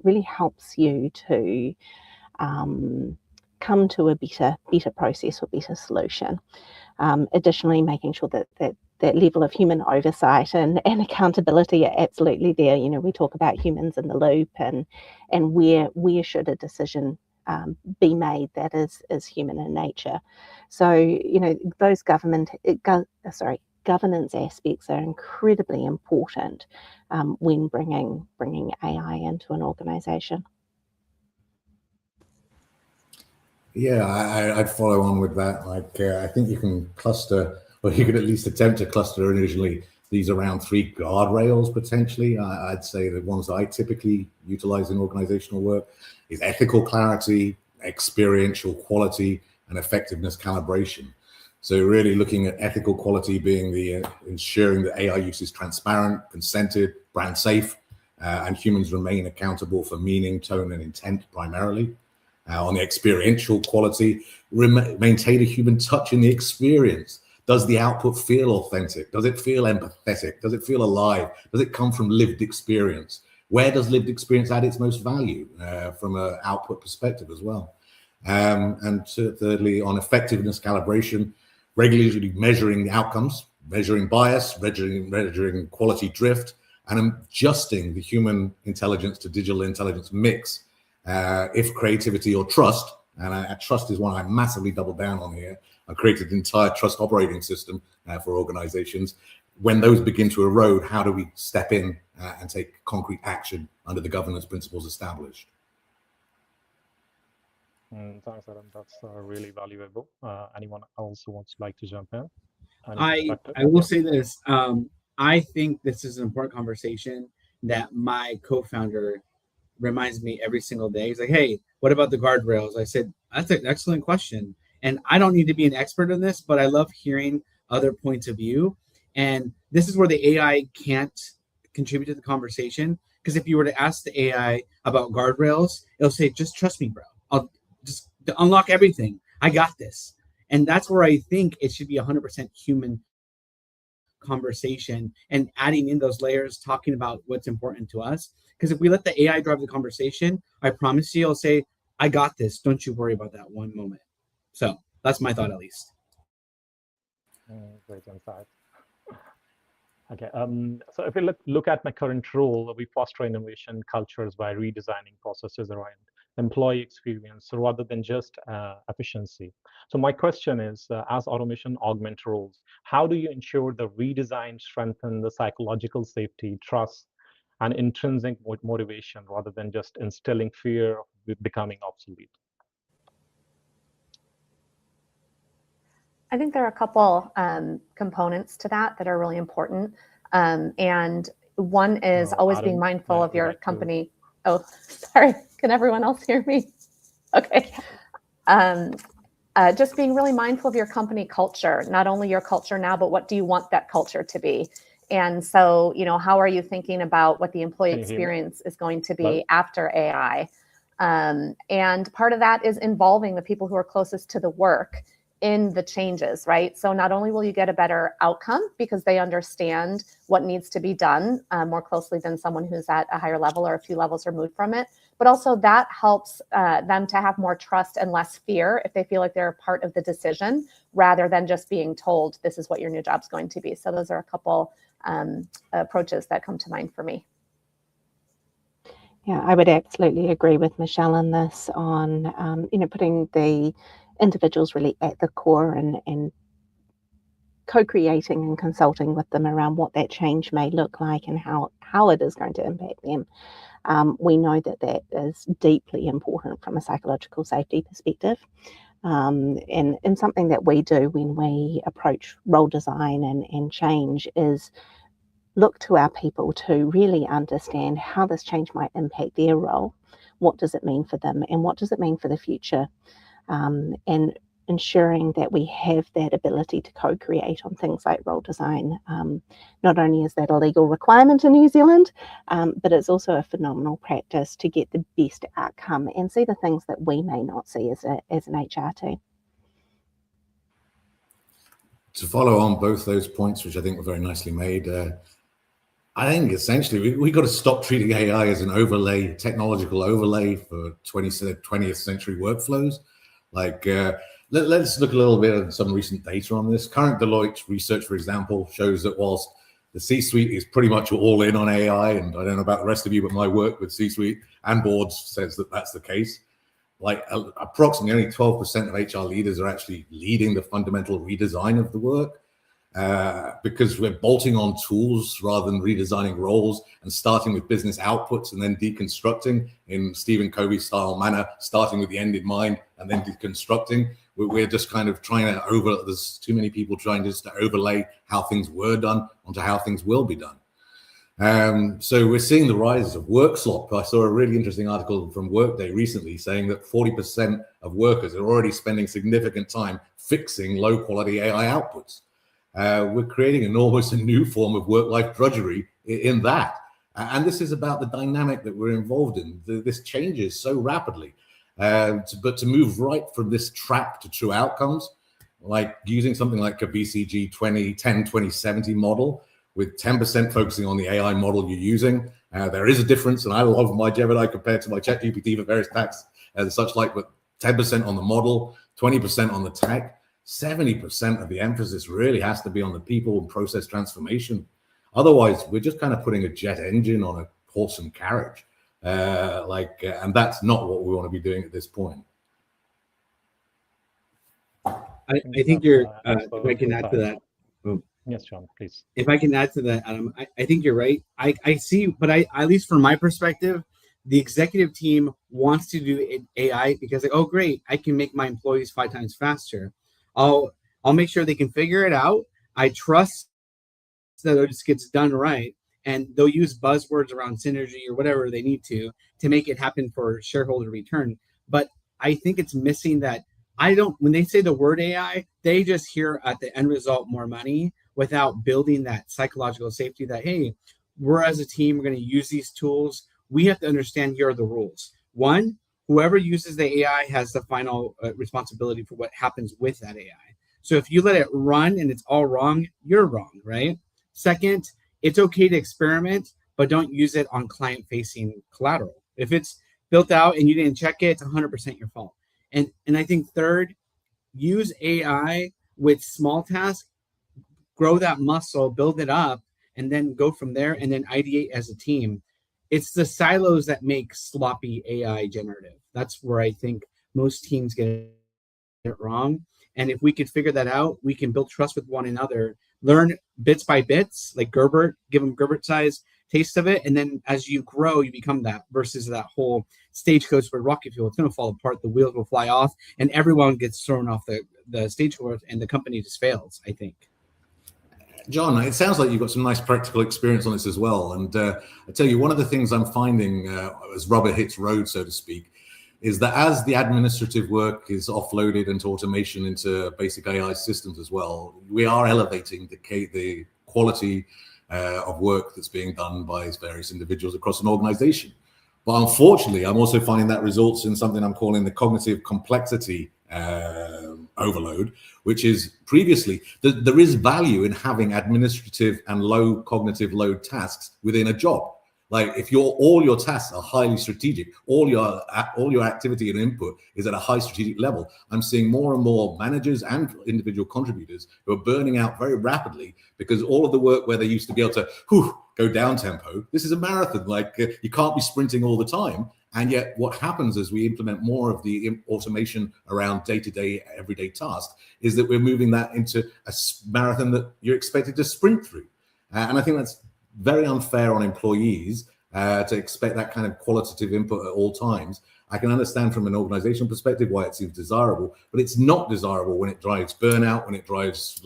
S9: really helps you to come to a better process or better solution. Additionally, making sure that level of human oversight and accountability are absolutely there. We talk about humans in the loop and where should a decision be made that is human in nature. So those governance aspects are incredibly important when bringing AI into an organization.
S21: Yeah, I'd follow on with that. I think you can cluster, or you could at least attempt to cluster originally these around 3 guardrails potentially. I'd say the ones that I typically utilize in organizational work is ethical clarity, experiential quality, and effectiveness calibration. So really looking at ethical quality being the ensuring that AI use is transparent, consented, brand safe, and humans remain accountable for meaning, tone, and intent primarily. On the experiential quality, maintain a human touch in the experience. Does the output feel authentic? Does it feel empathetic? Does it feel alive? Does it come from lived experience? Where does lived experience add its most value from an output perspective as well? And thirdly, on effectiveness calibration, regularly measuring the outcomes, measuring bias, measuring quality drift, and adjusting the human intelligence to digital intelligence mix. If creativity or trust, and trust is one I massively double down on here. I created an entire trust operating system for organizations. When those begin to erode, how do we step in and take concrete action under the governance principles established?
S4: Thanks, Adam. That's really valuable. Anyone else who wants to jump in?
S3: I will say this. I think this is an important conversation that my co-founder reminds me every single day. He's like, hey, what about the guardrails? I said, that's an excellent question. And I don't need to be an expert in this, but I love hearing other points of view. And this is where the AI can't contribute to the conversation. Because if you were to ask the AI about guardrails, it'll say, just trust me, bro. I'll just unlock everything. I got this. And that's where I think it should be 100% human conversation and adding in those layers, talking about what's important to us. Because if we let the AI drive the conversation, I promise you, I'll say, I got this. Don't you worry about that one moment. So that's my thought, at least.
S4: Great insight. Okay, so if we look at my current role, we foster innovation cultures by redesigning processes around employee experience rather than just efficiency. So my question is, as automation augment roles, how do you ensure the redesign strengthen the psychological safety, trust, and intrinsic motivation rather than just instilling fear of becoming obsolete?
S6: I think there are a couple components to that are really important. And one is always being mindful of your company. Oh, sorry. Can everyone else hear me? Okay. Just being really mindful of your company culture, not only your culture now, but what do you want that culture to be? And so, how are you thinking about what the employee experience is going to be after AI? And part of that is involving the people who are closest to the work in the changes, right? So not only will you get a better outcome because they understand what needs to be done more closely than someone who's at a higher level or a few levels removed from it, but also that helps them to have more trust and less fear if they feel like they're a part of the decision rather than just being told this is what your new job's going to be. So those are a couple approaches that come to mind for me.
S9: Yeah, I would absolutely agree with Michelle on this, on putting the individuals really at the core and co-creating and consulting with them around what that change may look like and how it is going to impact them. We know that is deeply important from a psychological safety perspective. And something that we do when we approach role design and change is look to our people to really understand how this change might impact their role. What does it mean for them and what does it mean for the future? And ensuring that we have that ability to co-create on things like role design. Not only is that a legal requirement in New Zealand, but it's also a phenomenal practice to get the best outcome and see the things that we may not see as an HR team.
S21: To follow on both those points, which I think were very nicely made, I think essentially we got to stop treating AI as an overlay, technological overlay for 20th century workflows. Like, let's look a little bit at some recent data on this. Current Deloitte research, for example, shows that whilst the C-suite is pretty much all in on AI, and I don't know about the rest of you, but my work with C-suite and boards says that that's the case. Like approximately only 12% of HR leaders are actually leading the fundamental redesign of the work. Because we're bolting on tools rather than redesigning roles and starting with business outputs and then deconstructing in Stephen Covey style manner, starting with the end in mind and then deconstructing. We're just kind of trying to there's too many people trying just to overlay how things were done onto how things will be done. So we're seeing the rise of work slop. I saw a really interesting article from Workday recently saying that 40% of workers are already spending significant time fixing low quality AI outputs. We're creating almost a new form of work-life drudgery in that. And this is about the dynamic that we're involved in. This changes so rapidly. But to move right from this trap to true outcomes, like using something like a BCG 2010-2070 model with 10% focusing on the AI model you're using. There is a difference, and I love my Gemini compared to my ChatGPT for various tasks and such like, but 10% on the model, 20% on the tech. 70% of the emphasis really has to be on the people and process transformation. Otherwise, we're just kind of putting a jet engine on a horse and carriage. And that's not what we want to be doing at this point.
S3: I think you're, if I can add to that.
S4: Yes, John, please.
S3: If I can add to that, Adam, I think you're right. I see, but at least from my perspective, the executive team wants to do AI because, oh, great, I can make my employees 5 times faster. I'll make sure they can figure it out. I trust that it just gets done right, and they'll use buzzwords around synergy or whatever they need to make it happen for shareholder return. But I think it's missing that when they say the word AI, they just hear at the end result more money without building that psychological safety that, hey, we're as a team, we're going to use these tools. We have to understand here are the rules. One, whoever uses the AI has the final responsibility for what happens with that AI. So if you let it run and it's all wrong, you're wrong, right? Second, it's okay to experiment, but don't use it on client-facing collateral. If it's built out and you didn't check it, it's 100% your fault. And I think third, use AI with small tasks, grow that muscle, build it up, and then go from there and then ideate as a team. It's the silos that make sloppy AI generative. That's where I think most teams get it wrong. And if we could figure that out, we can build trust with one another, learn bits by bits, like Gerbert, give them Gerbert-size taste of it. And then as you grow, you become that versus that whole stagecoach with rocket fuel. It's going to fall apart. The wheels will fly off and everyone gets thrown off the stagecoach and the company just fails, I think.
S21: John, it sounds like you've got some nice practical experience on this as well. And I tell you, one of the things I'm finding as rubber hits road, so to speak, is that as the administrative work is offloaded into automation into basic AI systems as well, we are elevating the quality of work that's being done by various individuals across an organization. But unfortunately, I'm also finding that results in something I'm calling the cognitive complexity overload, which is previously there is value in having administrative and low cognitive load tasks within a job. Like if all your tasks are highly strategic, all your activity and input is at a high strategic level, I'm seeing more and more managers and individual contributors who are burning out very rapidly because all of the work where they used to be able to go down tempo, this is a marathon. Like you can't be sprinting all the time. And yet what happens as we implement more of the automation around day-to-day, everyday tasks is that we're moving that into a marathon that you're expected to sprint through. And I think that's very unfair on employees to expect that kind of qualitative input at all times. I can understand from an organizational perspective why it seems desirable, but it's not desirable when it drives burnout, when it drives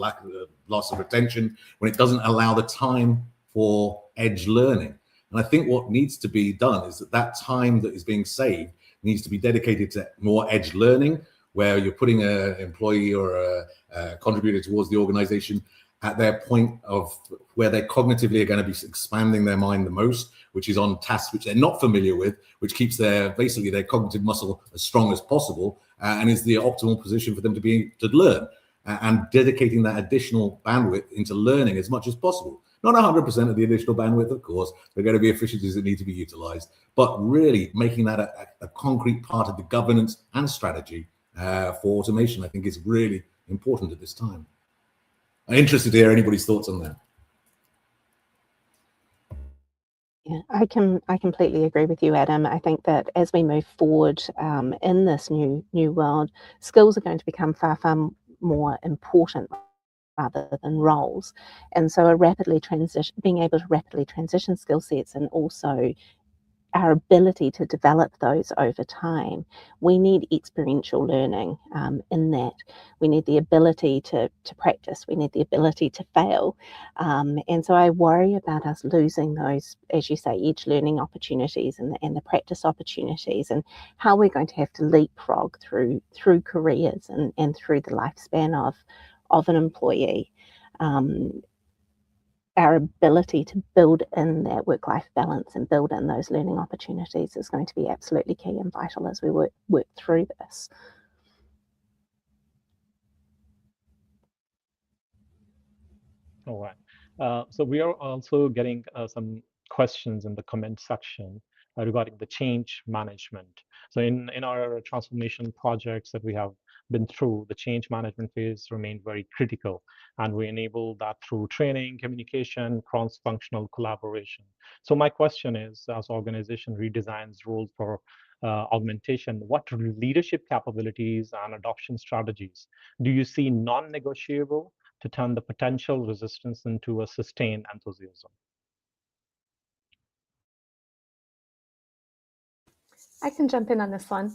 S21: loss of retention, when it doesn't allow the time for edge learning. And I think what needs to be done is that time that is being saved needs to be dedicated to more edge learning, where you're putting an employee or a contributor towards the organization at their point of where they cognitively are going to be expanding their mind the most, which is on tasks which they're not familiar with, which keeps their cognitive muscle as strong as possible, and is the optimal position for them to learn, and dedicating that additional bandwidth into learning as much as possible. Not 100% of the additional bandwidth, of course. There are going to be efficiencies that need to be utilized, but really making that a concrete part of the governance and strategy for automation, I think, is really important at this time. I'm interested to hear anybody's thoughts on that.
S9: Yeah, I completely agree with you, Adam. I think that as we move forward in this new world, skills are going to become far more important rather than roles. And so being able to rapidly transition skill sets, and also our ability to develop those over time. We need experiential learning in that. We need the ability to practice. We need the ability to fail. And so I worry about us losing those, as you say, edge learning opportunities and the practice opportunities, and how we're going to have to leapfrog through careers and through the lifespan of an employee. Our ability to build in that work-life balance and build in those learning opportunities is going to be absolutely key and vital as we work through this.
S4: All right. So we are also getting some questions in the comment section regarding the change management. So in our transformation projects that we have been through, the change management phase remained very critical, and we enable that through training, communication, cross-functional collaboration. So my question is, as organization redesigns roles for augmentation, what leadership capabilities and adoption strategies do you see non-negotiable to turn the potential resistance into a sustained enthusiasm?
S6: I can jump in on this one.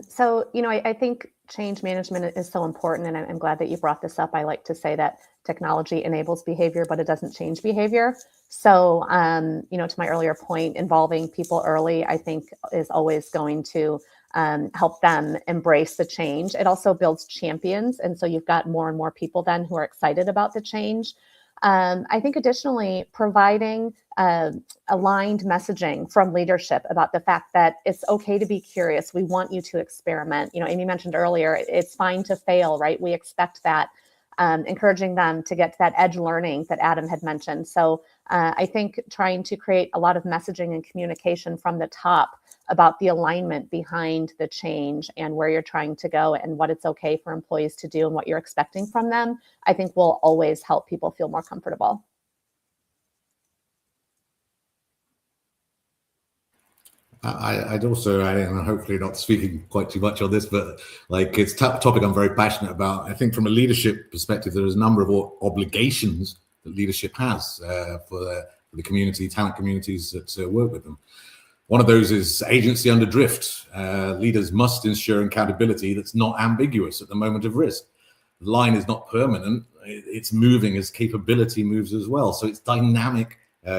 S6: So, I think change management is so important, and I'm glad that you brought this up. I like to say that technology enables behavior, but it doesn't change behavior. So, to my earlier point, involving people early, I think, is always going to help them embrace the change. It also builds champions, and so you've got more and more people then who are excited about the change. I think additionally, providing aligned messaging from leadership about the fact that it's okay to be curious. We want you to experiment. Amy mentioned earlier, it's fine to fail, right? We expect that. Encouraging them to get to that edge learning that Adam had mentioned. So I think trying to create a lot of messaging and communication from the top about the alignment behind the change and where you're trying to go and what it's okay for employees to do and what you're expecting from them, I think will always help people feel more comfortable.
S21: I'd also add in, and hopefully not speaking quite too much on this, but it's a topic I'm very passionate about. I think from a leadership perspective, there is a number of obligations that leadership has for the community, talent communities that work with them. One of those is agency under drift. Leaders must ensure accountability that's not ambiguous at the moment of risk. The line is not permanent, it's moving as capability moves as well. So it's dynamic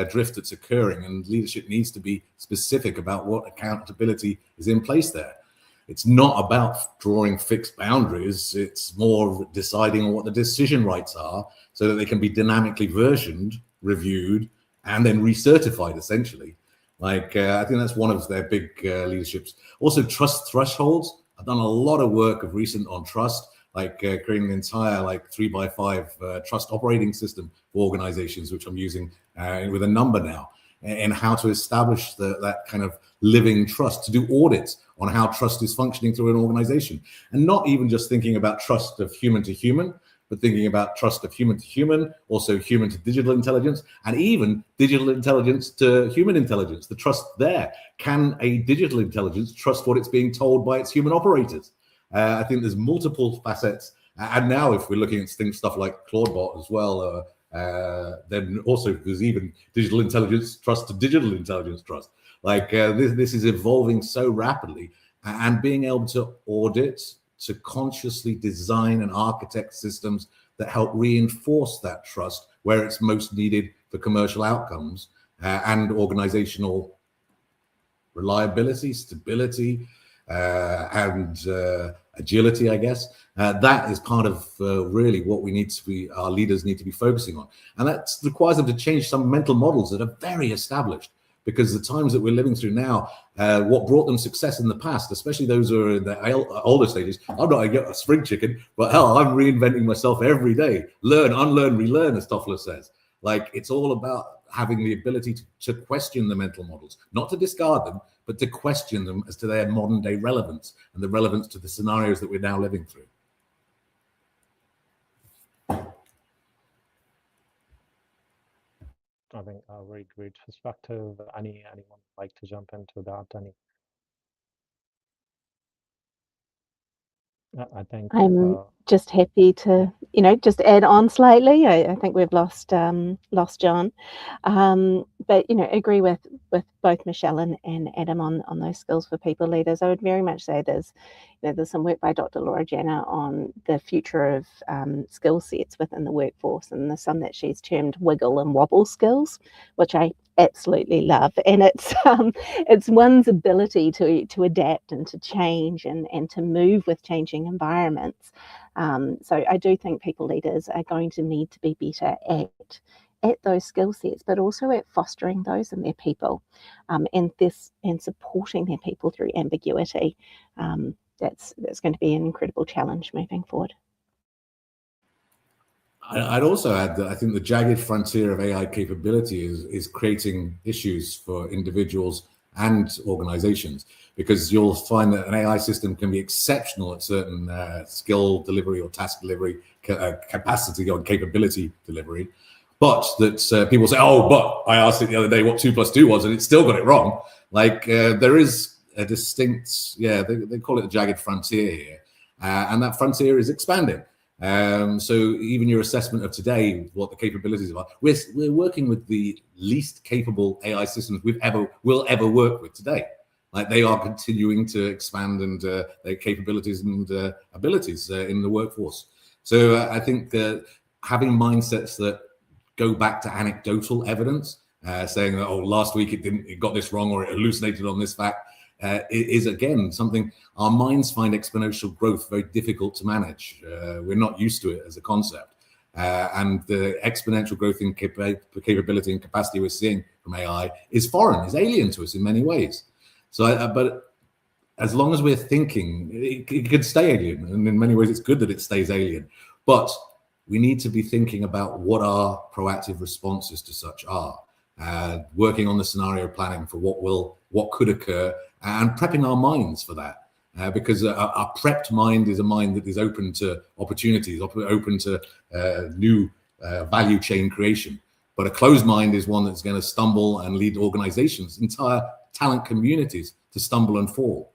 S21: drift that's occurring, and leadership needs to be specific about what accountability is in place there. It's not about drawing fixed boundaries, it's more deciding on what the decision rights are so that they can be dynamically versioned, reviewed, and then recertified essentially. I think that's one of their big leaderships. Also, trust thresholds. I've done a lot of work of recent on trust. like creating an entire like 3x5 trust operating system for organizations, which I'm using with a number now, and how to establish that kind of living trust, to do audits on how trust is functioning through an organization, and not even just thinking about trust of human to human, but thinking about trust of human to human, also human to digital intelligence, and even digital intelligence to human intelligence. The trust there. Can a digital intelligence trust what it's being told by its human operators? I think there's multiple facets. And now if we're looking at stuff like Claudebot as well, then also there's even digital intelligence trust to digital intelligence trust. Like this is evolving so rapidly, and being able to audit, to consciously design and architect systems that help reinforce that trust where it's most needed for commercial outcomes and organizational reliability, stability, and agility, I guess. That is part of really what we need to be, our leaders need to be focusing on. And that requires them to change some mental models that are very established, because the times that we're living through now, what brought them success in the past, especially those who are in the older stages, I'm not a spring chicken, but hell, I'm reinventing myself every day. Learn, unlearn, relearn, as Toffler says. Like, it's all about having the ability to question the mental models, not to discard them, but to question them as to their modern day relevance and the relevance to the scenarios that we're now living through.
S4: I think a very great perspective. Anyone like to jump into that? I think
S9: I'm just happy to, just add on slightly. I think we've lost John, but agree with both Michelle and Adam on those skills for people leaders. I would very much say there's some work by Dr. Laura Janner on the future of skill sets within the workforce, and there's some that she's termed wiggle and wobble skills, which I absolutely love. And it's one's ability to adapt and to change and to move with changing environments. So I do think people leaders are going to need to be better at those skill sets, but also at fostering those in their people, and supporting their people through ambiguity. That's going to be an incredible challenge moving forward.
S21: I'd also add that I think the jagged frontier of AI capability is creating issues for individuals and organizations, because you'll find that an AI system can be exceptional at certain skill delivery or task delivery, capacity or capability delivery, but that people say, oh, but I asked it the other day what 2 + 2 was and it still got it wrong. Like there is a distinct, they call it a jagged frontier here, and that frontier is expanding. So even your assessment of today, what the capabilities are, we're working with the least capable AI systems will ever work with today. Like, they are continuing to expand and their capabilities and abilities in the workforce. So I think having mindsets that go back to anecdotal evidence, saying that, oh, last week it got this wrong, or it hallucinated on this fact, is again something our minds find exponential growth very difficult to manage. We're not used to it as a concept, and the exponential growth in capability and capacity we're seeing from AI is foreign, is alien to us in many ways. So, but as long as we're thinking, it could stay alien, and in many ways it's good that it stays alien. But we need to be thinking about what our proactive responses to such are, working on the scenario planning for what could occur, and prepping our minds for that, because a prepped mind is a mind that is open to opportunities, open to new value chain creation. But a closed mind is one that's going to stumble and lead organizations, entire talent communities, to stumble and fall.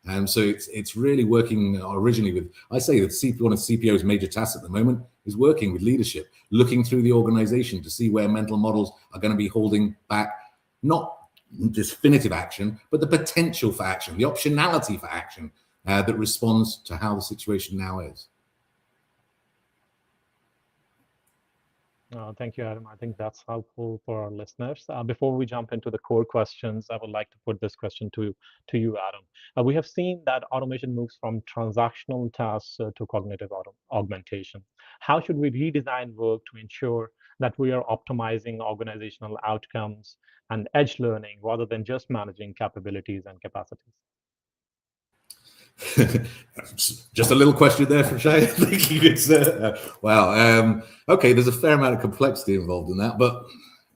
S21: And so it's really working originally with, I say that one of CPO's major tasks at the moment is working with leadership, looking through the organization to see where mental models are going to be holding back, not definitive action, but the potential for action, the optionality for action that responds to how the situation now is.
S4: Thank you, Adam. I think that's helpful for our listeners. Before we jump into the core questions, I would like to put this question to you, Adam. We have seen that automation moves from transactional tasks to cognitive augmentation. How should we redesign work to ensure that we are optimizing organizational outcomes and edge learning rather than just managing capabilities and capacities?
S21: Just a little question there from Shay. Thinking it's wow. Okay, there's a fair amount of complexity involved in that, but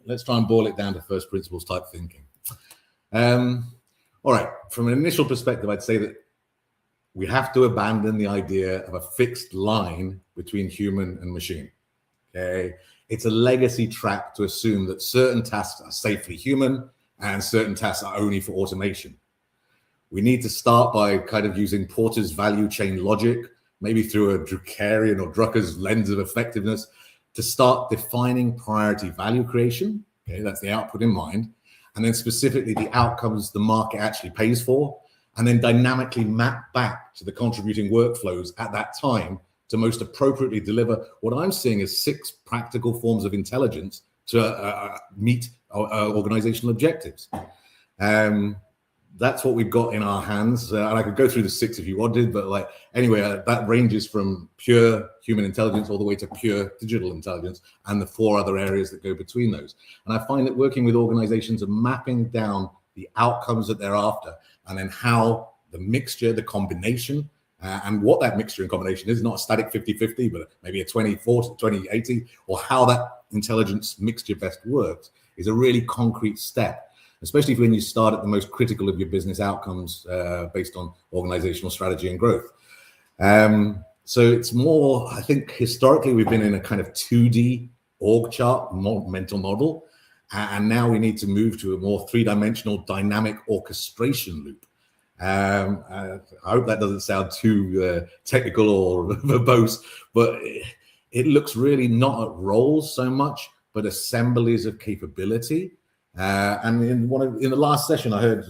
S21: let's try and boil it down to first principles type thinking. All right, from an initial perspective, I'd say that we have to abandon the idea of a fixed line between human and machine. Okay, it's a legacy trap to assume that certain tasks are safely human and certain tasks are only for automation. We need to start by kind of using Porter's value chain logic, maybe through a Druckerian or Drucker's lens of effectiveness, to start defining priority value creation. Okay, that's the output in mind. And then specifically the outcomes the market actually pays for, and then dynamically map back to the contributing workflows at that time to most appropriately deliver what I'm seeing as 6 practical forms of intelligence to meet organizational objectives. That's what we've got in our hands. And I could go through the 6 if you wanted, but like anyway, that ranges from pure human intelligence all the way to pure digital intelligence and the 4 other areas that go between those. And I find that working with organizations and mapping down the outcomes that they're after, and then how the mixture, the combination, and what that mixture and combination is, not a static 50-50, but maybe a 20-40, 20-80, or how that intelligence mixture best works, is a really concrete step, especially when you start at the most critical of your business outcomes based on organizational strategy and growth. So it's more, I think historically we've been in a kind of 2D org chart mental model, and now we need to move to a more 3-dimensional dynamic orchestration loop. I hope that doesn't sound too technical or verbose, but it looks really not at roles so much, but assemblies of capability. And in the last session, I heard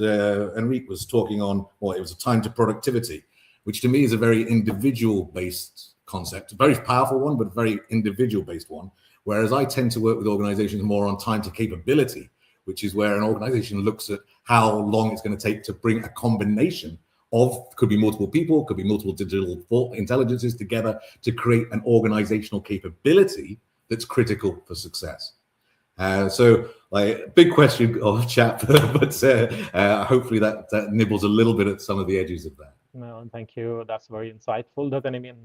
S21: Enrique was talking on, well, it was a time to productivity, which to me is a very individual-based concept, a very powerful one, but a very individual-based one. Whereas I tend to work with organizations more on time to capability, which is where an organization looks at how long it's going to take to bring a combination of, could be multiple people, could be multiple digital intelligences together to create an organizational capability that's critical for success. So like big question of chat, but hopefully that nibbles a little bit at some of the edges of that.
S4: No, thank you. That's very insightful. Does anyone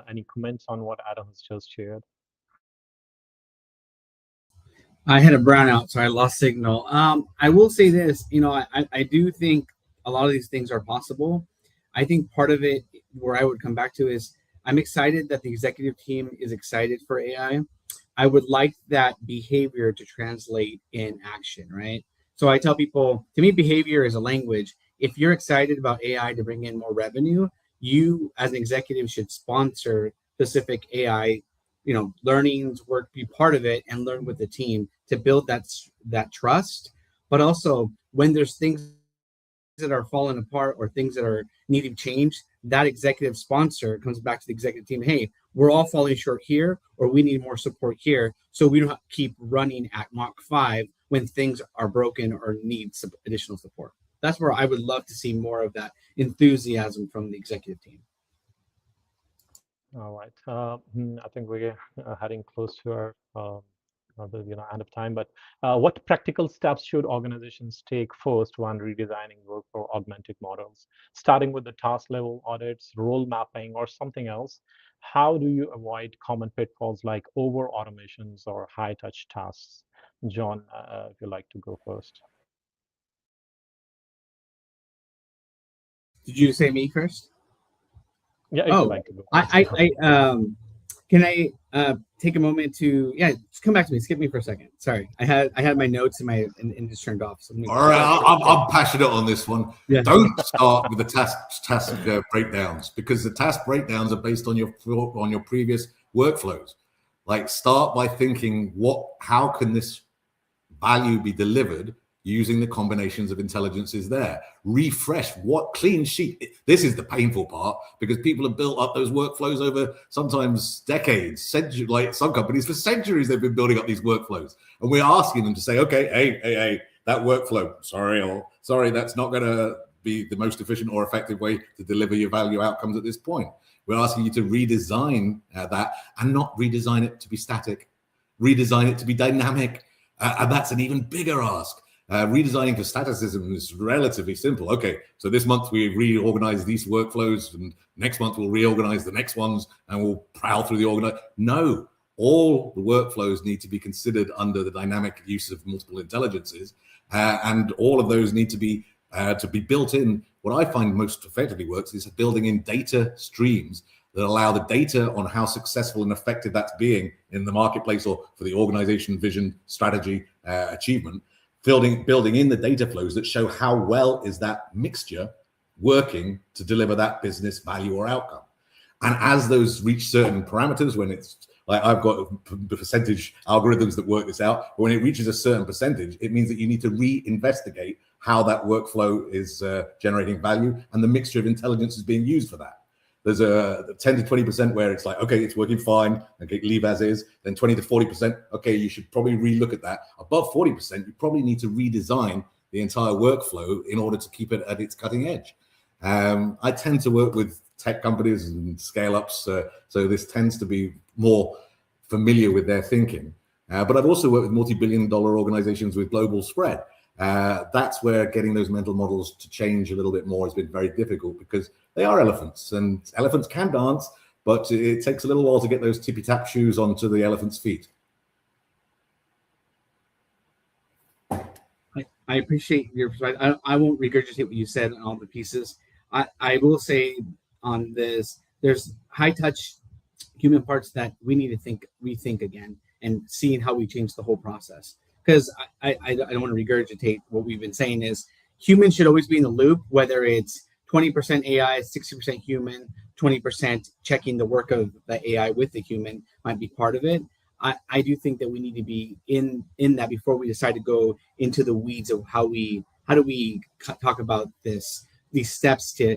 S4: any comments on what Adam has just shared?
S3: I had a brownout, so I lost signal. I will say this, I do think a lot of these things are possible. I think part of it, where I would come back to, is I'm excited that the executive team is excited for AI. I would like that behavior to translate in action, right? So I tell people, to me, behavior is a language. If you're excited about AI to bring in more revenue, you as an executive should sponsor specific AI, learnings, work, be part of it, and learn with the team to build that trust. But also, when there's things that are falling apart or things that are needing change, that executive sponsor comes back to the executive team. Hey, we're all falling short here, or we need more support here, so we don't have to keep running at Mach 5 when things are broken or need some additional support. That's where I would love to see more of that enthusiasm from the executive team.
S4: All right. I think we're heading close to our end of time. But what practical steps should organizations take first when redesigning work for augmented models? Starting with the task level audits, role mapping, or something else, how do you avoid common pitfalls like over automations or high touch tasks? John, if you'd like to go first.
S3: Did you say me first?
S4: Yeah, if you'd like to go.
S3: Can I take a moment to just come back to me. Skip me for a second. Sorry, I had my notes and just turned off. So
S21: all right, I'm passionate on this one. Yeah. Don't start with the task breakdowns, because the task breakdowns are based on your previous workflows. Like, start by thinking, how can this value be delivered using the combinations of intelligences there? Refresh, clean sheet. This is the painful part, because people have built up those workflows over sometimes decades, centuries. Like some companies, for centuries, they've been building up these workflows. And we're asking them to say, okay, hey, that workflow, sorry, that's not going to be the most efficient or effective way to deliver your value outcomes at this point. We're asking you to redesign that, and not redesign it to be static, redesign it to be dynamic. And that's an even bigger ask. Redesigning for statisticism is relatively simple. Okay, so this month we reorganize these workflows, and next month we'll reorganize the next ones, and we'll prowl through the organize. No, all the workflows need to be considered under the dynamic use of multiple intelligences, and all of those need to be built in. What I find most effectively works is building in data streams that allow the data on how successful and effective that's being in the marketplace or for the organization, vision, strategy, achievement, building in the data flows that show how well is that mixture working to deliver that business value or outcome. And as those reach certain parameters, when it's like I've got percentage algorithms that work this out, but when it reaches a certain percentage, it means that you need to re-investigate how that workflow is generating value and the mixture of intelligence is being used for that. There's a 10 to 20% where it's like, okay, it's working fine, okay, leave as is. Then 20 to 40%, okay, you should probably relook at that. Above 40%, you probably need to redesign the entire workflow in order to keep it at its cutting edge. I tend to work with tech companies and scale-ups, so this tends to be more familiar with their thinking. But I've also worked with multi-billion-dollar organizations with global spread. That's where getting those mental models to change a little bit more has been very difficult because they are elephants, and elephants can dance, but it takes a little while to get those tippy-tap shoes onto the elephant's feet.
S3: I appreciate your perspective. I won't regurgitate what you said on all the pieces. I will say on this, there's high-touch human parts that we need to rethink again and seeing how we change the whole process. Because I don't want to regurgitate what we've been saying is humans should always be in the loop, whether it's 20% AI, 60% human, 20% checking the work of the AI with the human might be part of it. I do think that we need to be in that before we decide to go into the weeds of how do we talk about these steps to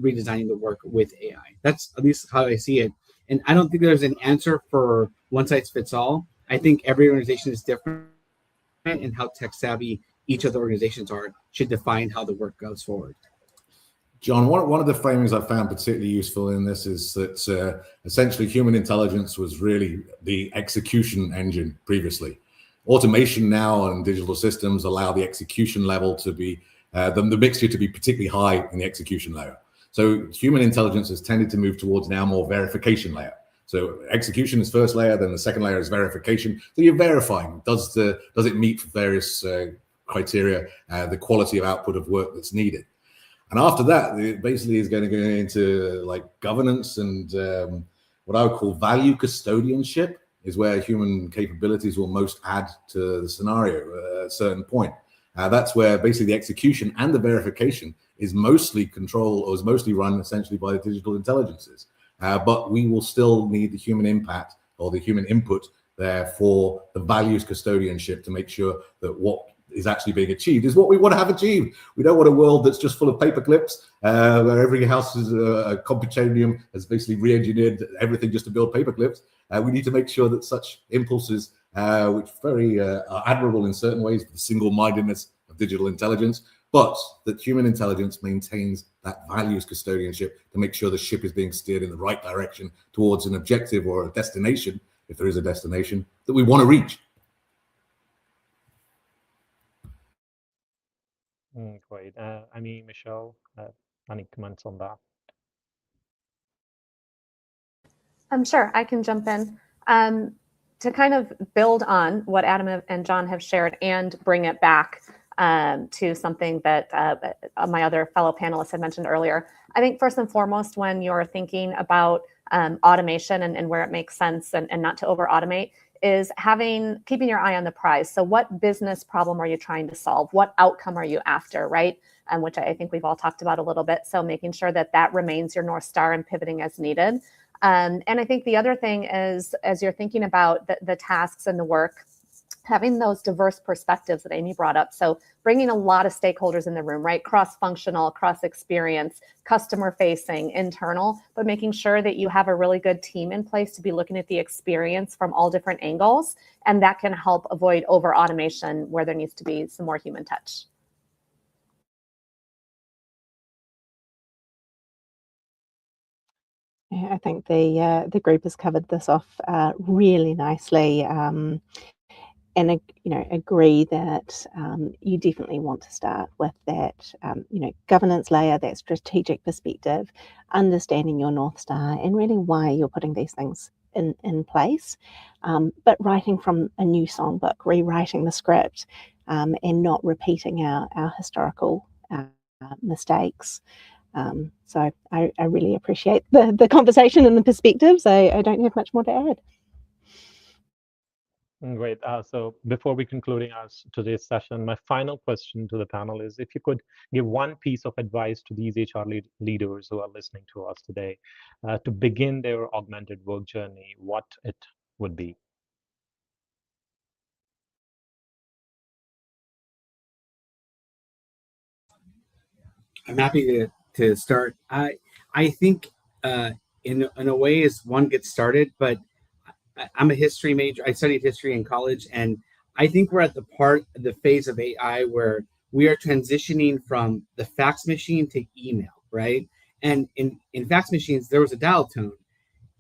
S3: redesigning the work with AI. That's at least how I see it. And I don't think there's an answer for one size fits all. I think every organization is different, and how tech savvy each of the organizations are should define how the work goes forward.
S21: John, one of the framings I found particularly useful in this is that essentially human intelligence was really the execution engine previously. Automation now and digital systems allow the execution level to be, the mixture to be particularly high in the execution layer. So human intelligence has tended to move towards now more verification layer. So execution is first layer, then the second layer is verification. So you're verifying, does it meet various criteria, the quality of output of work that's needed. And after that, it basically is going to go into like governance and what I would call value custodianship is where human capabilities will most add to the scenario at a certain point. That's where basically the execution and the verification is mostly controlled or is mostly run essentially by the digital intelligences. But we will still need the human impact or the human input there for the values custodianship to make sure that what is actually being achieved is what we want to have achieved. We don't want a world that's just full of paper clips, where every house is a Computanium has basically re-engineered everything just to build paper clips. We need to make sure that such impulses, which very are admirable in certain ways, the single-mindedness of digital intelligence, but that human intelligence maintains that values custodianship to make sure the ship is being steered in the right direction towards an objective or a destination, if there is a destination, that we want to reach.
S4: Great. Michelle, any comments on that?
S6: Sure, I can jump in. To kind of build on what Adam and John have shared and bring it back to something that my other fellow panelists had mentioned earlier. I think first and foremost, when you're thinking about automation and where it makes sense and not to over automate, is keeping your eye on the prize. So what business problem are you trying to solve? What outcome are you after, right? Which I think we've all talked about a little bit. So making sure that that remains your North Star and pivoting as needed. And I think the other thing is, as you're thinking about the tasks and the work, having those diverse perspectives that Amy brought up. So bringing a lot of stakeholders in the room, right? Cross-functional, cross-experience, customer-facing, internal, but making sure that you have a really good team in place to be looking at the experience from all different angles. And that can help avoid over-automation where there needs to be some more human touch.
S9: Yeah, I think the group has covered this off really nicely. agree that you definitely want to start with that, governance layer, that strategic perspective, understanding your North Star and really why you're putting these things in place, but writing from a new songbook, rewriting the script, and not repeating our historical mistakes. So I really appreciate the conversation and the perspectives. I don't have much more to add.
S4: Great. So before we concluding today's session, my final question to the panel is if you could give one piece of advice to these HR leaders who are listening to us today to begin their augmented work journey, what it would be.
S3: I'm happy to start. I think in a way is one gets started, but I'm a history major. I studied history in college, and I think we're at the phase of AI where we are transitioning from the fax machine to email, right? And in fax machines, there was a dial tone.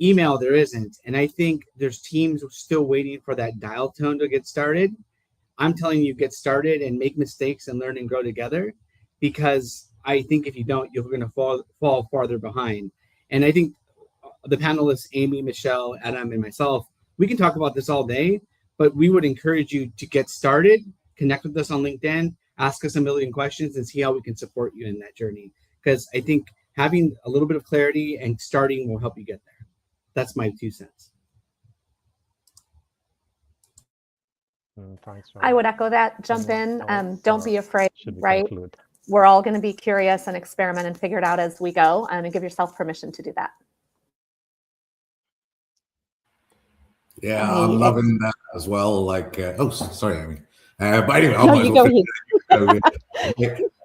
S3: Email, there isn't. And I think there's teams still waiting for that dial tone to get started. I'm telling you, get started and make mistakes and learn and grow together, because I think if you don't, you're going to fall farther behind. And I think the panelists, Amy, Michelle, Adam, and myself, we can talk about this all day, but we would encourage you to get started, connect with us on LinkedIn, ask us a million questions, and see how we can support you in that journey. Because I think having a little bit of clarity and starting will help you get there. That's my 2 cents.
S4: Thanks,
S6: I would echo that. Jump in. Don't be afraid, right? We're all going to be curious and experiment and figure it out as we go, and give yourself permission to do that.
S21: Yeah, I'm loving that as well. Like, sorry, Amy. But anyway,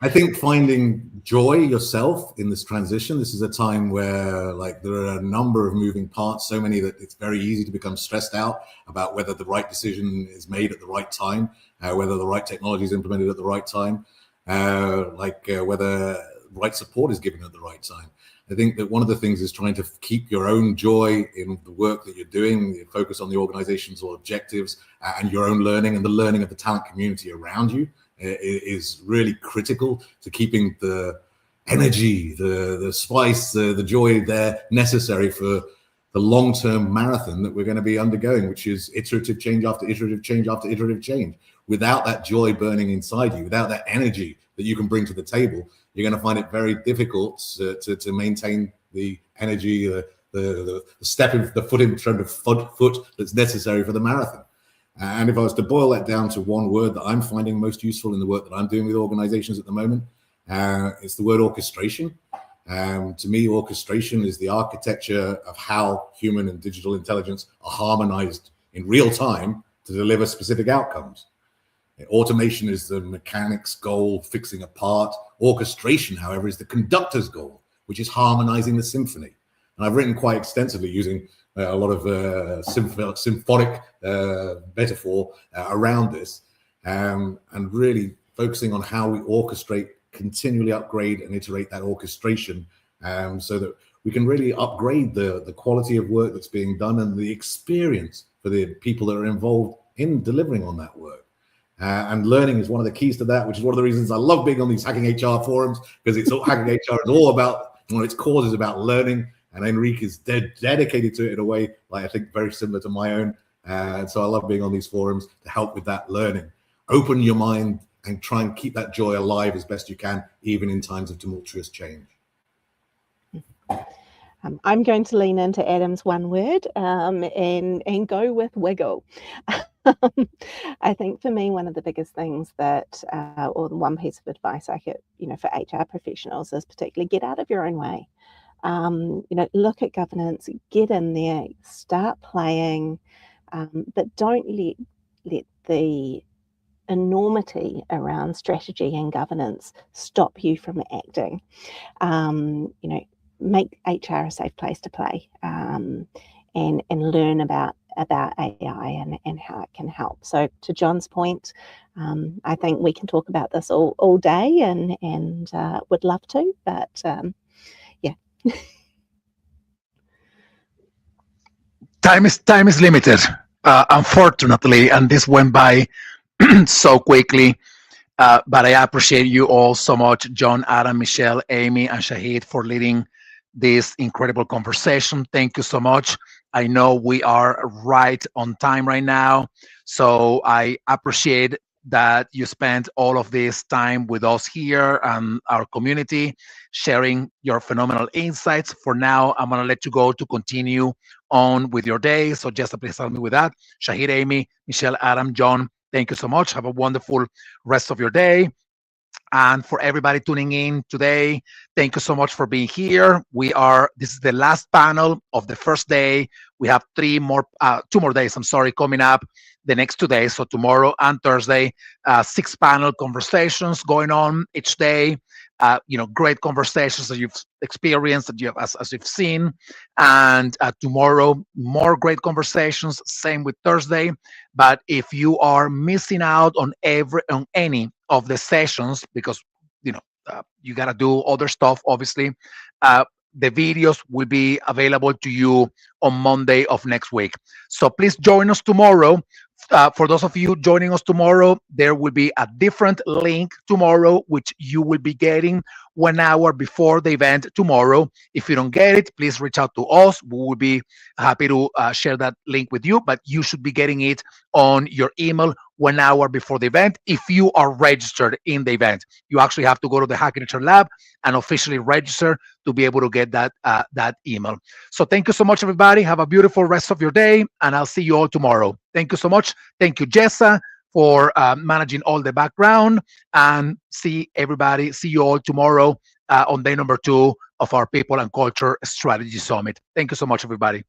S21: I think finding joy yourself in this transition. This is a time where, like, there are a number of moving parts, so many that it's very easy to become stressed out about whether the right decision is made at the right time, whether the right technology is implemented at the right time, whether right support is given at the right time. I think that one of the things is trying to keep your own joy in the work that you're doing, you focus on the organization's objectives and your own learning, and the learning of the talent community around you is really critical to keeping the energy, the spice, the joy there necessary for the long-term marathon that we're going to be undergoing, which is iterative change after iterative change after iterative change. Without that joy burning inside you, without that energy that you can bring to the table, you're going to find it very difficult to maintain the energy, the foot in front of foot that's necessary for the marathon. And if I was to boil that down to one word that I'm finding most useful in the work that I'm doing with organizations at the moment, it's the word orchestration. To me, orchestration is the architecture of how human and digital intelligence are harmonized in real time to deliver specific outcomes. Automation is the mechanic's goal, fixing a part. Orchestration, however, is the conductor's goal, which is harmonizing the symphony. And I've written quite extensively using a lot of symphonic metaphor around this, and really focusing on how we orchestrate, continually upgrade and iterate that orchestration, so that we can really upgrade the quality of work that's being done and the experience for the people that are involved in delivering on that work. And learning is one of the keys to that, which is one of the reasons I love being on these Hacking HR forums, because Hacking HR is all about, its cause is about learning, and Enrique is dedicated to it in a way, like, I think very similar to my own. And so I love being on these forums to help with that learning. Open your mind and try and keep that joy alive as best you can, even in times of tumultuous change.
S9: I'm going to lean into Adam's one word and go with wiggle. I think for me, one of the biggest things that, or the one piece of advice I get, for HR professionals is particularly get out of your own way. Look at governance, get in there, start playing, but don't let the enormity around strategy and governance stop you from acting. Make HR a safe place to play, and learn about AI and how it can help. So to John's point, I think we can talk about this all day and would love to, but yeah.
S19: Time is limited.
S1: unfortunately, and this went by so quickly. But I appreciate you all so much, John, Adam, Michelle, Amy, and Shahid, for leading this incredible conversation. Thank you so much. I know we are right on time right now, so I appreciate that you spent all of this time with us here and our community, sharing your phenomenal insights. For now, I'm going to let you go to continue on with your day. So just please help me with that. Shahid, Amy, Michelle, Adam, John, thank you so much. Have a wonderful rest of your day. And for everybody tuning in today, thank you so much for being here. This is the last panel of the first day. We have two more days, coming up the next 2 days. So tomorrow and Thursday, 6 panel conversations going on each day. Great conversations that you've experienced, that you have, as you've seen. And tomorrow, more great conversations, same with Thursday. But if you are missing out on any of the sessions, because you got to do other stuff, obviously, the videos will be available to you on Monday of next week. So please join us tomorrow. For those of you joining us tomorrow, there will be a different link tomorrow, which you will be getting 1 hour before the event tomorrow. If you don't get it, please reach out to us. We will be happy to share that link with you, but you should be getting it on your email 1 hour before the event. If you are registered in the event, you actually have to go to the Hacking HR Lab and officially register to be able to get that email. So thank you so much, everybody. Have a beautiful rest of your day, and I'll see you all tomorrow. Thank you so much. Thank you, Jessa, for managing all the background, and see you all tomorrow on day number 2 of our People and Culture Strategy Summit. Thank you so much, everybody.